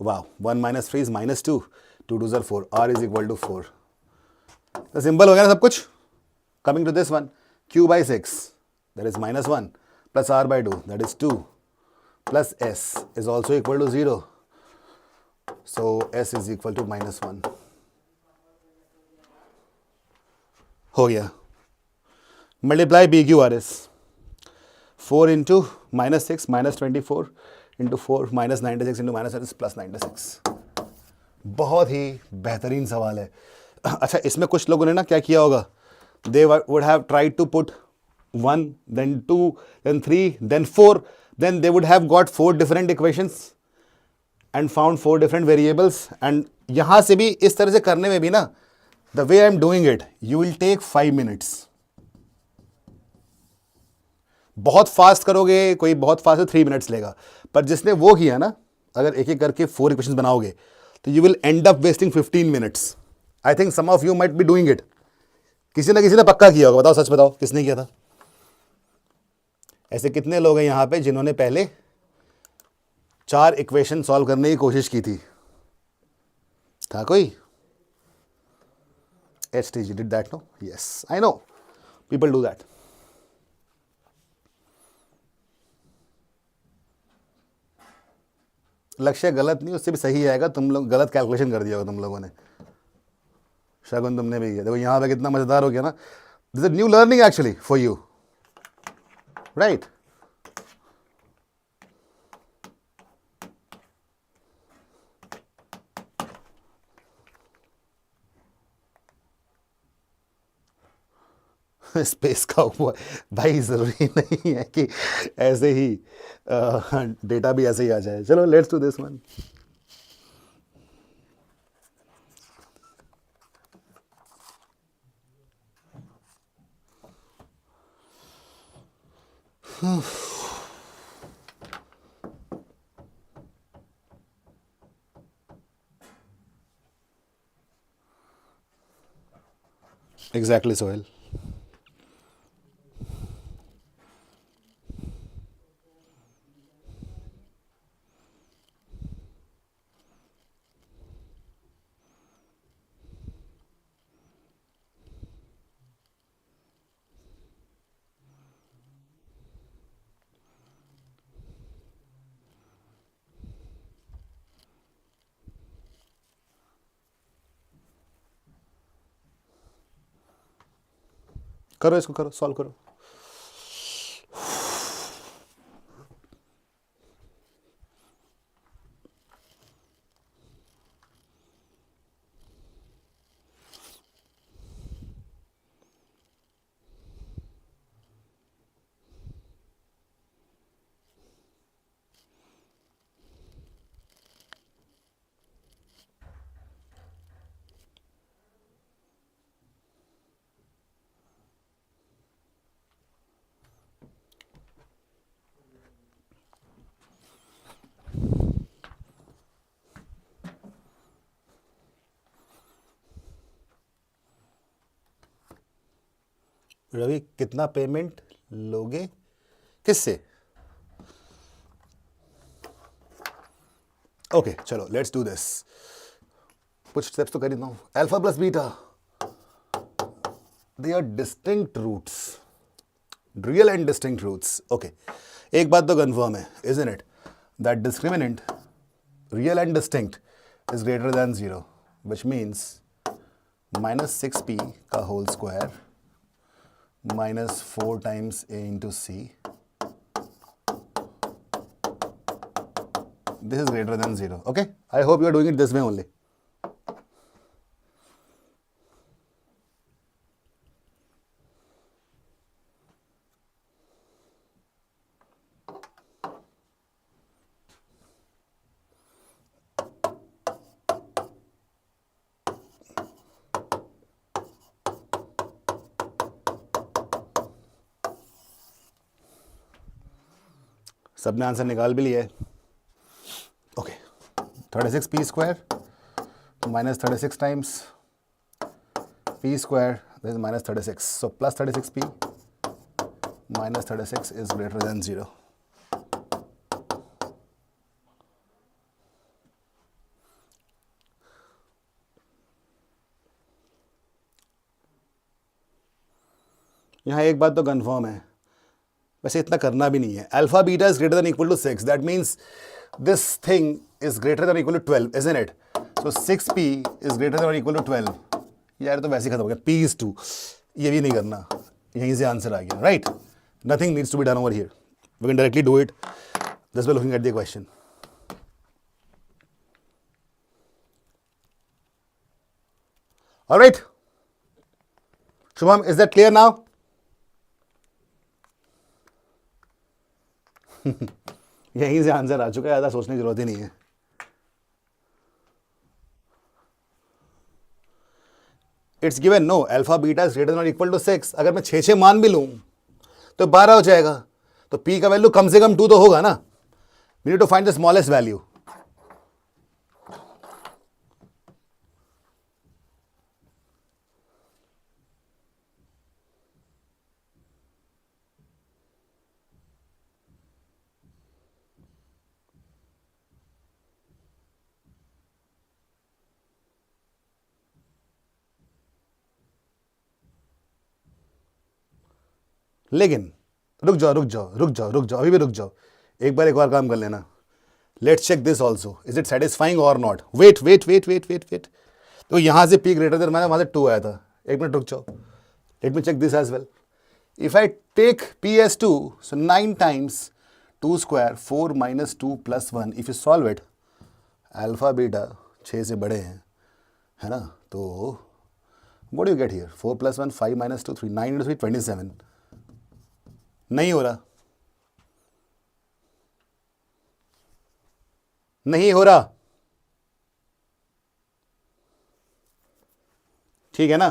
वाह, 1 - 3 is -2, 2 2 4, r is equal to 4. तो simple हो गया ना सब कुछ. Coming to this one, q by 6 that is -1 plus r by 2 that is 2 plus s is also equal to 0. So s is equal to -1. हो गया. Multiply BQRS. 4 into -6 -24 into 4 -96 into -6 plus 96. बहुत ही बेहतरीन सवाल है. अच्छा, इसमें कुछ लोगों ने ना क्या किया होगा, they would have tried to put 1, then 2, then 3, then 4, then they would have got 4 different equations and found 4 different variables. And यहाँ से भी इस तरह से करने में भी ना, the way I am doing it, you will take 5 minutes. बहुत फास्ट करोगे, कोई बहुत फास्ट है 3 मिनट्स लेगा, पर जिसने वो किया ना, अगर एक एक करके 4 इक्वेशंस बनाओगे तो you will end up wasting 15 minutes. I think some of you might be doing it. किसी ना पक्का किया होगा. बताओ, सच बताओ, किसने किया था? ऐसे कितने लोग हैं यहाँ पे जिन्होंने पहले 4 इक्वेशन सॉल्व करने की कोशिश की थी? था कोई? HTG did that, no? Yes, I know. People do that. लक्ष्य गलत नहीं, उससे भी सही आएगा. तुम लोग गलत कैलकुलेशन कर दिया होगा तुम लोगों ने. शगुन तुमने भी किया. देखो यहाँ पे कितना मजेदार हो गया ना. This is new learning actually for you, right? Space का हुआ भाई, ज़रूरी नहीं है कि ऐसे ही डेटा भी ऐसे ही आ जाए. चलो let's do this one. Exactly, Sohail. करो इसको, करो, सॉल्व करो. रवि, कितना पेमेंट लोगे? किससे? ओके, चलो लेट्स डू दिस. कुछ स्टेप्स तो कर ही दो. Alpha plus beta, they are distinct roots, real and distinct roots. Okay, एक बात तो कंफर्म है, isn't it, that discriminant real and distinct is greater than 0, which means -6p का whole square -4 times a into c, this is greater than 0. Okay, I hope you are doing it this way only. सबने answer निकाल भी लिया है. Okay, 36p square -36 times p square, this is -36, so plus 36p -36 is greater than 0. यहाँ एक बात तो confirm है, वैसे इतना करना भी नहीं है. Alpha beta is greater than equal to 6, that means this thing is greater than equal to 12, isn't it? So 6p is greater than equal to 12. यार तो वैसे ही खत्म हो गया. p is 2, ये भी नहीं करना, यहीं से आंसर आ गया, right? Nothing needs to be done over here, we can directly do it just by looking at the question. Alright Shubham, is that clear now? यहीं से आंसर आ चुका है, ज़्यादा सोचने की जरूरत ही नहीं है. It's given no alpha beta is greater than और इक्वल टू 6. अगर मैं 6 मान भी लूँ तो 12 हो जाएगा, तो p का वैल्यू कम से कम 2 तो होगा ना. We need to find the smallest value. लेकिन रुक जाओ रुक जाओ रुक जाओ रुक जाओ, अभी भी रुक जाओ. एक बार एक और काम कर लेना. Let's check this also, is it satisfying और not. Wait wait wait wait wait wait. तो यहाँ से p ग्रेटर देन, मैंने वहाँ से 2 आया था. एक मिनट रुक जाओ, let me check this as well. If I take p as 2, so 9 times 2 square 4 minus 2 plus 1, if you solve it, alpha beta 6 से बड़े हैं, है ना? तो What do you get here? 4 plus 1, 5 minus 2, 3. 9 into 3, 27. नहीं हो रहा. नहीं हो रहा. ठीक है ना?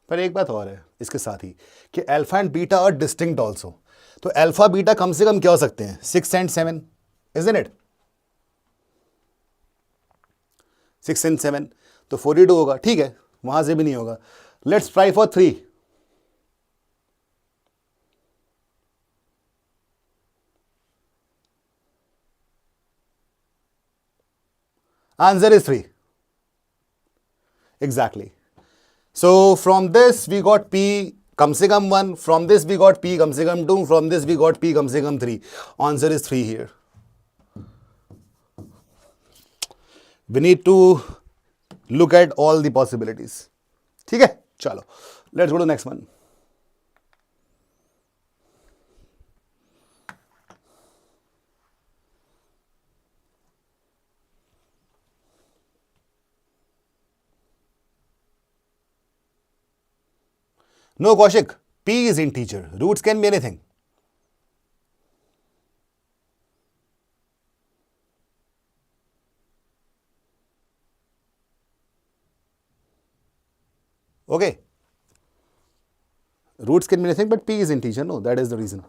पर एक बात और है इसके साथ ही कि alpha and beta are distinct also. तो अल्फा बीटा कम से कम क्या हो सकते हैं? 6 एंड 7, इजंट इट? 6 एंड 7 तो 42 होगा. ठीक है, वहां से भी नहीं होगा. Let's try for 3. Answer is 3. Exactly. So from this we got P कम से कम 1. From this we got P कम से कम 2. From this we got P कम से कम 3. Answer is 3 here. We need to look at all the possibilities. ठीक है, चलो let's go to next one. No, Kaushik, P is integer. Roots can be anything. Okay. Roots can be anything, but P is integer. No, that is the reason.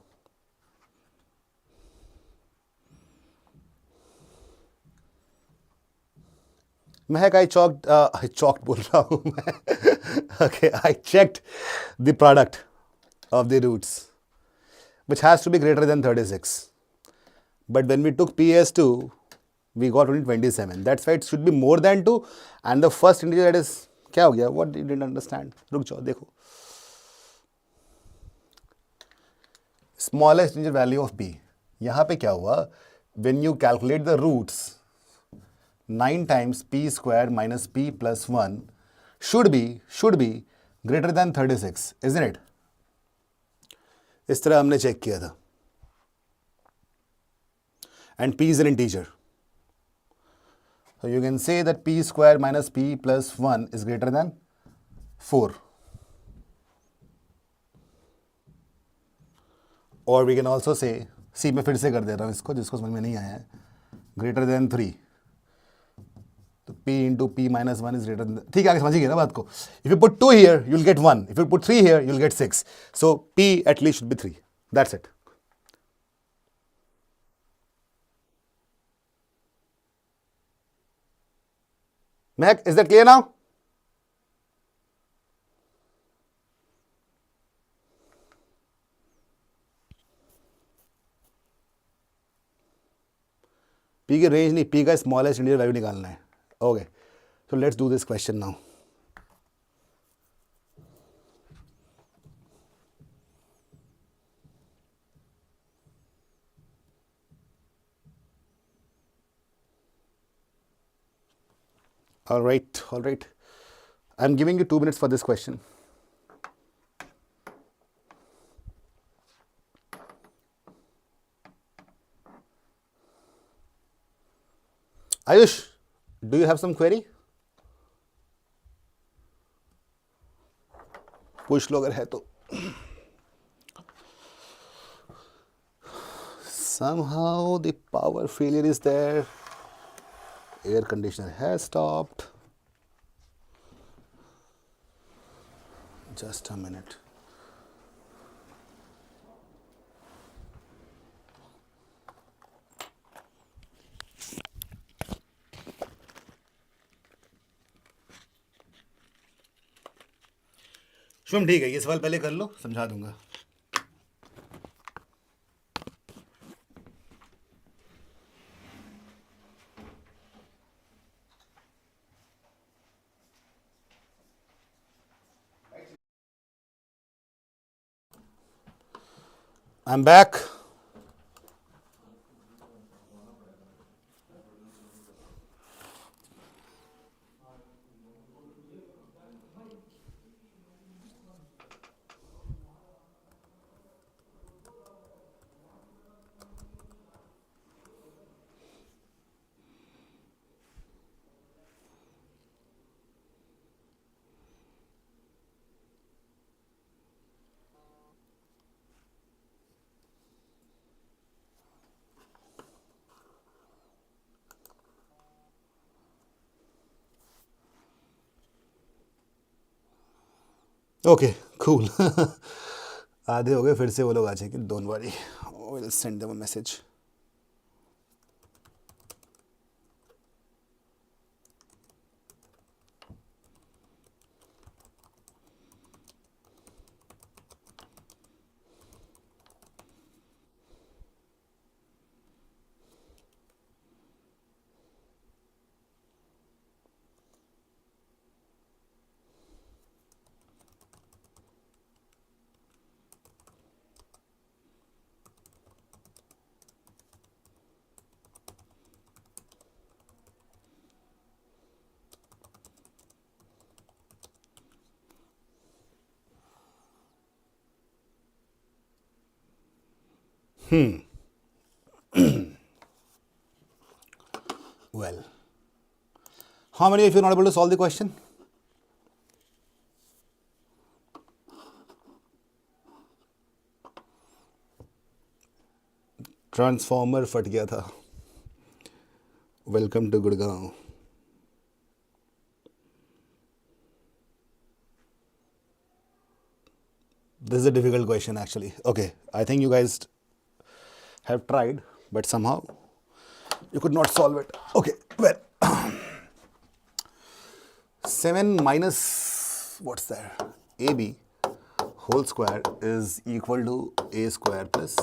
Mehak, I chalked बोल रहा हूँ मैं. Okay, I checked the product of the roots, which has to be greater than 36. But when we took P as 2, we got only 27. That's why it should be more than 2. And the first integer, that is, क्या हो गया? What you didn't understand? रुक जाओ, देखो. Smallest integer value of P. यहाँ पे क्या हुआ? When you calculate the roots, 9 times P square minus P plus 1 should be greater than 36, isn't it? इस तरह हमने चेक किया था. And P is an integer. So you can say that P square minus P plus 1 is greater than 4. Or we can also say, see मैं फिर से कर दे रहा हूँ इसको, जिसको समझ में नहीं आया है. Greater than 3. तो P into P minus 1 is greater than... ठीक है, आगे समझिए ना बात को. If you put 2 here, you'll get 1. If you put 3 here, you'll get 6. So P at least should be 3. That's it. Mehak, is that clear now? P की range नहीं, P का स्मॉलेस्ट इंटीजर वैल्यू निकालना है. Okay, so let's do this question now. All right. I'm giving you 2 minutes for this question. Ayush, do you have some query? पूछ लो अगर है तो. Somehow the power failure is there. Air conditioner has stopped. Just a minute. Shubham ठीक है, ये सवाल पहले कर लो, समझा दूंगा. I'm back. ओके कूल आधे हो गए, फिर से वो लोग आ जाएंगे, don't worry, will send them a message. Well, how many of you are not able to solve the question? Transformer फट गया था. Welcome to Gurgaon. This is a difficult question actually. Okay, I think you guys have tried, but somehow you could not solve it. Okay, well, 7 minus, what's that? AB whole square is equal to A square plus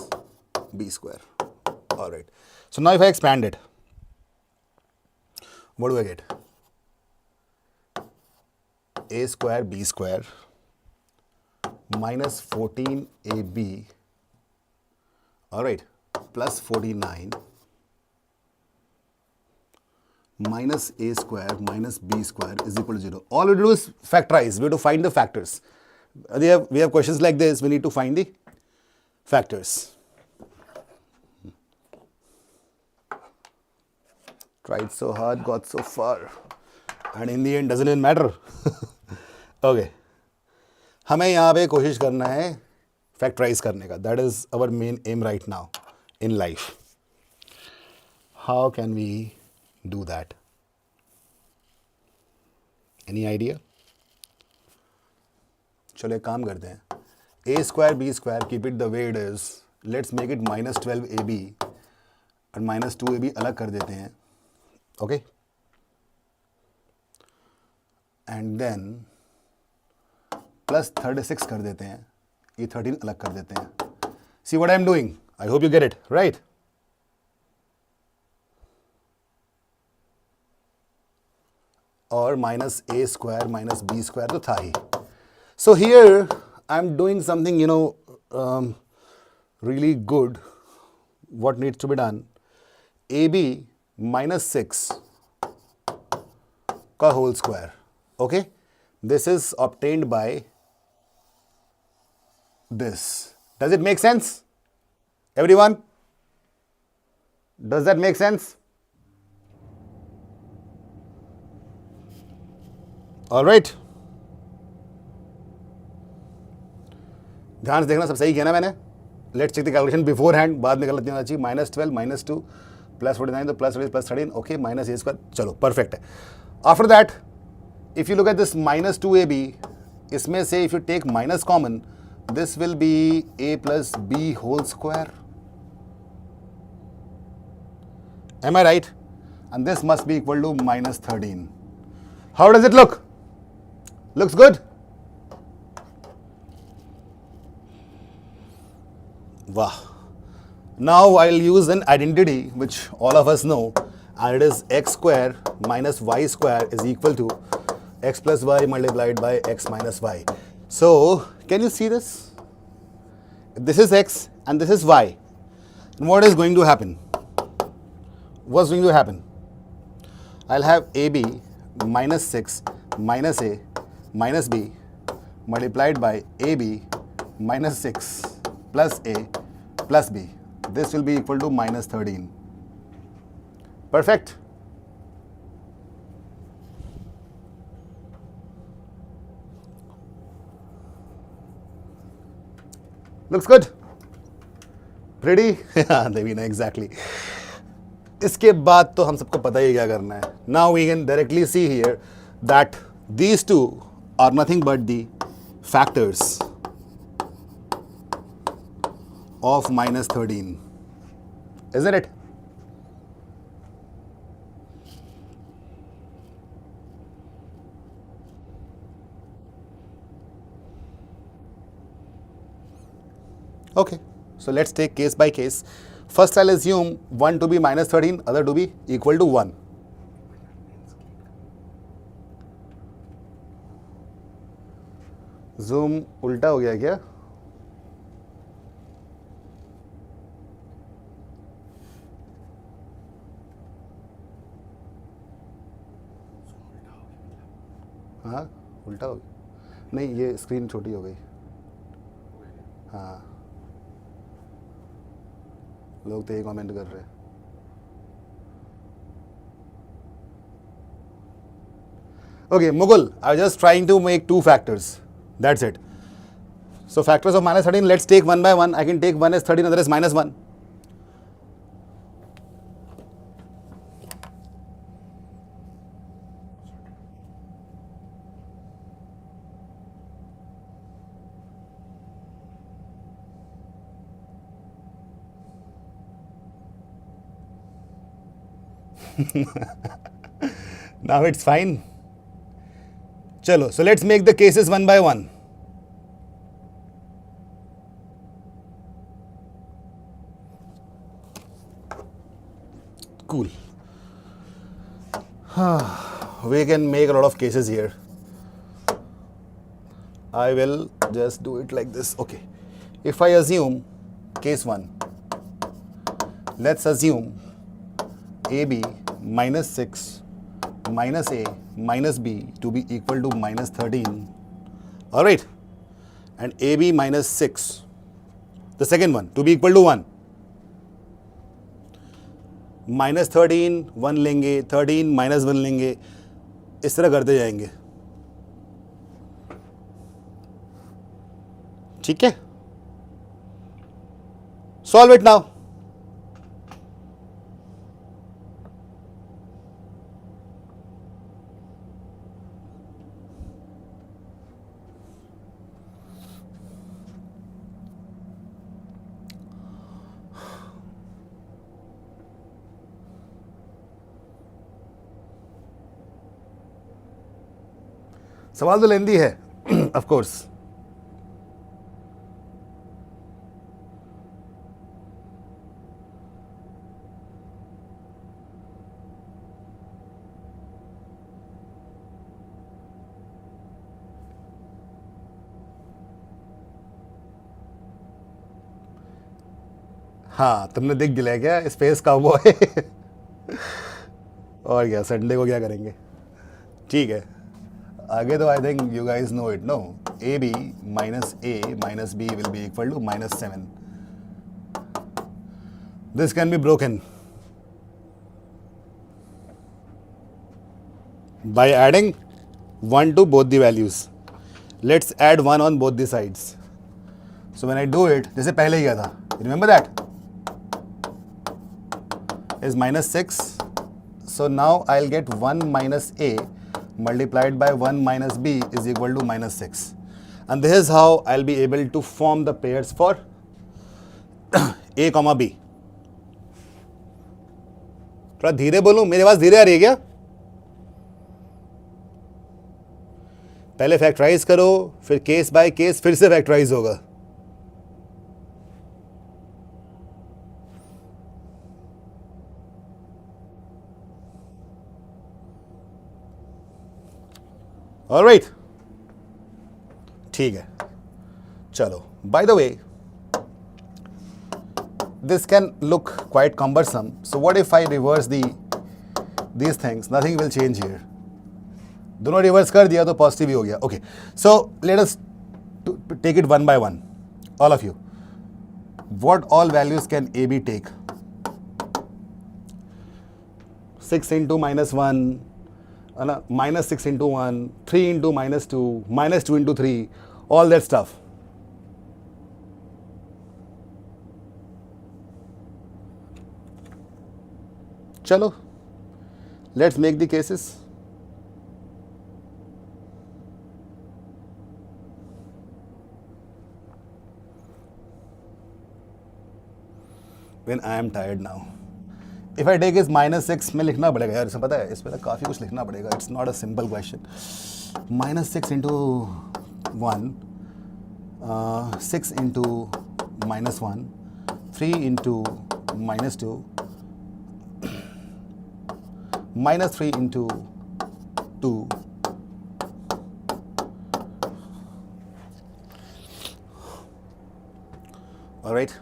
B square. All right. So now if I expand it, what do I get? A square B square minus 14AB, all right, plus 49 minus A square minus B square is equal to 0. All we do is factorize. We have to find the factors. We have questions like this. We need to find the factors. Tried so hard, got so far, and in the end doesn't even matter. Okay. हमें यहाँ पे कोशिश करना है factorise करने का. That is our main aim right now in life. How can we do that? Any idea? चलो एक काम करते हैं. A square b square, keep it the way it is. Let's make it minus 12AB और minus 2AB अलग कर देते हैं. ओके, एंड देन प्लस 36 कर देते हैं. ये 13 अलग कर देते हैं. See what I am doing? I hope you get it right. और minus a square minus b square तो था ही. So here I am doing something really good. What needs to be done? AB minus 6 का whole square. Okay, this is obtained by this. Does it make sense? Everyone? Does that make sense? All right. ध्यान से देखना, सब सही किया ना मैंने? Let's check the calculation beforehand. बाद में गलत नहीं होना चाहिए. माइनस 12 माइनस 2 प्लस 49 तो plus 20 plus 13. Okay, minus a square. चलो परफेक्ट है. After that if you look at this minus 2AB, इसमें से if you take minus common, this will be a plus b whole square. Am I right? And this must be equal to minus 13. How does it look? Looks good? Wow. Now I'll use an identity which all of us know, and it is x square minus y square is equal to x plus y multiplied by x minus y. So, can you see this? This is x and this is y. And what is going to happen? What's going to happen? I'll have AB minus 6 minus A minus B multiplied by AB minus 6 plus A plus B. This will be equal to minus 13. Perfect. Looks good? Pretty? Devina, exactly. इसके बाद तो हम सबको पता ही क्या करना है. Now we can directly see here that these two are nothing but the factors of minus 13, isn't it? Okay, so let's take case by case. First, I'll assume one to be minus 13, other to be equal to 1. Zoom उल्टा हो गया क्या? हाँ, उल्टा हो गया. नहीं, ये स्क्रीन छोटी हो गई. हाँ, लोग तो ये कमेंट कर रहे हैं. Okay, Mughal, I was just trying to make two factors. That's it. So factors of minus 13, let's take one by one. I can take one as 13, other as minus 1. Now it's fine. Chalo, so let's make the cases one by one. Cool. We can make a lot of cases here. I will just do it like this. Okay. If I assume case 1, let's assume AB minus 6 minus A minus B to be equal to minus 13. All right. And AB minus 6, the second one, to be equal to 1. Minus 13, 1 लेंगे, 13 minus 1 लेंगे, इस तरह करते जाएंगे. ठीक है? Solve it now. सवाल तो लेंदी है, of course. हाँ, तुमने देख दिया क्या स्पेस काउबॉय? और क्या, संडे को क्या करेंगे? ठीक है. आगे तो I think you guys know it, no? A b minus a minus b will be equal to minus 7. This can be broken by adding 1 to both the values. Let's add 1 on both the sides. So when I do it, जैसे पहले ही किया था, remember that is minus 6. So now I'll get 1 minus a multiplied by 1 minus b is equal to minus 6. And this is how I'll be able to form the pairs for a comma b. थोड़ा धीरे बोलूं, मेरे पास धीरे आ रही है क्या? पहले factorise करो, फिर केस बाय केस फिर से फैक्टराइज होगा. ऑलराइट, ठीक है. चलो, bye the way, this can look quite cumbersome. So what if I reverse these things? Nothing will change here. दोनों रिवर्स कर दिया तो पॉजिटिव ही हो गया. Okay, so let us take it one by one. All of you, what all values can a b take? 6 into minus 1, minus 6 into 1, 3 into minus 2, minus 2 into 3, all that stuff. Chalo, let's make the cases. when I am tired now. If I take is -6 में लिखना पड़ेगा यार, इसे पता है, इस पर काफ़ी कुछ लिखना पड़ेगा. It's not a simple question. -6 into 1, 6 into -1, 3 into -2, -3 into 2, all right.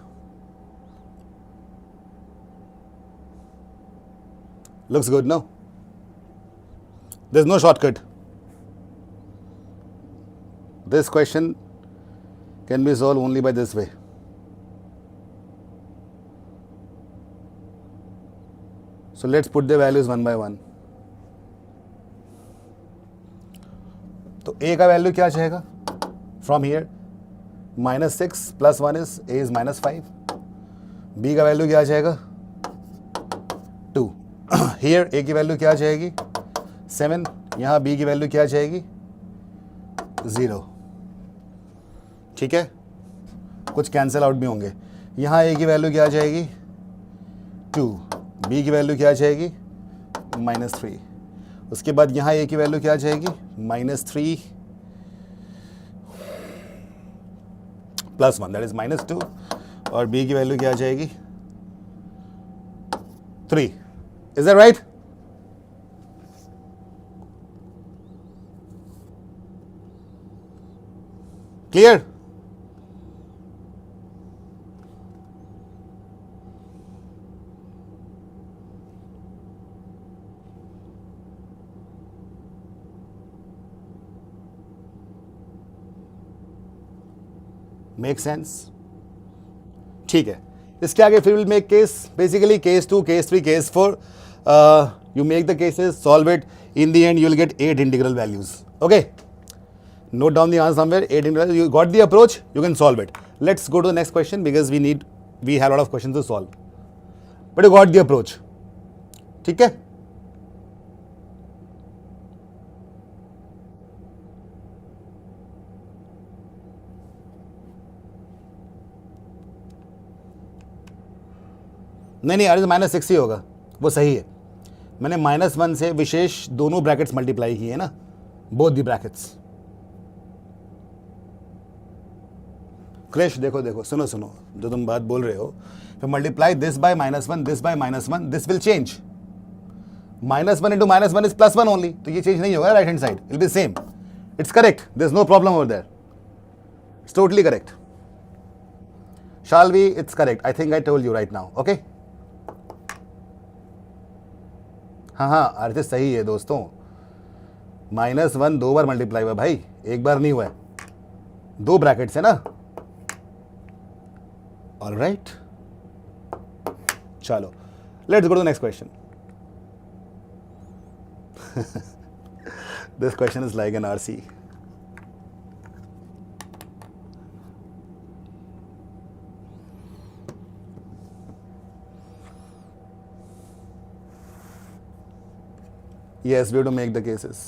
Looks good, no? There's no shortcut. This question can be solved only by this way. So let's put the values one by one. तो a का value क्या चाहेगा? From here, -6 plus 1 is a is -5. b का value क्या चाहेगा? 2. Here a की value क्या जाएगी? 7. यहाँ b की वैल्यू क्या जाएगी? 0. ठीक है, कुछ कैंसिल आउट भी होंगे. यहाँ a की वैल्यू क्या जाएगी? 2. b की वैल्यू क्या जाएगी? -3. उसके बाद यहाँ a की वैल्यू क्या जाएगी? -3 + 1 दैट इज -2. और b की वैल्यू क्या जाएगी? 3. Is that right? Clear? Make sense? ठीक है, इसके आगे फिर will make case, basically case 2, case 3, case 4. You make the cases, solve it. In the end, you will get 8 integral values. Okay? Note down the answer somewhere. 8 integral. You got the approach. You can solve it. Let's go to the next question because we have a lot of questions to solve. But you got the approach. ठीक है? नहीं, यार -6 ही होगा, वो सही है. मैंने -1 से विशेष दोनों ब्रैकेट्स मल्टीप्लाई किए हैं ना, बोथ दी ब्रैकेट्स. क्रिश देखो, सुनो जो तुम बात बोल रहे हो, फिर multiply this by -1, this by -1, this will change. -1 into -1 is +1 only, तो ये चेंज नहीं होगा right hand side, it be same. It's correct, there is no problem over there, it's totally correct. Shall we? It's correct. I think I told you right now. Okay? हाँ, अर्थ सही है दोस्तों. -1 2 बार multiply हुआ भाई, एक बार नहीं हुआ है. 2 ब्रैकेट्स है ना. ऑल राइट, चलो let's go to the next question. This question is like an RC. Yes, we have to make the cases.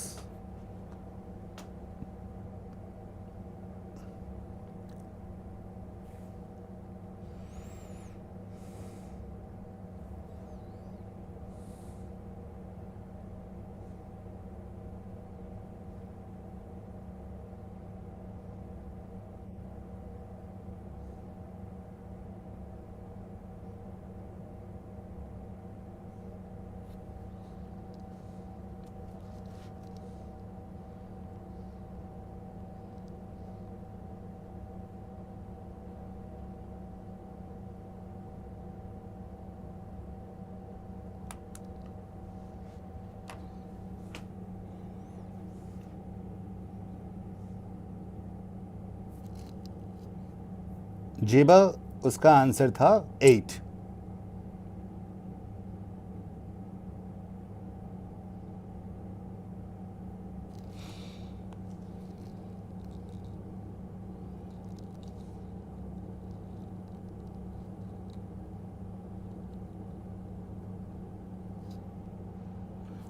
जेबा, उसका आंसर था 8.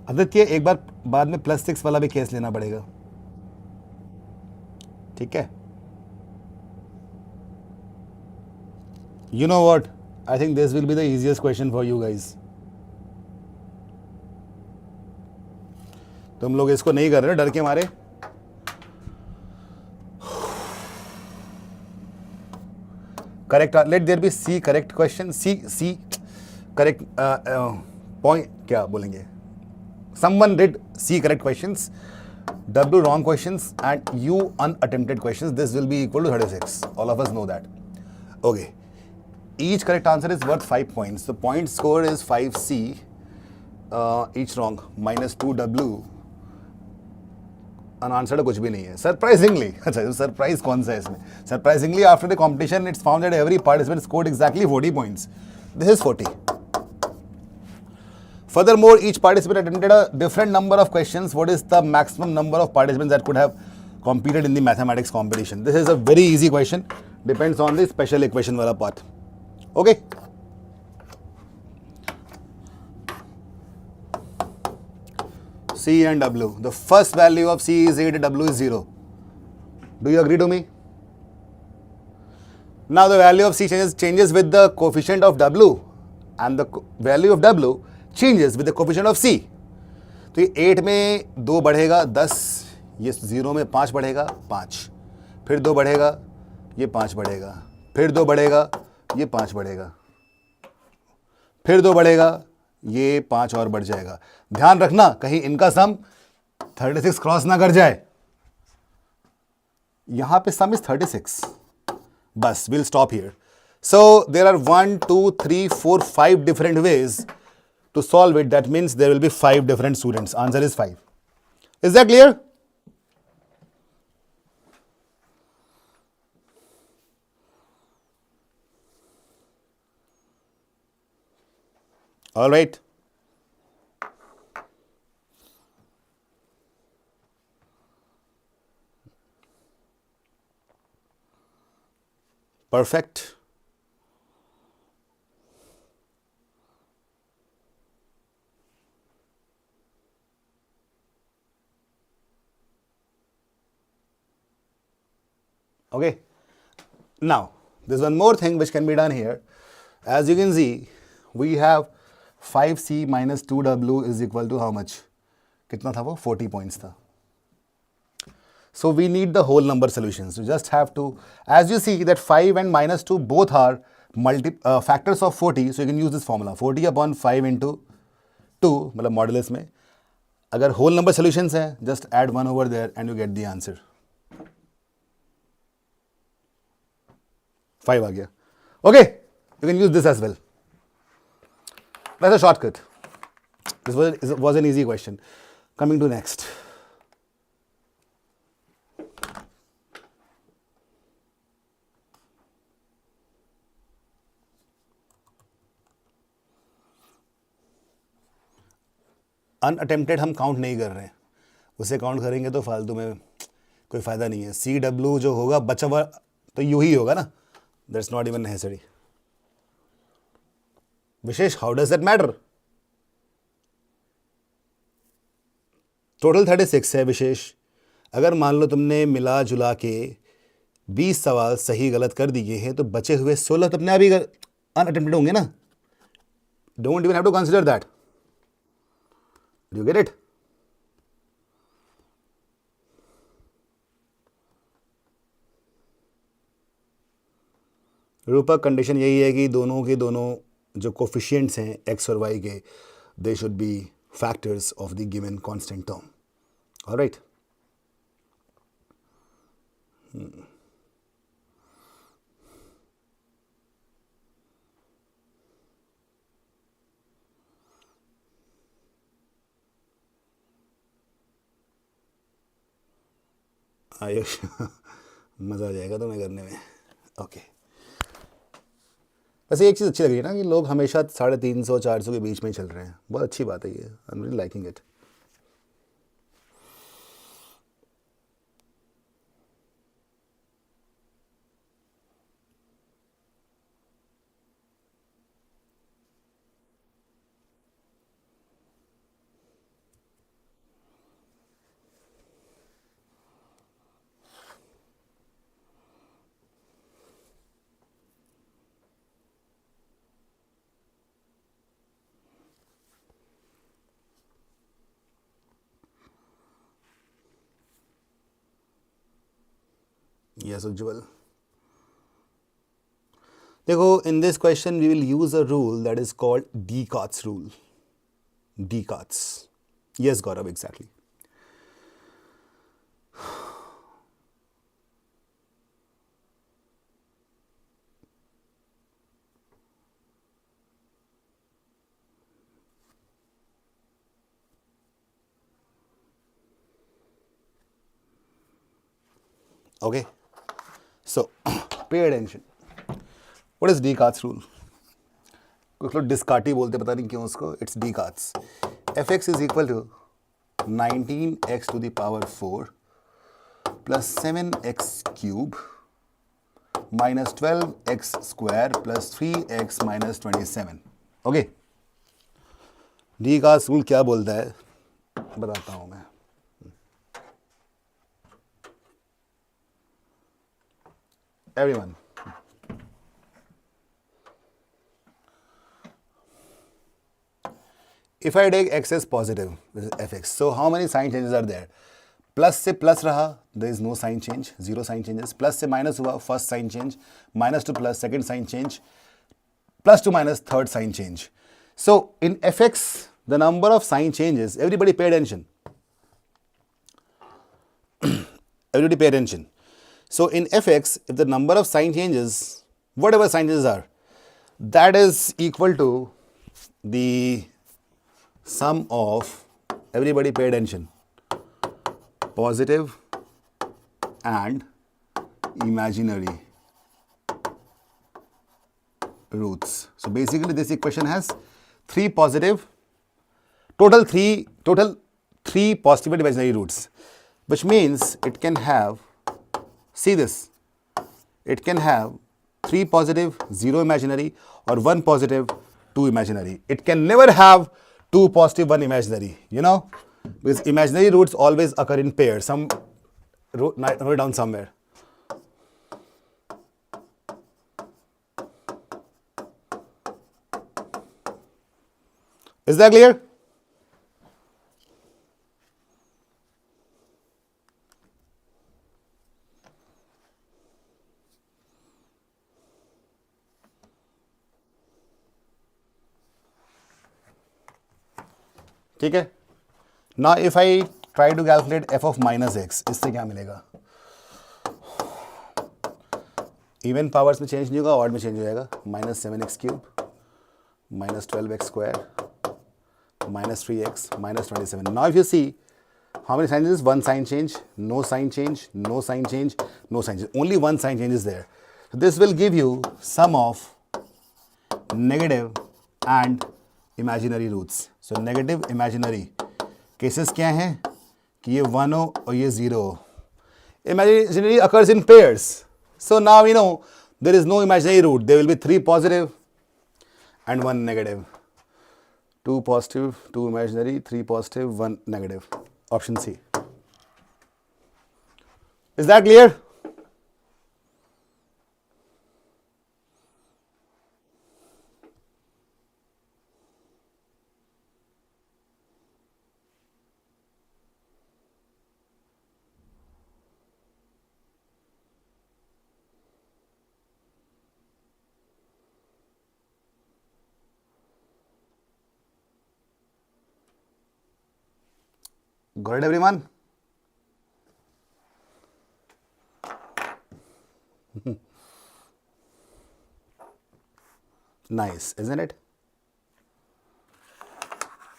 आदित्य, एक बार बाद में +6 वाला भी केस लेना पड़ेगा, ठीक है? You know what? I think this will be the easiest question for you guys. तुम लोग इसको नहीं कर रहे डर के मारे. Correct. Let there be C correct question. C correct point. क्या बोलेंगे? Someone did C correct questions, W wrong questions, and U unattempted questions. This will be equal to 36. All of us know that. Okay. Each correct answer is worth 5 points. The point score is 5C. Each wrong minus 2W. Unanswered कुछ भी नहीं है. Surprisingly, अच्छा surprise कौन सा है इसमें? Surprisingly, after the competition, it's found that every participant scored exactly 40 points. This is 40. Furthermore, each participant attempted a different number of questions. What is the maximum number of participants that could have competed in the mathematics competition? This is a very easy question. Depends on the special equation wala part. Okay. C and W. The first value of C is 8, W is 0. Do you agree to me? Now the value of C changes with the coefficient of W, and the value of W changes with the coefficient of C. तो ये 8 में 2 बढ़ेगा 10, ये 0 में 5 बढ़ेगा 5, फिर 2 बढ़ेगा ये 5 बढ़ेगा, फिर 2 बढ़ेगा ये 5 बढ़ेगा, फिर 2 बढ़ेगा ये 5 और बढ़ जाएगा. ध्यान रखना कहीं इनका सम 36 क्रॉस ना कर जाए. यहां पे सम इज 36. बस we'll stop here. So there are 1, 2, 3, 4, 5 different ways to solve it. That means there will be 5 different students. Answer is 5. Is that clear? All right. Perfect. Okay. Now, there's one more thing which can be done here. As you can see, we have 5C minus 2W is equal to how much? कितना था वो? 40 points था. So we need the whole number solutions. You just have to, as you see that 5 and minus 2 both are factors of 40. So you can use this formula. 40 upon 5 into 2, मतलब modulus में. अगर whole number solutions है, just add 1 over there and you get the answer. 5 आ गया. Okay, you can use this as well. That's a shortcut. This was an easy question. Coming to next. Unattempted हम count नहीं कर रहे हैं. उसे count करेंगे तो फालतू में कोई फ़ायदा नहीं है. सी डब्ल्यू जो होगा बचा हुआ तो यू ही होगा ना. That's not even necessary. Vishesh, how does that matter? Total 36 है विशेष. अगर मान लो तुमने मिला जुला के 20 सवाल सही गलत कर दिए हैं तो बचे हुए 16 तो अपने आप ही अनअटेम्प्टेड होंगे ना. Don't even have to consider that. Do you get it? Rupak condition यही है कि दोनों के दोनों जो कोफिशिएंट्स हैं x और y के, they should be factors of the given constant term. Alright. Ayush मज़ा आ जाएगा तुम्हें करने में. ओके. वैसे एक चीज़ अच्छी लग रही है ना कि लोग हमेशा 350-400 के बीच में ही चल रहे हैं. बहुत अच्छी बात है ये. I am really liking it. Yes, Ujjwal. देखो, in this question we will use a rule that is called Descartes rule. Descartes. Yes, Gaurav, exactly. Okay. So, pay attention. What is Descartes rule? कुछ लोग डिस्कार्टी बोलते, पता नहीं क्यों उसको. It's Descartes. fx is equal to 19x to the power 4 plus 7x cube minus 12x square plus 3x minus 27. Okay. Descartes rule क्या बोलता है बताता हूँ मैं. Everyone. If I take x as positive, this is fx. So how many sign changes are there? Plus से plus रहा, there is no sign change, zero sign changes. Plus से minus हुआ, first sign change. Minus to plus, second sign change. Plus to minus, third sign change. So in fx, the number of sign changes, everybody pay attention. Everybody pay attention. So in fx, if the number of sign changes, whatever sign changes are, that is equal to the sum of, everybody pay attention, positive and imaginary roots. So basically this equation has three positive, total three positive and imaginary roots, which means it can have, see this, it can have 3 positive, 0 imaginary, or 1 positive, 2 imaginary. It can never have 2 positive, 1 imaginary, you know, because imaginary roots always occur in pairs. Some wrote it down somewhere. Is that clear? ठीक है. Now if I try to calculate f of minus x, इससे क्या मिलेगा? Even powers में change नहीं होगा, odd में change हो जाएगा. Minus 7x cube minus 12x square minus 3x minus 27. Now if you see how many sign changes, one sign change, no sign change, no sign change, no sign change, only one sign change is there. So this will give you sum of negative and imaginary roots. So negative imaginary cases क्या हैं कि ये 1 हो और ये 0 हो. Imaginary occurs in pairs. So now we know there is no imaginary root. There will be 3 positive and 1 negative. 2 positive, 2 imaginary, 3 positive, 1 negative. Option C. Is that clear? Got it, everyone? Nice, isn't it?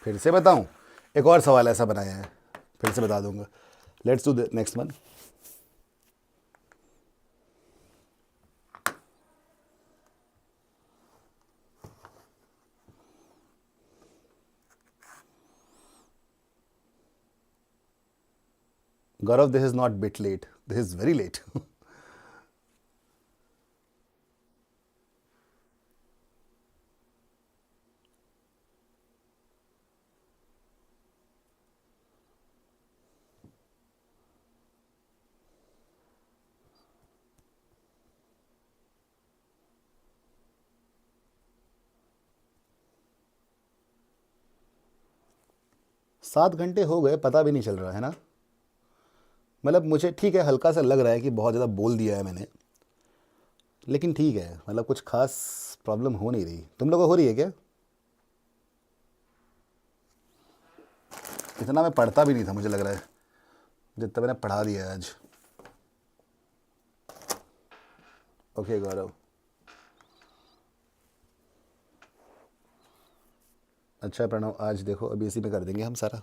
फिर से बताऊं, एक और सवाल ऐसा बनाया है, फिर से बता दूंगा. Let's do the next one. Gaurav, this is not bit late. This is very late. सात घंटे हो गए, पता भी नहीं चल रहा है ना. मतलब मुझे ठीक है, हल्का सा लग रहा है कि बहुत ज़्यादा बोल दिया है मैंने, लेकिन ठीक है, मतलब कुछ खास प्रॉब्लम हो नहीं रही। तुम लोगों को हो रही है क्या? इतना मैं पढ़ता भी नहीं था, मुझे लग रहा है, जितना मैंने पढ़ा दिया है आज। ओके गौरव, अच्छा प्रणव, आज देखो अभी इसी में कर देंगे हम सारा।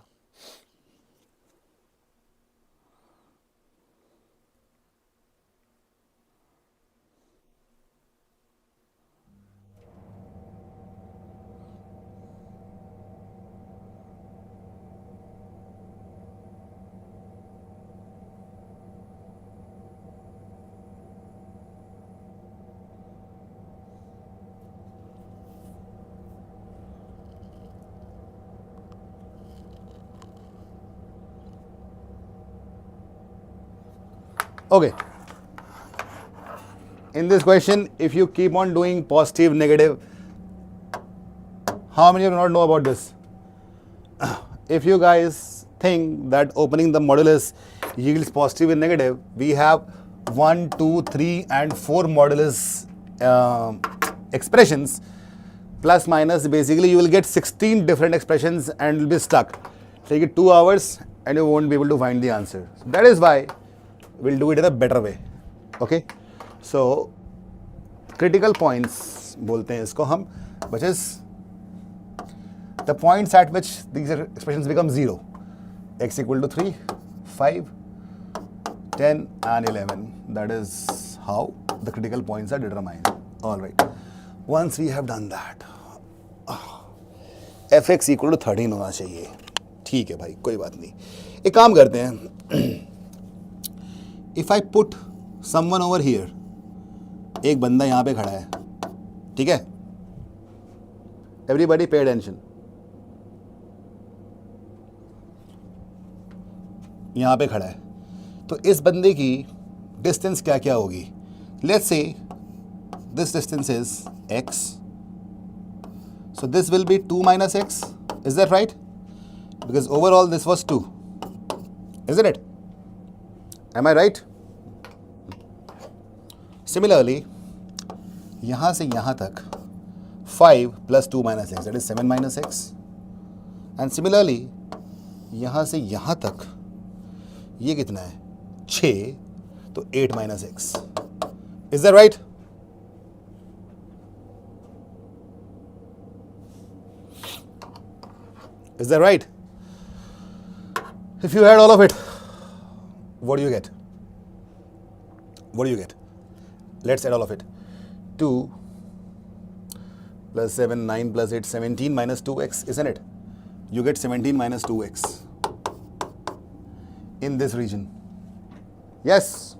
Okay, in this question, if you keep on doing positive, negative, how many of you not know about this? If you guys think that opening the modulus yields positive and negative, we have 1, 2, 3 and 4 modulus expressions, plus minus. Basically you will get 16 different expressions and will be stuck. Take it 2 hours and you won't be able to find the answer. So that is why we'll do it in a better way. Okay, so critical points बोलते हैं इसको हम, which is the points at which these expressions become 0. X equal to 3, 5, 10 and 11. That is how the critical points are determined. Alright, once we have done that, fx equal to 13 होना चाहिए। ठीक है भाई, कोई बात नहीं, एक काम करते हैं, if I put someone over here, एक बंदा यहाँ पे खड़ा है, ठीक है, everybody pay attention, यहाँ पे खड़ा है, तो इस बंदे की डिस्टेंस क्या क्या होगी? Let's say this distance is x, so this will be 2 minus x, is that right? Because overall this was 2, isn't it? Am I right? Similarly, यहाँ से यहाँ तक 5 plus 2 minus x, that is 7 minus x, and similarly यहाँ से यहाँ तक ये कितना है? 6, तो 8 minus x. Is that right? Is that right? If you add all of it, what do you get? What do you get? Let's add all of it. 2 plus 7, 9 plus 8, 17 minus 2x, isn't it? You get 17 minus 2x in this region. Yes.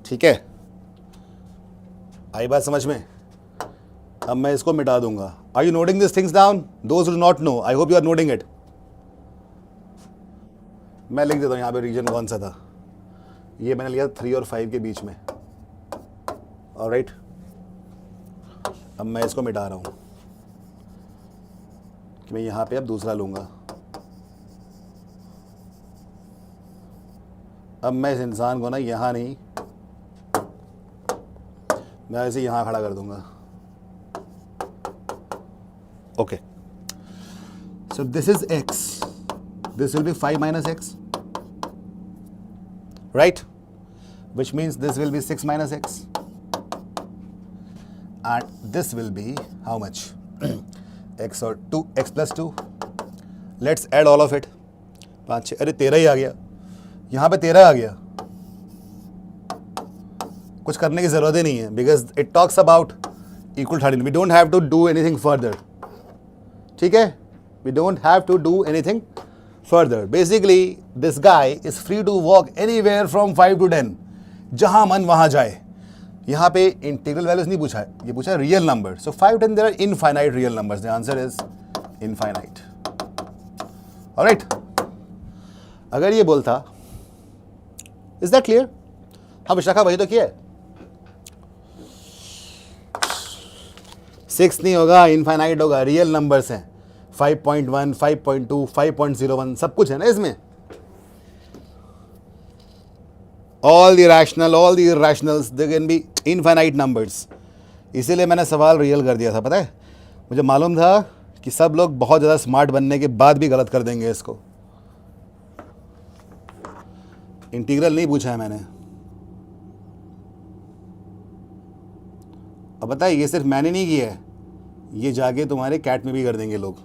ठीक है, आई बात समझ में? अब मैं इसको मिटा दूंगा. Are you noting these things down? Those who do not know, I hope you are noting it. मैं लिख देता हूँ यहाँ पे रीजन कौन सा था. ये मैंने लिया 3 और 5 के बीच में. ऑलराइट, अब मैं इसको मिटा रहा हूँ कि मैं यहाँ पे अब दूसरा लूँगा. अब मैं इस इंसान को ना यहाँ नहीं, मैं इसे यहाँ खड़ा कर दूँगा. Okay, so this is x, this will be 5 minus x, right? Which means this will be 6 minus x, and this will be how much? x or 2, x plus 2. Let's add all of it. 5, 6, अरे 13 ही आ गया, यहाँ पे 13 आ गया. कुछ करने की ज़रूरत ही नहीं है, because it talks about equal 13. We don't have to do anything further. ठीक है, we don't have to do anything further. Basically, this guy is free to walk anywhere from 5 to 10. जहाँ मन वहाँ जाए. यहाँ पे इंटीग्रल वैल्यूज नहीं पूछा है, ये पूछा है real number. So 5 10 there are infinite real numbers. The answer is infinite. Alright. अगर ये बोलता, is that clear? हाँ विशाखा, वही तो किया है. 6 नहीं होगा, इनफाइनाइट होगा, रियल नंबर्स हैं. 5.1, 5.2, 5.01 सब कुछ है ना इसमें. All the rational, all the irrationals, they can be infinite numbers. इसीलिए मैंने सवाल रियल कर दिया था. पता है, मुझे मालूम था कि सब लोग बहुत ज़्यादा स्मार्ट बनने के बाद भी गलत कर देंगे इसको. इंटीग्रल नहीं पूछा है मैंने. अब पता है, ये सिर्फ मैंने नहीं किया है, ये जाके तुम्हारे कैट में भी कर देंगे लोग.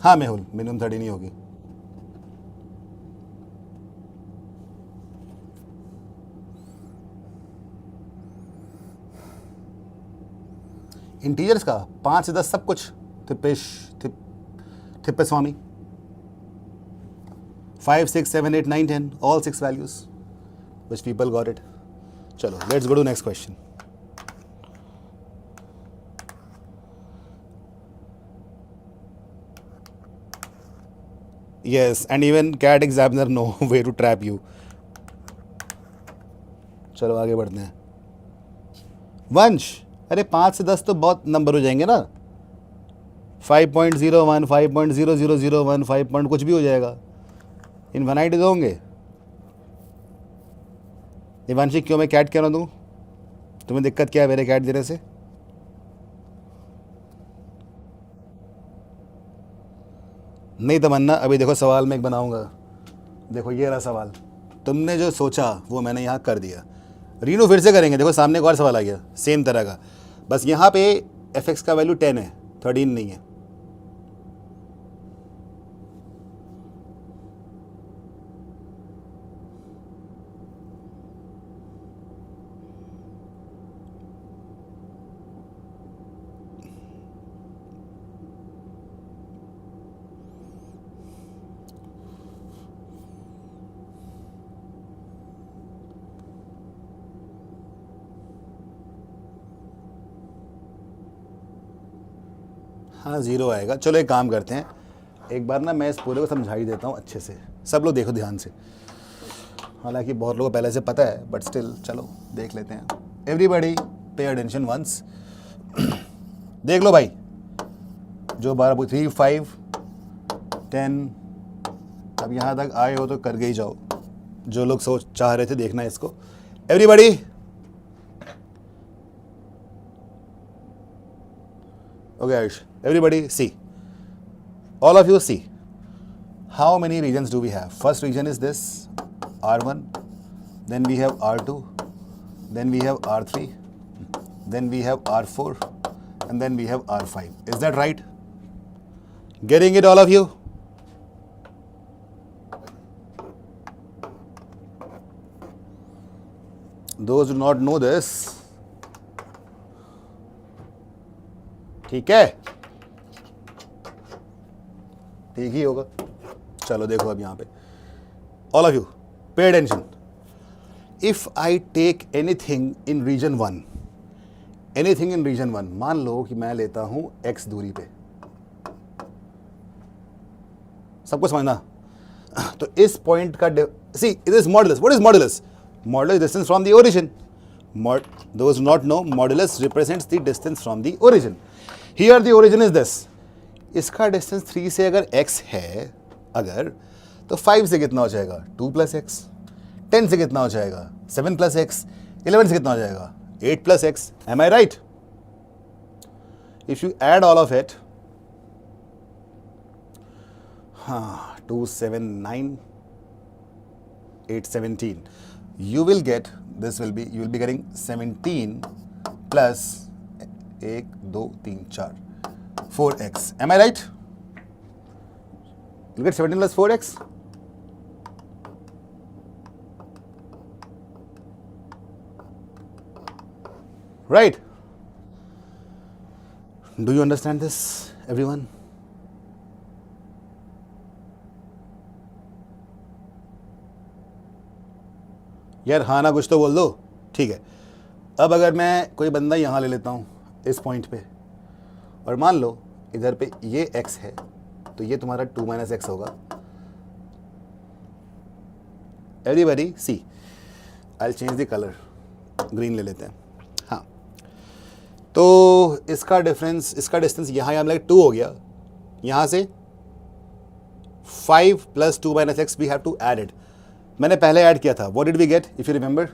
हाँ मेहुल, मिनिमम 30 नहीं होगी. इंटीजर्स का 5 से 10 सब कुछ. थिप्पे स्वामी. 5, 6, 7, 8, 9, 10 all 6 values which people got it. चलो let's go to next question. Yes, and even CAT examiner know way to trap you. चलो आगे बढ़ते हैं. वंश, अरे 5 से 10 तो बहुत नंबर हो जाएंगे ना. 5.01, 5.0001, 5 पॉइंट कुछ भी हो जाएगा. इनफाइनाइट तो होंगे. दिवांशी, क्यों मैं कैट कह रहा हूँ? तुम्हें दिक्कत क्या है मेरे कैट देने से? नहीं तमन्ना, अभी देखो सवाल मैं एक बनाऊंगा. देखो ये रहा सवाल. तुमने जो सोचा वो मैंने यहाँ कर दिया. रीनू फिर से करेंगे. देखो सामने एक और सवाल आ गया सेम तरह का. बस यहाँ पे fx का वैल्यू 10 है, 13 नहीं है. हाँ 0 आएगा. चलो एक काम करते हैं, एक बार ना मैं इस पूरे को समझा ही देता हूँ अच्छे से. सब लोग देखो ध्यान से. हालांकि बहुत लोगों को पहले से पता है, बट स्टिल चलो देख लेते हैं. Everybody pay attention once. देख लो भाई, जो 12, 3, 5, 10 अब यहाँ तक आए हो तो करके ही जाओ. जो लोग सोच चाह रहे थे देखना इसको. Everybody, okay Ayush, everybody see, all of you see, how many regions do we have? First region is this R1, then we have R2, then we have R3, then we have R4, and then we have R5. Is that right? Getting it, all of you? Those do not know this, ठीक है, ठीक ही होगा. चलो देखो अब यहाँ पे, all of you pay attention. If I take anything in region 1, anything in region 1, मान लो कि मैं लेता हूं x दूरी पे. सबको समझना. तो इस पॉइंट का see it is modulus. What is modulus? Modulus distance from the origin. Those who not know, modulus represents the distance from the origin. Here the origin is this. इसका डिस्टेंस 3 से अगर x है अगर, तो 5 से कितना हो जाएगा? 2 + x. 10 से कितना हो जाएगा? 7 + x. 11 से कितना हो जाएगा? 8 + x. Am I right? If you add all of it, 2, 7, 9, 8, 17. You will get, you will be getting 17 plus 1, 2, 3, 4, 4x. Am I right? You get 17 plus 4x. Right? Do you understand this, everyone? यार हाँ ना कुछ तो बोल दो. ठीक है. अब अगर मैं कोई बंदा यहाँ ले लेता हूँ इस पॉइंट पे, और मान लो इधर पे ये x है, तो ये तुम्हारा 2 - x होगा. Everybody see, I will change the colour, green ले लेते हैं. हाँ, तो इसका डिफरेंस, इसका डिस्टेंस यहाँ लाइक 2 हो गया, यहाँ से 5 + 2 - x we have to add it. मैंने पहले ऐड किया था. What did we get if you remember?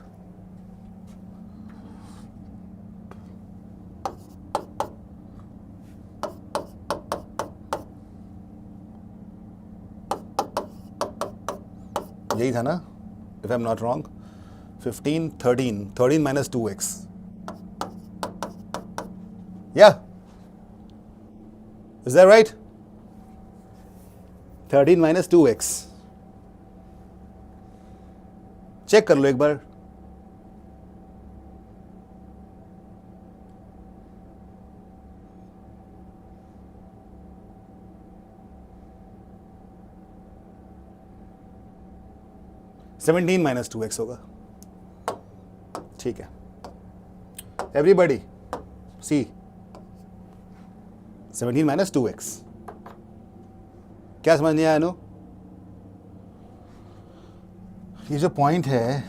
यही था ना, if I am not wrong. 15 13 - 2x. Yeah, is that right? 13 - 2x. Check कर लो एक बार. (17 - 2x) होगा. ठीक है. एवरीबडी सी 17 - 2x. क्या समझ नहीं आया? नो, ये जो पॉइंट है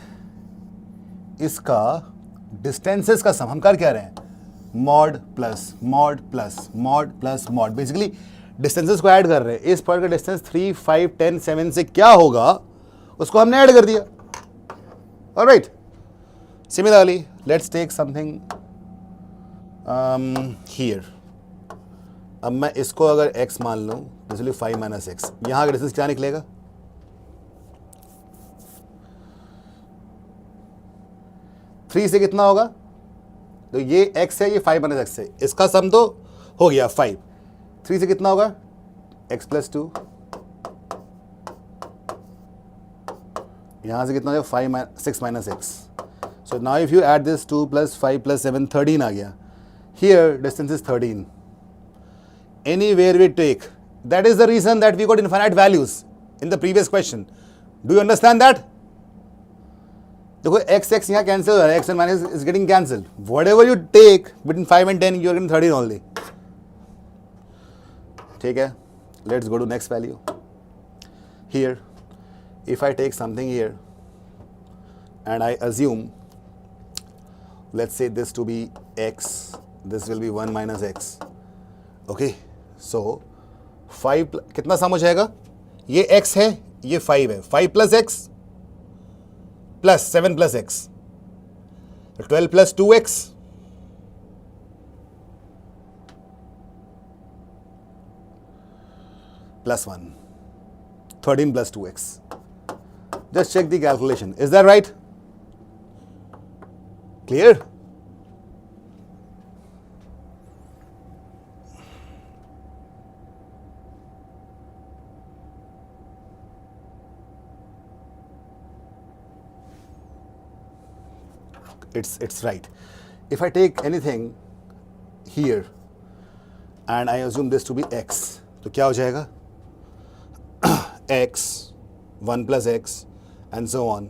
इसका डिस्टेंसेस का सम हम कर क्या रहे हैं? Mod plus mod plus mod plus mod. Basically distances को ऐड कर रहे हैं. इस पॉइंट का डिस्टेंस 3 5 10 7 से क्या होगा उसको हमने ऐड कर दिया. Alright. Similarly let's take something here. अब मैं इसको अगर x मान लूँ, इसलिए 5 - x, यहाँ का डिस्टेंस क्या निकलेगा? 3 से कितना होगा? तो ये x है, ये 5 - x है. इसका सम तो हो गया 5. 3 से कितना होगा? x + 2. यहाँ से कितना हो गया? 6 - x. So now if you add this 2 + 5 + 7 13 आ गया. Here distance is 13. Anywhere we take, that is the reason that we got infinite values in the previous question. Do you understand that? देखो x यहाँ cancel हो रहा है, x and minus is getting cancelled. Whatever you take between 5 and 10, you are getting 13 only. ठीक है. Let's go to next value. Here, if I take something here and I assume, let's say this to be x, this will be 1 - x. Okay. So 5 कितना सम हो जाएगा? ये x है, ये 5 है. 5 + x plus 7 + x. 12 + 2x plus 1. 13 + 2x. Just check the calculation. Is that right? Clear? It's right. If I take anything here and I assume this to be x, तो क्या हो जाएगा? x, 1 + x and so on.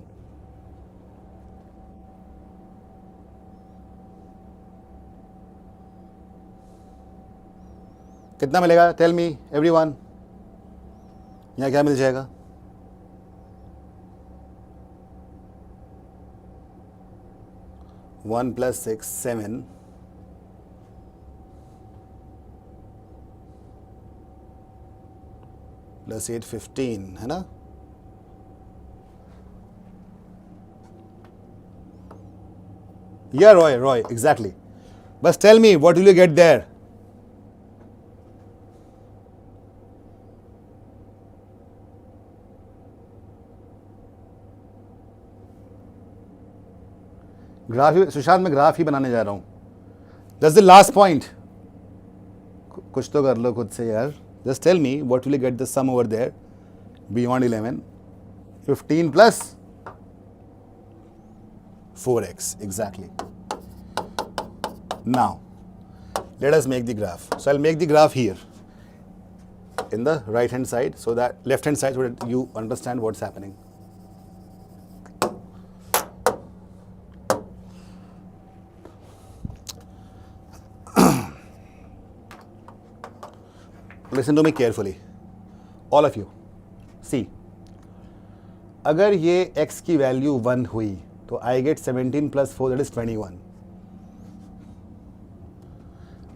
कितना मिलेगा? Tell me everyone. यहाँ क्या मिल जाएगा? 1 + 6 7 + 8 15 है ना? Yeah, Roy, exactly. But tell me, what will you get there? Graph ही, सुशांत मैं ग्राफ ही बनाने जा रहा हूँ. That's the last point. कुछ तो कर लो खुद से यार. Just tell me what will you get the sum over there beyond 11. 15 plus 4x exactly. Now let us make the graph. So I'll make the graph here in the right hand side, so that left hand side, so that you understand what's happening. Listen to me carefully, all of you. See, अगर ये x की value 1 हुई तो I get 17 + 4, that is 21.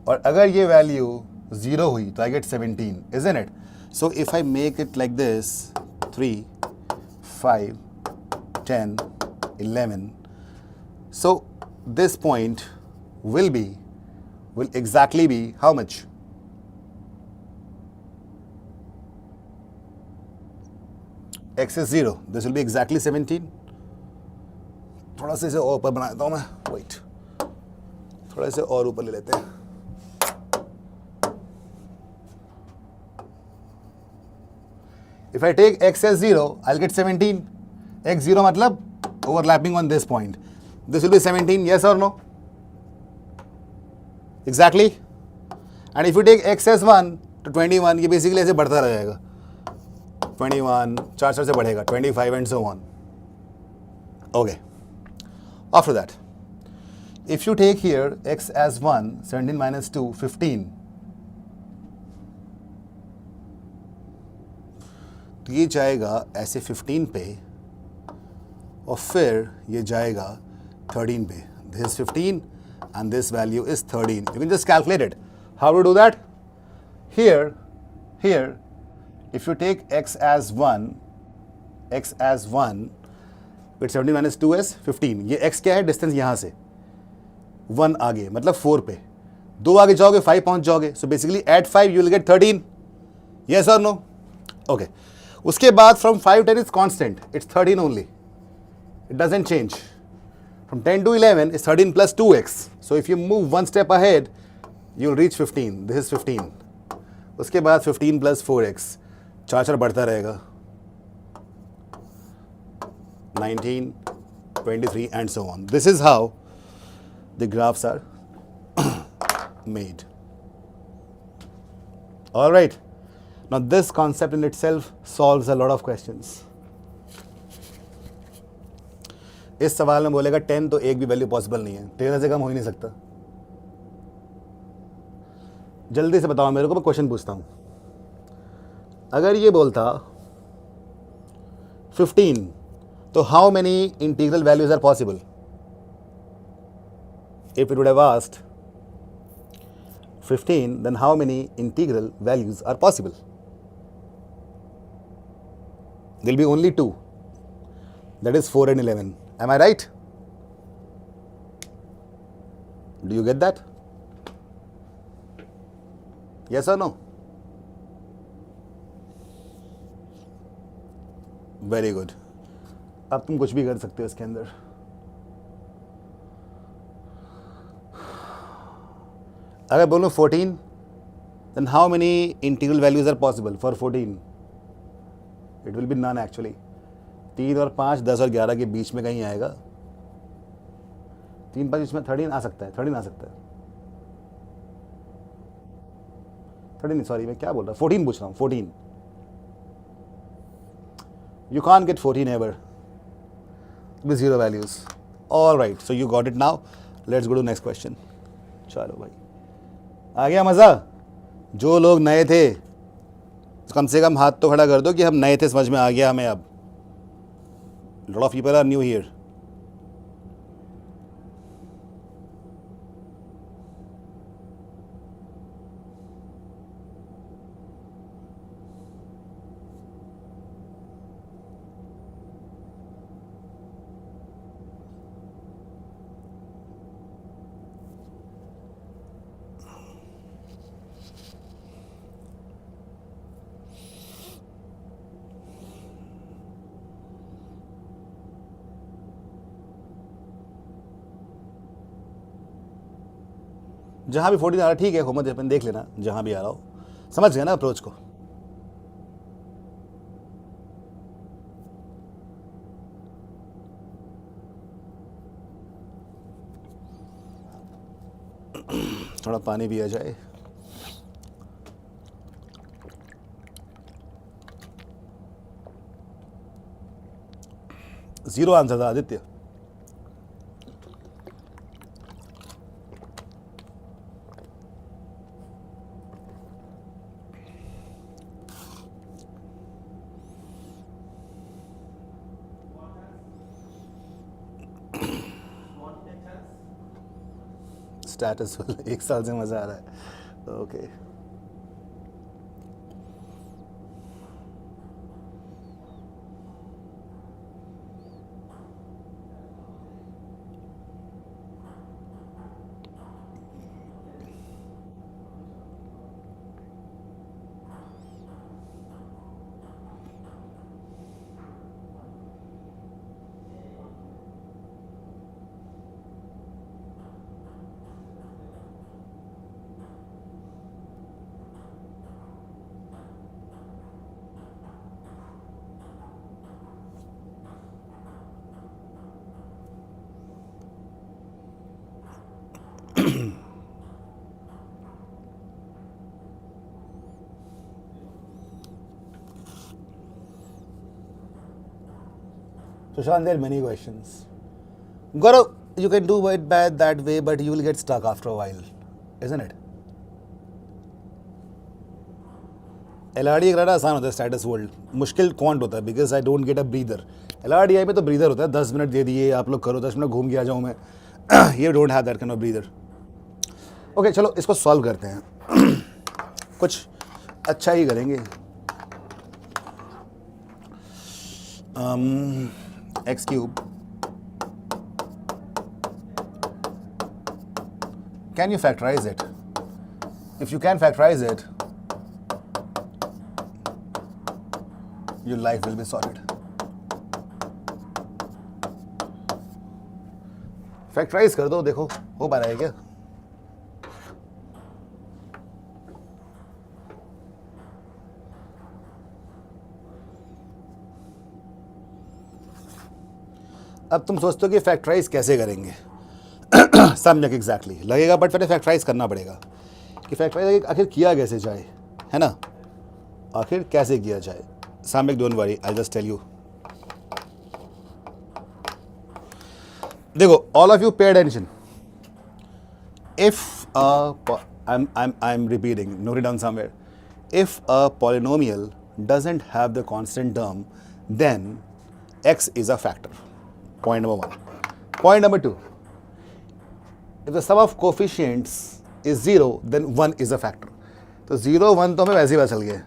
और अगर ये value 0 हुई तो I gate 17, isn't it? So if I make it like this, 3, 5, 10, 11, so this point will exactly be how much? X is 0, this will be exactly 17. थोड़ा सा इसे और ऊपर बना देता हूँ मैं, वेट, थोड़ा इसे और ऊपर ले लेते हैं. If I take x as 0, I'll get 17. x 0 मतलब overlapping on this point. This will be 17, yes or no? Exactly. And if you take x as 1 to 21, ये basically ऐसे बढ़ता रहेगा. 21, 4 से बढ़ेगा, 25 and so on. Okay. After that, if you take here x as 1, 17 minus 2, 15. तो ये जाएगा ऐसे 15 पे और फिर ये जाएगा 13 पे. This is 15 and this value is 13. You can just calculate it. How to do that? Here, if you take x as 1, with 17 minus 2 is 15. ये x क्या है? डिस्टेंस यहाँ से 1 आगे, मतलब 4 पे. 2 आगे जाओगे 5 पहुँच जाओगे. So basically add 5 you will get 13. Yes or no? Okay. उसके बाद from 5 10 is constant. It's 13 only. It doesn't change. From 10 to 11 is 13 plus 2x. So if you move one step ahead, you'll reach 15. This is 15. उसके बाद 15 plus 4x. 4 बढ़ता रहेगा. 19, 23 and so on. This is how the graphs are made. All right. Now this concept in itself solves a lot of questions. इस सवाल में बोलेगा 10 तो एक भी वैल्यू पॉसिबल नहीं है, 13 से कम हो ही नहीं सकता. जल्दी से बताओ मेरे को, मैं क्वेश्चन पूछता हूं. अगर ये बोलता 15, तो how many integral values are possible? If it would have asked 15, then how many integral values are possible? There will be only 2. That is 4 and 11. Am I right? Do you get that? Yes or no? Very good. अब तुम कुछ भी कर सकते हो इसके अंदर. अगर बोलूँ 14, then how many integral values are possible for 14? It will be none actually. 3 और 5, 10 और 11 के बीच में कहीं आएगा. 3 5 इसमें 13 आ सकता है. 13 आ सकता है. 13 सॉरी, मैं क्या बोल रहा हूँ, 14 पूछ रहा हूँ. 14. You can't get 14 ever with 0 values. All right, so you got it now. Let's go to next question. चलो भाई, आ गया मज़ा? जो लोग नए थे कम से कम हाथ तो खड़ा कर दो कि हम नए थे, समझ में आ गया हमें अब. Lot of people are new here. जहाँ भी 14 आ रहा ठीक है, होमवर्क अपन देख लेना. जहाँ भी आ रहा हो, समझ गए ना अप्रोच को. थोड़ा पानी पिया जाए. जीरो आंसर था आदित्य. स्टेटस एक साल से मज़ा आ रहा है. Okay. Sushant, there are many questions. Gaurav, you can do it bad that way, but you will get stuck after a while, isn't it? LRDI कराना आसान होता है, स्टेटस वर्ल्ड मुश्किल क्वांट होता है, because I don't get a breather. LRDI में तो breather होता है, 10 मिनट दे दिए आप लोग करो, 10 मिनट घूम के आ जाऊँ मैं. ये don't have that kind of breather. Okay, चलो इसको सॉल्व करते हैं. कुछ अच्छा ही करेंगे. X cube, can you factorize it? If you can factorize it, your life will be sorted. Factorise कर दो, देखो हो पा रहा है क्या? अब तुम सोचते हो कि फैक्टराइज कैसे करेंगे. सम्यक एग्जैक्टली लगेगा, बट पहले फैक्टराइज करना पड़ेगा कि फैक्टराइज आखिर किया कैसे जाए, है ना? आखिर कैसे किया जाए. Samyak, don't worry, I just tell you. देखो, all of you pay attention. If I am repeating, note it down somewhere. If a polynomial doesn't have the constant term, then x is a factor. Point number 1. Point number 2. If the sum of coefficients is 0, then 1 is a factor. तो 0, 1 तो हमें वैसे ही पता चल गया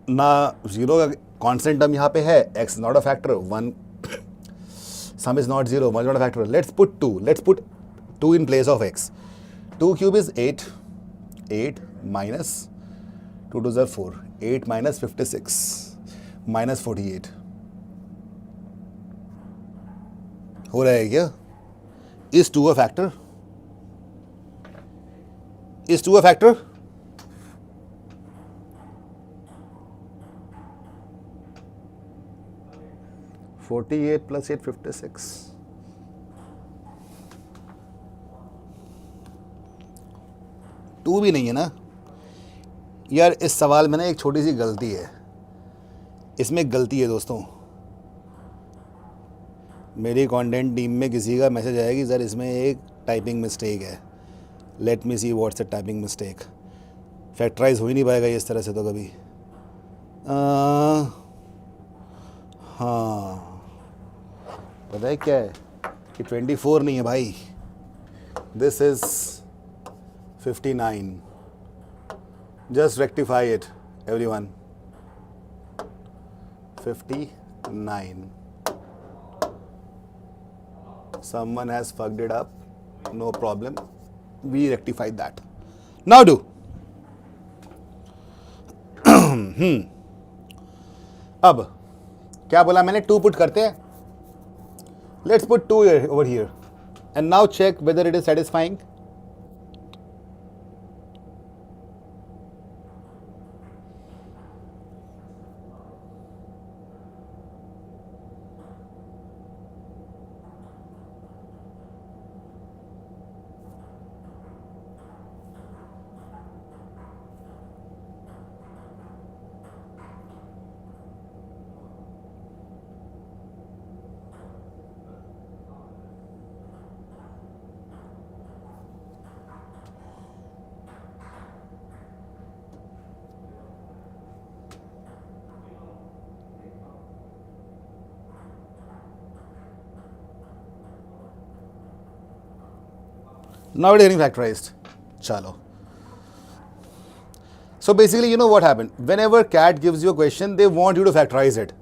ना. 0 का constant term यहाँ पे है, x not a factor, 1 sum is not 0, 1 is not a factor. Let's put 2. Let's put 2 in place of x. 2 cube is 8. 8 minus 2 2s are 4. 8 minus 56 minus 48. हो रहा है क्या? Is 2 a factor? Is 2 a factor? (48 plus 8, 56). To भी नहीं है ना यार. इस सवाल में ना एक छोटी सी गलती है. इसमें एक गलती है दोस्तों. मेरी कंटेंट टीम में किसी का मैसेज आया कि सर इसमें एक टाइपिंग मिस्टेक है. Let me see what's the typing mistake. Factorise हो ही नहीं पाएगा इस तरह से तो कभी. हाँ, पता है क्या है कि 24 नहीं है भाई. This is 59. Just rectify it everyone. 59. Someone has fucked it up. No problem. We rectified that. Now do. अब क्या बोला मैंने? 2 पुट करते हैं. Let's put 2 here, over here, and now check whether it is satisfying. Now it is getting factorized. Chalo. So basically, you know what happened? Whenever CAT gives you a question, they want you to factorize it.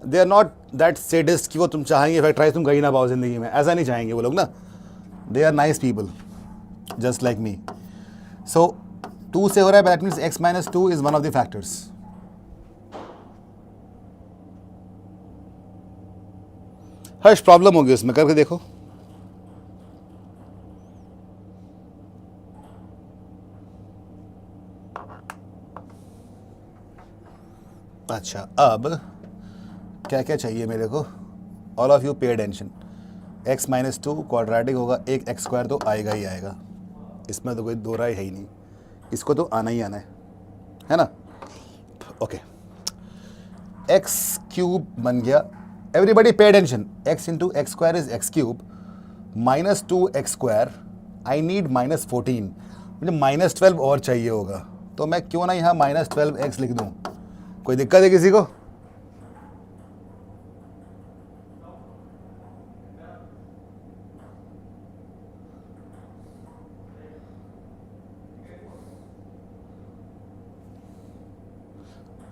They are not that sadist कि वो तुम चाहेंगे factorize तुम कहीं ना पाओ जिंदगी में. ऐसा नहीं चाहेंगे वो लोग ना. They are nice people, just like me. So 2 से हो रहा है, that means x minus 2 is one of the factors. Harsh problem होगी उसमें, करके देखो. अच्छा, अब क्या क्या चाहिए मेरे को? All of you pay attention. x minus 2 quadratic होगा, एक एक्स स्क्वायर तो आएगा ही आएगा, इसमें तो कोई दो राय है ही नहीं, इसको तो आना ही आना है ना? ओके, एक्स क्यूब बन गया. Everybody pay attention. x into x square is x cube, minus 2 x square. I need minus 14. मुझे माइनस 12 और चाहिए होगा, तो मैं क्यों ना यहाँ माइनस 12x लिख दूँ? कोई दिक्कत है किसी को?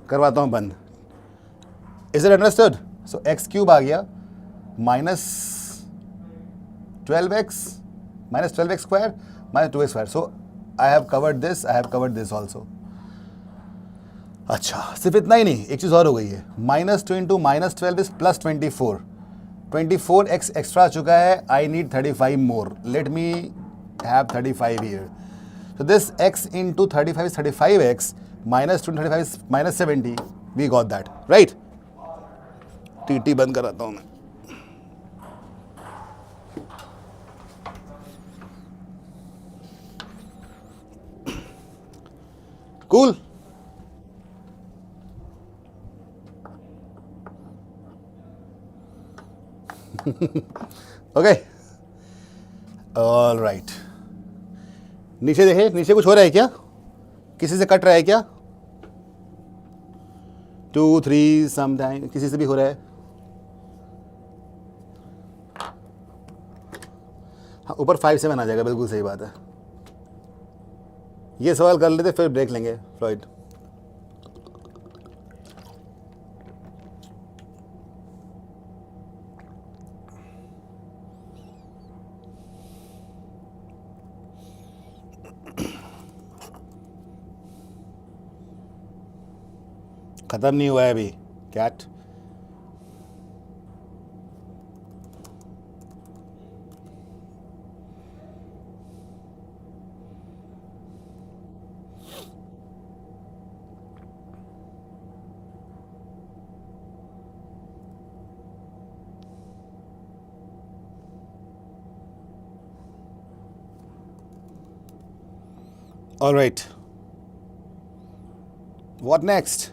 करवाता हूँ बंद. Is it understood? So x cube आ गया, minus 12x, minus 12x square, minus 2x square. So I have covered this, I have covered this also. अच्छा, सिर्फ इतना ही नहीं, एक चीज़ और हो गई है. Minus 2 into minus 12 is plus 24. 24x extra आ चुका है. I need 35 more. Let me have 35 here. So this x into 35 is 35x, minus 2 35 is minus 70. We got that right. टीटी बंद कराता हूँ मैं. कूल. Okay, all right. नीचे देखे, नीचे कुछ हो रहा है क्या? किसी से कट रहा है क्या? 2 3 समटाइम किसी से भी हो रहा है? हाँ, ऊपर 5 7 आ जाएगा. बिल्कुल सही बात है. ये सवाल कर लेते फिर ब्रेक लेंगे. फ्लॉइड, खत्म नहीं हुआ है अभी CAT. All right, what next?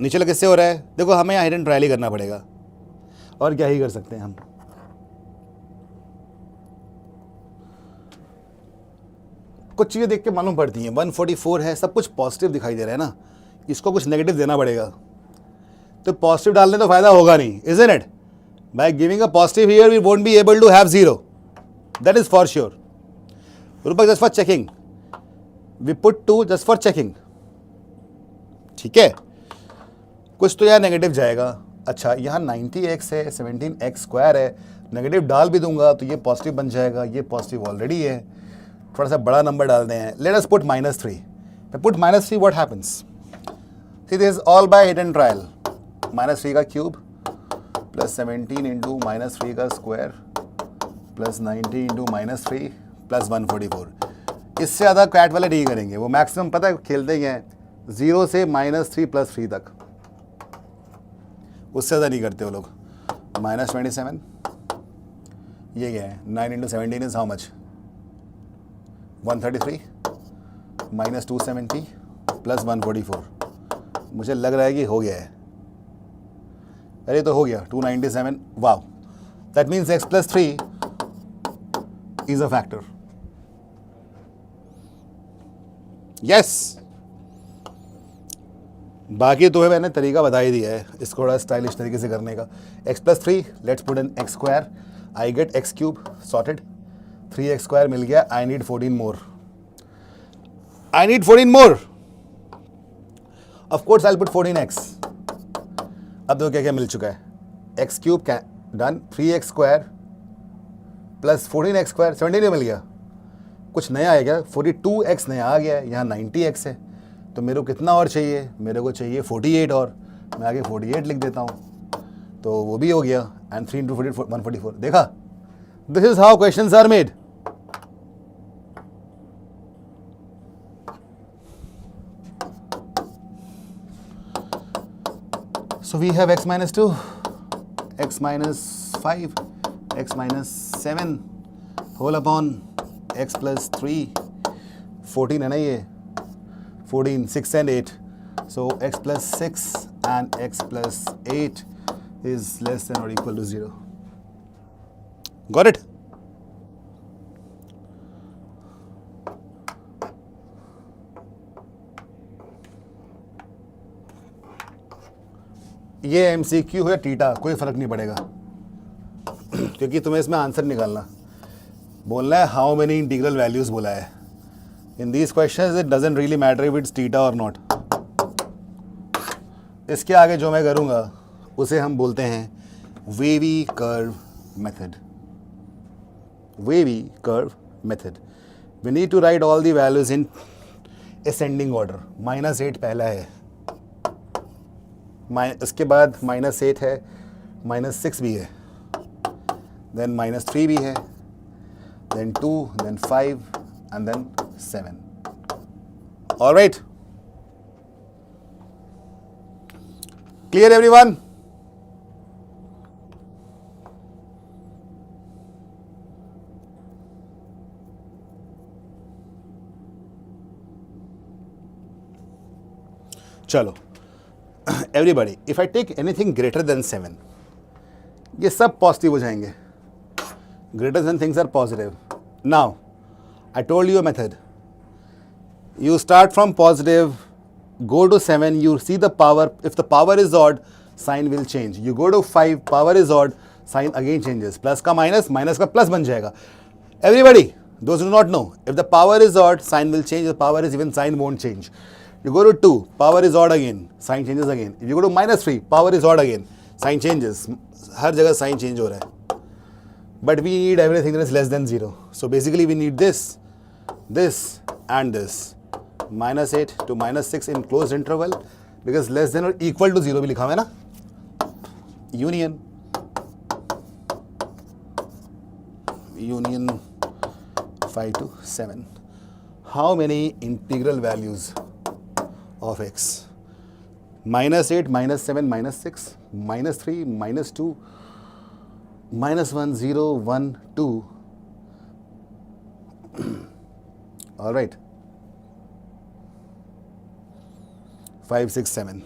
नीचे किससे हो रहा है? देखो, हमें यहाँ हिडन ट्रायल ही करना पड़ेगा, और क्या ही कर सकते हैं हम. कुछ चीज़ें देख के मालूम पड़ती हैं. 144 है, सब कुछ पॉजिटिव दिखाई दे रहा है ना, इसको कुछ नेगेटिव देना पड़ेगा. तो पॉजिटिव डालने तो फायदा होगा नहीं, isn't it? By giving a positive here we won't be able to have 0. That is for sure. Rupak, just for checking we put 2 just for checking. ठीक है, कुछ तो यार नेगेटिव जाएगा. अच्छा, यहाँ 90x है, 17x स्क्वायर है, नेगेटिव डाल भी दूंगा तो ये पॉजिटिव बन जाएगा. ये पॉजिटिव ऑलरेडी है, थोड़ा सा बड़ा नंबर डालते हैं. Let us put -3. Put -3, what happens? See, this is all by hidden trial. -3 का क्यूब प्लस 17 इंटू -3 का स्क्वायर प्लस 90 इंटू -3 प्लस 144. इससे ज़्यादा कैट वाले नहीं करेंगे. वो मैक्सिमम पता है खेलते हैं 0 से -3 + 3 तक, उससे ज़्यादा नहीं करते वो लोग. -27, ये क्या है? 9 into 17 is how much? 133 -270 plus 144. मुझे लग रहा है कि हो गया है. अरे तो हो गया, 297. Wow, that means x + 3 is a factor. Yes, बाकी तुम्हें मैंने तरीका बता ही दिया है इसको थोड़ा स्टाइलिश तरीके से करने का. x + 3, let's put in x square. I get x cube sorted. 3x square मिल गया, I need 14 more, I need 14 more, of course I will put 14x। अब देखो क्या क्या मिल चुका है, X cube done, 3x square plus 14x square 17 मिल गया। कुछ नया है क्या? 42x नया आ गया है, यहाँ 90x है, तो मेरे को कितना और चाहिए? मेरे को चाहिए 48 और, मैं आगे 48 लिख देता हूँ, तो वो भी हो गया। एंड 3 × 48 144। देखा, this is how questions are made. So we have x minus 2, x minus 5, x minus 7 whole upon x plus 3, 14 है ना ये, 14, 6 and 8. So x plus 6 and x plus 8 is less than or equal to 0. Got it? ये MCQ है theta, कोई फर्क नहीं पड़ेगा क्योंकि तुम्हें इसमें आंसर निकालना, बोलना है हाउ मेनी इंटीग्रल वैल्यूज बोला है। In these questions it doesn't really matter if it's theta or not. इसके आगे जो मैं करूँगा उसे हम बोलते हैं wavy curve method. Wavy curve method, we need to write all the values in ascending order. -8 पहला है, इसके बाद -8 है, -6 भी है, देन -3 भी है, then 2, then 5 and then 7। Alright, clear everyone? चलो everybody, if I take anything greater than 7, ये सब पॉजिटिव हो जाएंगे। Greater than things are positive. Now, I told you a method. You start from positive, go to 7, you see the power. If the power is odd, sign will change. You go to 5, power is odd, sign again changes. Plus का minus, minus का plus बन जाएगा। Everybody, those who do not know, if the power is odd, sign will change. If the power is even, sign won't change. You go to 2, power is odd again, sign changes again. If you go to -3, power is odd again, sign changes. हर जगह sign change हो रहा है. But we need everything that is less than 0. So basically we need this, this and this. -8 to -6 in closed interval, because less than or equal to 0 भी लिखा हुआ है ना. Union 5 to 7. How many integral values of x? -8, -7, -6, -3, -2, -1, 0, 1, 2. All right. 5, 6, 7.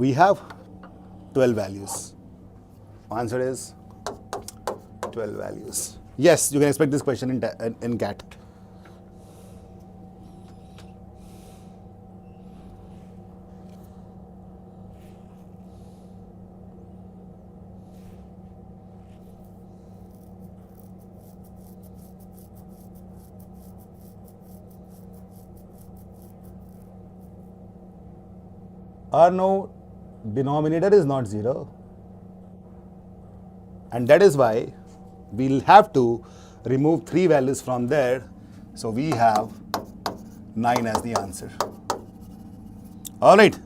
We have 12 values. Answer is 12 values. Yes, you can expect this question in CAT. Or no, denominator is not 0, and that is why we'll have to remove 3 values from there, so we have 9 as the answer. Alright,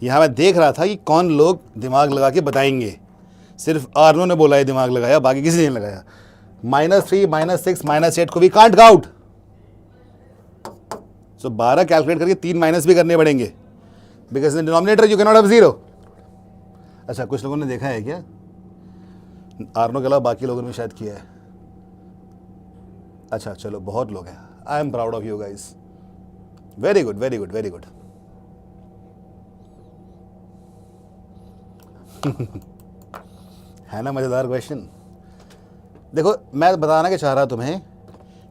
यहाँ मैं देख रहा था कि कौन लोग दिमाग लगा के बताएंगे। सिर्फ आर्नो ने बोला है दिमाग लगाया, बाकी किसी ने नहीं लगाया। -3, -6, -8 को भी कांट काउंट, सो 12 कैलकुलेट करके 3 माइनस भी करने पड़ेंगे, because in denominator you can not have 0। अच्छा, कुछ लोगों ने देखा है क्या? आर्नो के अलावा बाकी लोगों ने शायद किया है। अच्छा चलो, बहुत लोग हैं। I am proud of you guys, very good very good very good. है ना मज़ेदार क्वेश्चन? देखो, मैं बताना क्या चाह रहा तुम्हें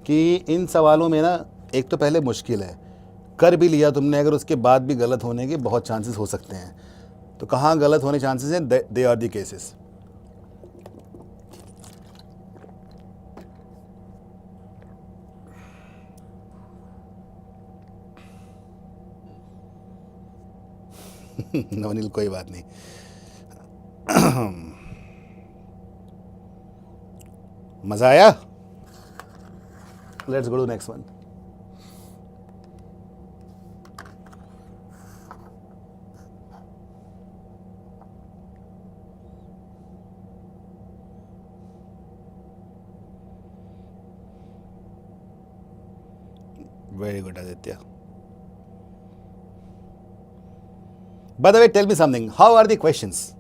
कि इन सवालों में ना, एक तो पहले मुश्किल है, कर भी लिया तुमने, अगर उसके बाद भी गलत होने के बहुत चांसेस हो सकते हैं। तो कहाँ गलत होने चांसेस हैं? They are the cases. Navneel कोई बात नहीं. मजा आया? Let's go to next one. Very good, Aditya. By the way, tell me something. How are the questions?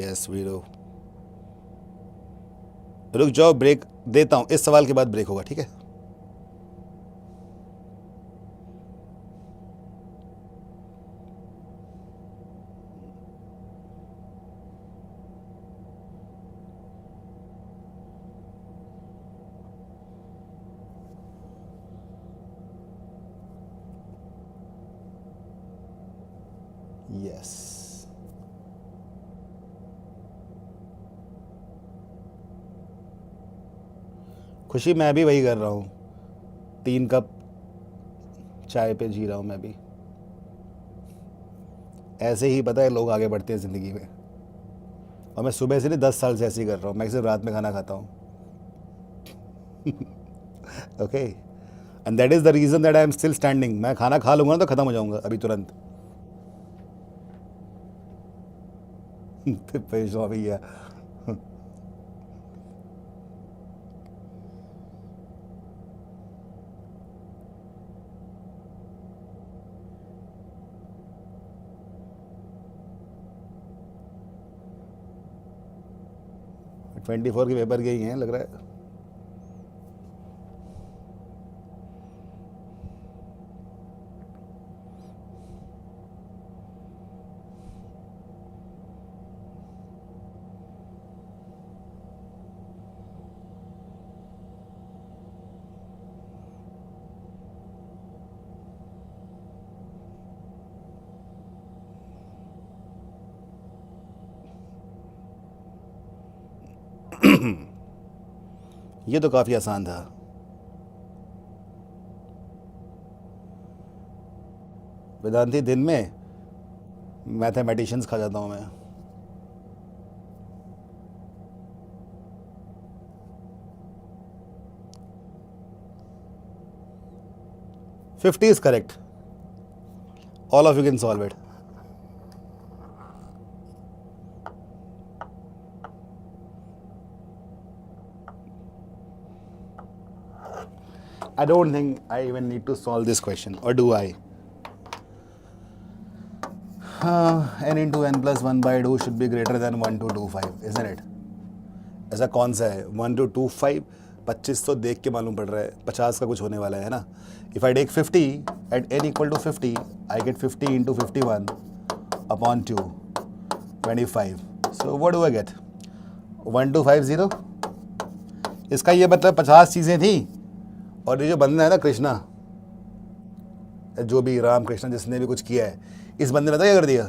Yes, we do. रुक जाओ, ब्रेक देता हूं. इस सवाल के बाद ब्रेक होगा, ठीक है? यस. खुशी, मैं भी वही कर रहा हूँ. 3 कप चाय पे जी रहा हूँ मैं भी. ऐसे ही पता है लोग आगे बढ़ते हैं ज़िंदगी में. और मैं सुबह से नहीं 10 साल से ऐसे ही कर रहा हूँ. मैं सिर्फ रात में खाना खाता हूँ. Okay. And that is the reason that I am still standing. मैं खाना खा लूँगा ना तो ख़त्म हो जाऊँगा अभी तुरंत. पेश हो भैया. ट्वेंटी 24 के पेपर गई हैं लग रहा है. ये तो काफ़ी आसान था. वेदांती, दिन में मैथमेटिशियंस खा जाता हूँ मैं. $50 is correct. All of you can solve it. I don't think I even need to solve this question, or do I? N into n plus 1 by 2 should be greater than 1 to 2 5, isn't it? ऐसा कौन सा है 1 to 2 5? 25 तो देख के मालूम पड़ रहा है. 50 का कुछ होने वाला है ना. If I take 50 at n equal to 50, I get 50 into 51 upon 2, 25. So what do I get? 1250. इसका ये मतलब 50 चीज़ें थी. और ये जो बंदा है ना कृष्णा, जो भी राम कृष्ण जिसने भी कुछ किया है, इस बंदे ने तो क्या कर दिया.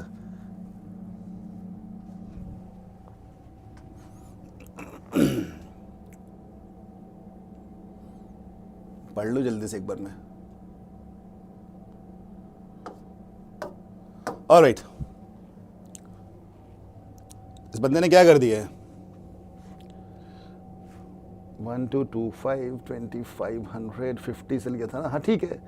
पढ़ लो जल्दी से एक बार में. ऑलराइट. इस बंदे ने क्या कर दिया है. 1 to 2 5 2500 50 से लिया था ना. हाँ ठीक है.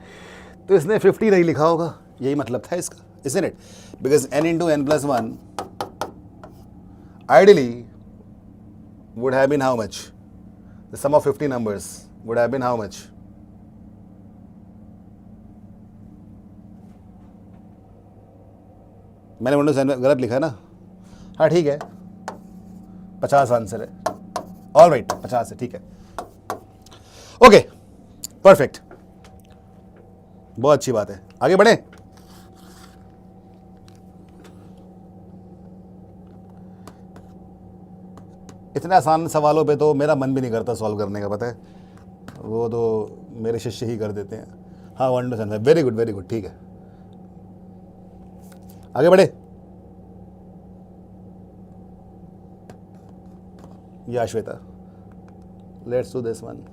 तो इसने 50 नहीं लिखा होगा. यही मतलब था इसका, isn't it? Because n into n plus 1 ideally would have been how much? The sum of 50 numbers would have been how much? मैंने विंडोज गलत लिखा है ना. हाँ ठीक है. 50 आंसर है. ऑल राइट, 50 है. ठीक है. Okay, perfect. बहुत अच्छी बात है. आगे बढ़े. इतने आसान सवालों पे तो मेरा मन भी नहीं करता सॉल्व करने का, पता है. वो तो मेरे शिष्य ही कर देते हैं. हाँ 1 to 7. Very good, very good. ठीक है, आगे बढ़े. या Shweta, let's do this one.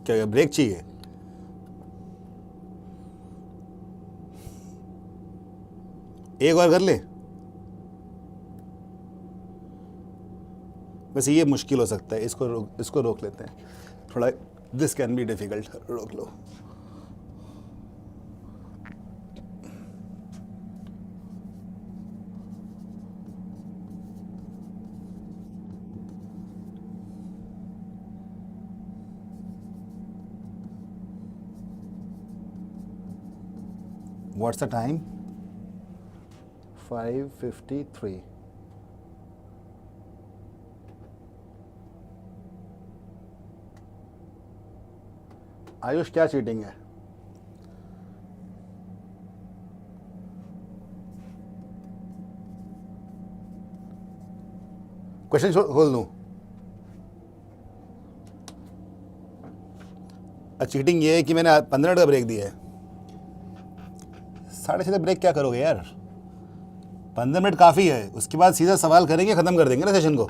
क्या ब्रेक चाहिए? एक और कर ले. वैसे ये मुश्किल हो सकता है, इसको रोक लेते हैं थोड़ा. This can be difficult. रोक लो. What's the time? 5:53. आयुष क्या चीटिंग है? क्वेश्चन खोल दूं? चीटिंग ये है कि मैंने 15 मिनट का ब्रेक दिया है. 6:30 तक ब्रेक क्या करोगे यार? 15 मिनट काफ़ी है. उसके बाद सीधा सवाल करेंगे, ख़त्म कर देंगे ना सेशन को.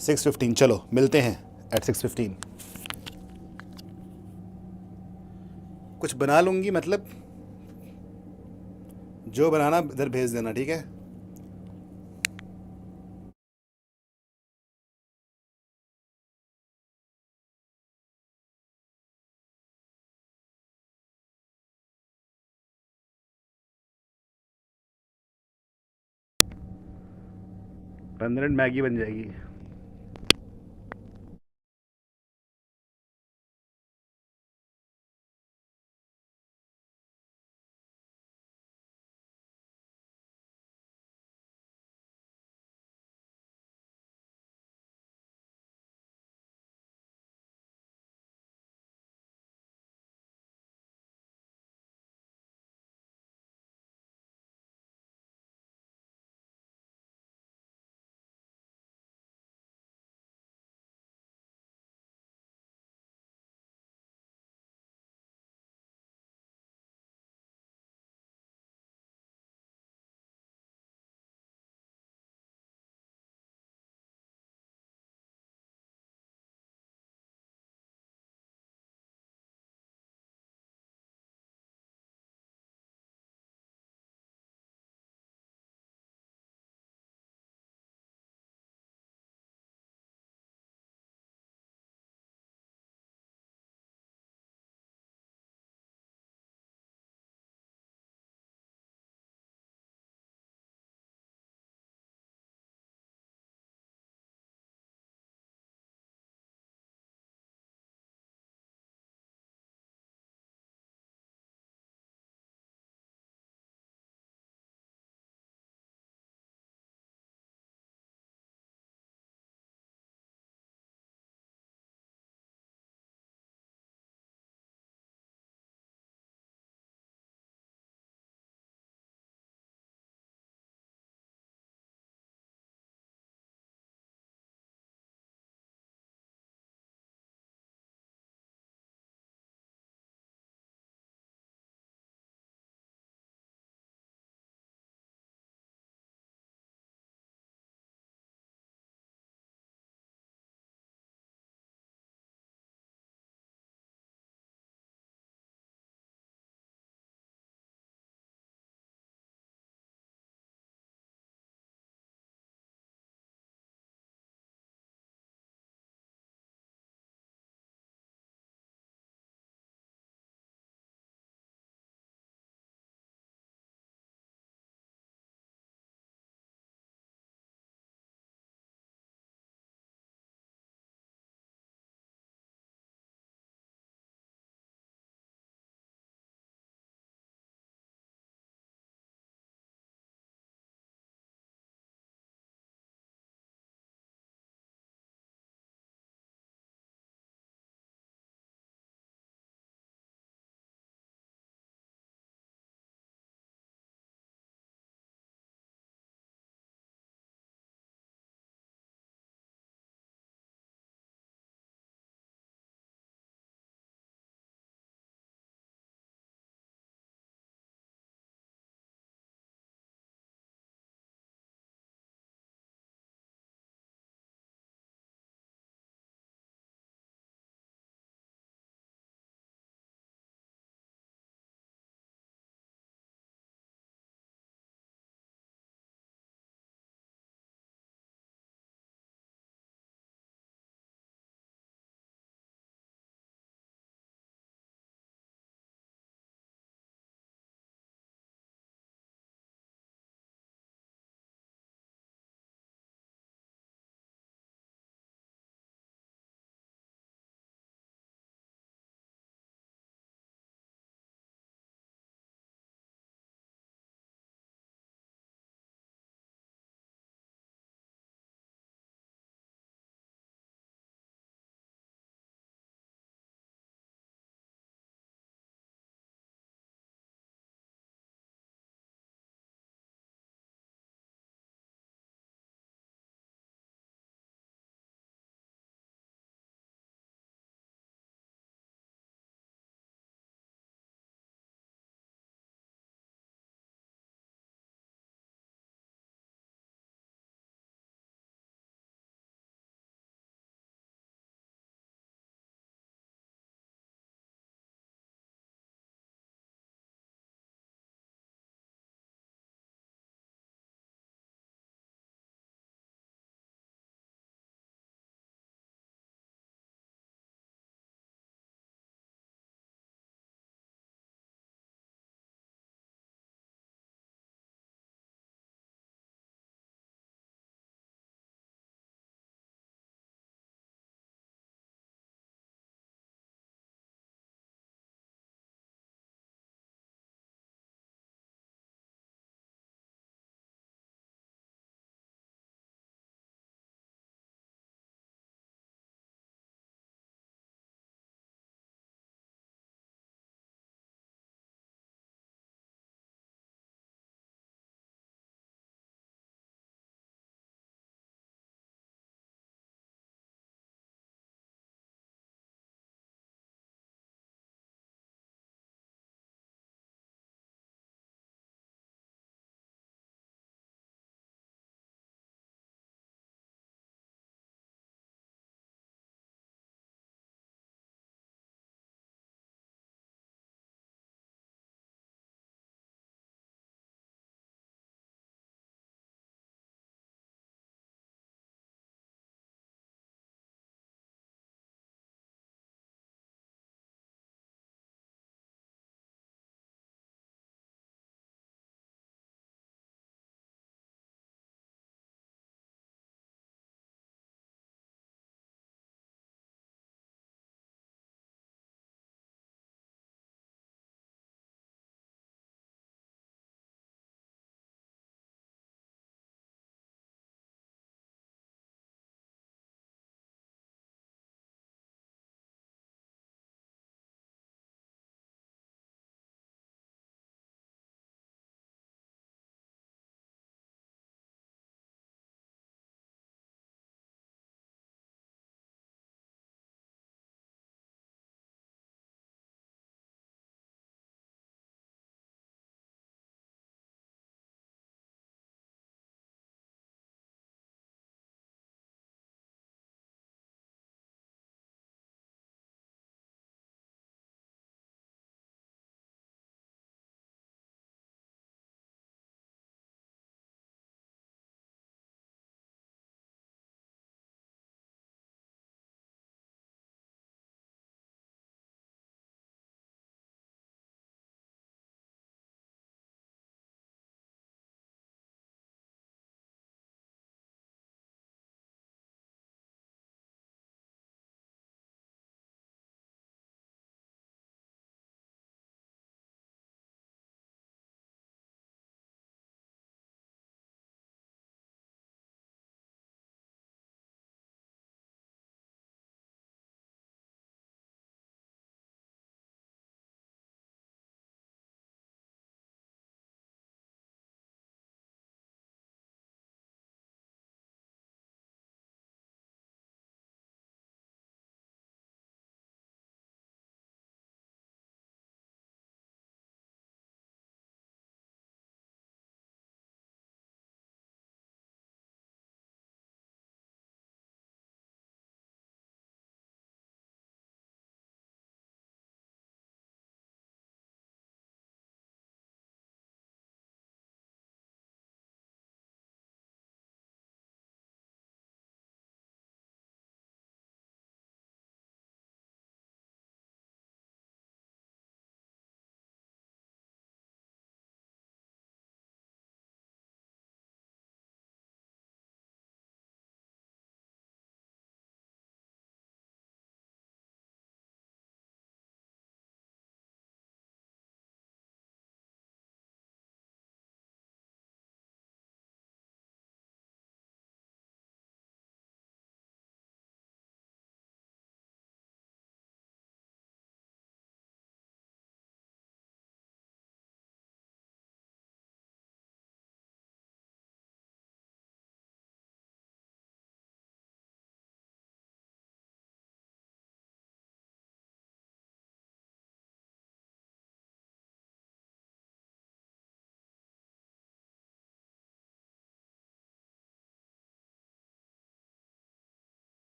सिक्स 15. चलो मिलते हैं एट 6:15. कुछ बना लूँगी, मतलब जो बनाना इधर भेज देना, ठीक है? पंद्रह मिनट मैगी बन जाएगी.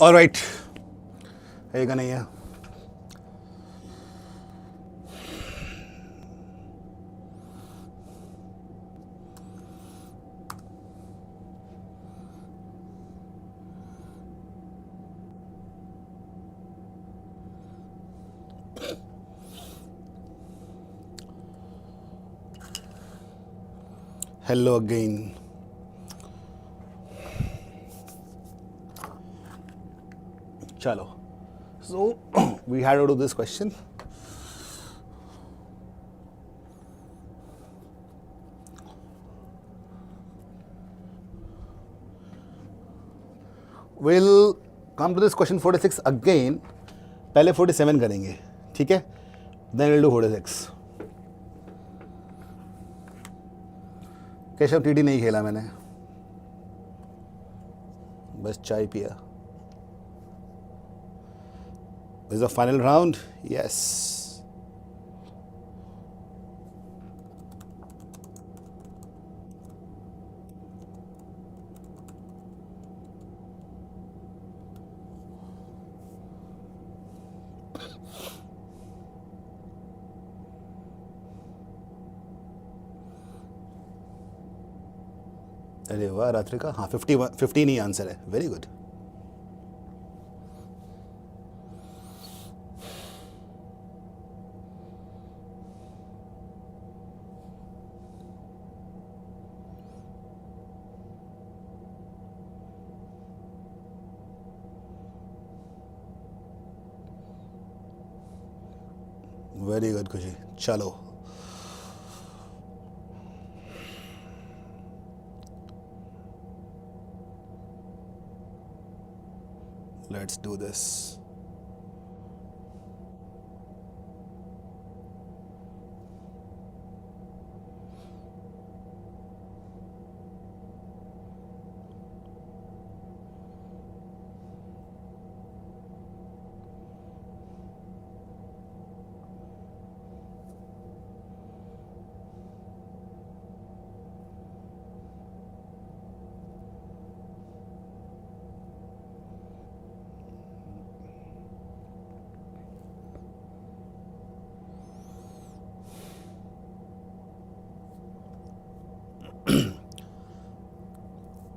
All right. है का नहीं है? Hello again. Chalo. So we had to do this question. We'll come to this question 46 again. पहले 47 करेंगे, ठीक है? Then we'll do 46. Keshav TT नहीं खेला मैंने, बस चाय पिया. This is the final round. Yes. अरे वाह रात्रिका, हाँ 15 ही आंसर है. Very good. वेरी गुड खुशी. चलो let's do this.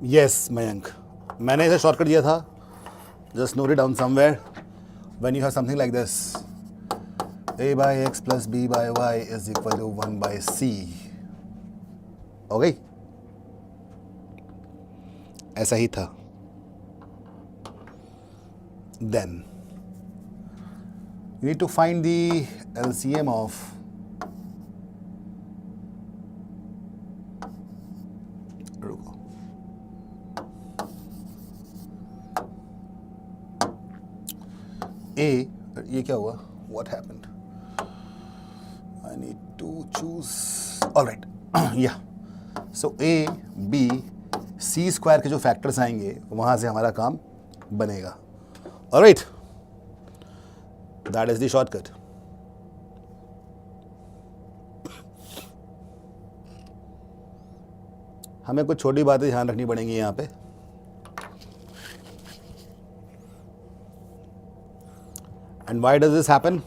Yes, Mayank. मैंने इसे शॉर्टकट दिया था. Just note it down somewhere. When you have something like this, a by x plus b by y is equal to 1 by c. Okay? ऐसा ही था. Then you need to find the LCM of A. ये क्या हुआ? What happened? I need to choose. All right. Yeah. So A, B, C square के जो factors आएंगे वहाँ से हमारा काम बनेगा. All right. That is the shortcut. हमें कुछ छोटी बातें ध्यान रखनी पड़ेंगी यहाँ पे. And why does this happen?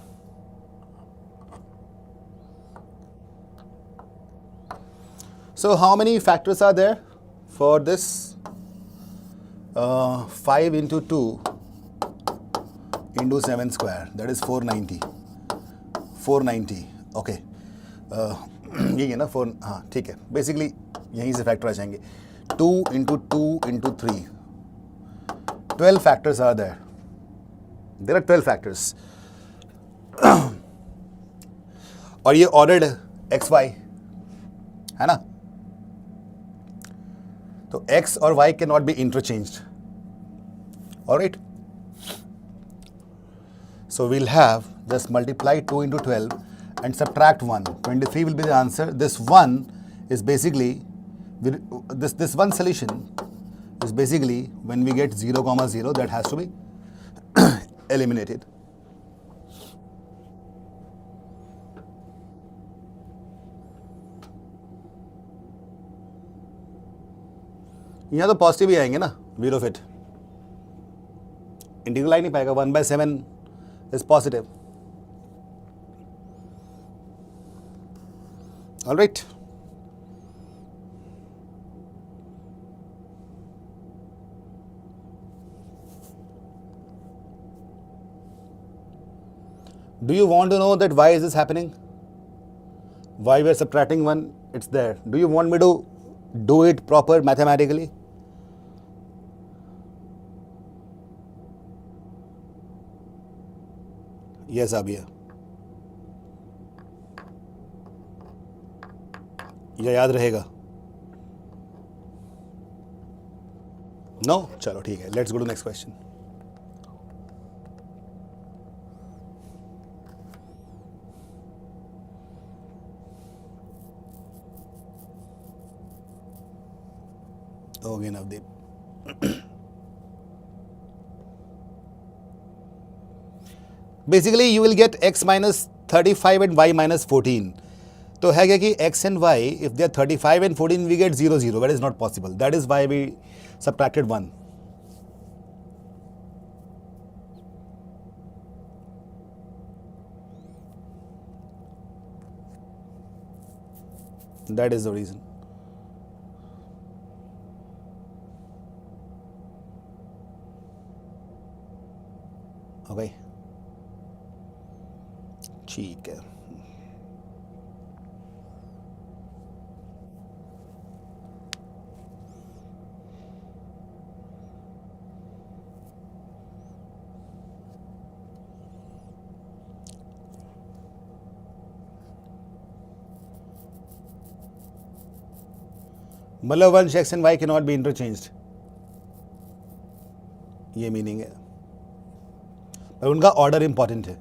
So how many factors are there for this? 5 into 2 into 7 square, that is 490. 490. Okay. ये है ना 4. हाँ ठीक है. Basically यहीं से फैक्टर आ जाएंगे. 2 into 2 into 3. 12 factors are there. There are 12 factors. और ये ordered x y है ना? तो x और y cannot be interchanged. Alright? So we'll have just multiply 2 into 12 and subtract 1. 23 will be the answer. This one is basically, this one solution is basically when we get 0, 0, that has to be eliminated. यहाँ तो positive ही आएंगे ना, वीर of it. Integral आ ही नहीं पाएगा. 1/7 is positive. All right. Do you want to know that why is this happening? Why we are subtracting 1? It's there. Do you want me to do it proper mathematically? Yes, Abhiya. ये याद रहेगा. No? चलो ठीक है. Let's go to next question. Okay, Navdeep. Basically, you will get x minus 35 and y minus 14. तो है क्या कि x and y, if they are 35 and 14, we get 0, 0. That is not possible. That is why we subtracted 1. That is the reason. Okay. ठीक है. मतलब वंश x and y cannot be interchanged. ये meaning है. पर उनका ऑर्डर इंपॉर्टेंट है.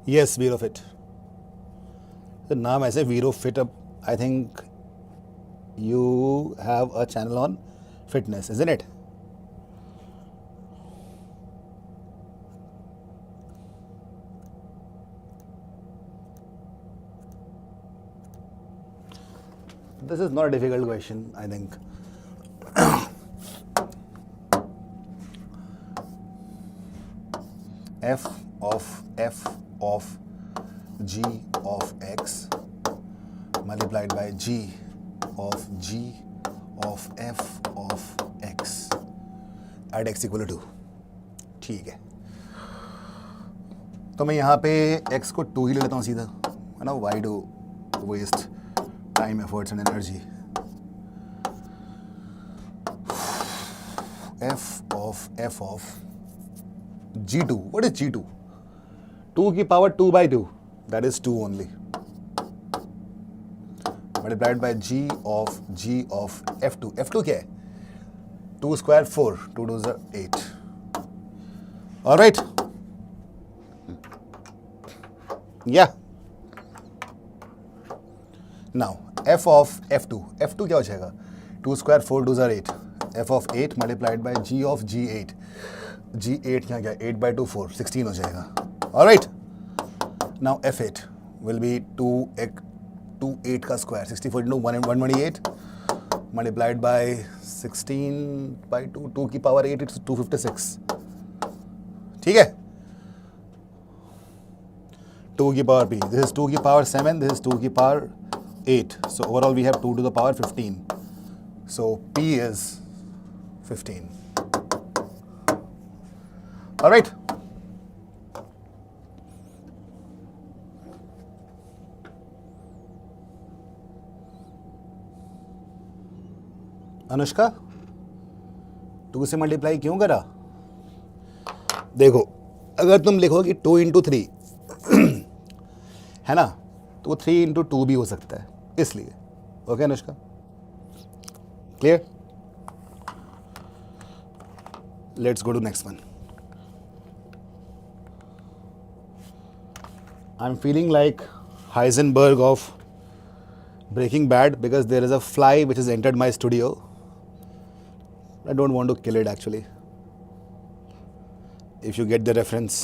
Yes, वीरो फिट. तो नाम ऐसे वीरो फिट. अब आई think you have a channel on fitness, isn't it? This is not a difficult question, I think. f of g of x multiplied by g of f of x at x equal to 2. ठीक है. तो मैं यहाँ पे x को 2 ही ले लेता हूँ सीधा, है ना. why do waste time, efforts and energy? f of g2. What is g2? 2 की power 2 by 2. That is 2 only. Multiplied by g of f2. f2 क्या है? 2 square 4. 2 2s are 8. All right. Yeah. Now f of f2. f2 क्या हो जाएगा? 2 square 4 2s are 8. f of 8 multiplied by g of g8. g8 क्या क्या? 8 by 2 4. 16 हो जाएगा. All right. Now f8 will be 2 8 का square. 64 into 128 multiplied by 16 by 2. 2 की power 8. It's 256. ठीक है. 2 की power p. This is 2 की power 7. This is 2 की power 8. So overall we have 2 to the power 15. So p is 15. All right. Anushka, 2 से multiply क्यों करा? देखो, अगर तुम लिखो कि 2 into 3 है ना, तो 3 into 2 भी हो सकता है, इसलिए. Okay Anushka, clear? Let's go to next one. I am feeling like Heisenberg of Breaking Bad because there is a fly which has entered my studio. I don't want to kill it actually. If you get the reference.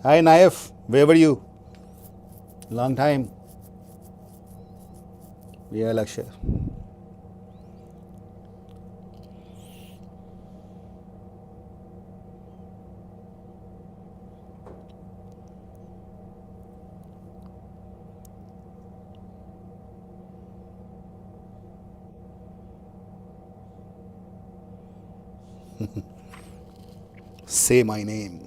Hi Naif, where were you? Long time. Yeah, Lakshya. Say my name.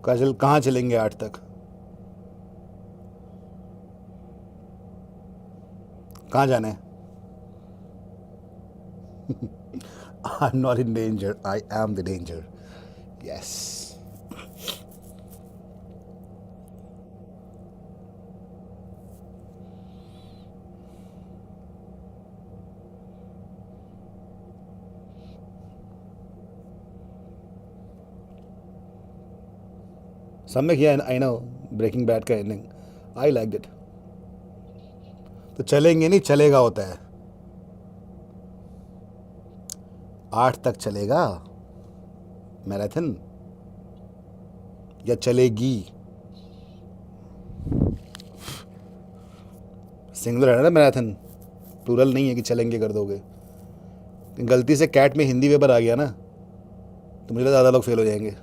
काजल कहाँ चलेंगे 8 तक? कहाँ जाना है? I'm not in danger. I am the danger. Yes. सम्यक, yeah, I know. Breaking Bad का ending. I liked it. तो चलेंगे नहीं, चलेगा होता है. 8 तक चलेगा मैराथन या चलेगी? सिंगुलर है ना मैराथन, प्लूरल नहीं है कि चलेंगे कर दोगे. गलती से कैट में हिंदी पेपर आ गया ना तो मुझे ज़्यादा लोग फेल हो जाएंगे.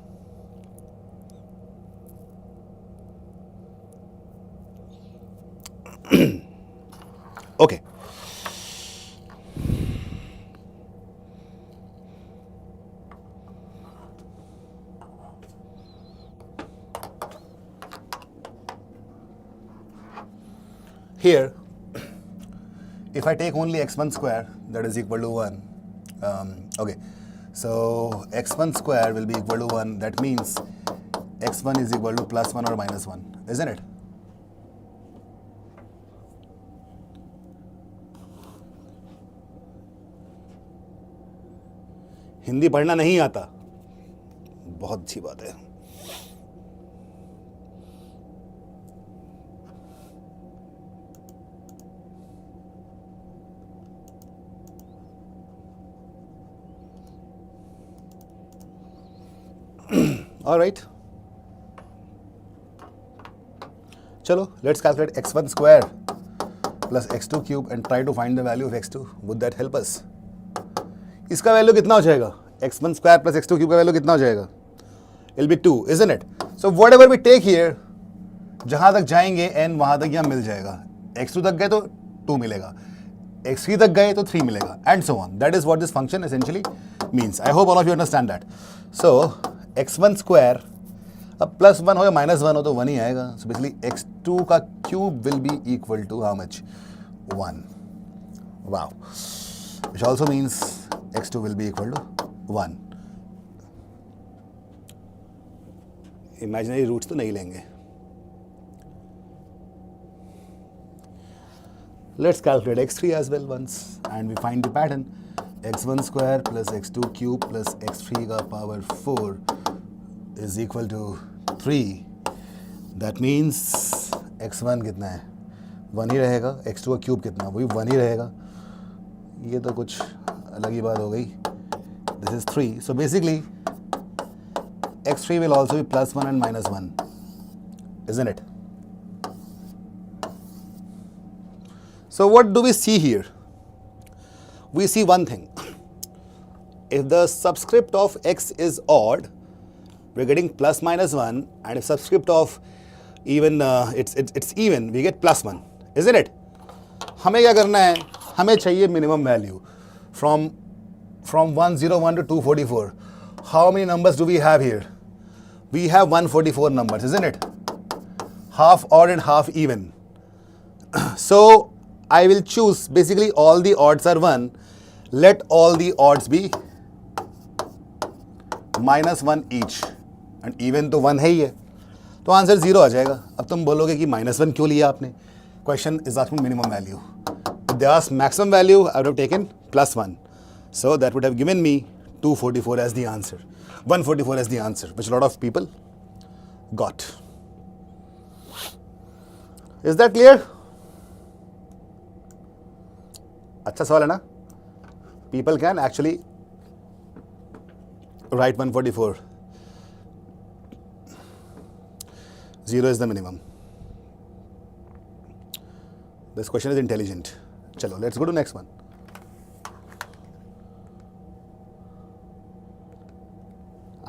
Okay. Here, if I take only x1 square, that is equal to 1. Okay, so x1 square will be equal to 1. That means x1 is equal to plus 1 or minus 1, isn't it? Hindi पढ़ना नहीं आता, बहुत अच्छी बात है. All right. Chalo, let's calculate x1 square plus x2 cube and try to find the value of x2. Would that help us? इसका value कितना हो जाएगा? x1 square plus x2 cube का वैल्यू कितना हो जाएगा? It'll be 2, isn't it? So whatever we take here, जहाँ तक जाएंगे n वहाँ तक यहाँ मिल जाएगा. x2 तक गए तो 2 मिलेगा, x3 तक गए तो 3 मिलेगा, and so on. That is what this function essentially means. I hope all of you understand that. So x1 square, अब प्लस 1 हो या माइनस 1 हो तो 1 ही आएगा. So basically x2 का cube will be equal to how much? 1. Wow. Which also means x2 will be equal to 1. Imaginary roots तो नहीं लेंगे. Let's calculate x3 as well once and we find the pattern. x1 square plus x2 cube plus x3 का power 4 is equal to 3. That means x1 कितना है? 1 ही रहेगा. x2 का cube कितना? वही 1 ही रहेगा. ये तो कुछ अलग ही बात हो गई. This is 3. So basically x3 will also be plus 1 and minus 1, isn't it? So what do we see here? We see one thing. If the subscript of x is odd, we're getting plus minus 1, and if subscript of even it's even, we get plus 1, isn't it? हमें क्या करना है? हमें चाहिए minimum value from 101 to 244. How many numbers do we have here? We have 144 numbers, isn't it? Half odd and half even. So I will choose, basically all the odds are 1. Let all the odds be -1 each, and even तो 1 है ही है, तो answer 0 आ जाएगा। अब तुम बोलोगे कि -1 क्यों लिया आपने? Question is asking minimum value, they ask maximum value, I would have taken +1, so that would have given me 244 as the answer, 144 as the answer, which a lot of people got. Is that clear? अच्छा सवाल है ना? People can actually write 144. 0 is the minimum. This question is intelligent. चलो, let's go to next one.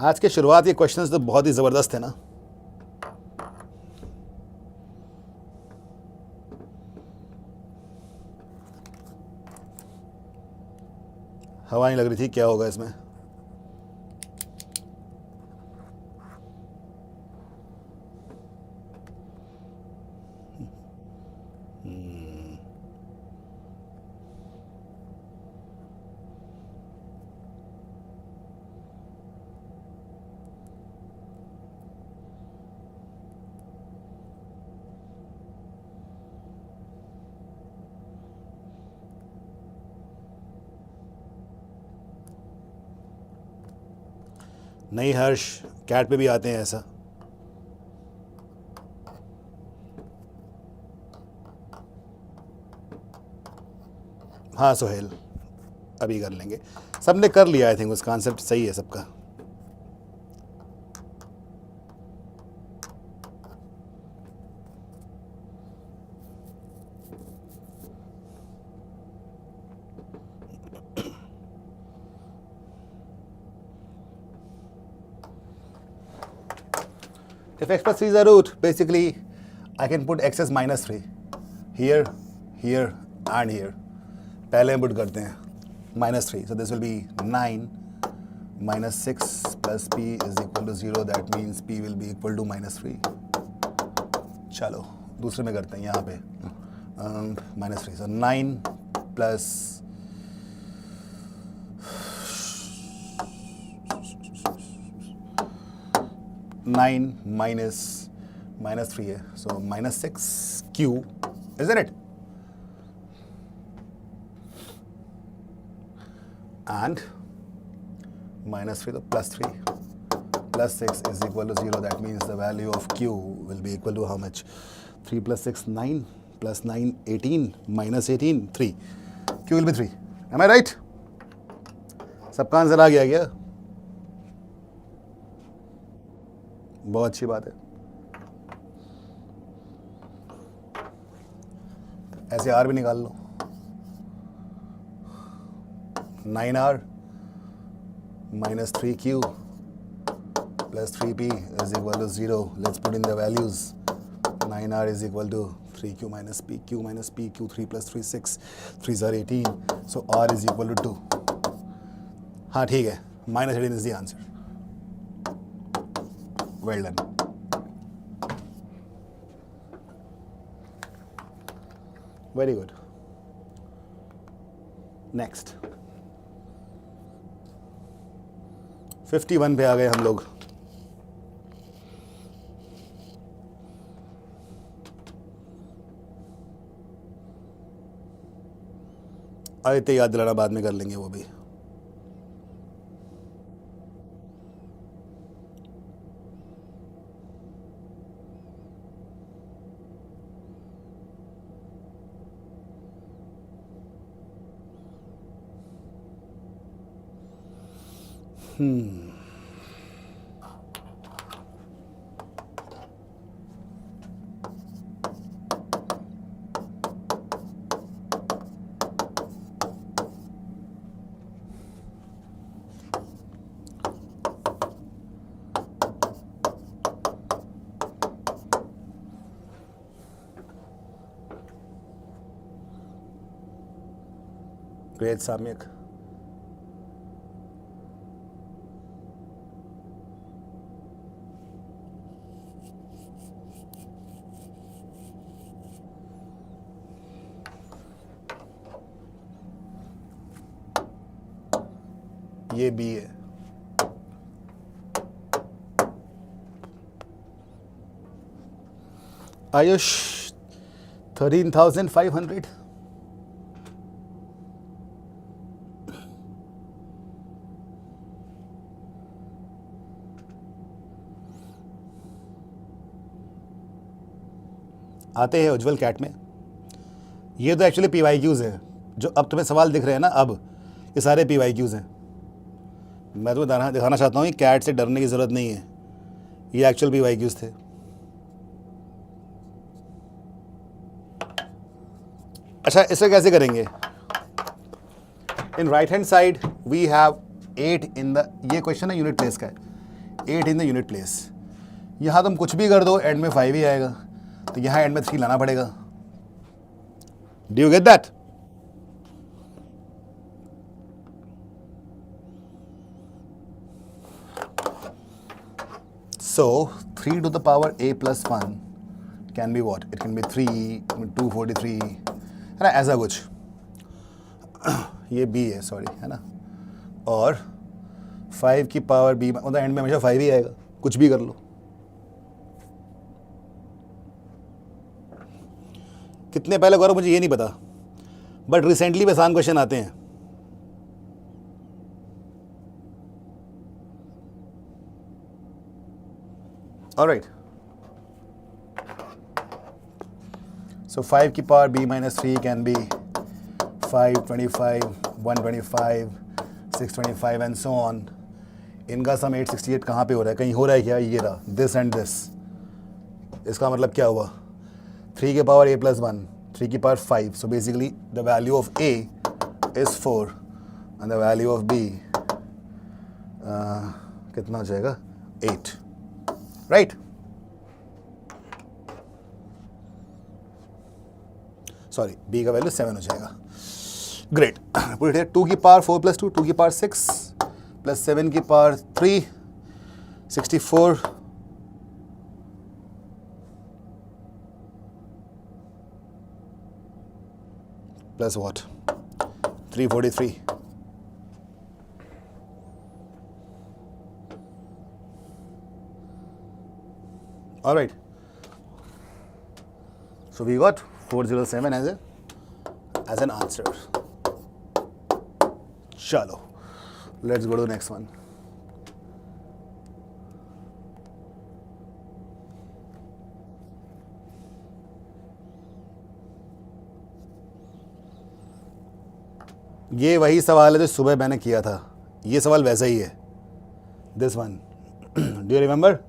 आज के शुरुआत के questions तो बहुत ही जबरदस्त है ना। हवा नहीं लग रही थी, क्या होगा इसमें? नहीं हर्ष, कैट पे भी आते हैं ऐसा। हाँ सोहेल, अभी कर लेंगे, सबने कर लिया, आई थिंक उसका कॉन्सेप्ट सही है सबका। If x plus 3 is a root, basically I can put x as -3 here, here and here. पहले हम put करते हैं -3, so this will be 9 -6 plus p is equal to 0. That means p will be equal to -3. चलो दूसरे में करते हैं, यहाँ पे -3, so 9 plus 9 minus -3 है, so -6q, isn't it? And -3 to +3 plus 6 is equal to 0. That means the value of q will be equal to how much? 3 plus 6 9 plus 9 18 minus 18 3. q will be 3. Am I right? सबका answer आ गया क्या? बहुत अच्छी बात है। ऐसे r भी निकाल लो, 9r minus 3q plus 3p is equal to 0. Let's put in the values. 9r is equal to 3q minus p, q minus p, q 3 plus 3 6, 3s are 18, so r is equal to 2. हाँ ठीक है, -18 is the answer. Well done. Very good. Next. 51 पे आ गए हम लोग। आयते याद दिलाना, बाद में कर लेंगे वो भी। Great, Samyak. ये बी है। आयुष 13,500. आते हैं उज्जवल कैट में. ये तो एक्चुअली PYQs है जो अब तुम्हें सवाल दिख रहे हैं ना, अब ये सारे PYQs हैं. मैं तुम्हें दिखाना चाहता हूँ कि कैट से डरने की ज़रूरत नहीं है, ये एक्चुअल PYQs थे. अच्छा, इसे कैसे करेंगे? In right hand side we have 8 in the, ये क्वेश्चन है यूनिट प्लेस का है, 8 इन द यूनिट प्लेस. यहाँ तुम कुछ भी कर दो एंड में 5 ही आएगा, तो यहाँ एंड में 3 लाना पड़ेगा. Do you get that? So 3 to the power a plus 1 can be what? It can be 3, 243, है ना, ऐसा कुछ. ये b है, सॉरी, है ना. और 5 की पावर b, मतलब एंड में हमेशा 5 ही आएगा, कुछ भी कर लो. कितने पहले करो मुझे ये नहीं पता, बट रिसेंटली में आसान क्वेश्चन आते हैं. All right. So 5 की power b minus 3 can be 5, 25, 125, 625 and so on. इनका सम 868 कहाँ पे हो रहा है? कहीं हो रहा है क्या? ये रहा, this and this. इसका मतलब क्या हुआ? 3 की पावर a plus 1, 3 की power 5. So basically the value of a is 4 and the value of b कितना हो जाएगा? 8. Right? Sorry, b का वैल्यू 7 हो जाएगा. Great. Put it here. 2 की पावर 4 plus 2, 2 की पावर 6 plus 7 की power 3, 64 plus what? 343. All right. So we got 407 as an answer. Chalo. Let's go to the next one. ये वही सवाल है जो सुबह मैंने किया था. ये सवाल वैसा ही है. This one. Do you remember?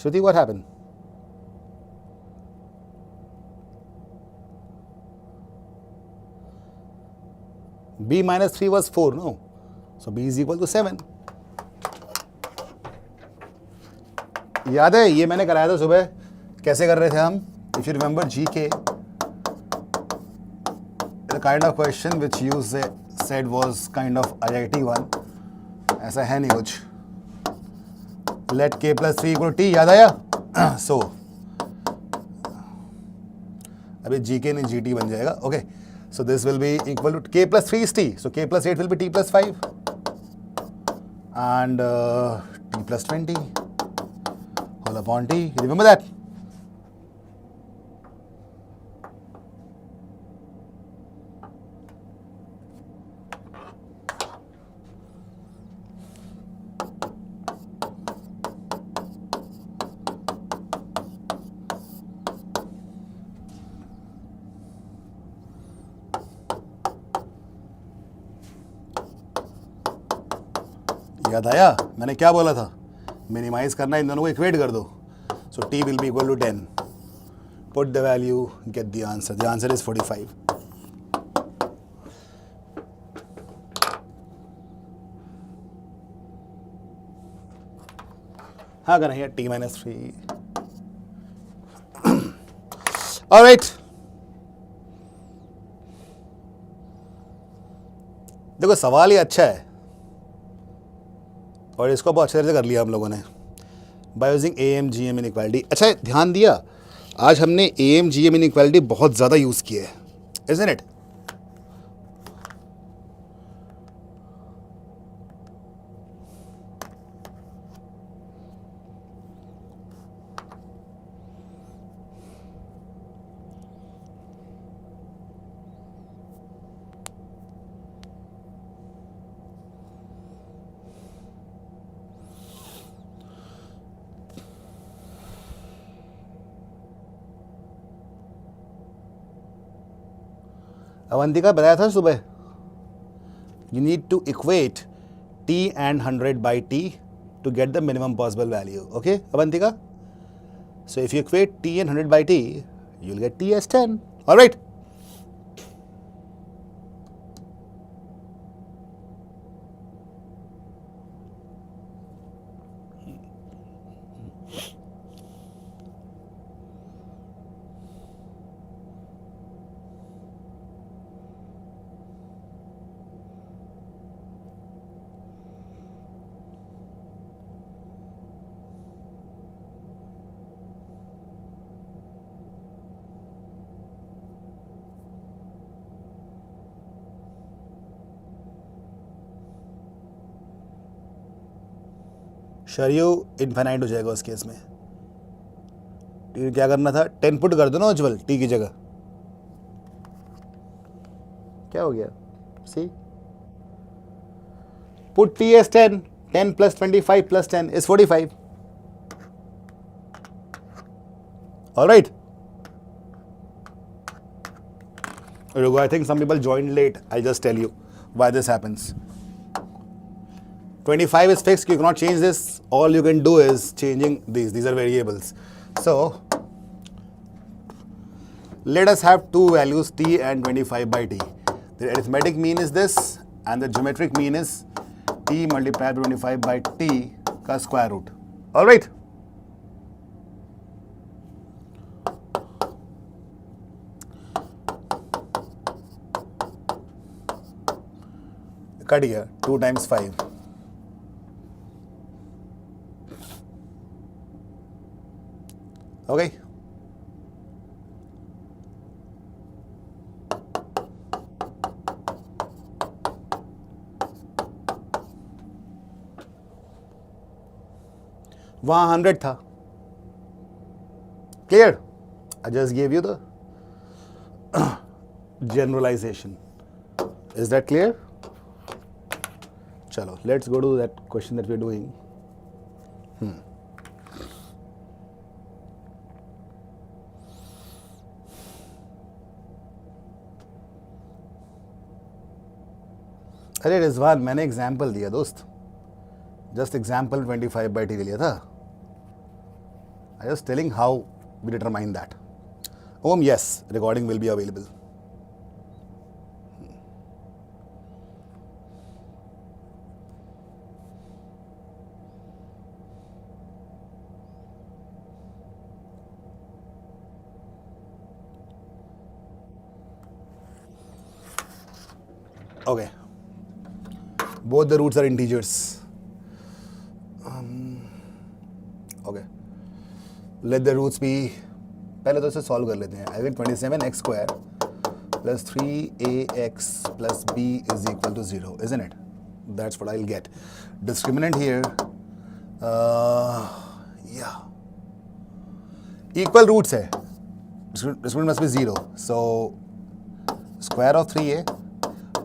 Shruti, what happened? b minus 3 was 4, no? So b is equal to 7. याद है ये मैंने कराया था सुबह. कैसे कर रहे थे हम? If you remember GK, the kind of question which you said was kind of IIT one. ऐसा है नहीं कुछ. Let k plus 3 equal to t, याद आया? So अभी GK नहीं GT बन जाएगा. Okay, so this will be equal to k plus 3 is t, so k plus 8 will be t plus 5 and t plus 20 whole upon t. You remember that? याद आया मैंने क्या बोला था? मिनिमाइज करना, इन दोनों को इक्वेट कर दो. So t will be equal to 10. Put the value, get the answer. The answer is 45. हाँ करना है t minus 3. ऑलराइट, देखो सवाल ही अच्छा है और इसको बहुत अच्छे तरह से कर लिया हम लोगों ने by using AM GM inequality. अच्छा ध्यान दिया आज हमने AM GM इनइक्वालिटी बहुत ज़्यादा यूज़ किया है, isn't it? अवंतिका बताया था सुबह, you need to equate t and 100 by t to get the minimum possible value. Okay, Avantika? So if you equate t and 100 by t, you'll get t as 10. All right. शरियो infinite हो जाएगा उस case में। T क्या करना था, 10 put कर दो ना उज्जवल टी की जगह। क्या हो गया, सी put T S 10, 10 plus 25 plus 10 is 45. All right. I think some people joined late. I'll just tell you why this happens. 25 is fixed, you cannot change this. All you can do is changing these. These are variables. So let us have two values, t and 25 by t. The arithmetic mean is this, and the geometric mean is t multiplied by 25 by t का square root. All right. Cut गया 2 times 5. Okay. वहाँ 100 था. Clear? I just gave you the generalization. Is that clear? Chalo, let's go to that question that we're doing. अरे रिजवान, मैंने example दिया दोस्त, just example 25 by t ले लिया था. I just telling how we determine that. Um yes, recording will be available. Okay. Both the roots are integers. Okay. Let the roots be. पहले तो इसे सॉल्व कर लेते हैं. I will 27x square plus 3ax plus b is equal to 0, isn't it? That's what I'll get. Discriminant here. Yeah. Equal roots है. Discriminant must be 0. So square of 3a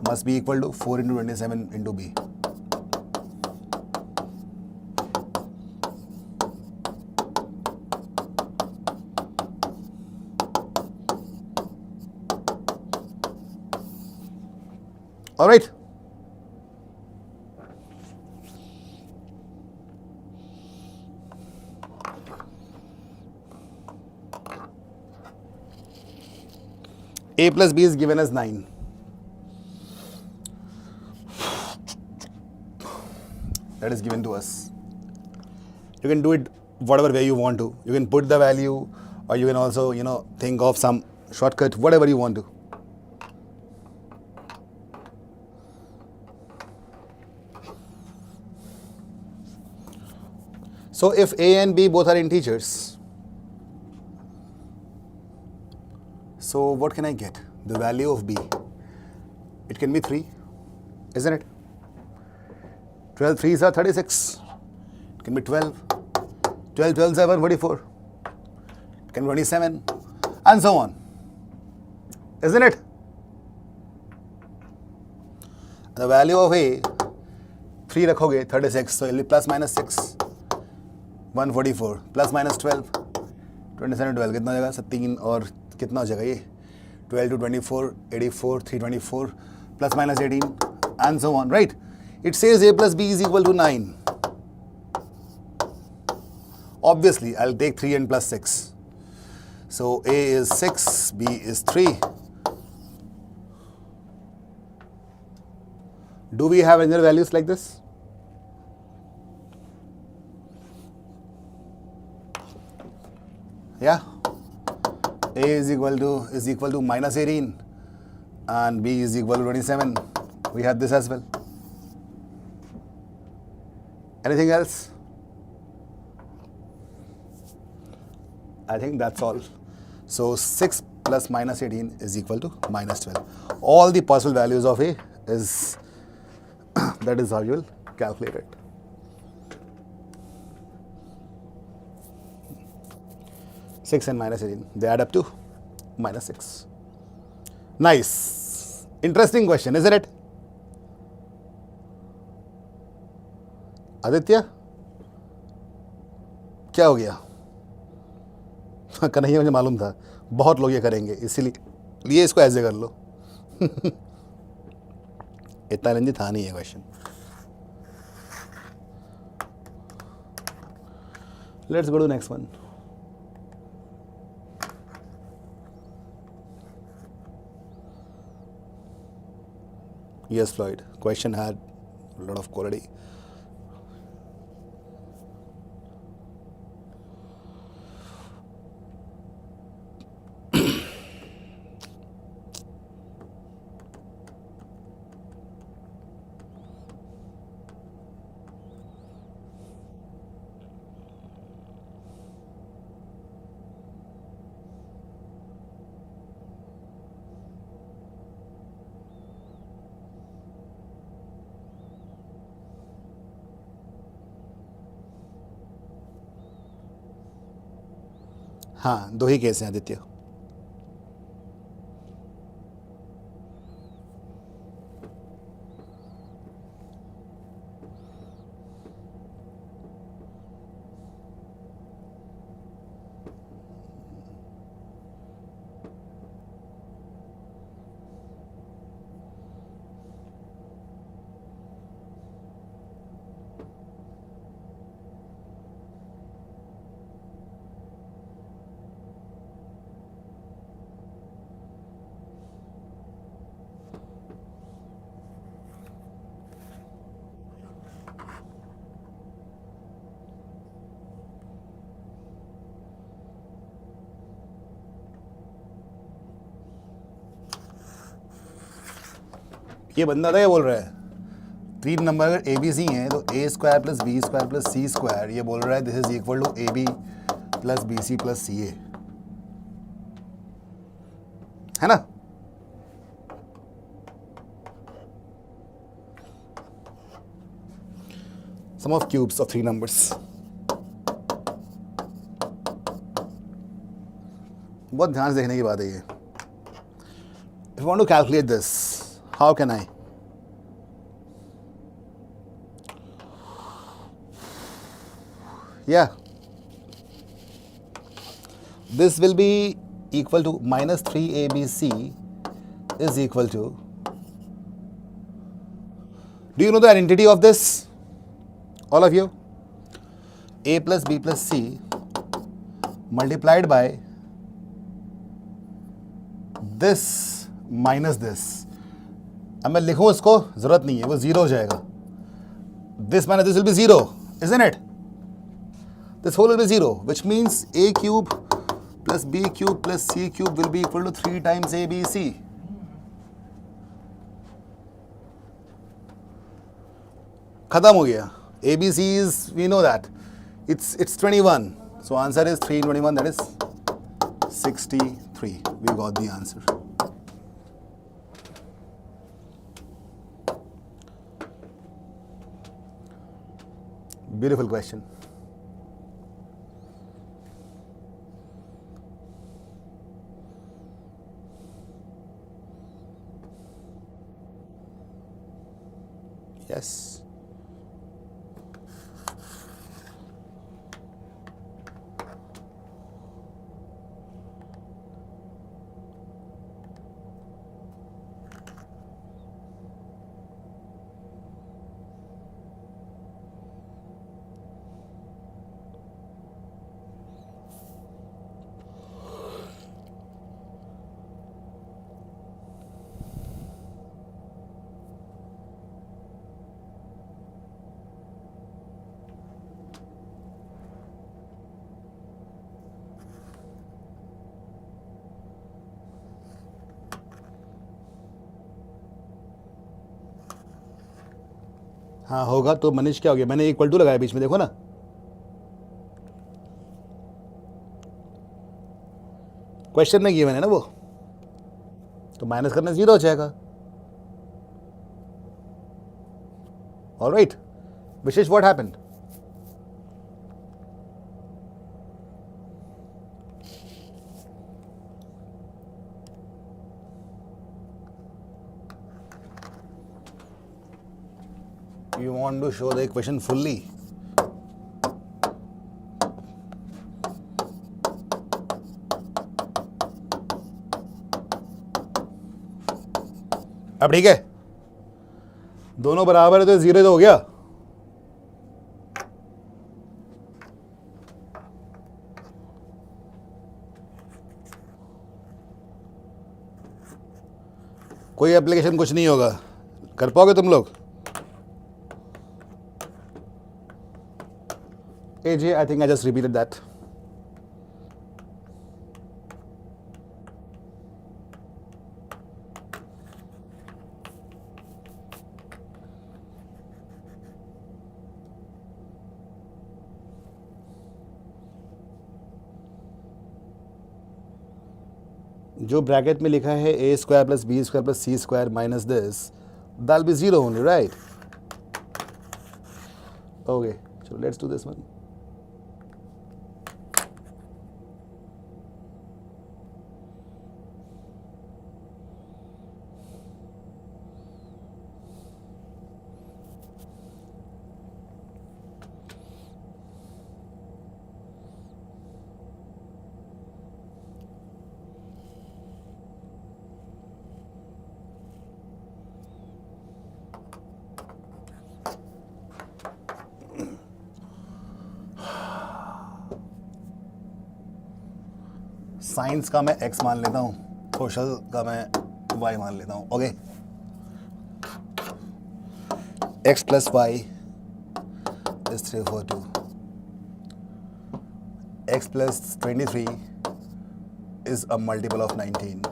must be equal to 4 into 27 into b. All right. A plus b is given as 9. That is given to us. You can do it whatever way you want to. You can put the value, or you can also, think of some shortcut, whatever you want to. So if a and b both are integers, So what can I get? The value of b. It can be 3, isn't it? 12 3s are 36. It can be 12. 12 12s are 144. It can be 27. And so on. Isn't it? The value of a 3 rakhoge 36, so it will be plus minus 6, 144, plus minus 12, 27 12 कितना हो जाएगा? 3 और कितना हो जाएगा ये? 12 to 24, 84, 324, plus minus 18, and so on, right? It says a plus b is equal to 9. Obviously, I'll take 3 and plus 6. So a is 6, b is 3. Do we have any other values like this? Yeah. A is equal to minus 18 and b is equal to 27. We have this as well. Anything else? I think that's all. So 6 plus minus 18 is equal to minus 12. All the possible values of a is that is how you will calculate it. Six and minus 18, they add up to minus 6. Nice. Interesting question, isn't it? Aditya क्या हो गया? कन्हैया मुझे मालूम था बहुत लोग ये करेंगे, इसीलिए इसको ऐसे कर लो. इतना लेंदी था नहीं ये question. Let's go to the next one. Yes, Floyd. Question had a lot of quality. हाँ, दो ही केस हैं आदित्य. ये बंदा था ये बोल रहा है 3 नंबर अगर ए बी सी हैं तो A square plus B square plus C square, ये बोल रहा है this is equal to A B plus B C plus C A, है ना? Sum of cubes of 3 numbers. बहुत ध्यान से देखने की बात है ये. If you want to calculate this, how can I? Yeah. This will be equal to minus 3abc is equal to, do you know the identity of this? All of you? A plus b plus c multiplied by this minus this. अब मैं लिखूं इसको जरूरत नहीं है, वो zero हो जाएगा. This minus this will be zero, isn't it? This whole will be zero, which means a cube plus b cube plus c cube will be equal to 3 times abc. खत्म हो गया. ABC is, we know that it's 21. So answer is 3 and 21, that is 63. 3. We got the answer. Beautiful question. Yes. हाँ होगा तो मनीष क्या हो गया? मैंने इक्वल टू लगाया बीच में, देखो ना। क्वेश्चन में किया मैंने ना वो, तो माइनस करने 0 हो जाएगा। Alright Vishesh, what happened? You want to show the equation fully? अब ठीक है, दोनों बराबर है तो 0 तो हो गया। कोई एप्लीकेशन कुछ नहीं होगा, कर पाओगे तुम लोग? AJ, I think I just repeated that. जो ब्रैकेट में लिखा है a square plus b square plus c square minus this, that'll be 0 only, right? Okay, so let's do this one. Science का मैं x मान लेता हूँ, सोशल का मैं y मान लेता हूँ। Okay, x plus y is 342, x plus 23 is a multiple of 19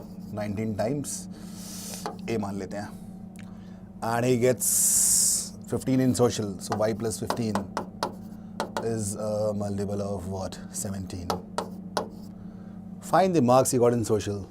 times a मान लेते हैं, and he gets 15 in social, so y plus 15 is a multiple of what? 17. Find the marks he got in social.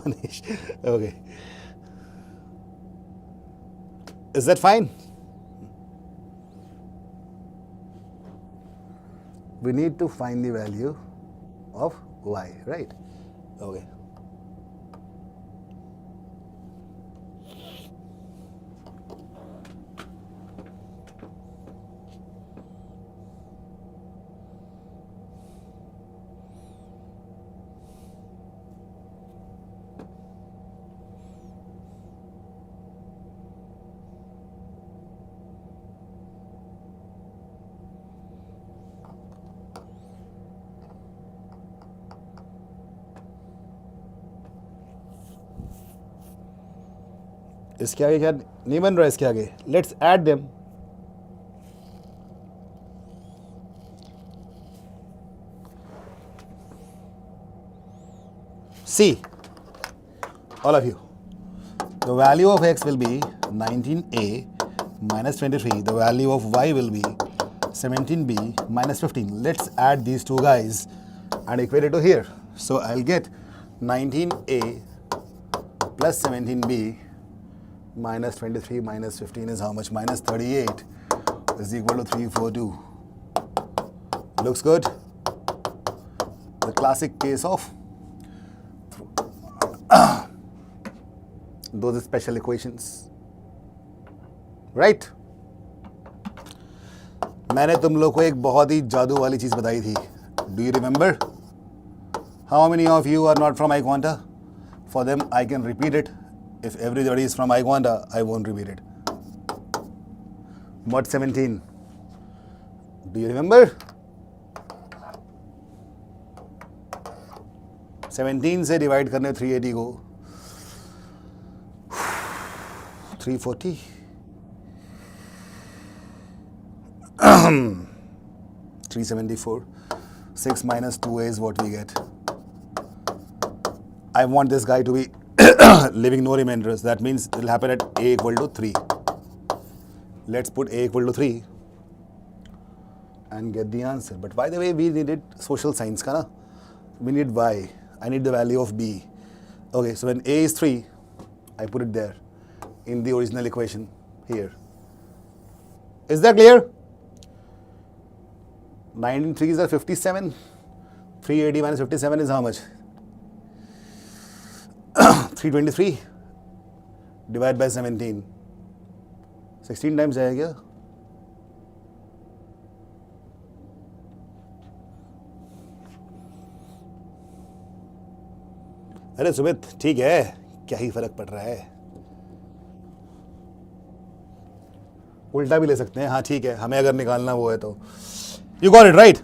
Manish, okay. Is that fine? We need to find the value of y, right? Okay. इसके आगे क्या नहीं बन रहा है? इसके आगे let's add them. See, all of you, the value of x will be 19a minus 23. The value of y will be 17b minus 15. Let's add these two guys and equate it to here. So I'll get 19a plus 17b minus 23 minus 15 is how much? Minus 38 is equal to 342. Looks good? The classic case of those special equations, right? मैंने तुम लोग को एक बहुत ही जादू वाली चीज बताई थी. Do you remember? How many of you are not from iQuanta? For them, I can repeat it. If everybody is from iQuanta, I won't repeat it. Mod 17. Do you remember? 17 से डिवाइड करने 380 को 340 374. 6 minus 2a is what we get. I want this guy to be leaving no remainders. That means it will happen at a equal to 3. Let's put a equal to 3 and get the answer. But by the way, we needed social science, kana? We need y. I need the value of b. Okay, so when a is 3, I put it there in the original equation here. Is that clear? 9 3s are 57. 380 minus 57 is how much? 323 divided by 17. 16 times आएगा. अरे सुमित, ठीक है, क्या ही फर्क पड़ रहा है. उल्टा भी ले सकते हैं. हाँ ठीक है, हमें अगर निकालना वो है तो. You got it right.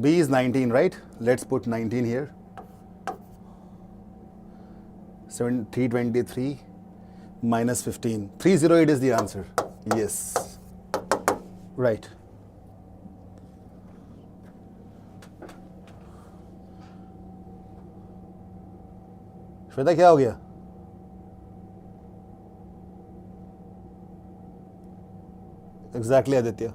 B is 19, right? Let's put 19 here. 323 minus 15. 308 is the answer. Yes. Right. Shweta क्या हो गया? Exactly, Aditya.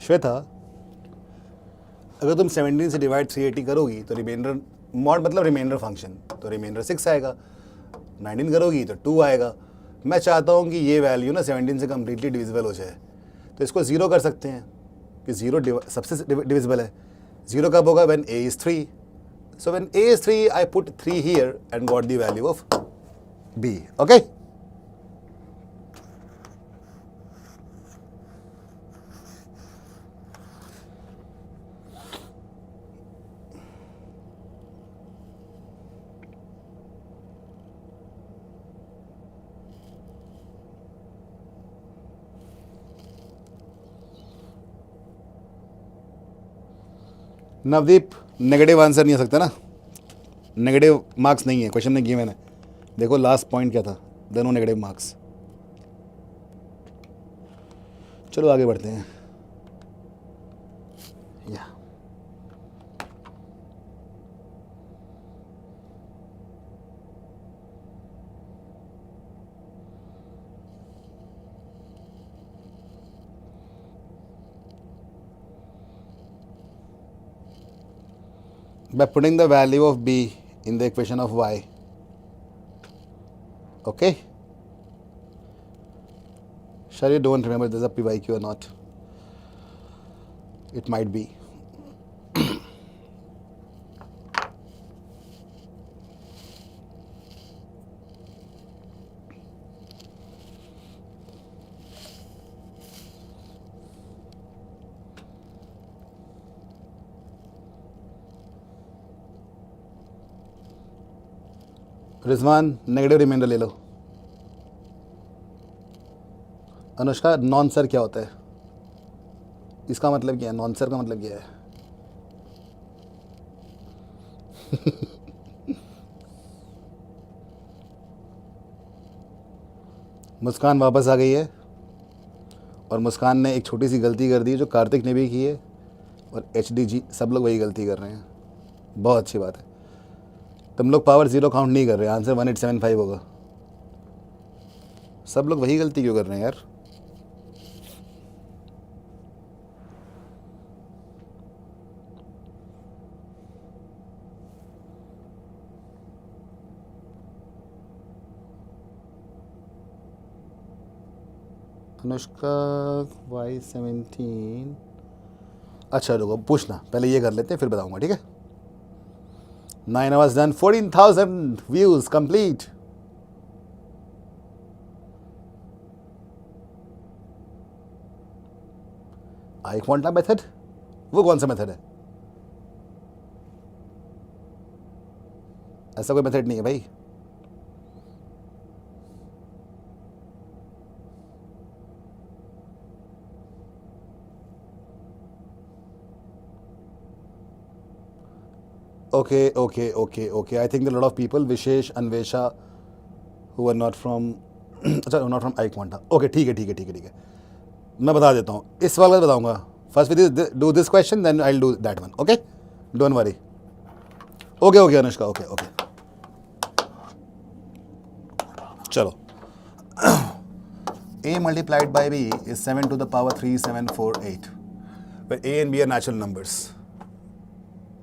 श्वेता, अगर तुम 17 से डिवाइड 380 करोगी तो रिमाइंडर मॉड मतलब रिमाइंडर फंक्शन, तो रिमाइंडर 6 आएगा. 19 करोगी तो 2 आएगा. मैं चाहता हूँ कि ये वैल्यू ना 17 से कम्प्लीटली डिविजिबल हो जाए, तो इसको 0 कर सकते हैं कि 0 सबसे डिविजिबल है. 0 कब होगा? When a is 3. So when a is 3, I put 3 here and got the value of b. Okay? Navdeep, negative answer नहीं हो सकता ना. नेगेटिव मार्क्स नहीं है. क्वेश्चन में किया मैंने. देखो लास्ट पॉइंट क्या था. दोनों नेगेटिव मार्क्स. चलो आगे बढ़ते हैं. या by putting the value of b in the equation of y. Okay? Sure, you don't remember this is a PYQ or not. It might be. Rizwan negative remainder ले लो। अनुष्का नॉन सर क्या होता है, इसका मतलब क्या है, नॉन सर का मतलब क्या है? मुस्कान वापस आ गई है और मुस्कान ने एक छोटी सी गलती कर दी जो कार्तिक ने भी की है और HDG सब लोग वही गलती कर रहे हैं। बहुत अच्छी बात है, तुम लोग पावर 0 काउंट नहीं कर रहे, आंसर 1875 होगा। सब लोग वही गलती क्यों कर रहे हैं यार? अनुष्का Y17। अच्छा रुको, पूछना पहले, ये कर लेते हैं फिर बताऊंगा, ठीक है। 9 hours done, 14,000 views complete। iQuanta method, वो कौन सा मेथड है? ऐसा कोई मेथड नहीं है भाई। Okay. I think there are a lot of people, Vishesh, Anvesha, who are not from अच्छा, not from iQuanta। ओके ठीक है, मैं बता देता हूँ, इस सवाल का बताऊँगा। First we'd do this question, then I will do that one. Okay, don't worry. Okay Anushka, okay. चलो, a multiplied by b is 7 to the power 3748, where a and b are natural numbers.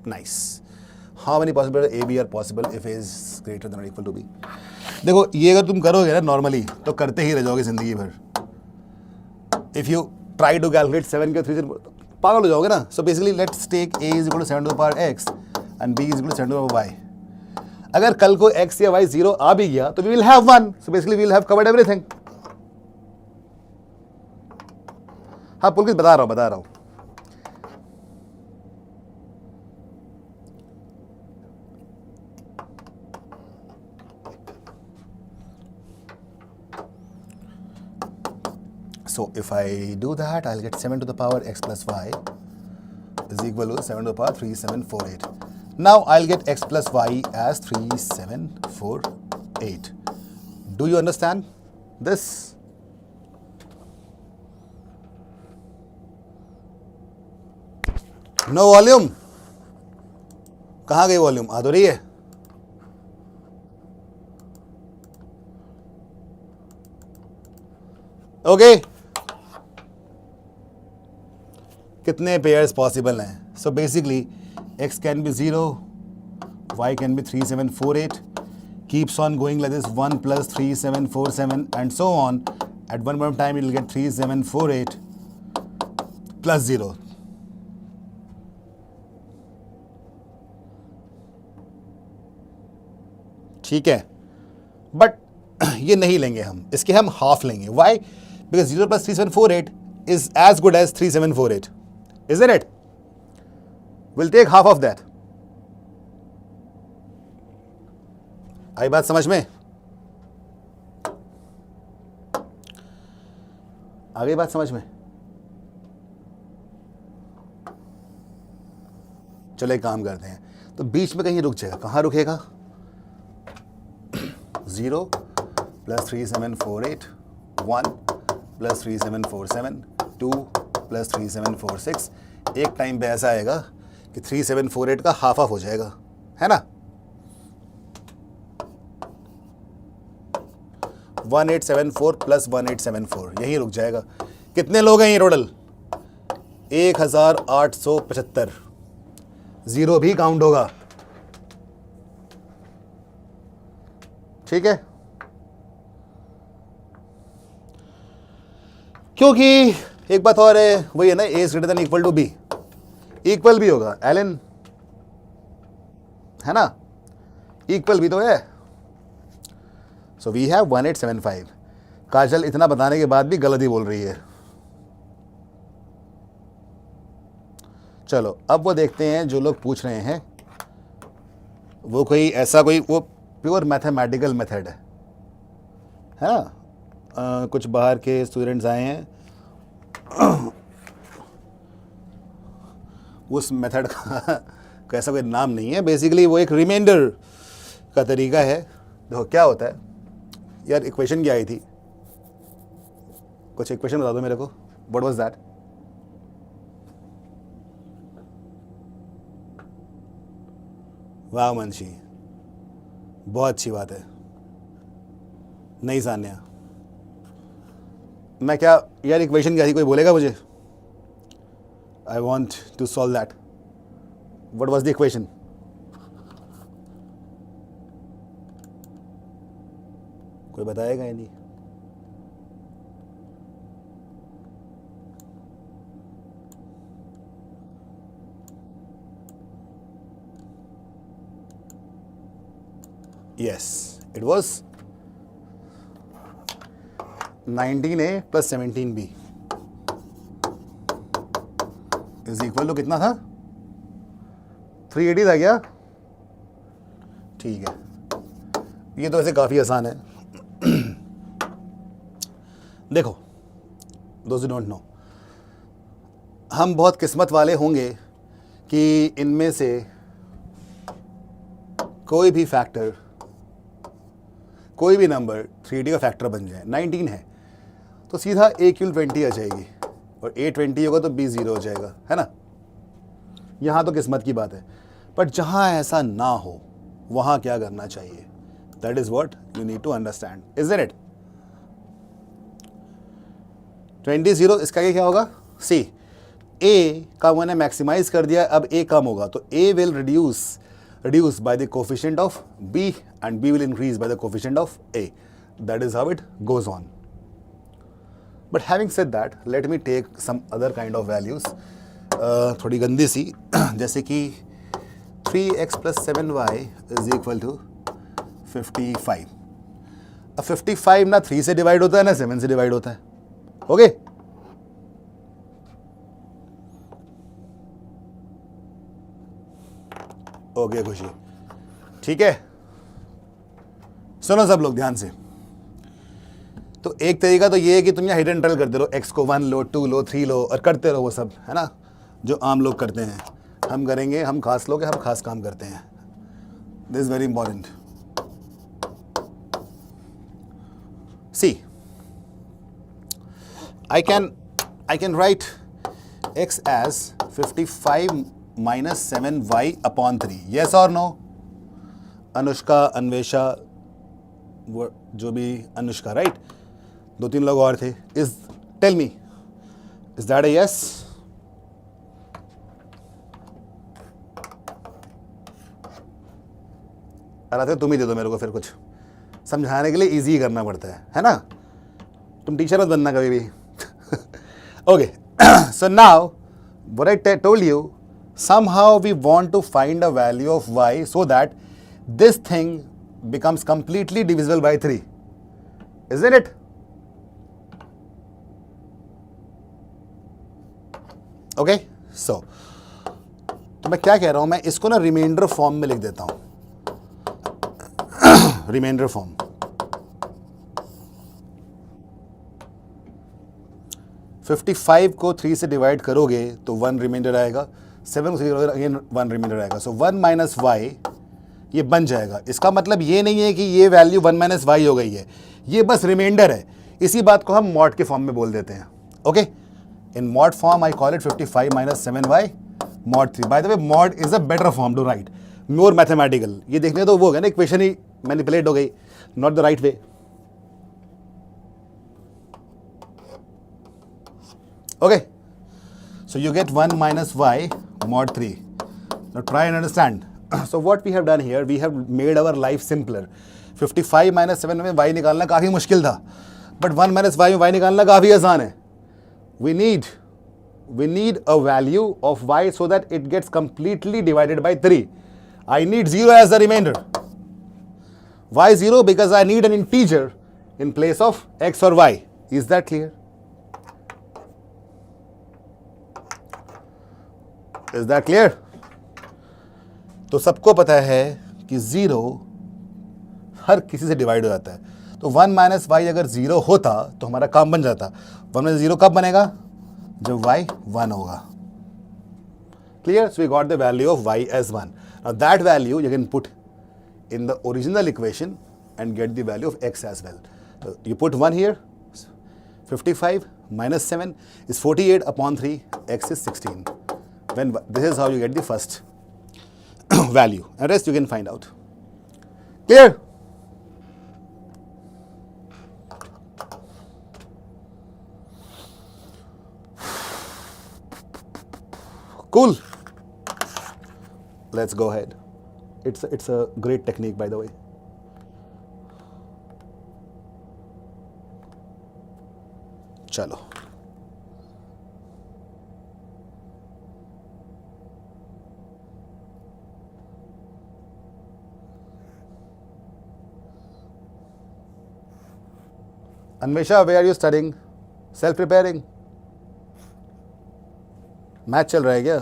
Nice. How many possibilities a b are possible if a is greater than or equal to b? देखो, ये अगर तुम करोगे ना normally तो करते ही रह जाओगे जिंदगी भर। If you try to calculate 7 के 3 से पागल हो जाओगे ना। So basically let's take a is equal to 7 to the power x and b is equal to 7 to the power y। अगर कल को x या y 0 आ भी गया तो we will have 1। So basically we will have covered everything. हाँ पुलकित, बता रहा हूँ। So if I do that, I'll get 7 to the power x plus y is equal to 7 to the power 3748. Now I'll get x plus y as 3748. Do you understand this? No volume? कहाँ गई volume? आ तो रही है। Okay, कितने pairs possible हैं? So basically x can be 0, y can be 3748, keeps on going like this 1 plus 3747 and so on. At one point of time, it will get 3748 plus 0. ठीक है, but ये नहीं लेंगे हम, इसके हम हाफ लेंगे। Y? Because 0 plus 3748 is as good as 3748, isn't it? We'll take half of that. आई बात समझ में? आ गई बात समझ में? चलो एक काम करते हैं, तो बीच में कहीं रुक जाएगा। कहाँ रुकेगा? 0 plus 3748, 1 plus 3747, 2 plus 3746। एक टाइम पे ऐसा आएगा कि 3748 का हाफ ऑफ हो जाएगा, है ना? 1874 प्लस 1874 यही रुक जाएगा। कितने लोग हैं ये टोटल? 1875। 0 भी काउंट होगा, ठीक है? क्योंकि एक बात और है, वही है ना, a is greater than equal to b। इक्वल भी होगा एलन, है ना? इक्वल भी तो है। So we have 1875। काजल इतना बताने के बाद भी गलत ही बोल रही है। चलो अब वो देखते हैं जो लोग पूछ रहे हैं, वो कोई ऐसा कोई वो प्योर मैथमेटिकल मेथड है ना। कुछ बाहर के स्टूडेंट्स आए हैं उस मेथड का कैसा कोई नाम नहीं है, बेसिकली वो एक रिमाइंडर का तरीका है। देखो क्या होता है यार, इक्वेशन क्या आई थी, कुछ इक्वेशन बता दो मेरे को, व्हाट वाज दैट? वाह मनशी, बहुत अच्छी बात है। नहीं सान्या, मैं क्या यार, इक्वेशन क्या थी, कोई बोलेगा मुझे? I want to solve that. What was the equation? कोई बताएगा या नहीं? Yes, it was 19a plus 17b is equal to कितना था? 380 था क्या? ठीक है, ये तो वैसे काफ़ी आसान है। देखो those who don't know, हम बहुत किस्मत वाले होंगे कि इनमें से कोई भी फैक्टर, कोई भी नंबर 380 का फैक्टर बन जाए। 19 है तो सीधा a क्यूल 20 आ जाएगी, और a 20 होगा तो b 0 हो जाएगा, है ना। यहाँ तो किस्मत की बात है, बट जहाँ ऐसा ना हो वहाँ क्या करना चाहिए? That is what you need to understand, isn't it? 20 0, इसका क्या होगा? सी, a का मैंने मैक्सिमाइज कर दिया, अब a कम होगा तो a will reduce by the coefficient of b and b will increase by the coefficient of a. That is how it goes on. But having said that, let me take some other kind of values, थोड़ी गंदी सी, जैसे कि 3x plus 7y is equal to 55. अब 55 ना 3 से divide होता है ना 7 से डिवाइड होता है, ओके? ओके खुशी, ठीक है। सुनो सब लोग ध्यान से। तो एक तरीका तो ये है कि तुम यहाँ हिडन इंटरवल करते रहो, x को 1 लो, 2 लो, 3 लो, और करते रहो वो सब, है ना, जो आम लोग करते हैं। हम करेंगे, हम खास लोग हैं, हम खास काम करते हैं। This is very important. See, I can write x as 55 minus 7y upon 3. Yes or no? Anushka, Anvesha, वो जो भी अनुष्का, राइट? 2-3 लोग और थे। Tell me, is that a yes? अरे तुम ही दे दो मेरे को, फिर कुछ समझाने के लिए इजी करना पड़ता है ना? तुम टीचर मत बनना कभी भी। Okay, so now what I told you, somehow we want to find a value of y so that this thing becomes completely divisible by 3, isn't it? Okay, so तो मैं क्या कह रहा हूं, मैं इसको ना रिमाइंडर फॉर्म में लिख देता हूं। रिमाइंडर फॉर्म, फिफ्टी 55 को 3 से डिवाइड करोगे तो 1 रिमाइंडर आएगा, 7 को 3 करोगे अगेन 1 रिमाइंडर आएगा। सो 1 माइनस वाई ये बन जाएगा। इसका मतलब ये नहीं है कि ये वैल्यू 1 माइनस वाई हो गई है, ये बस रिमाइंडर है। इसी बात को हम मॉड के फॉर्म में बोल देते हैं, okay? In mod form I call it 55 minus 7y mod 3। By the way, mod is a better form to write, more mathematical. ये देखने तो वो हो गया ना, इक्वेशन ही मैनिपुलेट हो गई, not the right way, okay? So you get 1 minus y mod 3. Now try and understand. So what we have done here, we have made our life simpler. 55 minus 7 में y निकालना काफ़ी मुश्किल था, but 1 minus y में y निकालना काफ़ी आसान है. We need a value of y so that it gets completely divided by 3. I need 0 as the remainder. Why 0? Because I need an integer in place of x or y. Is that clear? Is that clear? तो सबको पता है कि 0 हर किसी से divide हो जाता है। तो 1 माइनस वाई अगर 0 होता तो हमारा काम बन जाता। 1 माइनस 0 कब बनेगा? जब y 1 होगा। Clear? So we got the value of y as 1. Now that value you can put in the original equation and get the value of x as well. So you put 1 here, 55 minus 7 is 48 upon 3, x is 16. This is how you get the first value. And rest you can find out. Clear? Cool. Let's go ahead. It's a great technique, by the way. चलो, Anvesha, where are you studying? Self preparing? Match चल रहा है क्या?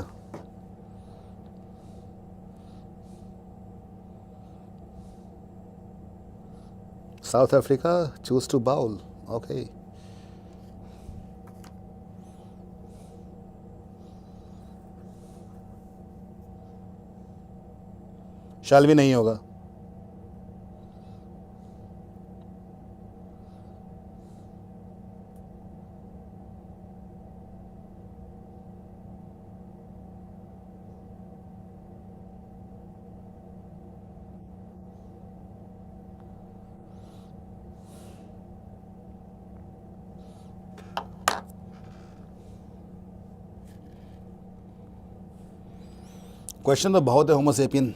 South Africa choose to bowl. Okay. शाल भी नहीं होगा। Question तो बहुत है। होमोसेपियन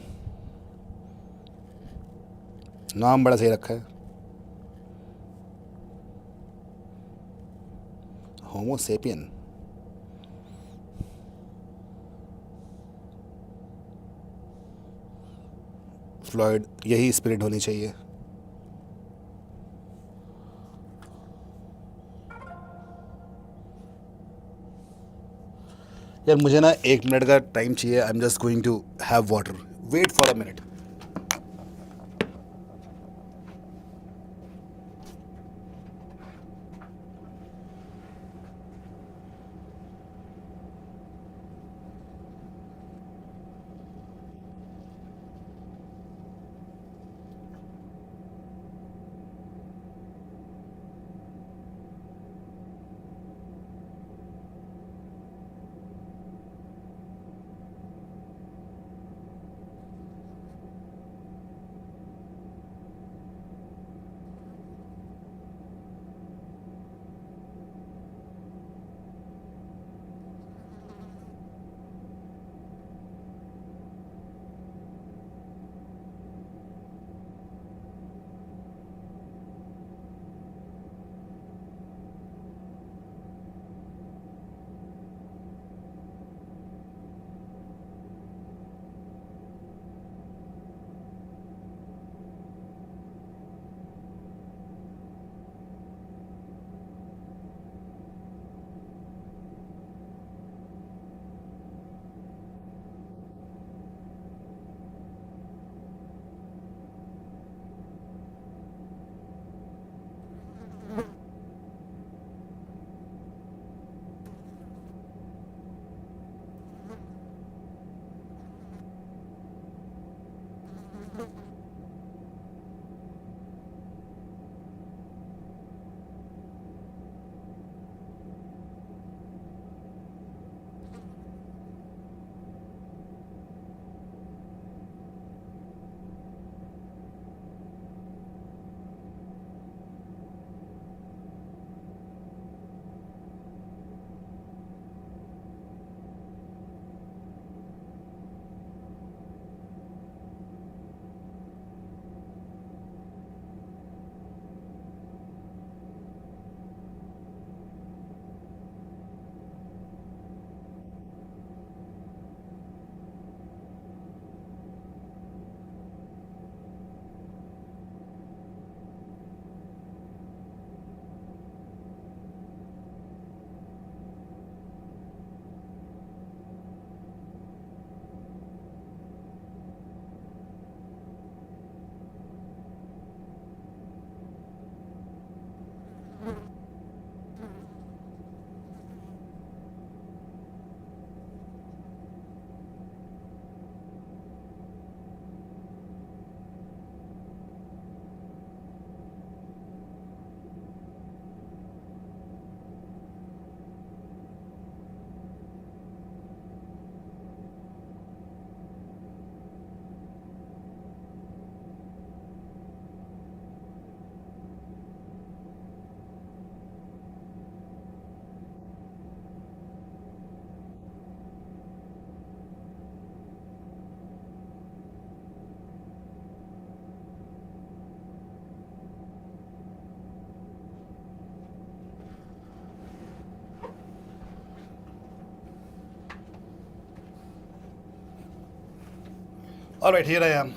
नाम बड़ा सही रखा है, होमोसेपियन। फ्लॉयड, यही स्पिरिट होनी चाहिए। यार मुझे ना 1 मिनट का टाइम चाहिए। I am just going to have water. Wait for a minute. All right, here I am.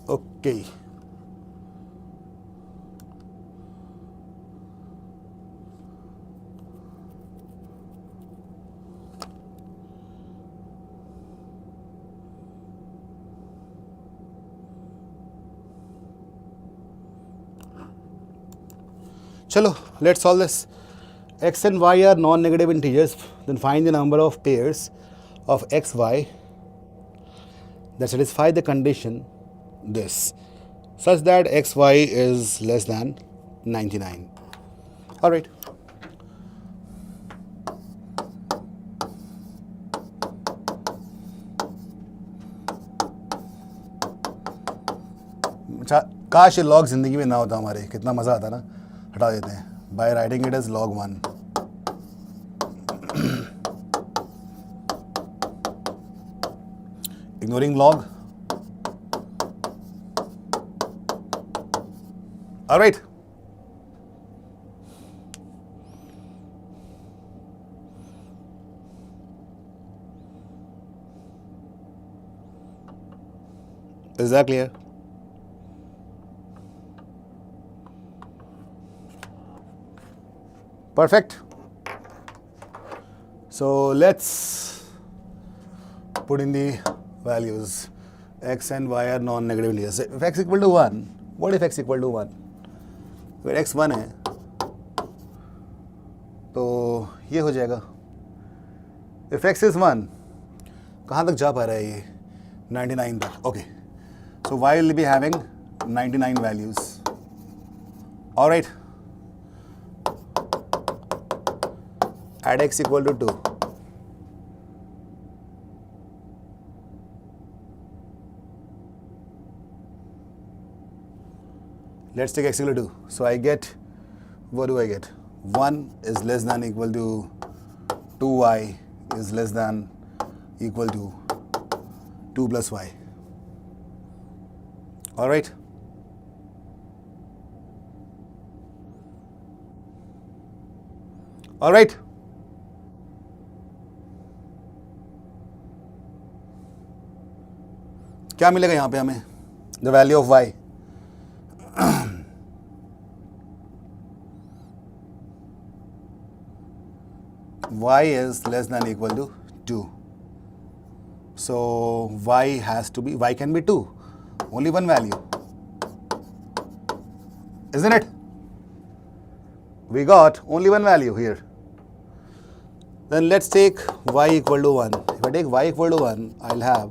Okay. Chalo, let's solve this. X and y are non-negative integers. Then find the number of pairs of x, y that satisfy the condition this, such that x, y is less than 99. All right. काश ये log जिंदगी में ना होता हमारे, कितना मज़ा आता ना. हटा देते हैं by writing it as log 1. Ignoring log. All right. Is that clear? Perfect. So let's put in the values. X and y are non-negative integers. If x equal to 1, what if x equal to 1? Where x 1 है तो ये हो जाएगा. If x is 1, कहाँ तक जा पा रहा है ये? 99 तक. Okay. So y will be having 99 values. All right. Add x equal to 2. Let's take x equal to 2. So I get, what do I get? 1 is less than equal to 2y is less than equal to 2 plus y. All right. All right. क्या मिलेगा यहाँ पे हमें? The value of y. Y is less than equal to 2. So y has to be, y can be 2. Only one value. Isn't it? We got only one value here. Then let's take y equal to 1. If I take y equal to 1, I'll have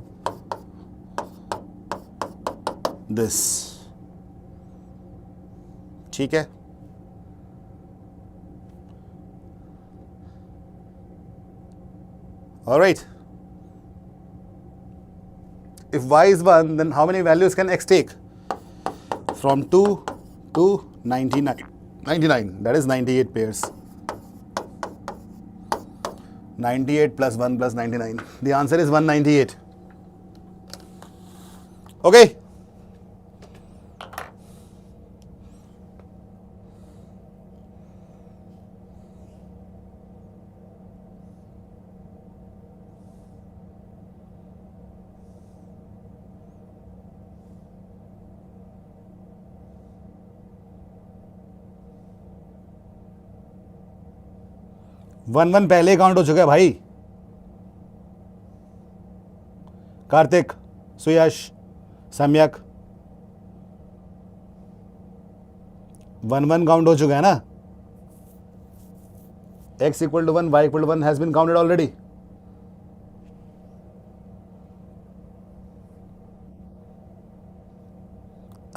this. ठीक है? All right. If y is 1, then how many values can x take? From 2 to 99. 99, that is 98 pairs. 98 plus 1 plus 99. The answer is 198. Okay. One पहले count हो चुका है भाई. कार्तिक, सुयश, सम्यक, 1 count हो चुका है ना. x equal to 1, y equal to 1 has been counted already.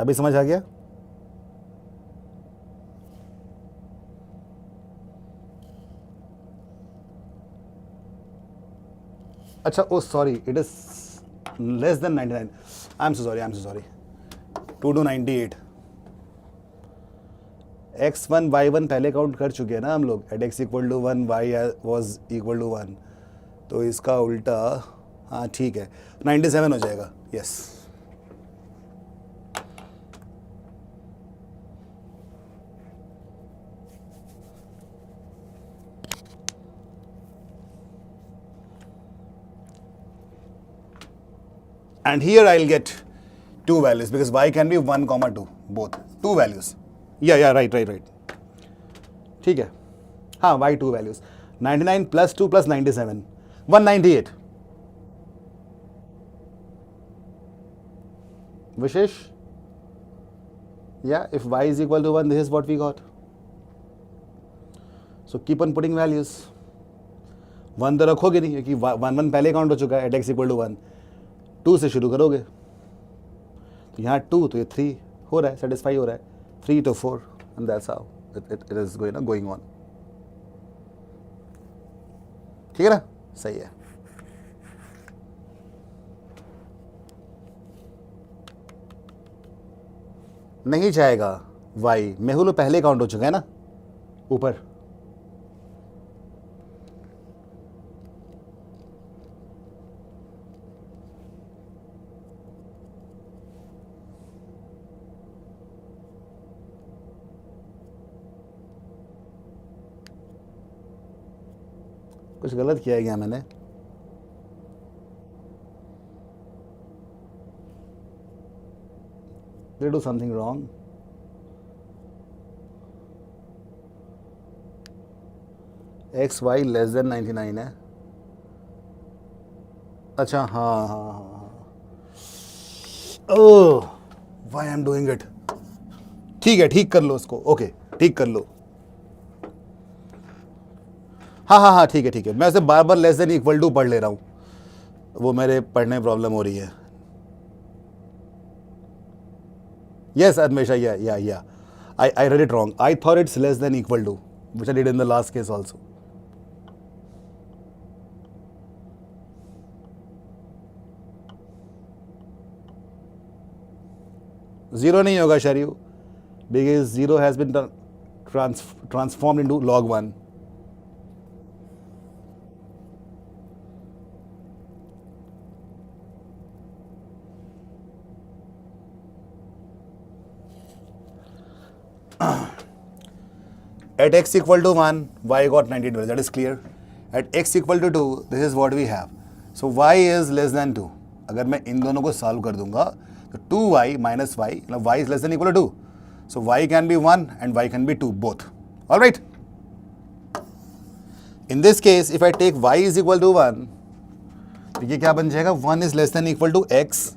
अभी समझ आ गया? अच्छा, oh sorry, it is less than 99. I'm so sorry. 2 to 98. x1 y1 पहले काउंट कर चुके हैं ना हम लोग. At x equal to 1, y was equal to 1. तो इसका उल्टा, हाँ ठीक है, 97 हो जाएगा. Yes. and here I'll get two values because y can be 1, 2, both, two values. Yeah, right. ठीक है, हाँ, y two values, 99 plus 2 plus 97, 198. Vishesh? Yeah, if y is equal to 1, this is what we got. So keep on putting values. 1 तो रखोगे नहीं क्योंकि 1 पहले count हो चुका है at x equal to 1. 2 से शुरू करोगे तो यहाँ 2 तो ये 3 हो रहा है, सेटिस्फाई हो रहा है, 3 to 4, and that's how it is going on. ठीक है ना, सही है. नहीं जाएगा y, मेहुल पहले काउंट हो चुका है ना ऊपर. कुछ गलत किया गया मैंने. Did I do something wrong? X y less than 99 है. अच्छा, हाँ. ओह, why I'm doing it? ठीक है, ठीक कर लो उसको. ओके, ठीक कर लो. हाँ, ठीक है. मैं उसे बार बार लेस देन इक्वल टू पढ़ ले रहा हूँ, वो मेरे पढ़ने में प्रॉब्लम हो रही है. Yes, Admesha, yeah. I read it wrong. I thought it's less than equal to, which I did in the last case also. Zero नहीं होगा Sharyu, because 0 has been transformed into log 1. At x equal to 1, y got 98 values, that is clear. At x equal to 2, this is what we have. So y is less than 2. अगर मैं इन दोनों को solve कर दूंगा तो 2y minus y, y is less than equal to 2. So y can be 1 and y can be 2, both. Alright? In this case, if I take y is equal to 1, तो ये क्या बन जाएगा? 1 is less than equal to x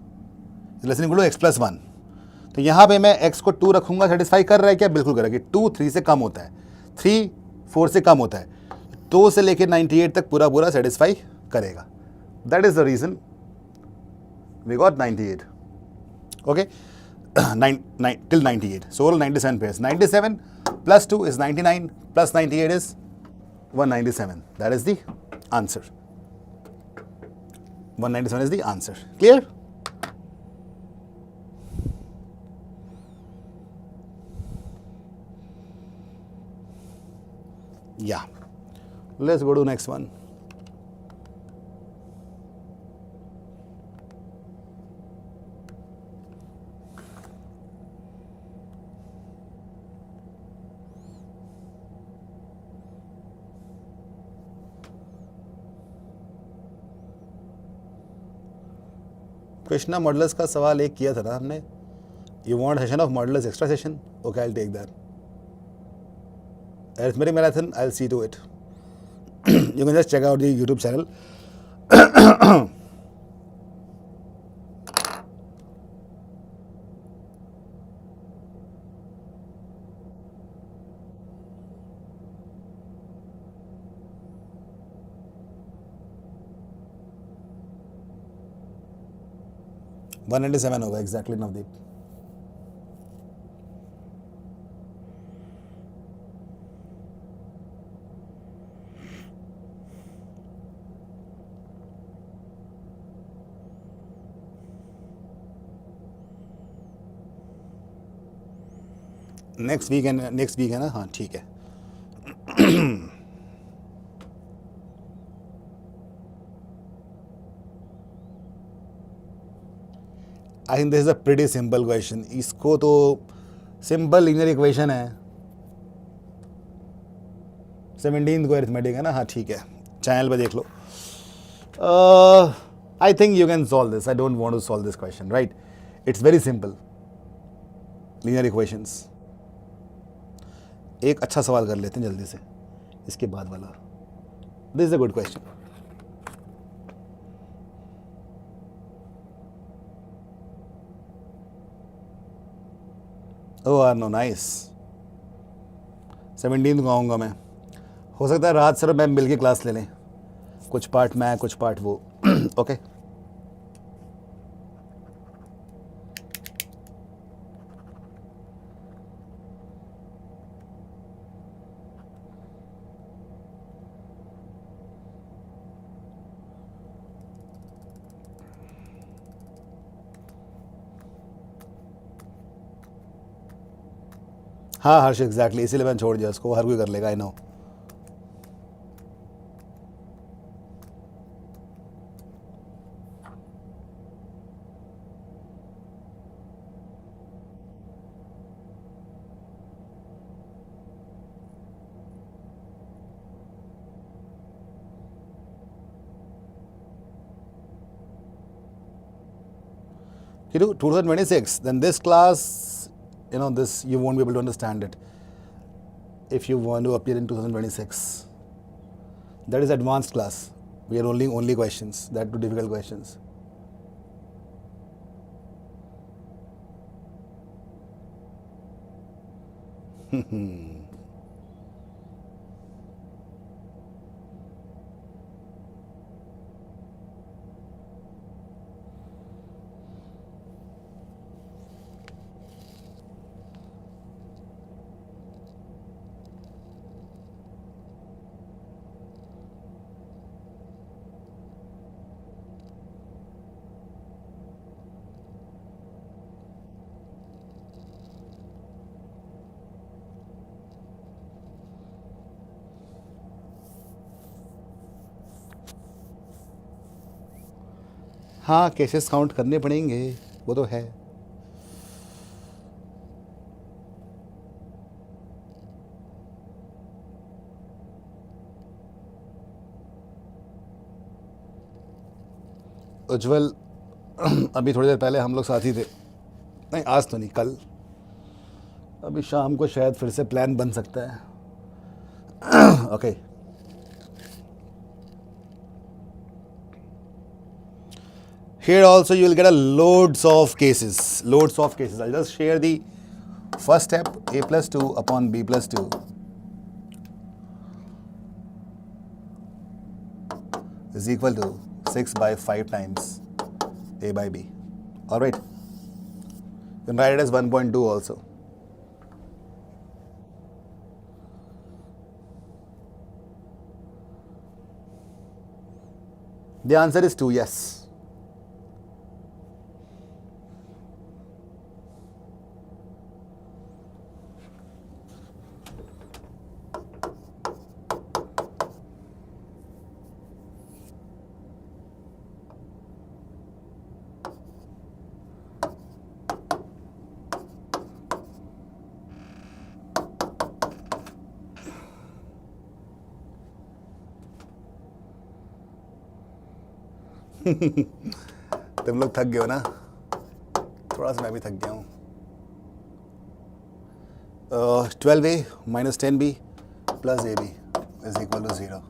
is less than equal to x plus 1. तो यहाँ पे मैं x को 2 रखूंगा, सेटिस्फाई कर रहा है क्या? बिल्कुल करेगा. 2 3 से कम होता है, 3 4 से कम होता है, 2 से लेके 98 तक पूरा सेटिस्फाई करेगा. That is the reason we got 98. Okay, 9 till 98. So all 97 pairs. 97 plus 2 is 99 plus 98 is 197. That is the answer. 197 is the answer. Clear? Yeah. Let's go to next one. Krishna modulus का सवाल एक किया था ना हमने. You want session of modulus extra session? Okay, I will take that. Arithmetic Marathon, I'll see to it. You can just check out the YouTube channel. $197 होगा exactly, Navdeep. Next week है ना? हाँ, ठीक है. I think this is a pretty simple question. इसको तो simple linear equation है. 17th को अरिथमेटिक है ना? हाँ, ठीक है, चैनल पे देख लो. I think you can solve this. I don't want to solve this question, right? It's very simple. Linear equations. एक अच्छा सवाल कर लेते हैं जल्दी से इसके बाद वाला. This is a good question. Oh, no, nice. 17 को आऊँगा मैं. हो सकता है रात सर मैम मिल के क्लास ले लें. कुछ पार्ट मैं, कुछ पार्ट वो. ओके. हाँ हर्ष, एग्जैक्टली, इसीलिए मैंने छोड़ दिया उसको. हर कोई कर लेगा, I know. You do 2026, then this class, this you won't be able to understand it if you want to appear in 2026. That is advanced class. We are only questions, that too difficult questions. हाँ, cases count करने पड़ेंगे, वो तो है. उज्जवल, अभी थोड़ी देर पहले हम लोग साथ ही थे. नहीं, आज तो नहीं, कल. अभी शाम को शायद फिर से प्लान बन सकता है. Okay. Here also you will get a loads of cases. I'll just share the first step, a plus 2 upon b plus 2 is equal to 6 by 5 times a by b. All right. You can write it as 1.2 also. The answer is 2, yes. तुम लोग थक गए हो ना, थोड़ा सा मैं भी थक गया हूँ. 12a minus 10b plus ab is equal to 0.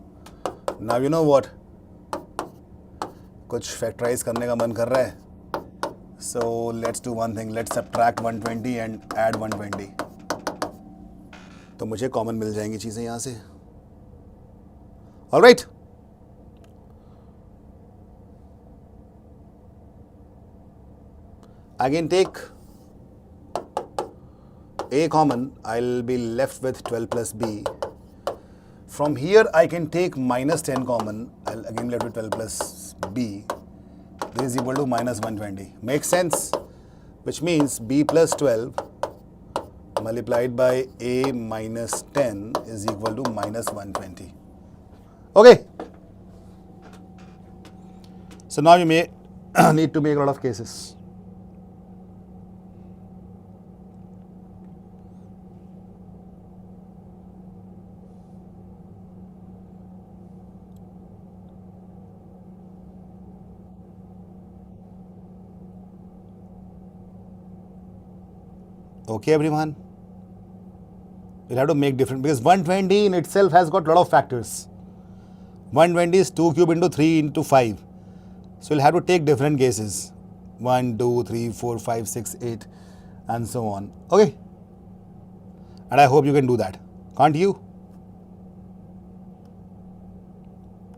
Now you know what? कुछ फैक्टराइज करने का मन कर रहा है. So let's do one thing. Let's subtract 120 and add 120. तो मुझे कॉमन मिल जाएंगी चीज़ें यहाँ से. All right. I can take a common, I'll be left with 12 plus b. From here I can take minus 10 common, I'll again left with 12 plus b. This is equal to minus 120. Makes sense? Which means b plus 12 multiplied by a minus 10 is equal to minus 120. Okay. So now you may need to make a lot of cases. Okay, everyone? We'll have to make different, because 120 in itself has got a lot of factors. 120 is 2 cube into 3 into 5. So we'll have to take different cases. 1, 2, 3, 4, 5, 6, 8 and so on. Okay? And I hope you can do that. Can't you?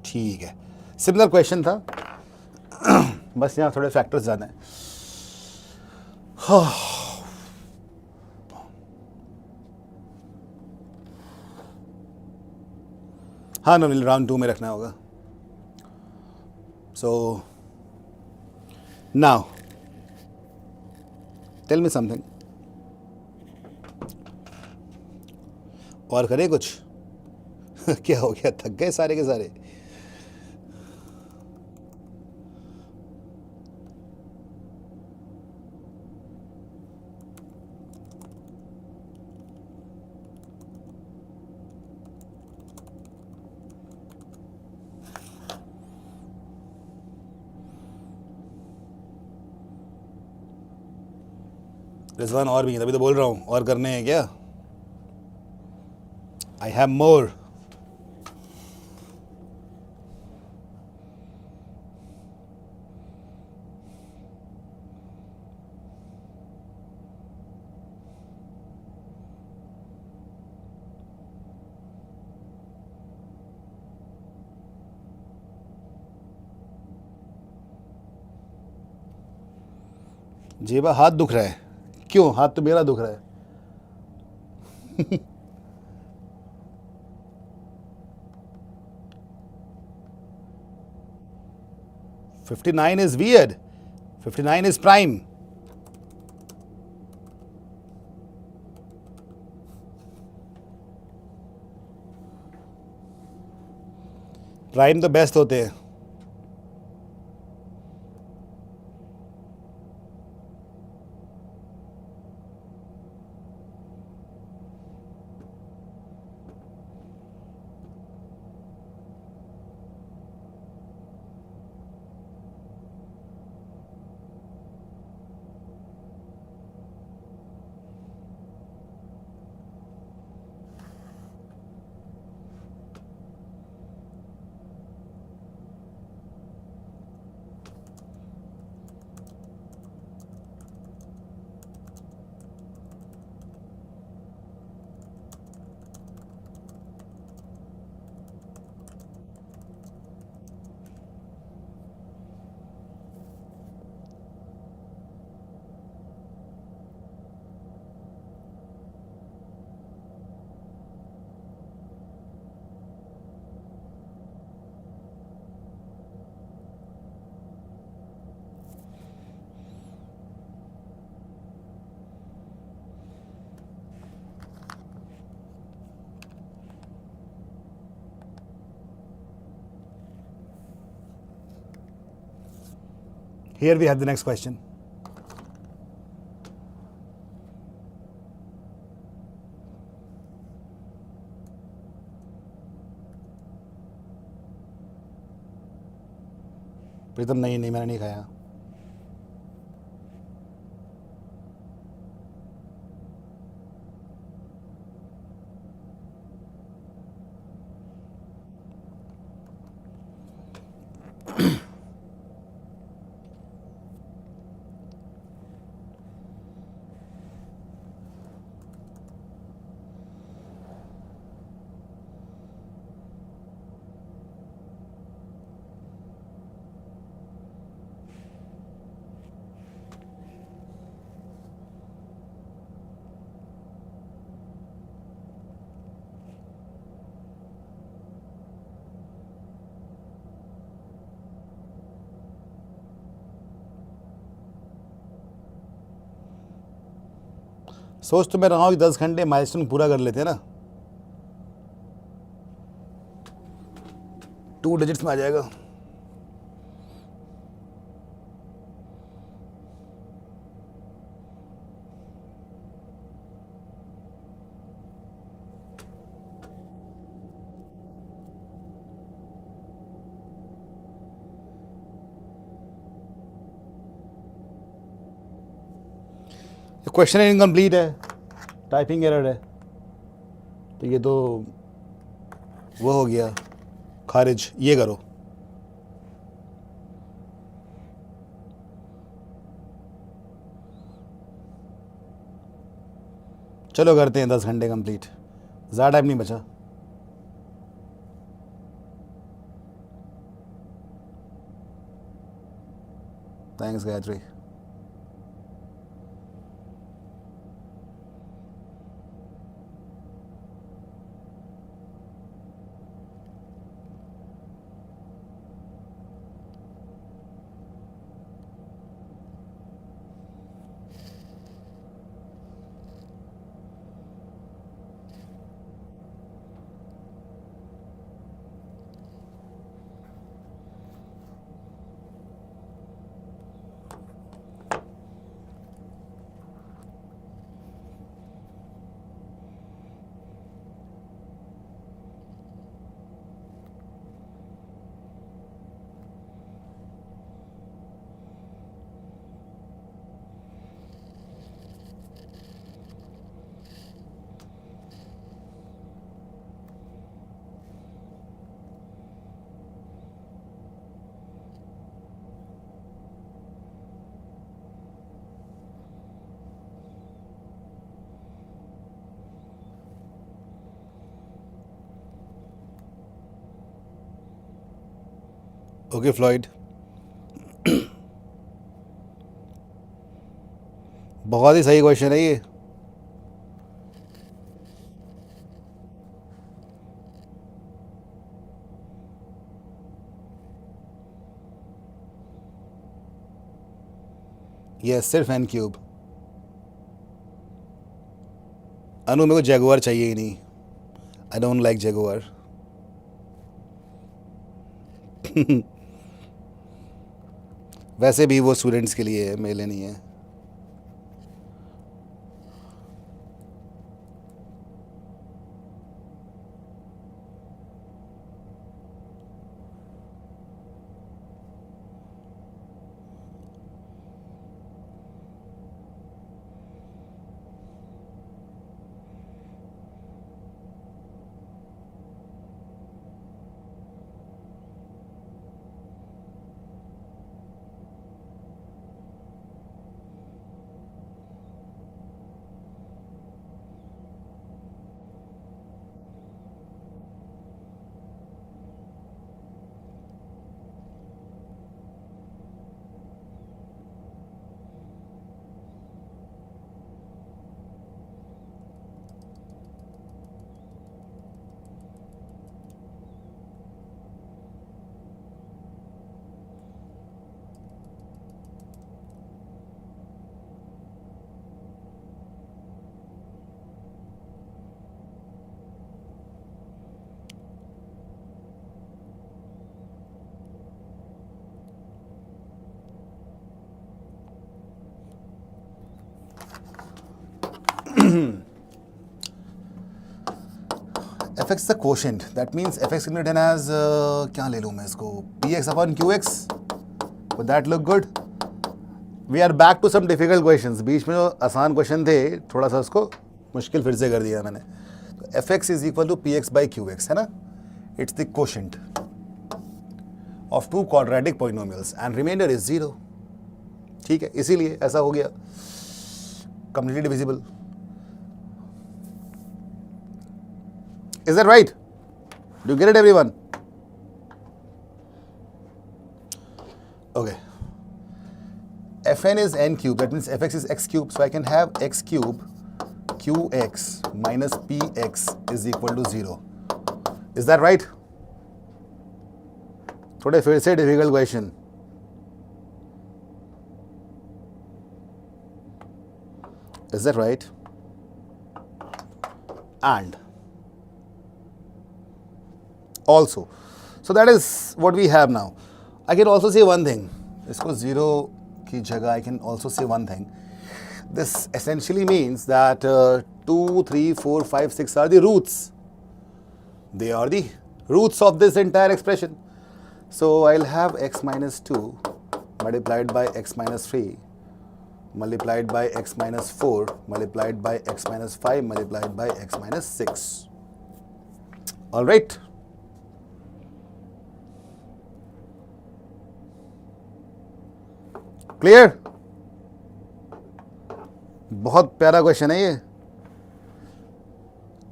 ठीक है. Similar question था. बस यहाँ थोड़े factors जाना है. हाँ ना, राउंड 2 में रखना होगा. So now tell me something. और करें कुछ? क्या हो गया, थक गए सारे के सारे? रिजवान और भी हैं, तभी तो बोल रहा हूँ और करने हैं क्या? I have more. जेबा हाथ दुख रहा है. क्यों? हाथ तो मेरा दुख रहा है. $59 is weird. 59 is prime. Prime तो बेस्ट होते हैं. Here we have the next question. प्रीतम नहीं मैंने नहीं खाया. सोच तो मैं रहा हूँ कि 10 घंटे माइलस्टोन पूरा कर लेते हैं ना. 2 डिजिट्स में आ जाएगा. क्वेश्चन इनकम्प्लीट है, टाइपिंग एरर है, तो ये तो वो हो गया खारिज। ये करो, चलो करते हैं 10 घंटे कंप्लीट, ज़्यादा टाइम नहीं बचा। थैंक्स गायत्री। ओके फ्लॉइड, बहुत ही सही क्वेश्चन है ये। ये सिर्फ n क्यूब। अनु मेरे को जैगुआर चाहिए ही नहीं, आई डोंट लाइक जैगुआर। वैसे भी वो स्टूडेंट्स के लिए है, मेरे लिए नहीं है। F X the quotient, that means F X can be written as, क्या ले लूँ मैं इसको, P X upon Q X, would that look good? We are back to some difficult questions. बीच में जो आसान क्वेश्चन थे थोड़ा सा उसको मुश्किल फिर से कर दिया मैंने। तो f x is equal to p x by q x है ना, it's the quotient of two quadratic polynomials and remainder is 0। ठीक है, इसीलिए ऐसा हो गया, completely divisible. Is that right? Do you get it, everyone? Okay. Fn is n cube. That means fx is x cube. So I can have x cube qx minus px is equal to 0. Is that right? थोड़े फिर से difficult question. Is that right? And also, so that is what we have now. I can also say one thing. इसको 0 की जगह I can also say one thing. This essentially means that 2, 3, 4, 5, 6 are the roots. They are the roots of this entire expression. So I'll have x minus 2 multiplied by x minus 3 multiplied by x minus 4 multiplied by x minus 5 multiplied by x minus 6. All right. Clear? बहुत प्यारा question है ये.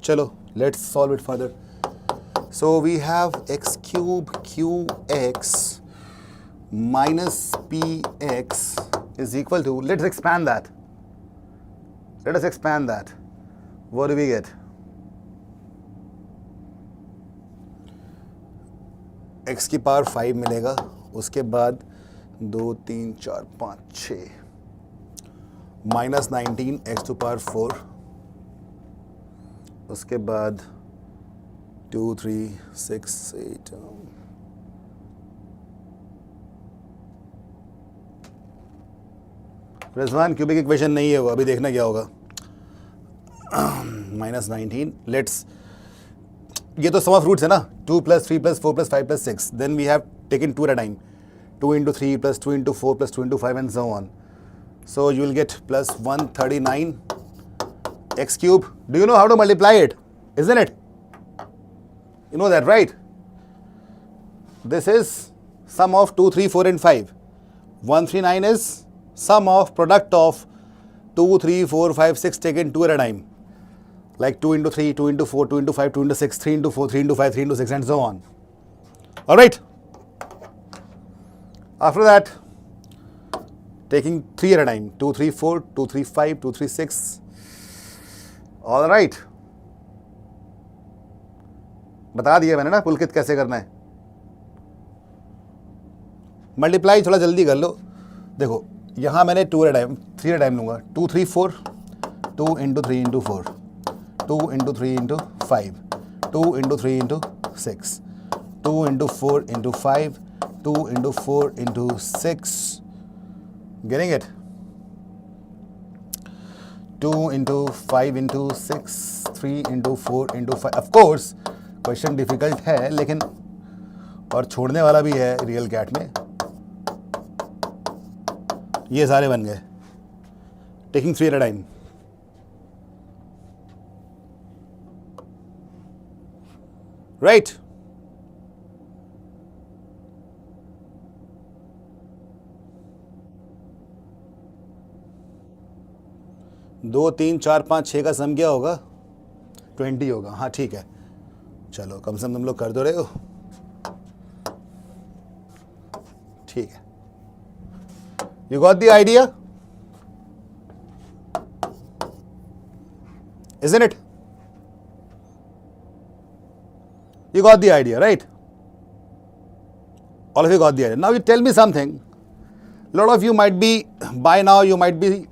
चलो, let's solve it further. So we have x cube qx minus px is equal to, let's expand that. Let us expand that. What do we get? x की power 5 मिलेगा, उसके बाद 2 3 4 5 6 minus 19 x to power 4, उसके बाद 2 3 6 8 Rizwan cubic equation नहीं है वो, अभी देखना क्या होगा. minus 19, लेट्स, ये तो सम ऑफ रूट्स है ना, 2 plus 3 plus 4 plus 5 plus 6, then we have taken 2 at a time, 2 into 3 plus 2 into 4 plus 2 into 5 and so on. So you will get plus 139 x cube. Do you know how to multiply it? Isn't it? You know that, right? This is sum of 2, 3, 4 and 5. 139 is sum of product of 2, 3, 4, 5, 6 taken 2 at a time. Like 2 into 3, 2 into 4, 2 into 5, 2 into 6, 3 into 4, 3 into 5, 3 into 6 and so on. Alright. After that, taking 3 at a time. 2, 3, 4, 2, 3, 5, 2, 3, 6. Alright. बता दिया मैंने ना पुलकित कैसे करना है. Multiply थोड़ा जल्दी कर लो. देखो यहाँ मैंने 2 at a time, 3 at a time लूँगा. 2, 3, 4, 2 into 3 into 4, 2 into 3 into 5, 2 into 3 into 6, 2 into 4 into 5, 2 into 4 into 6. Getting it? 2 into 5 into 6, 3 into 4 into 5. Of course, question difficult है लेकिन और छोड़ने वाला भी है रियल कैट में. ये सारे बन गए. Taking 3 at a time. Right. दो 3 4 5 6 का सम क्या होगा? 20 होगा. हाँ ठीक है, चलो कम से कम तुम लोग कर दो रहे हो. ठीक है. You got the idea? Isn't it? You got the idea, right? All of you got the idea. Now you tell me something. A lot of you might be, by now you might be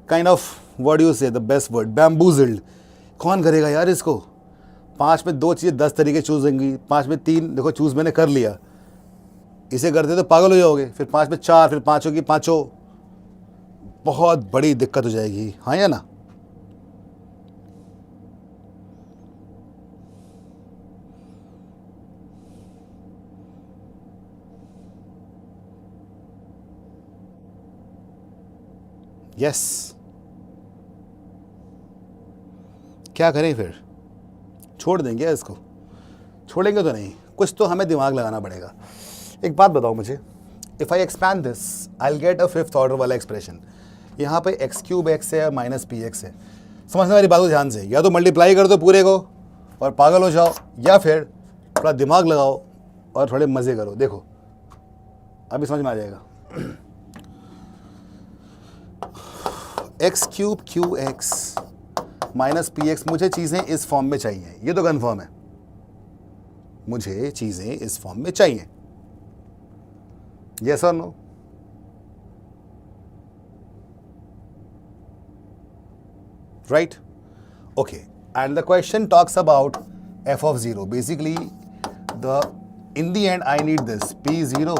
kind of, what do you say, the best word, bamboozled. कौन करेगा यार इसको? 5 में 2 चीज़ें 10 तरीके choose होंगी, 5 में 3 देखो चूज मैंने कर लिया. इसे करते तो पागल हो जाओगे. फिर 5 में 4, फिर 5 होगी 5, बहुत बड़ी दिक्कत हो जाएगी. हाँ या ना? यस. क्या करें फिर? छोड़ देंगे इसको? छोड़ेंगे तो नहीं, कुछ तो हमें दिमाग लगाना पड़ेगा. एक बात बताओ मुझे, if I expand this I will get a 5th order वाला एक्सप्रेशन. यहाँ पे x क्यूब x है और माइनस पी एक्स है. समझने वाली बात को ध्यान से, या तो मल्टीप्लाई कर दो पूरे को और पागल हो जाओ, या फिर थोड़ा दिमाग लगाओ और थोड़े मज़े करो. देखो अभी समझ में आ जाएगा. x cube Q x minus P x, मुझे चीज़ें इस फॉर्म में चाहिए. ये तो कन्फर्म है, मुझे चीज़ें इस फॉर्म में चाहिए. Yes or no? Right? Okay. And the question talks about f of 0. Basically, in the end, I need this p0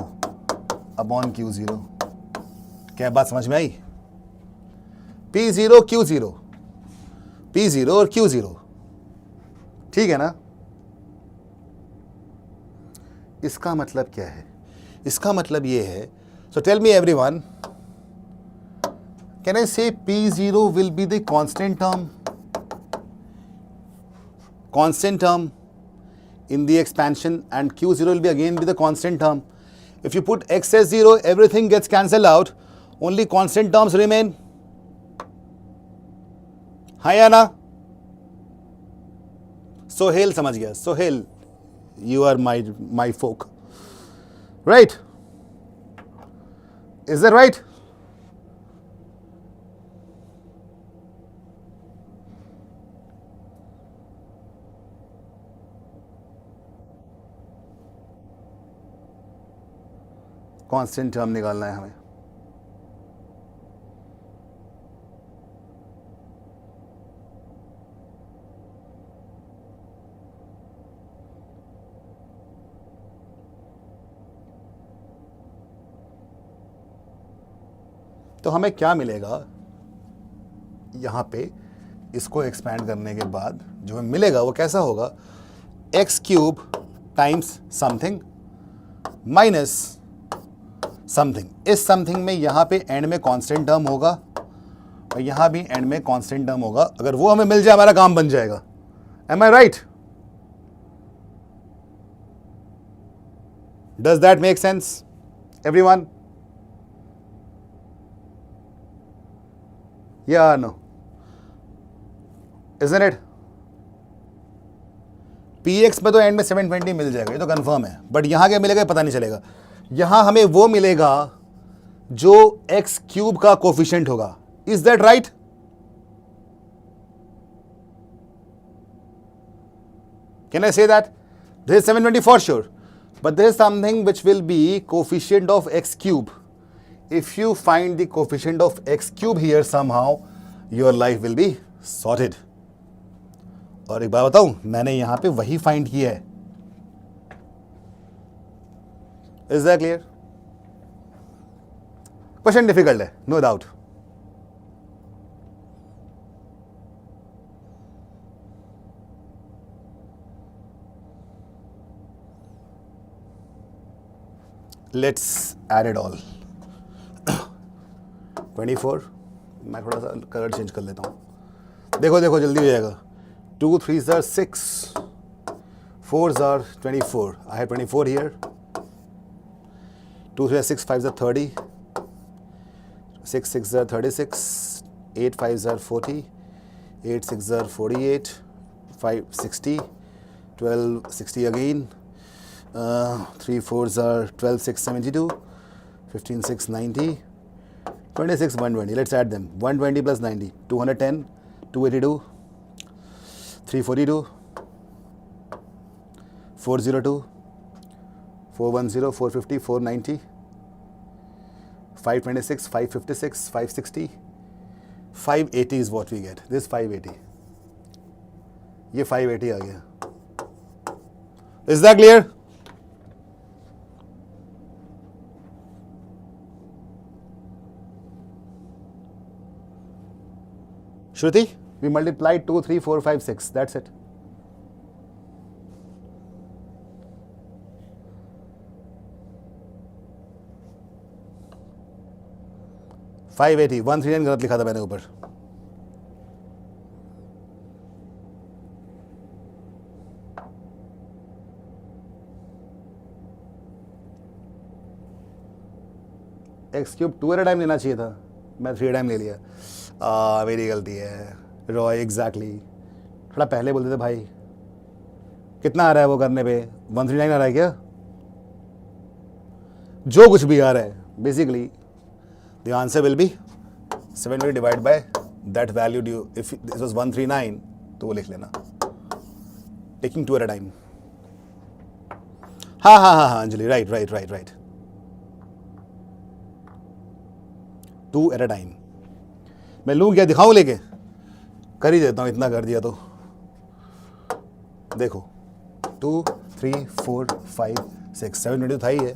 upon q0. क्या बात समझ में आई? p0 q0, p0 और q0. ठीक है ना? इसका मतलब क्या है? इसका मतलब ये है, so tell me everyone, Can I say P0 will be the constant term in the expansion, and Q0 will be again the constant term. If you put x as 0, everything gets cancelled out, only constant terms remain. Hi Anna. Sohail समझ गया. Sohail, you are my folk. Right? Is that right? Constant term निकालना है हमें. तो हमें क्या मिलेगा यहाँ पे, इसको एक्सपैंड करने के बाद जो हमें मिलेगा वो कैसा होगा, x cube times something minus something. इस समथिंग में यहाँ पे एंड में कांस्टेंट टर्म होगा और यहाँ भी एंड में कांस्टेंट टर्म होगा. अगर वो हमें मिल जाए हमारा काम बन जाएगा. Am I right? Does that make sense everyone? या नो? Isn't it? px में तो एंड में 720 मिल जाएगा, ये तो कंफर्म है. बट यहां क्या मिलेगा पता नहीं चलेगा. यहां हमें वो मिलेगा जो एक्स क्यूब का कोफिशिएंट होगा. Is that right? Can I say that? This is 720 for sure, but this is something which will be coefficient of x cube. If you find the coefficient of x cube here somehow, your life will be sorted. और एक बात बताऊं, मैंने यहां पे वही find किया है. Is that clear? Question difficult है, no doubt. Let's add it all. 24. मैं थोड़ा सा कलर चेंज कर लेता हूँ. देखो देखो जल्दी हो जाएगा. 2 3s are 6, 4s are 24. I have 24 here. 2 3 are 6, 5s are 30. 6 6s are 36. 8 5s are 40. 8 6s are 48. 5 60. 12 60 again. 3 4s are 12 6 72. 15 6 90. 26 120. Let's add them. 120 plus 90, 210, 282, 342, 402, 410, 450, 490, 526, 556, 560, 580 is what we get. This 580. ये 580 आ गया. Is that clear? Shruti, we multiplied 2, 3, 4, 5, 6. That's it. $580. 139 गलत लिखा था मैंने ऊपर. X cube 2 at a time लेना चाहिए था, मैं 3 टाइम ले लिया. मेरी गलती है. रॉय एग्जैक्टली थोड़ा पहले बोलते थे भाई. कितना आ रहा है वो करने पे? 139 आ रहा है क्या? जो कुछ भी आ रहा है basically the answer will be 720 divide by that value. Due if this was 139 तो वो लिख लेना. Taking 2 at a time. हाँ Anjali, right. 2 at a time. मैं लूँ क्या, दिखाऊँ लेके? कर ही देता हूँ, इतना कर दिया तो. देखो 2 3 4 5 6 7 था ही है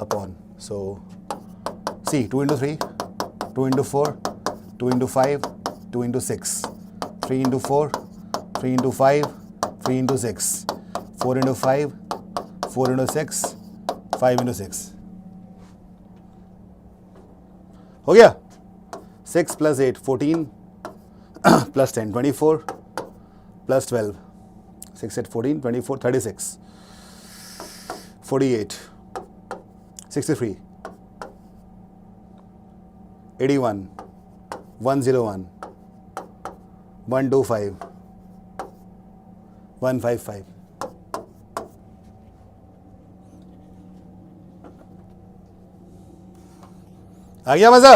अपॉन. सो सी 2 into 3, 2 into 4, 2 into 5, 2 into 6, 3 into 4, 3 into 5, 3 into 6, 4 into 5, 4 into 6, 5 into 6. हो गया. 6 plus 8, 14, plus 10, 24, plus 12, 6, 8, 14, 24, 36, 48, 63, 81, 101, 125, 155. आ गया मजा?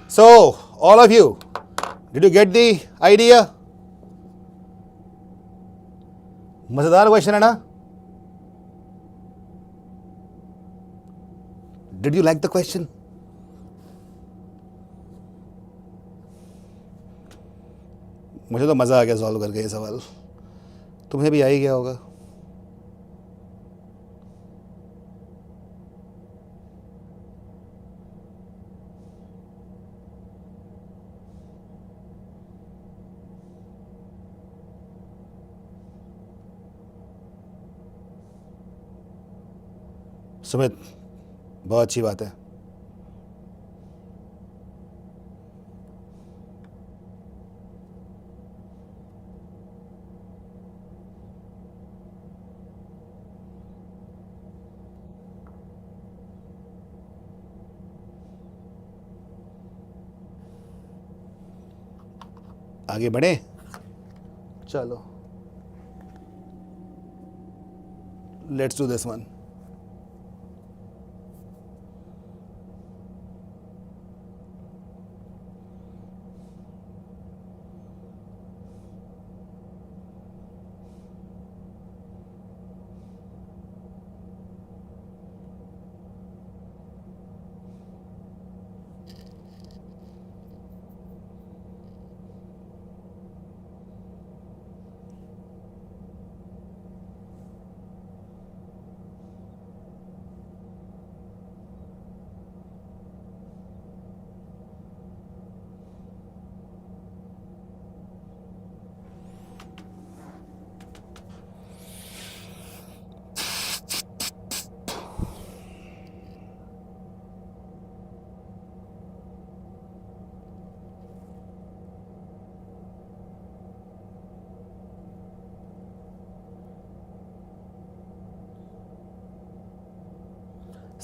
So, all of you, did you get the idea? मजेदार क्वेश्चन है ना? Did you like the question? मुझे तो मज़ा आ गया सॉल्व करके ये सवाल. तुम्हें भी आ ही गया होगा. सुमित, बहुत अच्छी बात है. आगे बढ़े. चलो, let's do this one.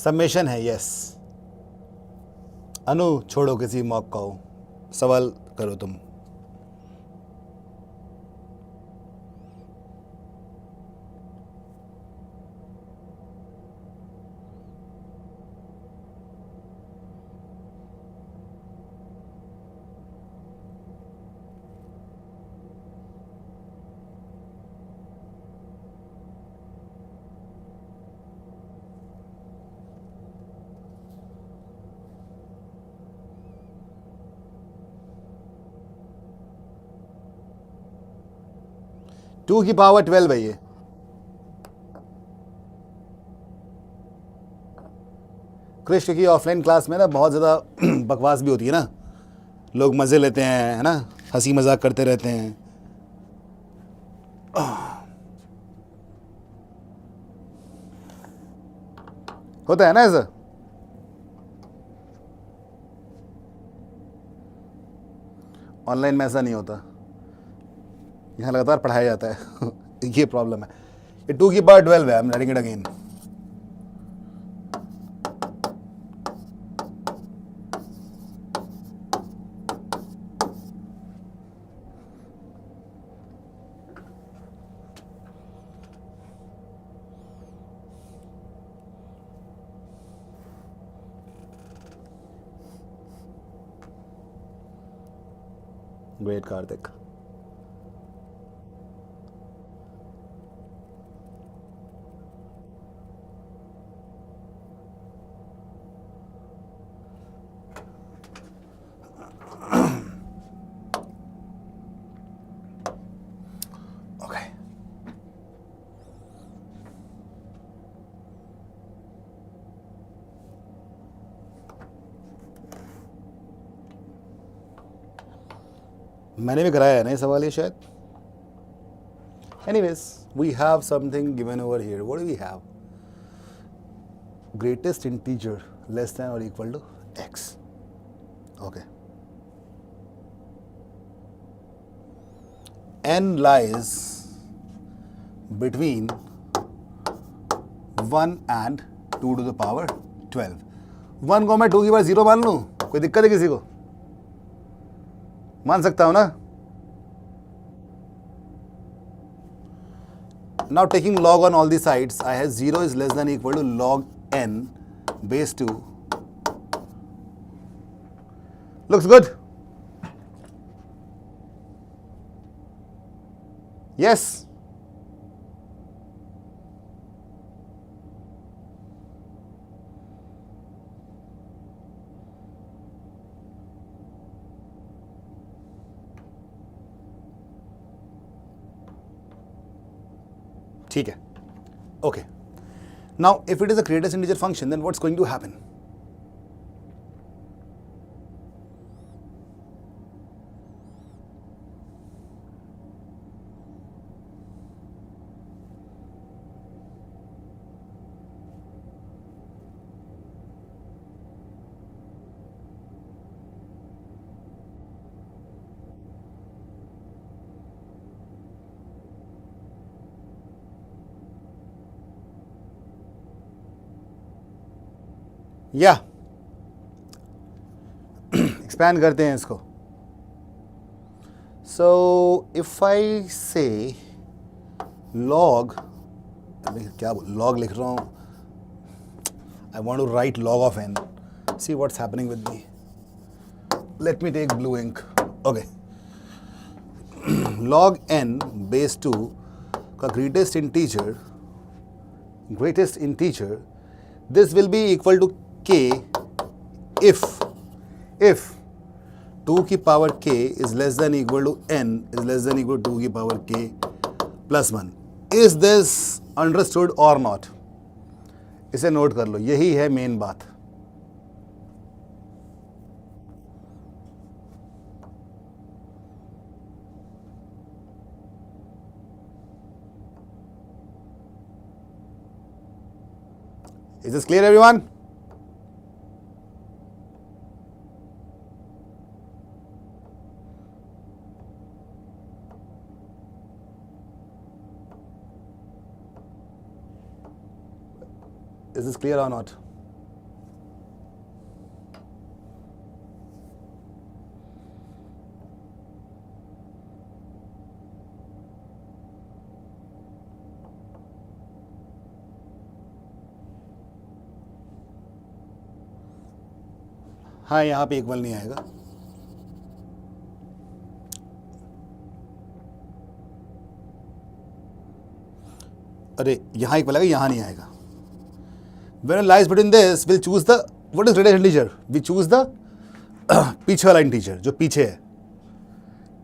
Submission है. यस अनु, छोड़ो किसी मॉक का हो, सवाल करो तुम. टू की पावर 12 है ये. कृष्ण की ऑफलाइन क्लास में ना बहुत ज़्यादा बकवास भी होती है ना. लोग मज़े लेते हैं, है ना, हंसी मजाक करते रहते हैं. होता है ना ऐसा. ऑनलाइन में ऐसा नहीं होता. यहाँ लगातार पढ़ाया जाता है. ये प्रॉब्लम है. ये 2 की पावर 12 है. I am writing it again. Great Kartik. मैंने भी कराया है ना ये सवाल ये शायद. Anyways, we have something given over here. What do we have? Greatest integer less than और equal to x. Okay. N lies between 1 and 2 to the power 12. 1 को मैं 2 की बार 0 मान लूँ, कोई दिक्कत है किसी को? मान सकता हूँ ना? Now taking log on all the sides, I have 0 is less than equal to log n base 2. Looks good? Yes? ठीक है. Okay. Now, if it is a greatest integer function, then what's going to happen? या expand करते हैं इसको. So if I से log, क्या log लिख रहा हूँ, I want to write log of n. See what's happening with me. Let me take blue ink. Okay. Log n base 2 का greatest integer this will be equal to k if 2 की power k is less than equal to n is less than equal to 2 की power k plus 1. Is this understood or not? इसे note कर लो, यही है main बात. Is this clear, everyone? Is this clear or not? हाँ, यहाँ पे equal नहीं आएगा. अरे यहाँ इक्वल आएगा, यहाँ नहीं आएगा. When it lies between this, we'll choose the what is greatest integer? We choose the पीछे वाला इंटीजर जो पीछे है,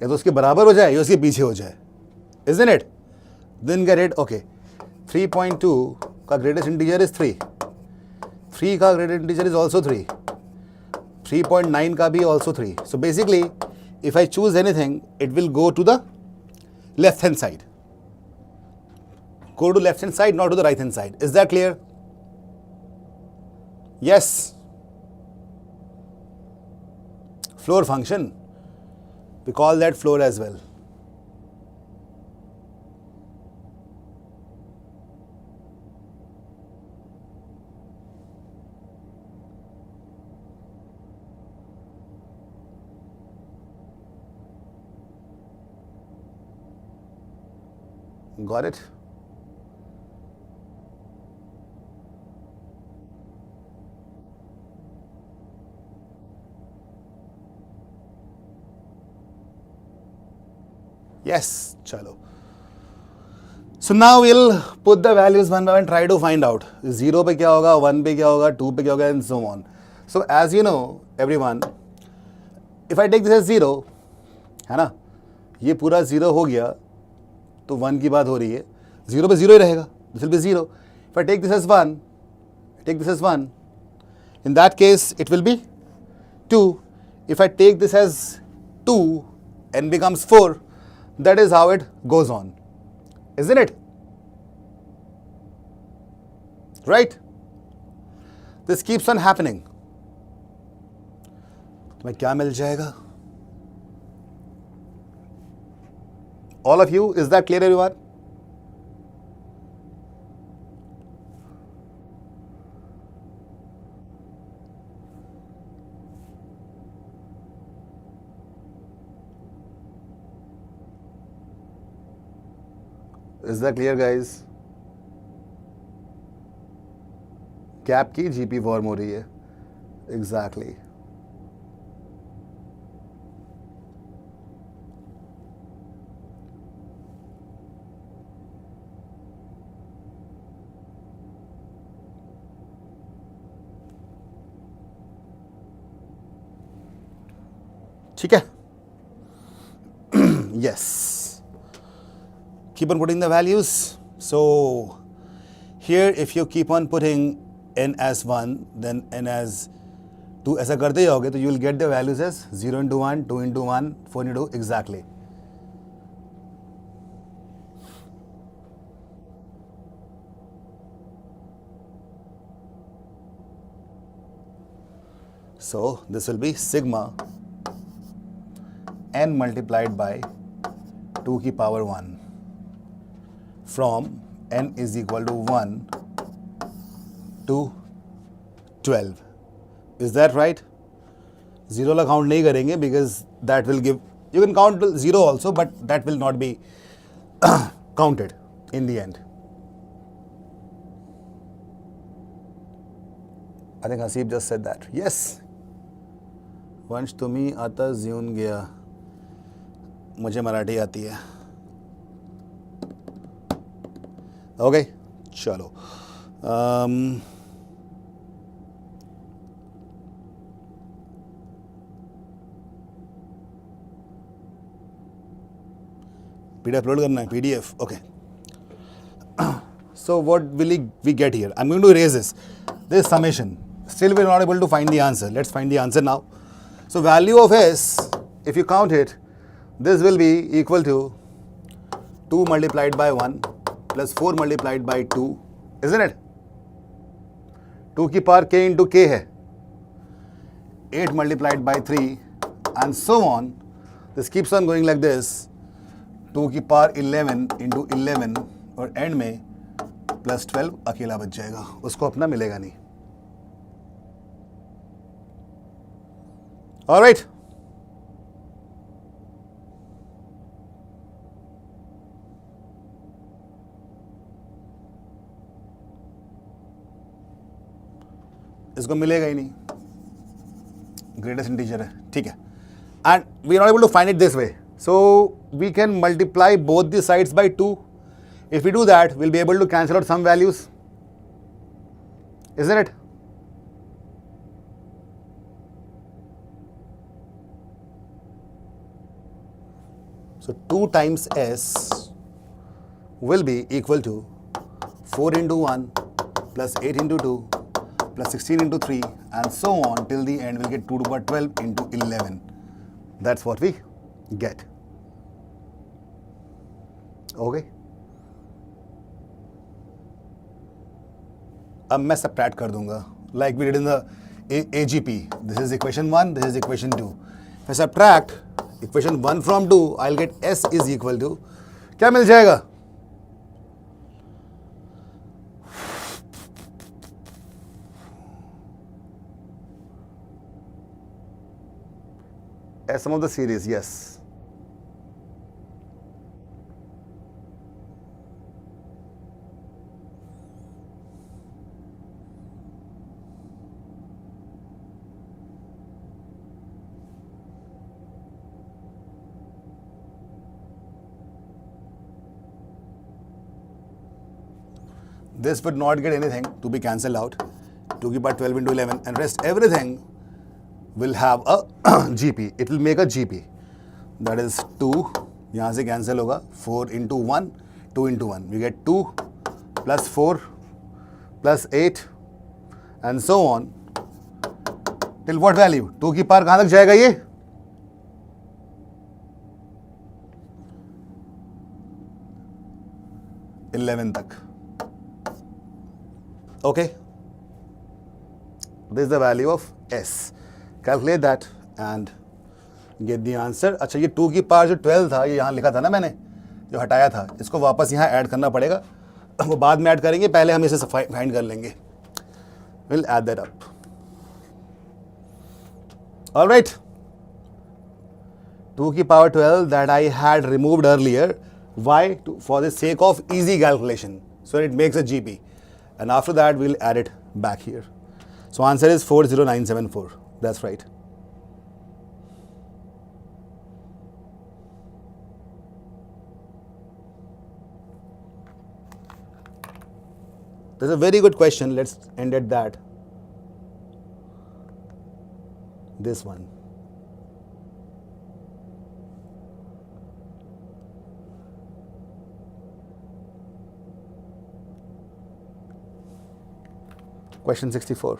या तो उसके बराबर हो जाए या उसके पीछे हो जाए. Isn't it? Then get it. Okay. 3.2 का greatest integer is 3. 3 का greatest integer is also 3. 3.9 का भी also 3. So basically, if I choose anything, it will go to the left hand side. Go to left hand side, not to the right hand side. Is that clear? Yes. Floor function. We call that floor as well. Got it? Yes, chalo. So now we'll put the values one by one, try to find out 0 पे क्या होगा, 1 पे क्या होगा, 2 पे क्या होगा, and so on. So as you know, everyone, if I take this as 0, है ना, ये पूरा 0 हो गया, तो 1 की बात हो रही है. 0 पे 0 ही रहेगा. This will be 0. If I take this as 1, in that case it will be 2. If I take this as 2, n becomes 4. That is how it goes on. Isn't it? Right? This keeps on happening. तुम्हें क्या मिल जाएगा? All of you, is that clear everyone? Is that clear guys? Cap की GP form हो रही है. Exactly. ठीक है? Yes. Keep on putting the values. So here if you keep on putting n as 1, then n as 2, ऐसा करते जाओगे तो you will get the values as 0 into 1, 2 into 1, 4 into 2, exactly. So this will be sigma n multiplied by 2 की power 1 from n is equal to 1 to 12. Is that right? 0 La count नहीं करेंगे because that will give, you can count 0 also, but that will not be counted in the end. I think Hasib just said that. Yes. वंश तुम्ही आता जीवन गया, मुझे मराठी आती है. ओके, चलो. पीडीएफ अपलोड करना है, PDF. Okay. So what will we get here? I'm going to erase this. This is summation. Still we're not able to find the answer. Let's find the answer now. So value of s, if you count it, this will be equal to 2 multiplied by 1 plus 4 multiplied by 2, isn't it? 2 की power k into k है. 8 multiplied by 3 and so on. This keeps on going like this. 2 की power 11 into 11 और end में plus 12 अकेला बच जाएगा. उसको अपना मिलेगा नहीं. All right. इसको मिलेगा ही नहीं. ग्रेटेस्ट इंटीजर है. ठीक है. And we are not able to find it this way. So we can multiply both the sides by 2. If we do that, we'll be able to cancel out some values. Isn't it? So 2 times s will be equal to 4 into 1 plus 8 into 2 plus 16 into 3 and so on till the end. We'll get 2 to the power 12 into 11. That's what we get. Okay. अब मैं subtract कर दूंगा like we did in the AGP. This is equation 1, this is equation 2. If I subtract equation 1 from 2, I'll get s is equal to, क्या मिल जाएगा? As sum of the series, yes. This would not get anything to be cancelled out. 2 की power 12 into 11 and rest everything will have a GP. It will make a GP. That is 2. यहाँ से cancel होगा. 4 into 1, 2 into 1. We get 2 plus 4 plus 8 and so on. Till what value? 2 की power कहाँ तक जाएगा ये? $11 तक. Okay. This is the value of s. Calculate that and get the answer. अच्छा, ये 2 की पावर जो 12 था, ये यहाँ लिखा था ना मैंने, जो हटाया था, इसको वापस यहाँ ऐड करना पड़ेगा. वो बाद में ऐड करेंगे, पहले हम इसे फाइंड कर लेंगे. We'll add that up. All right. 2 की power 12 that I had removed earlier. Why? For the sake of easy calculation. So it makes a GP. And after that, we'll add it back here. So answer is 40974. That's right. That's a very good question. Let's end at that. This one. Question 64.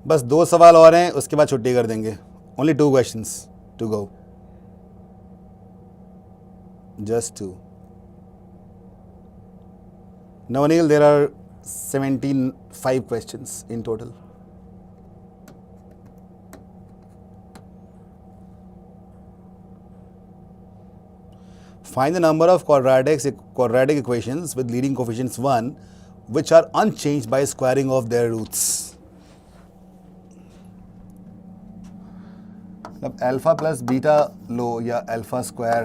बस 2 सवाल और हैं, उसके बाद छुट्टी कर देंगे. Only 2 questions to go. Just 2. Now, Anil, there are 75 questions in total. Find the number of quadratic equations with leading coefficients 1 which are unchanged by squaring of their roots. अब अल्फा प्लस बीटा लो या alpha square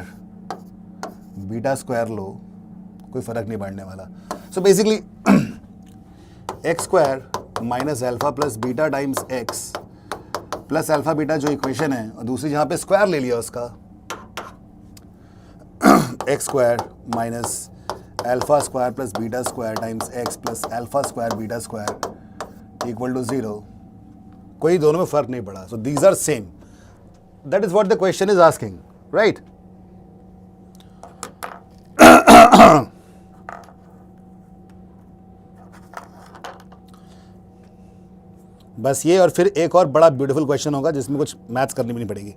beta square लो, कोई फर्क नहीं पड़ने वाला. So basically x square minus alpha plus beta times x plus alpha beta जो इक्वेशन है, और दूसरी जहाँ पे स्क्वायर ले लिया उसका, x square minus alpha square plus beta square times x plus alpha square beta square equal to 0. कोई दोनों में फर्क नहीं पड़ा. So these are same. That is what the question is asking, right? बस ये, और फिर एक और बड़ा ब्यूटीफुल क्वेश्चन होगा जिसमें कुछ मैथ्स करनी भी नहीं पड़ेगी.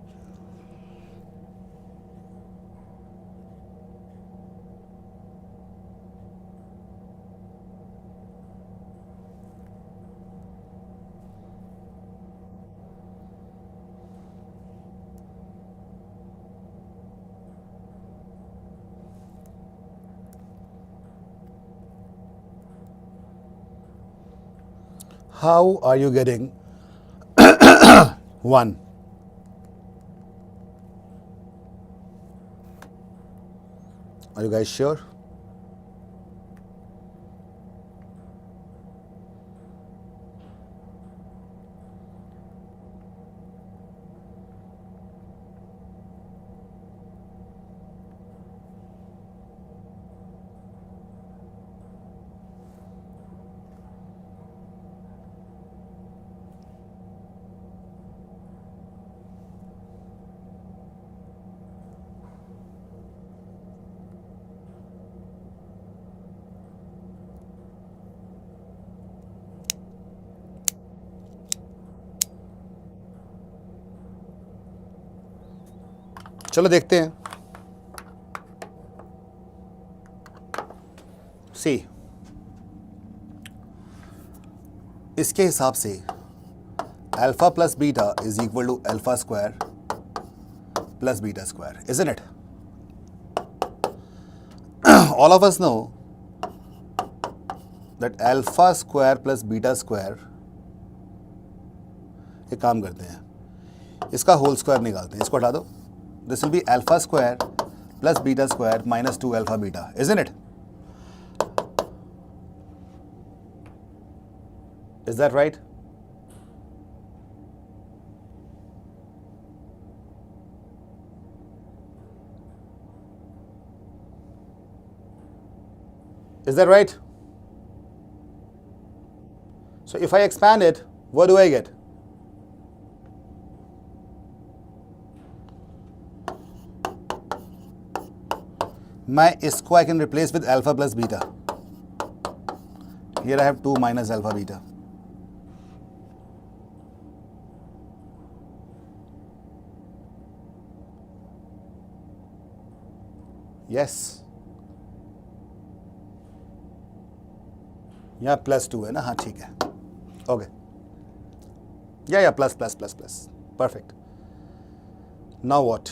How are you getting 1? Are you guys sure? चलो देखते हैं. सी, इसके हिसाब से alpha plus beta is equal to alpha square plus beta square, isn't it? All of us know that alpha square plus beta square, एक काम करते हैं, इसका होल स्क्वायर निकालते हैं, इसको हटा दो. This will be alpha square plus beta square minus 2 alpha beta, isn't it? Is that right? Is that right? So if I expand it, what do I get? मैं इसको I can replace with alpha plus beta. Here I have 2 minus alpha beta. Yes. यहाँ plus 2 है ना. हाँ ठीक है. Okay. या plus plus plus plus. Perfect. Now what?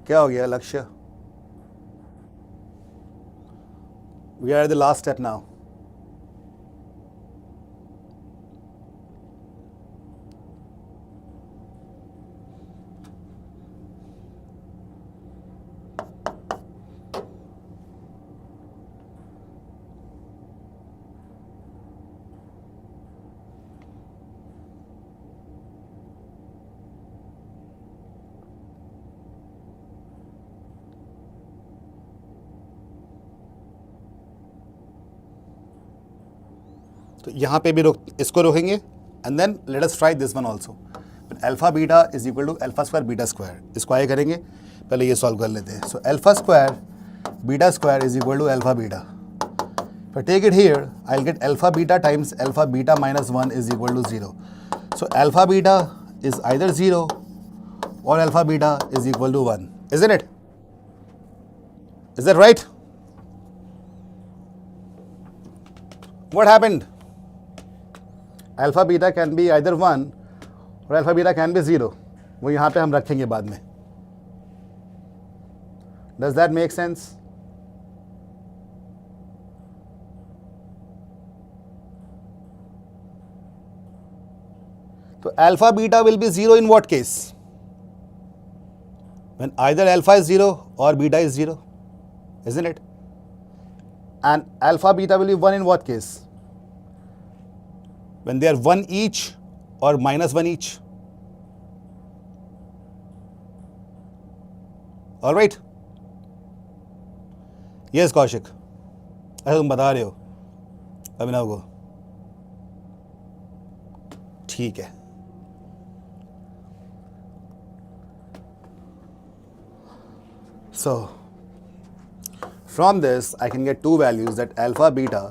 क्या हो गया लक्ष्य? We are at the last step now. तो यहाँ पे भी इसको रोकेंगे and then let us try this one also. Alpha beta is equal to alpha square beta square. इसको आगे करेंगे, पहले ये सॉल्व कर लेते हैं. So alpha square beta square is equal to alpha beta. If I take it here, I'll get alpha beta times alpha beta minus 1 is equal to 0. So alpha beta is either 0 or alpha beta is equal to 1. Isn't it? Is that right? What happened? Alpha beta can be either 1 or alpha beta can be 0. वो यहाँ पे हम रखेंगे बाद में. Does that make sense? So alpha beta will be 0 in what case? When either alpha is 0 or beta is 0, isn't it? And alpha beta will be 1 in what case? When they are 1 each or minus 1 each. All right? Yes, Kaushik. ऐसा तुम बता रहे हो अभिनव को. ठीक है. So, from this I can get two values that alpha beta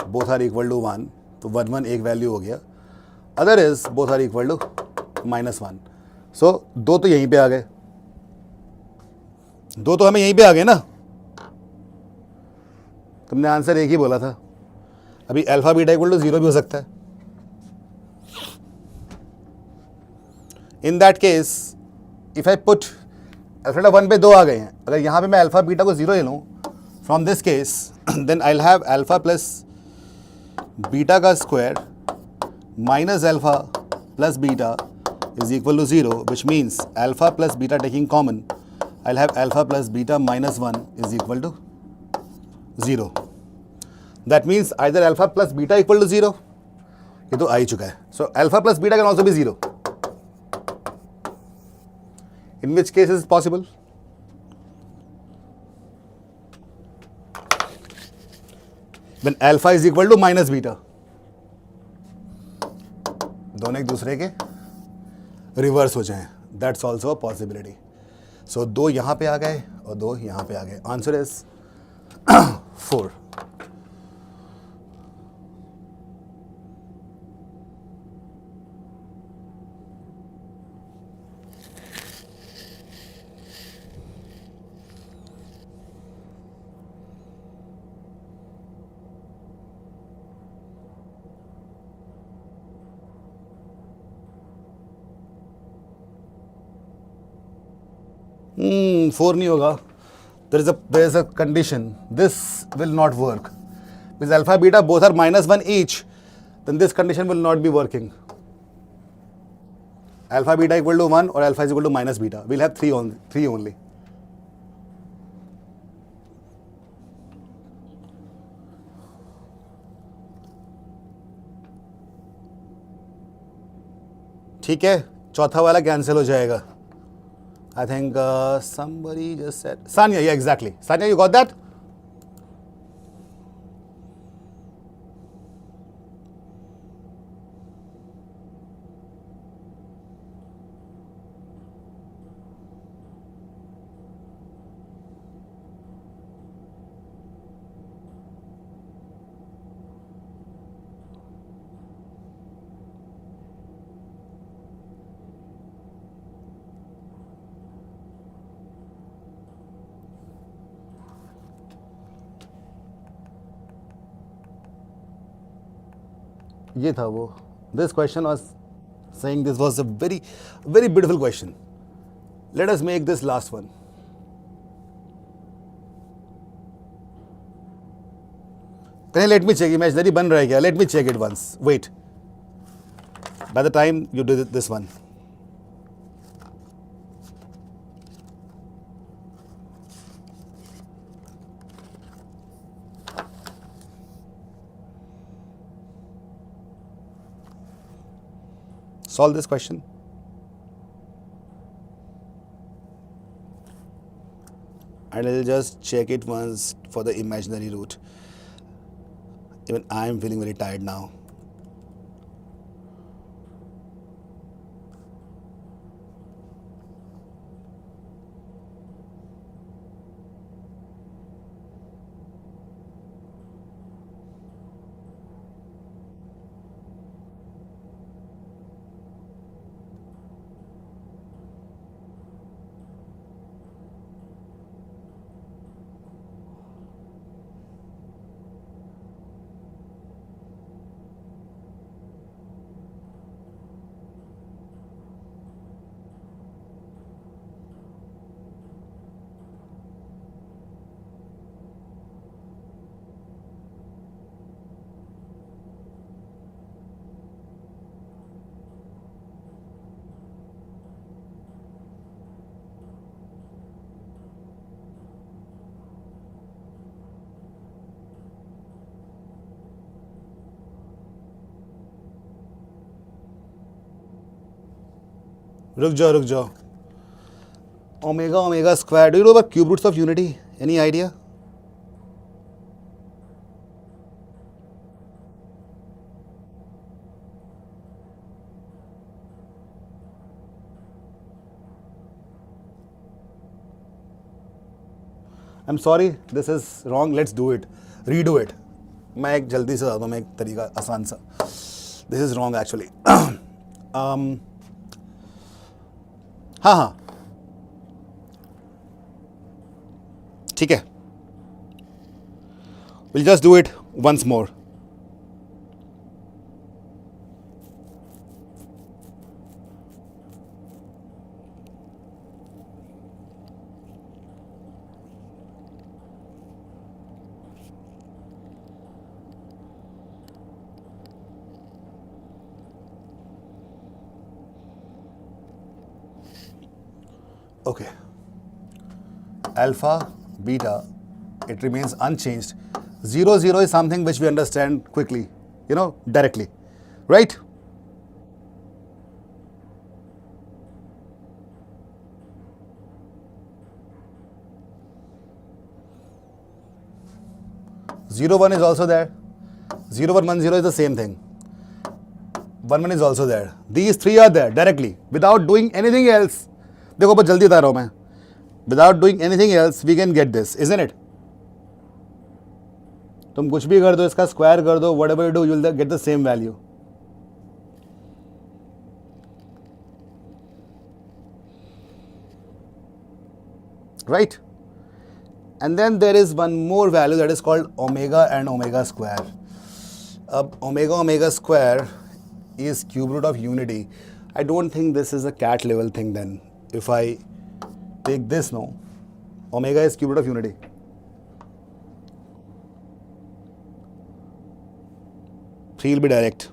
both are equal to 1. तो 1 1 एक वैल्यू हो गया. Other is both are equal to -1. So, दो तो यहीं पे आ गए. दो तो हमें यहीं पे आ गए ना. तुमने आंसर एक ही बोला था. अभी अल्फा बीटा इक्वल टू 0 भी हो सकता है. In that case, if I put alpha beta 1 पे 2 आ गए हैं. अगर यहाँ पे मैं अल्फा बीटा को 0 ले लूँ from this case, then I will have alpha plus beta का square minus alpha plus beta is equal to 0, which means alpha plus beta taking common, I'll have alpha plus beta minus 1 is equal to 0. That means either alpha plus beta equal to 0. ये तो आ ही चुका है. So alpha plus beta can also be 0. In which case is it possible? When alpha is equal to minus beta. दोनों एक दूसरे के reverse हो जाएं. That's also a possibility. So दो यहाँ पे आ गए और दो यहाँ पे आ गए. Answer is 4. फोर नहीं होगा. there is a condition. This will not work because alpha beta both are -1 each. Then this condition will not be working. Alpha beta equal to 1 or alpha is equal to minus beta. We'll have 3 only. ठीक है, चौथा वाला cancel हो जाएगा. I think somebody just said Sanya. Yeah, exactly. Sanya, you got that? ये था वो. This question was saying this was a very, very beautiful question. Let us make this last one. Can you let me check? Imaginary बन रहा है क्या? Let me check it once. Wait. By the time you do this one. Solve this question. And I'll just check it once for the imaginary root. Even I am feeling very tired now. रुक जाओ. Omega square. Do you know about cube roots of unity? Any idea? I'm sorry, this is wrong. Let's do it. Redo it. मैं एक जल्दी से आता हूँ, मैं एक तरीका आसान सा. This is wrong actually. हाँ. ठीक है. We'll just do it once more. Okay. Alpha, beta, it remains unchanged. 0, 0 is something which we understand quickly, directly, right? Zero, 1 is also there. 0, 1, 1, 0 is the same thing. 1, 1 is also there. These three are there directly without doing anything else. देखो बहुत जल्दी बता रहा हूँ मैं. Without doing anything else, we can get this, isn't it? तुम कुछ भी कर दो, इसका स्क्वायर कर दो, whatever you do, you will get the same value. Right? And then there is one more value that is called omega and omega square. Omega square is cube root of unity. I don't think this is a CAT level thing then. If I take this, no, omega is cube root of unity. Three will be direct.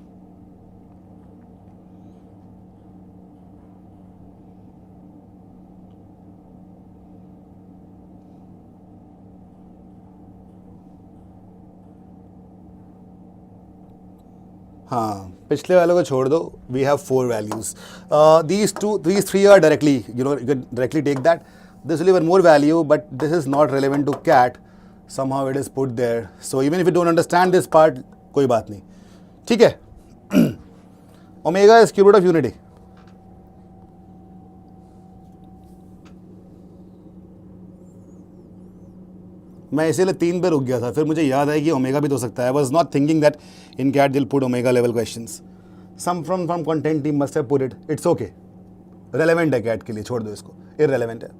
हाँ, पिछले वालों को छोड़ दो. We have 4 values. These 3 are directly, you can directly take that. This will be one more value, but this is not relevant to CAT. Somehow it is put there. So even if you don't understand this part, कोई बात नहीं. ठीक है? Omega is cube root of unity. मैं इसीलिए 3 पे रुक गया था, फिर मुझे याद आया कि ओमेगा भी तो हो सकता है. I was not thinking that in CAT will put omega level questions. Some from content team must have put it. It's okay, relevant है कैट के लिए, छोड़ दो इसको, इररेलेवेंट है.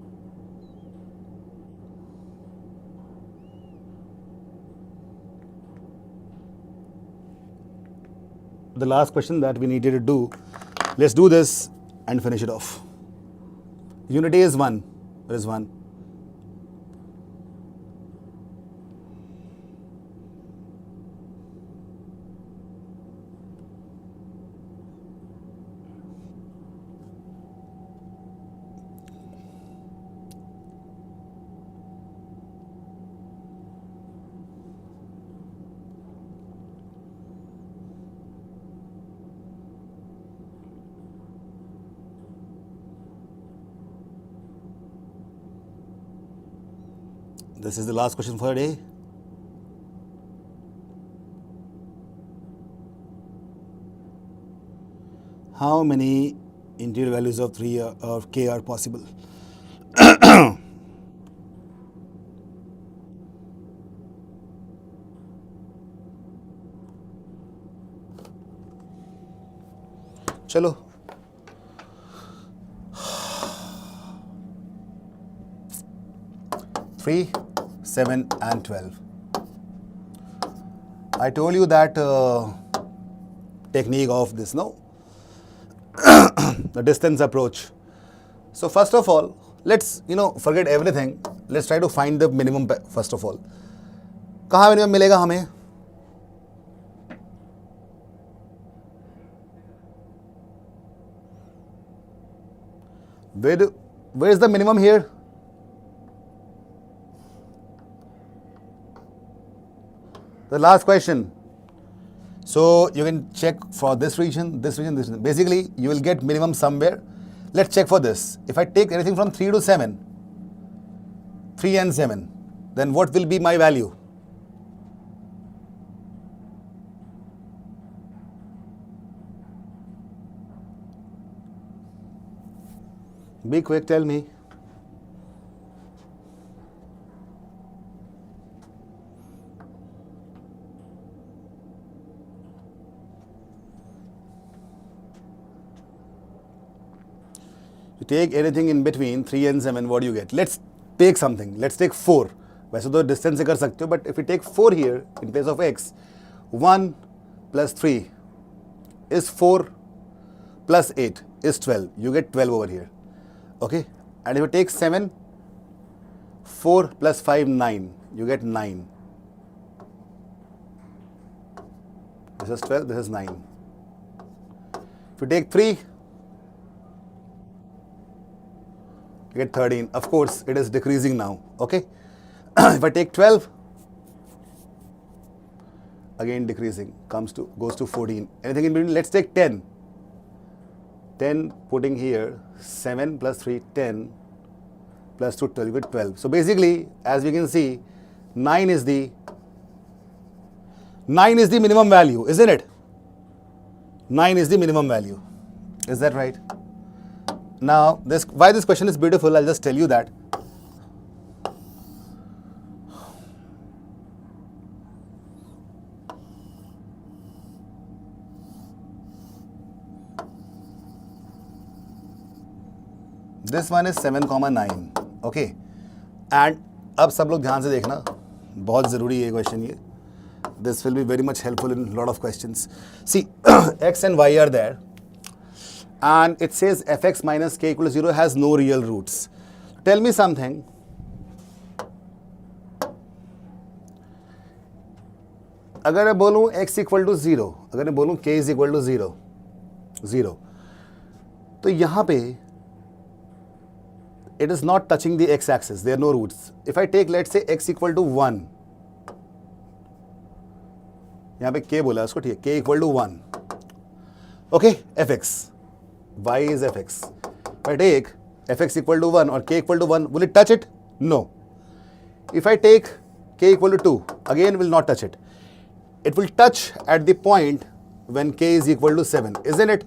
The last question that we needed to do, let's do this and finish it off. Unity is 1. There is 1. This is the last question for the day. How many interior values of 3 of k are possible? चलो, 3, 7 and 12. I told you that technique of this, no? The distance approach. So first of all, let's forget everything. Let's try to find the minimum first of all. कहाँ minimum मिलेगा हमें? Where is the minimum here? The last question. So you can check for this region, this region, this region. Basically, you will get minimum somewhere. Let's check for this. If I take anything from 3 to 7, 3 and 7, then what will be my value? Be quick, tell me. You take anything in between 3 and 7, what do you get? Let's take something. Let's take 4. वैसे तो distance से कर सकते हो, but if you take 4 here in place of x, 1 plus 3 is 4 plus 8 is 12. You get 12 over here. Okay? And if you take 7, 4 plus 5, 9. You get 9. This is 12, this is 9. If you take 3, you get 13. Of course, it is decreasing now. Okay? If I take 12, again decreasing, goes to 14. Anything in between? Let's take 10. 10 putting here, 7 plus 3, 10 plus 2, 12, you get 12. So basically, as we can see, 9 is the minimum value, isn't it? 9 is the minimum value. Is that right? Now, why this question is beautiful, I'll just tell you that. This one is 7,9. Okay. And अब सब लोग ध्यान से देखना, बहुत ज़रूरी है question ये. This will be very much helpful in a lot of questions. See, x and y are there. And it says fx minus k equals 0 has no real roots. Tell me something. अगर मैं बोलूँ x equal to 0, अगर मैं बोलूँ k is equal to 0, तो यहाँ पे it is not touching the x-axis. There are no roots. If I take, let's say, x equal to 1, यहाँ पे k बोला उसको, ठीक है, k equal to 1. Okay, fx. Y is fx. If I take fx equal to 1 or k equal to 1, will it touch it? No. If I take k equal to 2, again will not touch it. It will touch at the point when k is equal to 7, isn't it?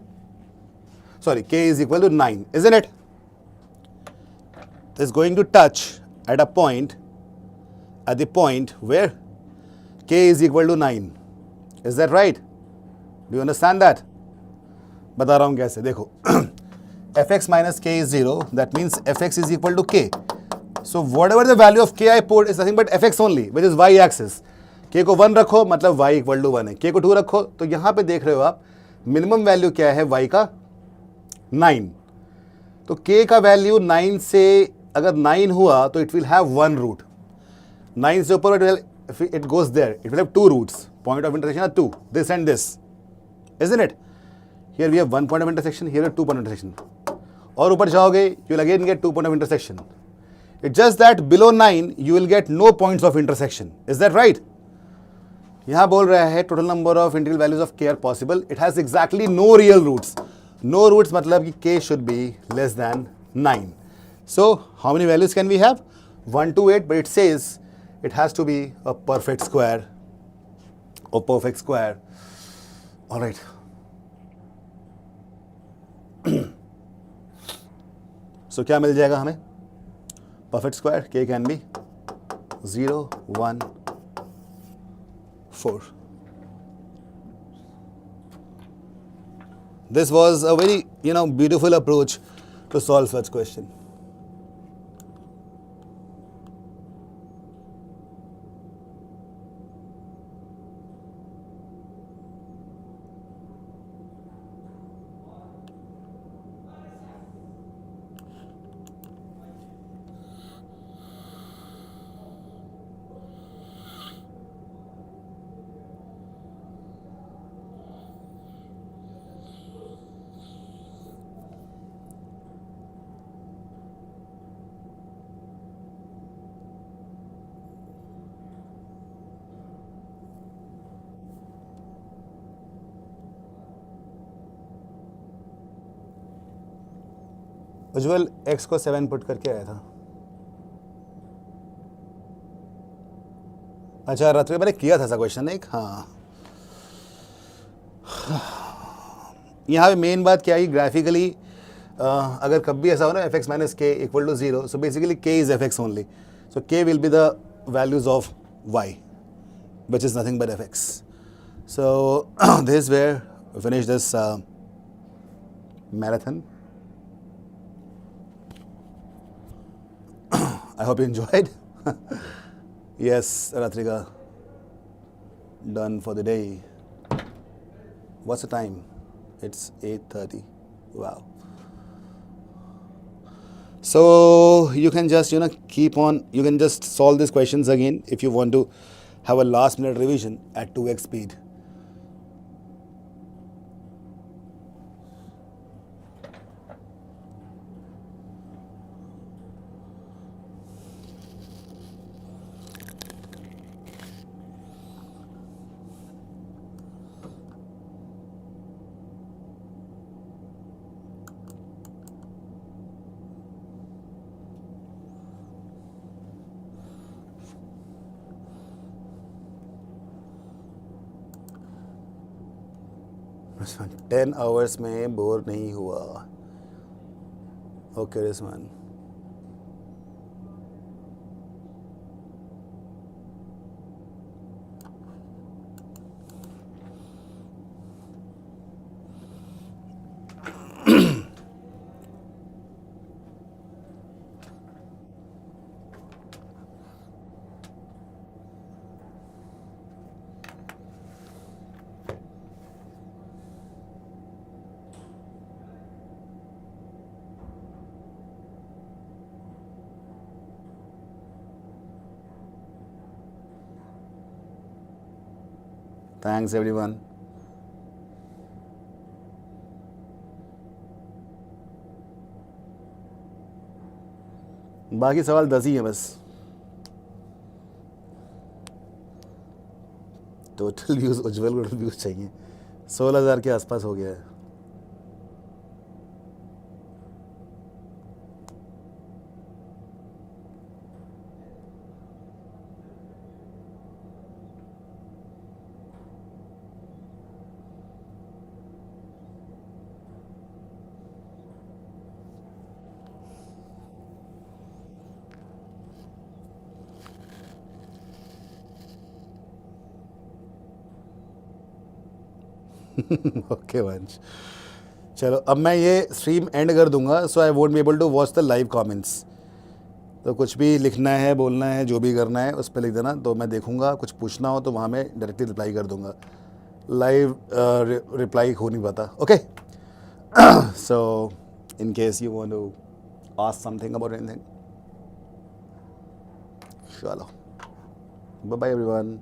Sorry, k is equal to 9, isn't it? It's going to touch at the point where k is equal to 9. Is that right? Do you understand that? बता रहा हूँ कैसे, देखो fx minus k is 0, that means fx is equal to k. So whatever the value of k I put is nothing but fx only, which is y axis. k को 1 रखो मतलब y equal to 1 है, k को 2 रखो तो यहाँ पे देख रहे हो आप मिनिमम वैल्यू क्या है y का 9. तो k का वैल्यू 9 से अगर 9 हुआ तो इट विल हैव 1 रूट. 9 से ऊपर it goes there, it will have 2 roots. Point of intersection are 2, this and this, isn't it? Here we have 1 point of intersection, here are 2 point of intersection. और ऊपर जाओगे you will again get 2 point of intersection. It's just that below 9 you will get no points of intersection. Is that right? यहाँ बोल रहा है total number of integral values of k are possible. It has exactly no real roots. No roots मतलब कि k should be less than 9. So how many values can we have? 1 to 8, but it says it has to be a perfect square or perfect square. All right. So क्या मिल जाएगा हमें? Perfect square k can be 0, 1, 4. This was a very, beautiful approach to solve such question. Ujjwal x को 7 put करके आया था. अच्छा रात्रि मैंने किया था ऐसा क्वेश्चन एक. हाँ यहाँ पे मेन बात क्या है, ग्राफिकली अगर कभी ऐसा हो ना fx minus k equal to 0, so basically k is fx only. So k will be the values of y, which is nothing but fx. So this is where we finish this marathon. I hope you enjoyed. Yes, Ratrika, done for the day. What's the time? It's 8:30. Wow. So you can just, keep on, you can just solve these questions again if you want to have a last minute revision at 2x speed. Ritzman, 10 hours में bore नहीं हुआ. Okay, Ritzman. Thanks everyone. बाकी सवाल 10 ही है बस. Total views उज्ज्वल को views चाहिए 16,000 के आसपास हो गया है. ओके वंश, चलो अब मैं ये स्ट्रीम एंड कर दूंगा, so I won't be able to watch the live comments. तो कुछ भी लिखना है, बोलना है, जो भी करना है उस पर लिख देना, तो मैं देखूंगा। कुछ पूछना हो तो वहाँ मैं डायरेक्टली रिप्लाई कर दूंगा। लाइव रिप्लाई हो नहीं पाता। Okay, so in case you want to ask something about anything, चलो बाय बाय एवरीवन।